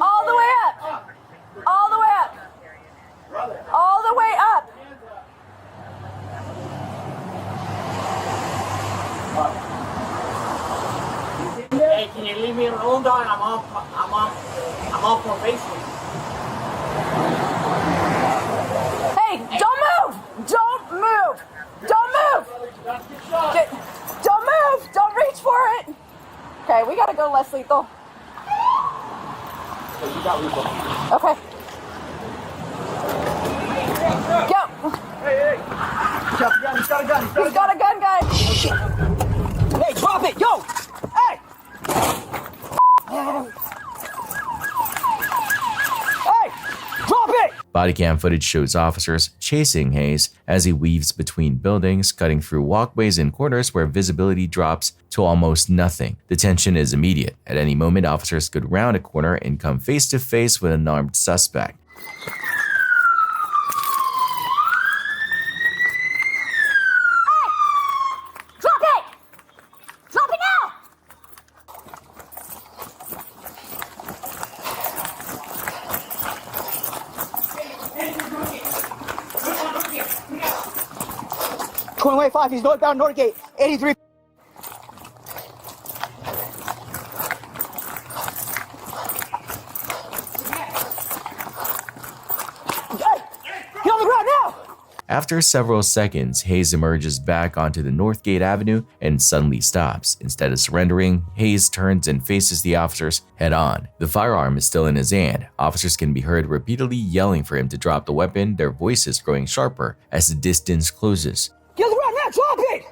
All the way up. All the way up. All the way up. Hey, can you leave me alone, dog? I'm on probation. Hey, don't move! Don't move! Don't move! Don't move! Don't reach for it! Okay, we gotta go less lethal. Okay. Go! Hey! He's got a gun, He's got a gun, guys! Shit! Hey, drop it! Yo! Hey! Hey! Drop it! Bodycam footage shows officers chasing Hayes as he weaves between buildings, cutting through walkways and corners where visibility drops to almost nothing. The tension is immediate. At any moment, officers could round a corner and come face to face with an armed suspect. Drop it! Drop it now! 21-5, he's northbound Northgate, 83. Get on the ground now! After several seconds, Hayes emerges back onto the Northgate Avenue and suddenly stops. Instead of surrendering, Hayes turns and faces the officers head on. The firearm is still in his hand. Officers can be heard repeatedly yelling for him to drop the weapon, their voices growing sharper as the distance closes. Get on the ground now! Drop it!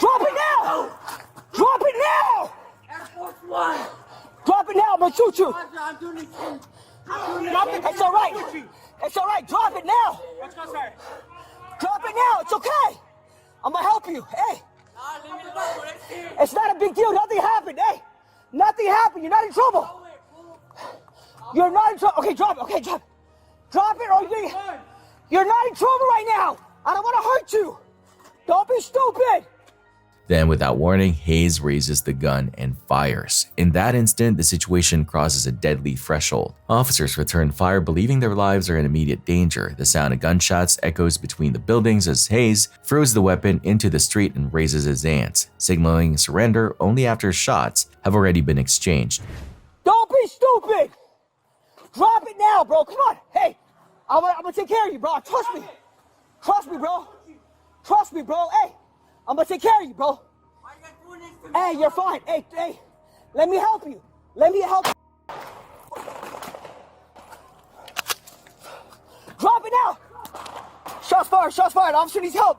Drop it now! Drop it now! Air Force One! Drop it now! I'm gonna shoot you! I'm doing this. Drop it! It's alright! It's alright! Drop it now! Let's go, sir. Drop it now! It's okay! I'm gonna help you! Hey! It's not a big deal! Nothing happened! Hey! Nothing happened! You're not in trouble! You're not in trouble! Okay, drop it! Okay, drop it! Drop it or you're not in trouble right now! I don't want to hurt you! Don't be stupid! Then, without warning, Hayes raises the gun and fires. In that instant, the situation crosses a deadly threshold. Officers return fire, believing their lives are in immediate danger. The sound of gunshots echoes between the buildings as Hayes throws the weapon into the street and raises his hands, signaling surrender only after shots have already been exchanged. Don't be stupid! Drop it now, bro! Come on! Hey! I'm gonna take care of you, bro! Trust me! Trust me, bro! Trust me, bro! Hey! I'm gonna take care of you, bro. Hey, you're fine. Hey, let me help you. Let me help you. Drop it now. Shots fired, shots fired. Officer needs help.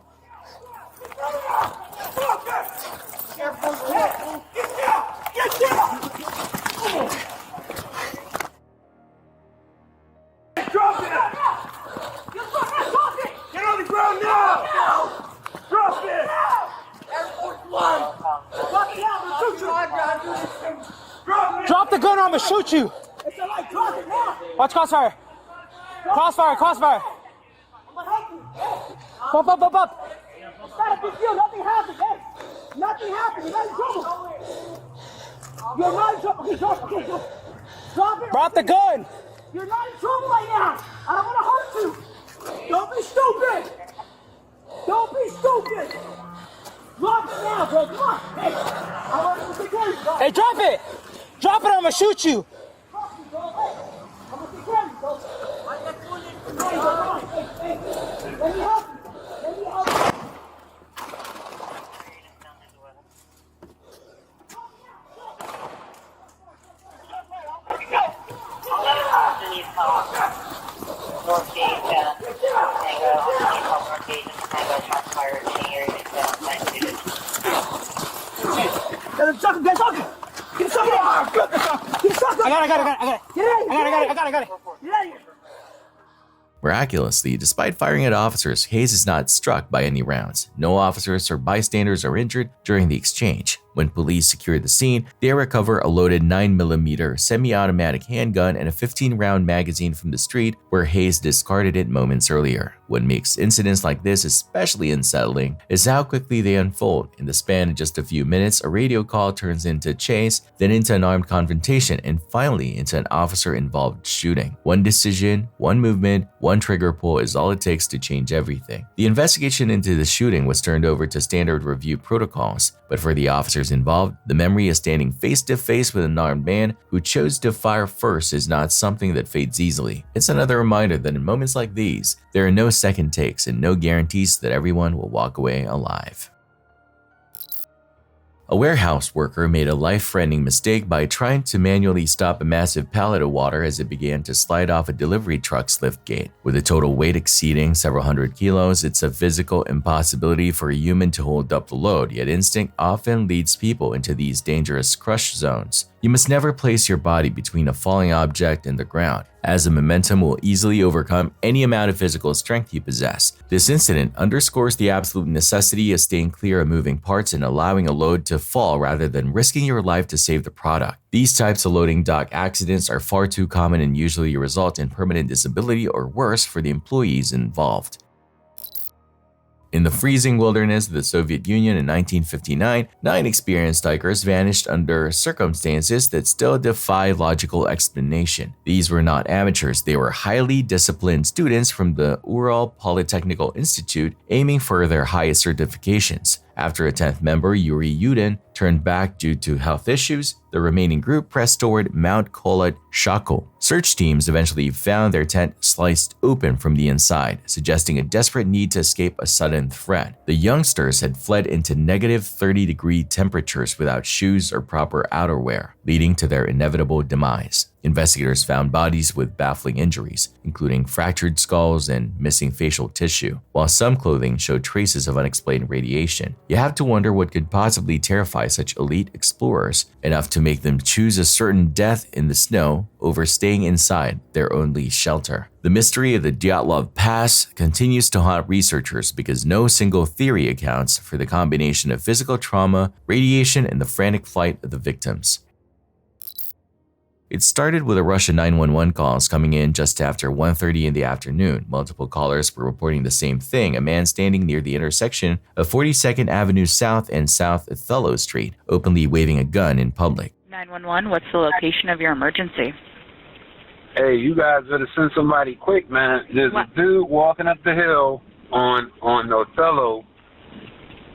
Air Force One! Get down! Get down! Drop it! Drop it! Get on the ground now! Drop it! Air Force One! Drop it now, I'm gonna shoot you! Drop it! Drop the gun or I'm gonna shoot you! It's alright, drop it now! Watch crossfire! Crossfire, crossfire! I'm gonna help you! Hey. Up! It's not a big deal, nothing happened, hey! Nothing happened, you're not in trouble! You're not in trouble, okay, drop it! Drop it! Drop the gun! You're not in trouble right now! I don't wanna hurt you! Don't be stupid! Don't be stupid! Drop it now, bro. Come on. Hey, I want to take care of you, bro. Hey, drop it! Drop it or I'm gonna shoot you! Drop it, bro. Hey, I'm gonna take care of you, bro. Hey, let me help you. Let me help you. Northgate, Tango, Northgate, Tango, shots fired, Miraculously, despite firing at officers, Hayes is not struck by any rounds. No officers or bystanders are injured during the exchange. When police secure the scene, they recover a loaded 9mm semi-automatic handgun and a 15-round magazine from the street where Hayes discarded it moments earlier. What makes incidents like this especially unsettling is how quickly they unfold. In the span of just a few minutes, a radio call turns into a chase, then into an armed confrontation, and finally into an officer-involved shooting. One decision, one movement, one trigger pull is all it takes to change everything. The investigation into the shooting was turned over to standard review protocols, but for the officers involved, the memory of standing face to face with an armed man who chose to fire first is not something that fades easily. It's another reminder that in moments like these, there are no second takes and no guarantees that everyone will walk away alive. A warehouse worker made a life-threatening mistake by trying to manually stop a massive pallet of water as it began to slide off a delivery truck's lift gate. With a total weight exceeding several hundred kilos, it's a physical impossibility for a human to hold up the load, yet instinct often leads people into these dangerous crush zones. You must never place your body between a falling object and the ground, as the momentum will easily overcome any amount of physical strength you possess. This incident underscores the absolute necessity of staying clear of moving parts and allowing a load to fall rather than risking your life to save the product. These types of loading dock accidents are far too common and usually result in permanent disability or worse for the employees involved. In the freezing wilderness of the Soviet Union in 1959, 9 experienced hikers vanished under circumstances that still defy logical explanation. These were not amateurs, they were highly disciplined students from the Ural Polytechnical Institute aiming for their highest certifications. After a 10th member, Yuri Yudin, turned back due to health issues, the remaining group pressed toward Mount Kholat Shako. Search teams eventually found their tent sliced open from the inside, suggesting a desperate need to escape a sudden threat. The youngsters had fled into negative 30-degree temperatures without shoes or proper outerwear, leading to their inevitable demise. Investigators found bodies with baffling injuries, including fractured skulls and missing facial tissue, while some clothing showed traces of unexplained radiation. You have to wonder what could possibly terrify such elite explorers, enough to make them choose a certain death in the snow over staying inside their only shelter. The mystery of the Dyatlov Pass continues to haunt researchers because no single theory accounts for the combination of physical trauma, radiation, and the frantic flight of the victims. It started with a rush of 911 calls coming in just after 1:30 in the afternoon. Multiple callers were reporting the same thing, a man standing near the intersection of 42nd Avenue South and South Othello Street, openly waving a gun in public. 911, what's the location of your emergency? Hey, you guys better send somebody quick, man. There's a dude walking up the hill on Othello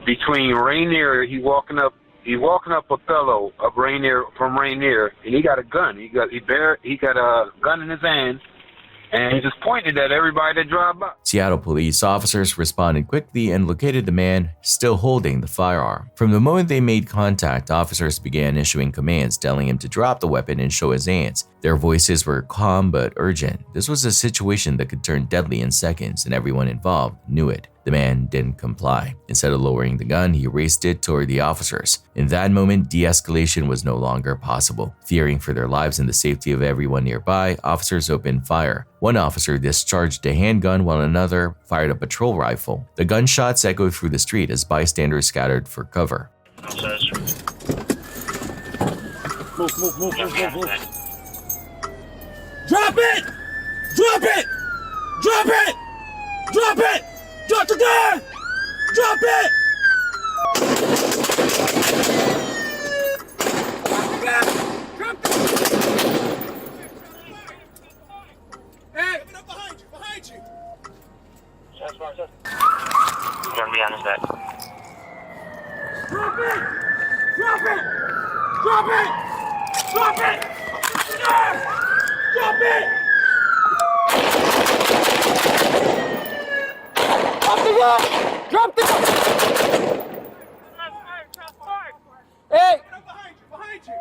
between Rainier. He's walking up Othello up Rainier from Rainier, and he got a gun. He got a gun in his hand, and he just pointed at everybody that drive by. Seattle police officers responded quickly and located the man still holding the firearm. From the moment they made contact, officers began issuing commands telling him to drop the weapon and show his hands. Their voices were calm but urgent. This was a situation that could turn deadly in seconds, and everyone involved knew it. The man didn't comply. Instead of lowering the gun, he raced it toward the officers. In that moment, de-escalation was no longer possible. Fearing for their lives and the safety of everyone nearby, officers opened fire. One officer discharged a handgun while another fired a patrol rifle. The gunshots echoed through the street as bystanders scattered for cover. Move. Drop it! Drop it! Drop it! Drop it! Drop the gun! Drop it! Drop the Hey! Behind you! He's gonna be on his back. Drop it! Drop it! Drop it! Drop it! Drop it! Drop the gun! Hey! Behind you!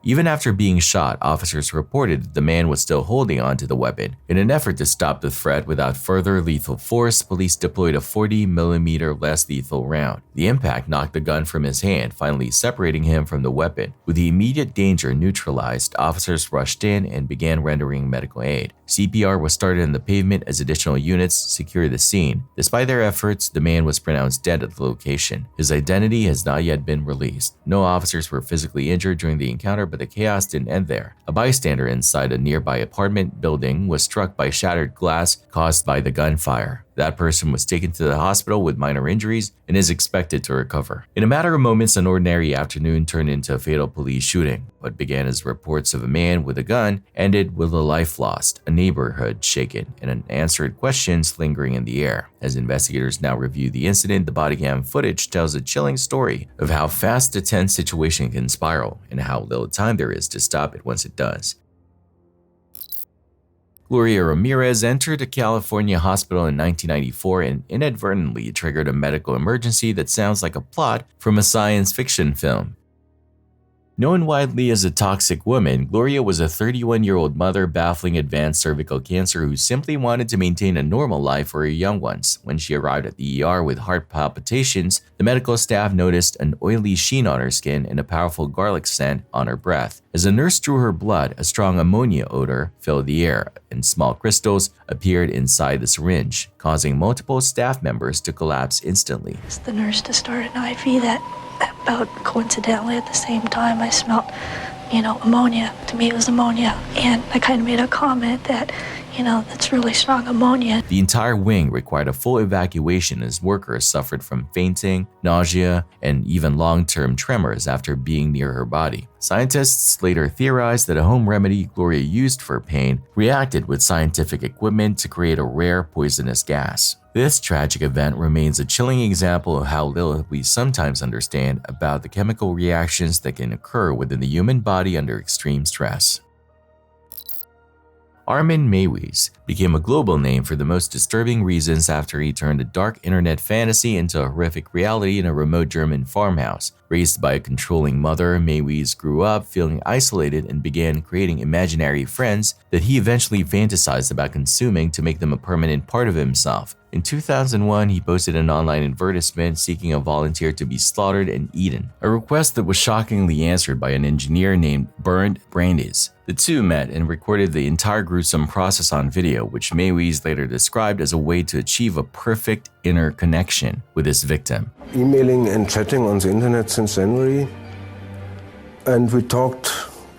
Even after being shot, officers reported that the man was still holding onto the weapon. In an effort to stop the threat without further lethal force, police deployed a 40mm less lethal round. The impact knocked the gun from his hand, finally separating him from the weapon. With the immediate danger neutralized, officers rushed in and began rendering medical aid. CPR was started on the pavement as additional units secured the scene. Despite their efforts, the man was pronounced dead at the location. His identity has not yet been released. No officers were physically injured during the encounter, but the chaos didn't end there. A bystander inside a nearby apartment building was struck by shattered glass caused by the gunfire. That person was taken to the hospital with minor injuries and is expected to recover. In a matter of moments, an ordinary afternoon turned into a fatal police shooting. What began as reports of a man with a gun ended with a life lost, a neighborhood shaken, and unanswered questions lingering in the air. As investigators now review the incident, the body cam footage tells a chilling story of how fast a tense situation can spiral and how little time there is to stop it once it does. Gloria Ramirez entered a California hospital in 1994 and inadvertently triggered a medical emergency that sounds like a plot from a science fiction film. Known widely as a toxic woman, Gloria was a 31-year-old mother battling advanced cervical cancer who simply wanted to maintain a normal life for her young ones. When she arrived at the ER with heart palpitations, the medical staff noticed an oily sheen on her skin and a powerful garlic scent on her breath. As a nurse drew her blood, a strong ammonia odor filled the air, and small crystals appeared inside the syringe, causing multiple staff members to collapse instantly. Asked the nurse to start an IV that about coincidentally at the same time I smelled, ammonia. To me it was ammonia. And I kind of made a comment that, that's really strong ammonia. The entire wing required a full evacuation as workers suffered from fainting, nausea, and even long-term tremors after being near her body. Scientists later theorized that a home remedy Gloria used for pain reacted with scientific equipment to create a rare poisonous gas. This tragic event remains a chilling example of how little we sometimes understand about the chemical reactions that can occur within the human body under extreme stress. Armin Meiwes became a global name for the most disturbing reasons after he turned a dark internet fantasy into a horrific reality in a remote German farmhouse. Raised by a controlling mother, Meiwes grew up feeling isolated and began creating imaginary friends that he eventually fantasized about consuming to make them a permanent part of himself. In 2001, he posted an online advertisement seeking a volunteer to be slaughtered and eaten, a request that was shockingly answered by an engineer named Bernd Brandes. The two met and recorded the entire gruesome process on video, which Meiwes later described as a way to achieve a perfect inner connection with his victim. Emailing and chatting on the internet since January, and we talked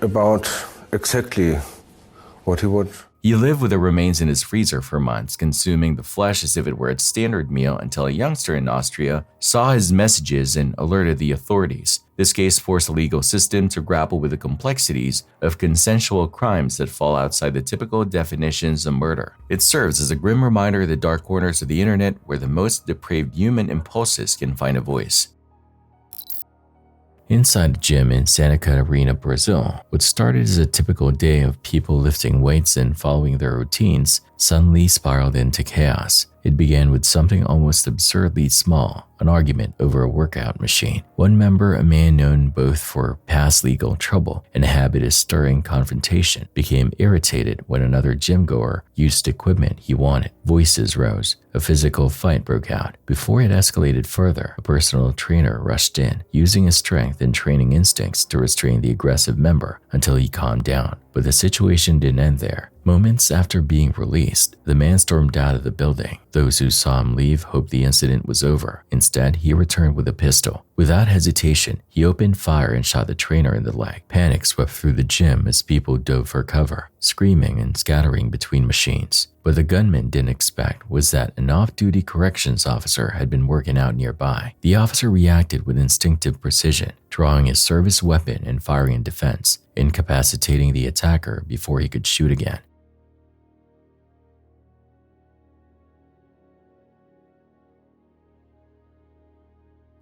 about exactly what he would. He lived with the remains in his freezer for months, consuming the flesh as if it were a standard meal until a youngster in Austria saw his messages and alerted the authorities. This case forced the legal system to grapple with the complexities of consensual crimes that fall outside the typical definitions of murder. It serves as a grim reminder of the dark corners of the internet where the most depraved human impulses can find a voice. Inside a gym in Santa Catarina, Brazil, what started as a typical day of people lifting weights and following their routines suddenly spiraled into chaos. It began with something almost absurdly small, an argument over a workout machine. One member, a man known both for past legal trouble and a habit of stirring confrontation, became irritated when another gym-goer used equipment he wanted. Voices rose. A physical fight broke out. Before it escalated further, a personal trainer rushed in, using his strength and training instincts to restrain the aggressive member until he calmed down. But the situation didn't end there. Moments after being released, the man stormed out of the building. Those who saw him leave hoped the incident was over. Instead, he returned with a pistol. Without hesitation, he opened fire and shot the trainer in the leg. Panic swept through the gym as people dove for cover, screaming and scattering between machines. What the gunman didn't expect was that an off-duty corrections officer had been working out nearby. The officer reacted with instinctive precision, drawing his service weapon and firing in defense, incapacitating the attacker before he could shoot again.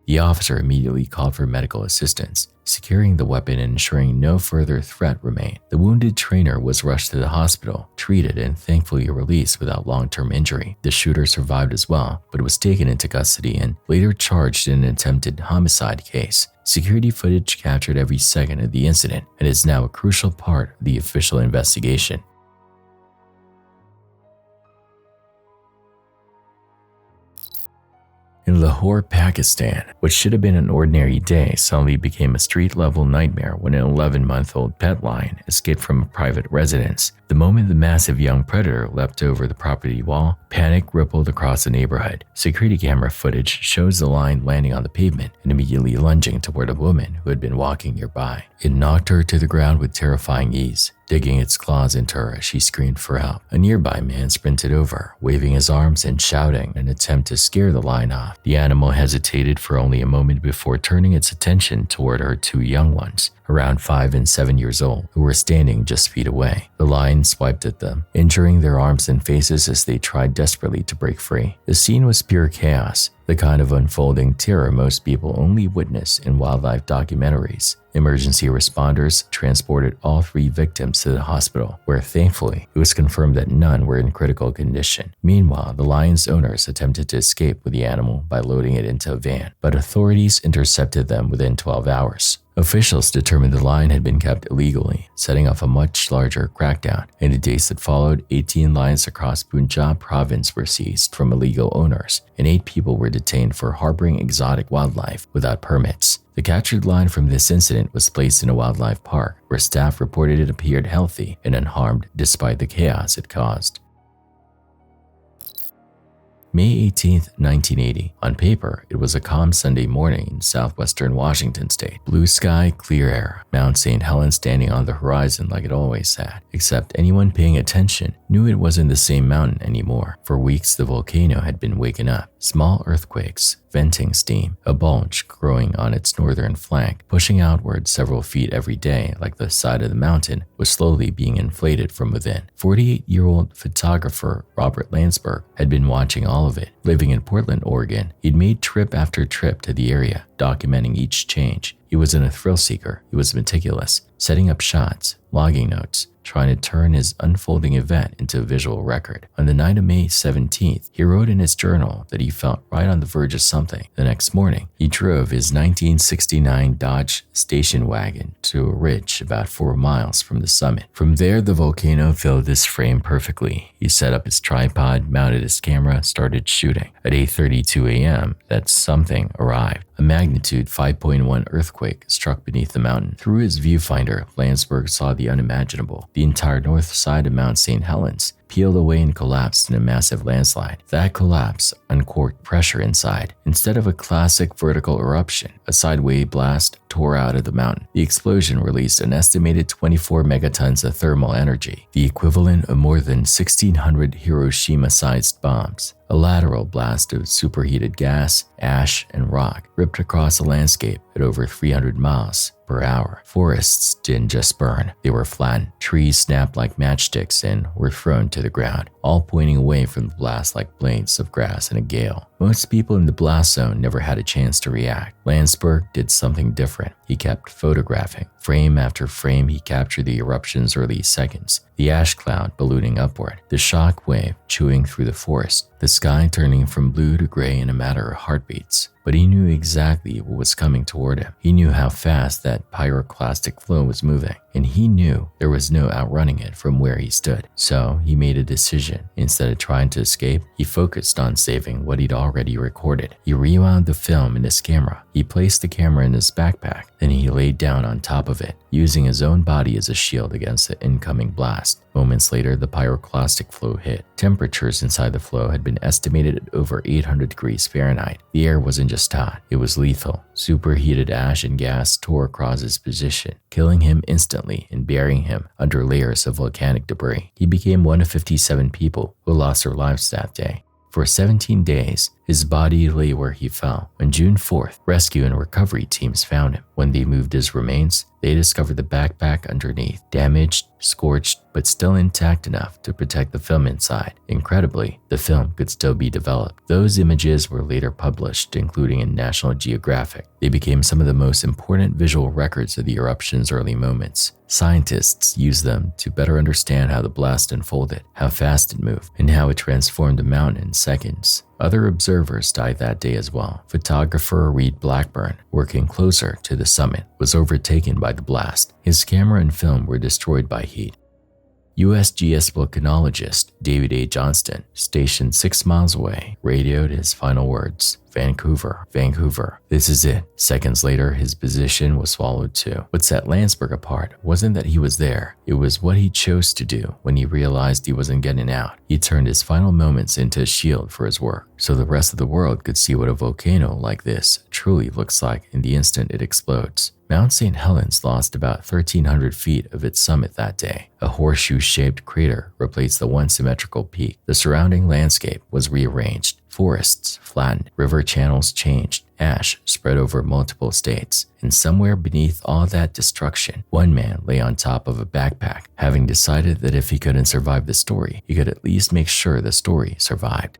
The The officer immediately called for medical assistance, securing the weapon and ensuring no further threat remained. The wounded trainer was rushed to the hospital, treated, and thankfully released without long-term injury. The shooter survived as well, but was taken into custody and later charged in an attempted homicide case. Security footage captured every second of the incident and is now a crucial part of the official investigation. In Lahore, Pakistan, what should have been an ordinary day suddenly became a street-level nightmare when an 11-month-old pet lion escaped from a private residence. The moment the massive young predator leapt over the property wall, panic rippled across the neighborhood. Security camera footage shows the lion landing on the pavement and immediately lunging toward a woman who had been walking nearby. It knocked her to the ground with terrifying ease, digging its claws into her as she screamed for help. A nearby man sprinted over, waving his arms and shouting in an attempt to scare the lion off. The animal hesitated for only a moment before turning its attention toward her two young ones, around 5 and 7 years old, who were standing just feet away. The lion swiped at them, injuring their arms and faces as they tried desperately to break free. The scene was pure chaos, the kind of unfolding terror most people only witness in wildlife documentaries. Emergency responders transported all 3 victims to the hospital, where thankfully it was confirmed that none were in critical condition. Meanwhile, the lion's owners attempted to escape with the animal by loading it into a van, but authorities intercepted them within 12 hours. Officials determined the lion had been kept illegally, setting off a much larger crackdown. In the days that followed, 18 lions across Punjab province were seized from illegal owners, and 8 people were detained for harboring exotic wildlife without permits. The captured lion from this incident was placed in a wildlife park, where staff reported it appeared healthy and unharmed despite the chaos it caused. May 18, 1980. On paper, it was a calm Sunday morning in southwestern Washington state. Blue sky, clear air, Mount St. Helens standing on the horizon like it always had. Except anyone paying attention knew it wasn't the same mountain anymore. For weeks, the volcano had been waking up. Small earthquakes, venting steam, a bulge growing on its northern flank, pushing outward several feet every day like the side of the mountain was slowly being inflated from within. 48-year-old photographer Robert Landsberg had been watching all of it. Living in Portland, Oregon, he'd made trip after trip to the area, documenting each change. He wasn't a thrill seeker, he was meticulous, setting up shots, logging notes, trying to turn his unfolding event into a visual record. On the night of May 17th, he wrote in his journal that he felt right on the verge of something. The next morning, he drove his 1969 Dodge station wagon to a ridge about 4 miles from the summit. From there, the volcano filled his frame perfectly. He set up his tripod, mounted his camera, started shooting. At 8:32 a.m., that something arrived. A magnitude 5.1 earthquake struck beneath the mountain. Through his viewfinder, Landsberg saw the unimaginable. The entire north side of Mount St. Helens peeled away and collapsed in a massive landslide. That collapse uncorked pressure inside. Instead of a classic vertical eruption, a sideway blast tore out of the mountain. The explosion released an estimated 24 megatons of thermal energy, the equivalent of more than 1,600 Hiroshima-sized bombs. A lateral blast of superheated gas, ash, and rock ripped across the landscape at over 300 miles per hour. Forests didn't just burn, they were flattened. Trees snapped like matchsticks and were thrown to the ground, all pointing away from the blast like blades of grass in a gale. Most people in the blast zone never had a chance to react. Landsberg did something different. He kept photographing. Frame after frame, he captured the eruption's early seconds. The ash cloud ballooning upward, the shock wave chewing through the forest, the sky turning from blue to gray in a matter of heartbeats. But he knew exactly what was coming toward him. He knew how fast that pyroclastic flow was moving, and he knew there was no outrunning it from where he stood. So he made a decision. Instead of trying to escape, he focused on saving what he'd already recorded. He rewound the film in his camera. He placed the camera in his backpack, then he laid down on top of it, using his own body as a shield against the incoming blast. Moments later, the pyroclastic flow hit. Temperatures inside the flow had been estimated at over 800 degrees Fahrenheit. The air wasn't just hot, it was lethal. Superheated ash and gas tore across his position, killing him instantly and burying him under layers of volcanic debris. He became one of 57 people who lost their lives that day. For 17 days, His body lay where he fell. On June 4th, rescue and recovery teams found him. When they moved his remains, they discovered the backpack underneath, damaged, scorched, but still intact enough to protect the film inside. Incredibly, the film could still be developed. Those images were later published, including in National Geographic. They became some of the most important visual records of the eruption's early moments. Scientists used them to better understand how the blast unfolded, how fast it moved, and how it transformed a mountain in seconds. Other observers died that day as well. Photographer Reed Blackburn, working closer to the summit, was overtaken by the blast. His camera and film were destroyed by heat. USGS volcanologist David A. Johnston, stationed 6 miles away, radioed his final words, "Vancouver, Vancouver, this is it." Seconds later, his position was swallowed too. What set Landsberg apart wasn't that he was there, it was what he chose to do when he realized he wasn't getting out. He turned his final moments into a shield for his work, so the rest of the world could see what a volcano like this truly looks like in the instant it explodes. Mount St. Helens lost about 1,300 feet of its summit that day. A horseshoe-shaped crater replaced the once symmetrical peak. The surrounding landscape was rearranged. Forests flattened, river channels changed, ash spread over multiple states. And somewhere beneath all that destruction, one man lay on top of a backpack, having decided that if he couldn't survive the story, he could at least make sure the story survived.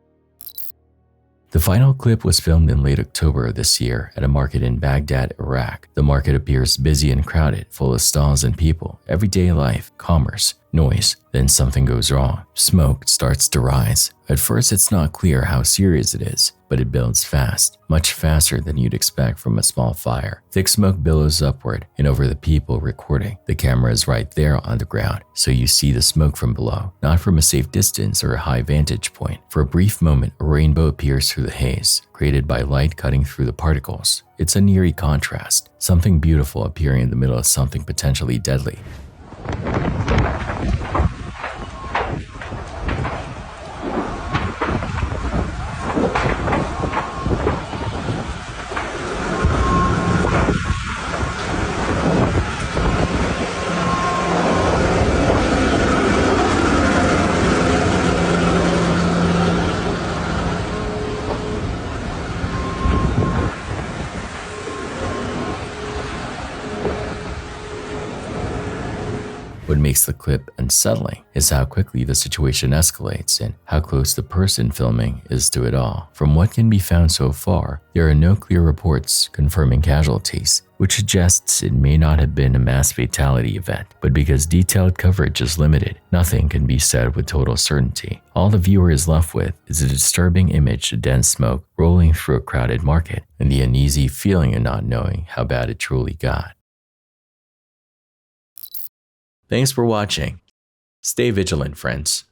The final clip was filmed in late October of this year at a market in Baghdad, Iraq. The market appears busy and crowded, full of stalls and people, everyday life, commerce, noise. Then something goes wrong. Smoke starts to rise. At first, it's not clear how serious it is, but it builds fast, much faster than you'd expect from a small fire. Thick smoke billows upward and over the people recording. The camera is right there on the ground, so you see the smoke from below, not from a safe distance or a high vantage point. For a brief moment, a rainbow appears through the haze, created by light cutting through the particles. It's an eerie contrast, something beautiful appearing in the middle of something potentially deadly. What makes the clip unsettling is how quickly the situation escalates and how close the person filming is to it all. From what can be found so far, there are no clear reports confirming casualties, which suggests it may not have been a mass fatality event. But because detailed coverage is limited, nothing can be said with total certainty. All the viewer is left with is a disturbing image of dense smoke rolling through a crowded market and the uneasy feeling of not knowing how bad it truly got. Thanks for watching. Stay vigilant, friends.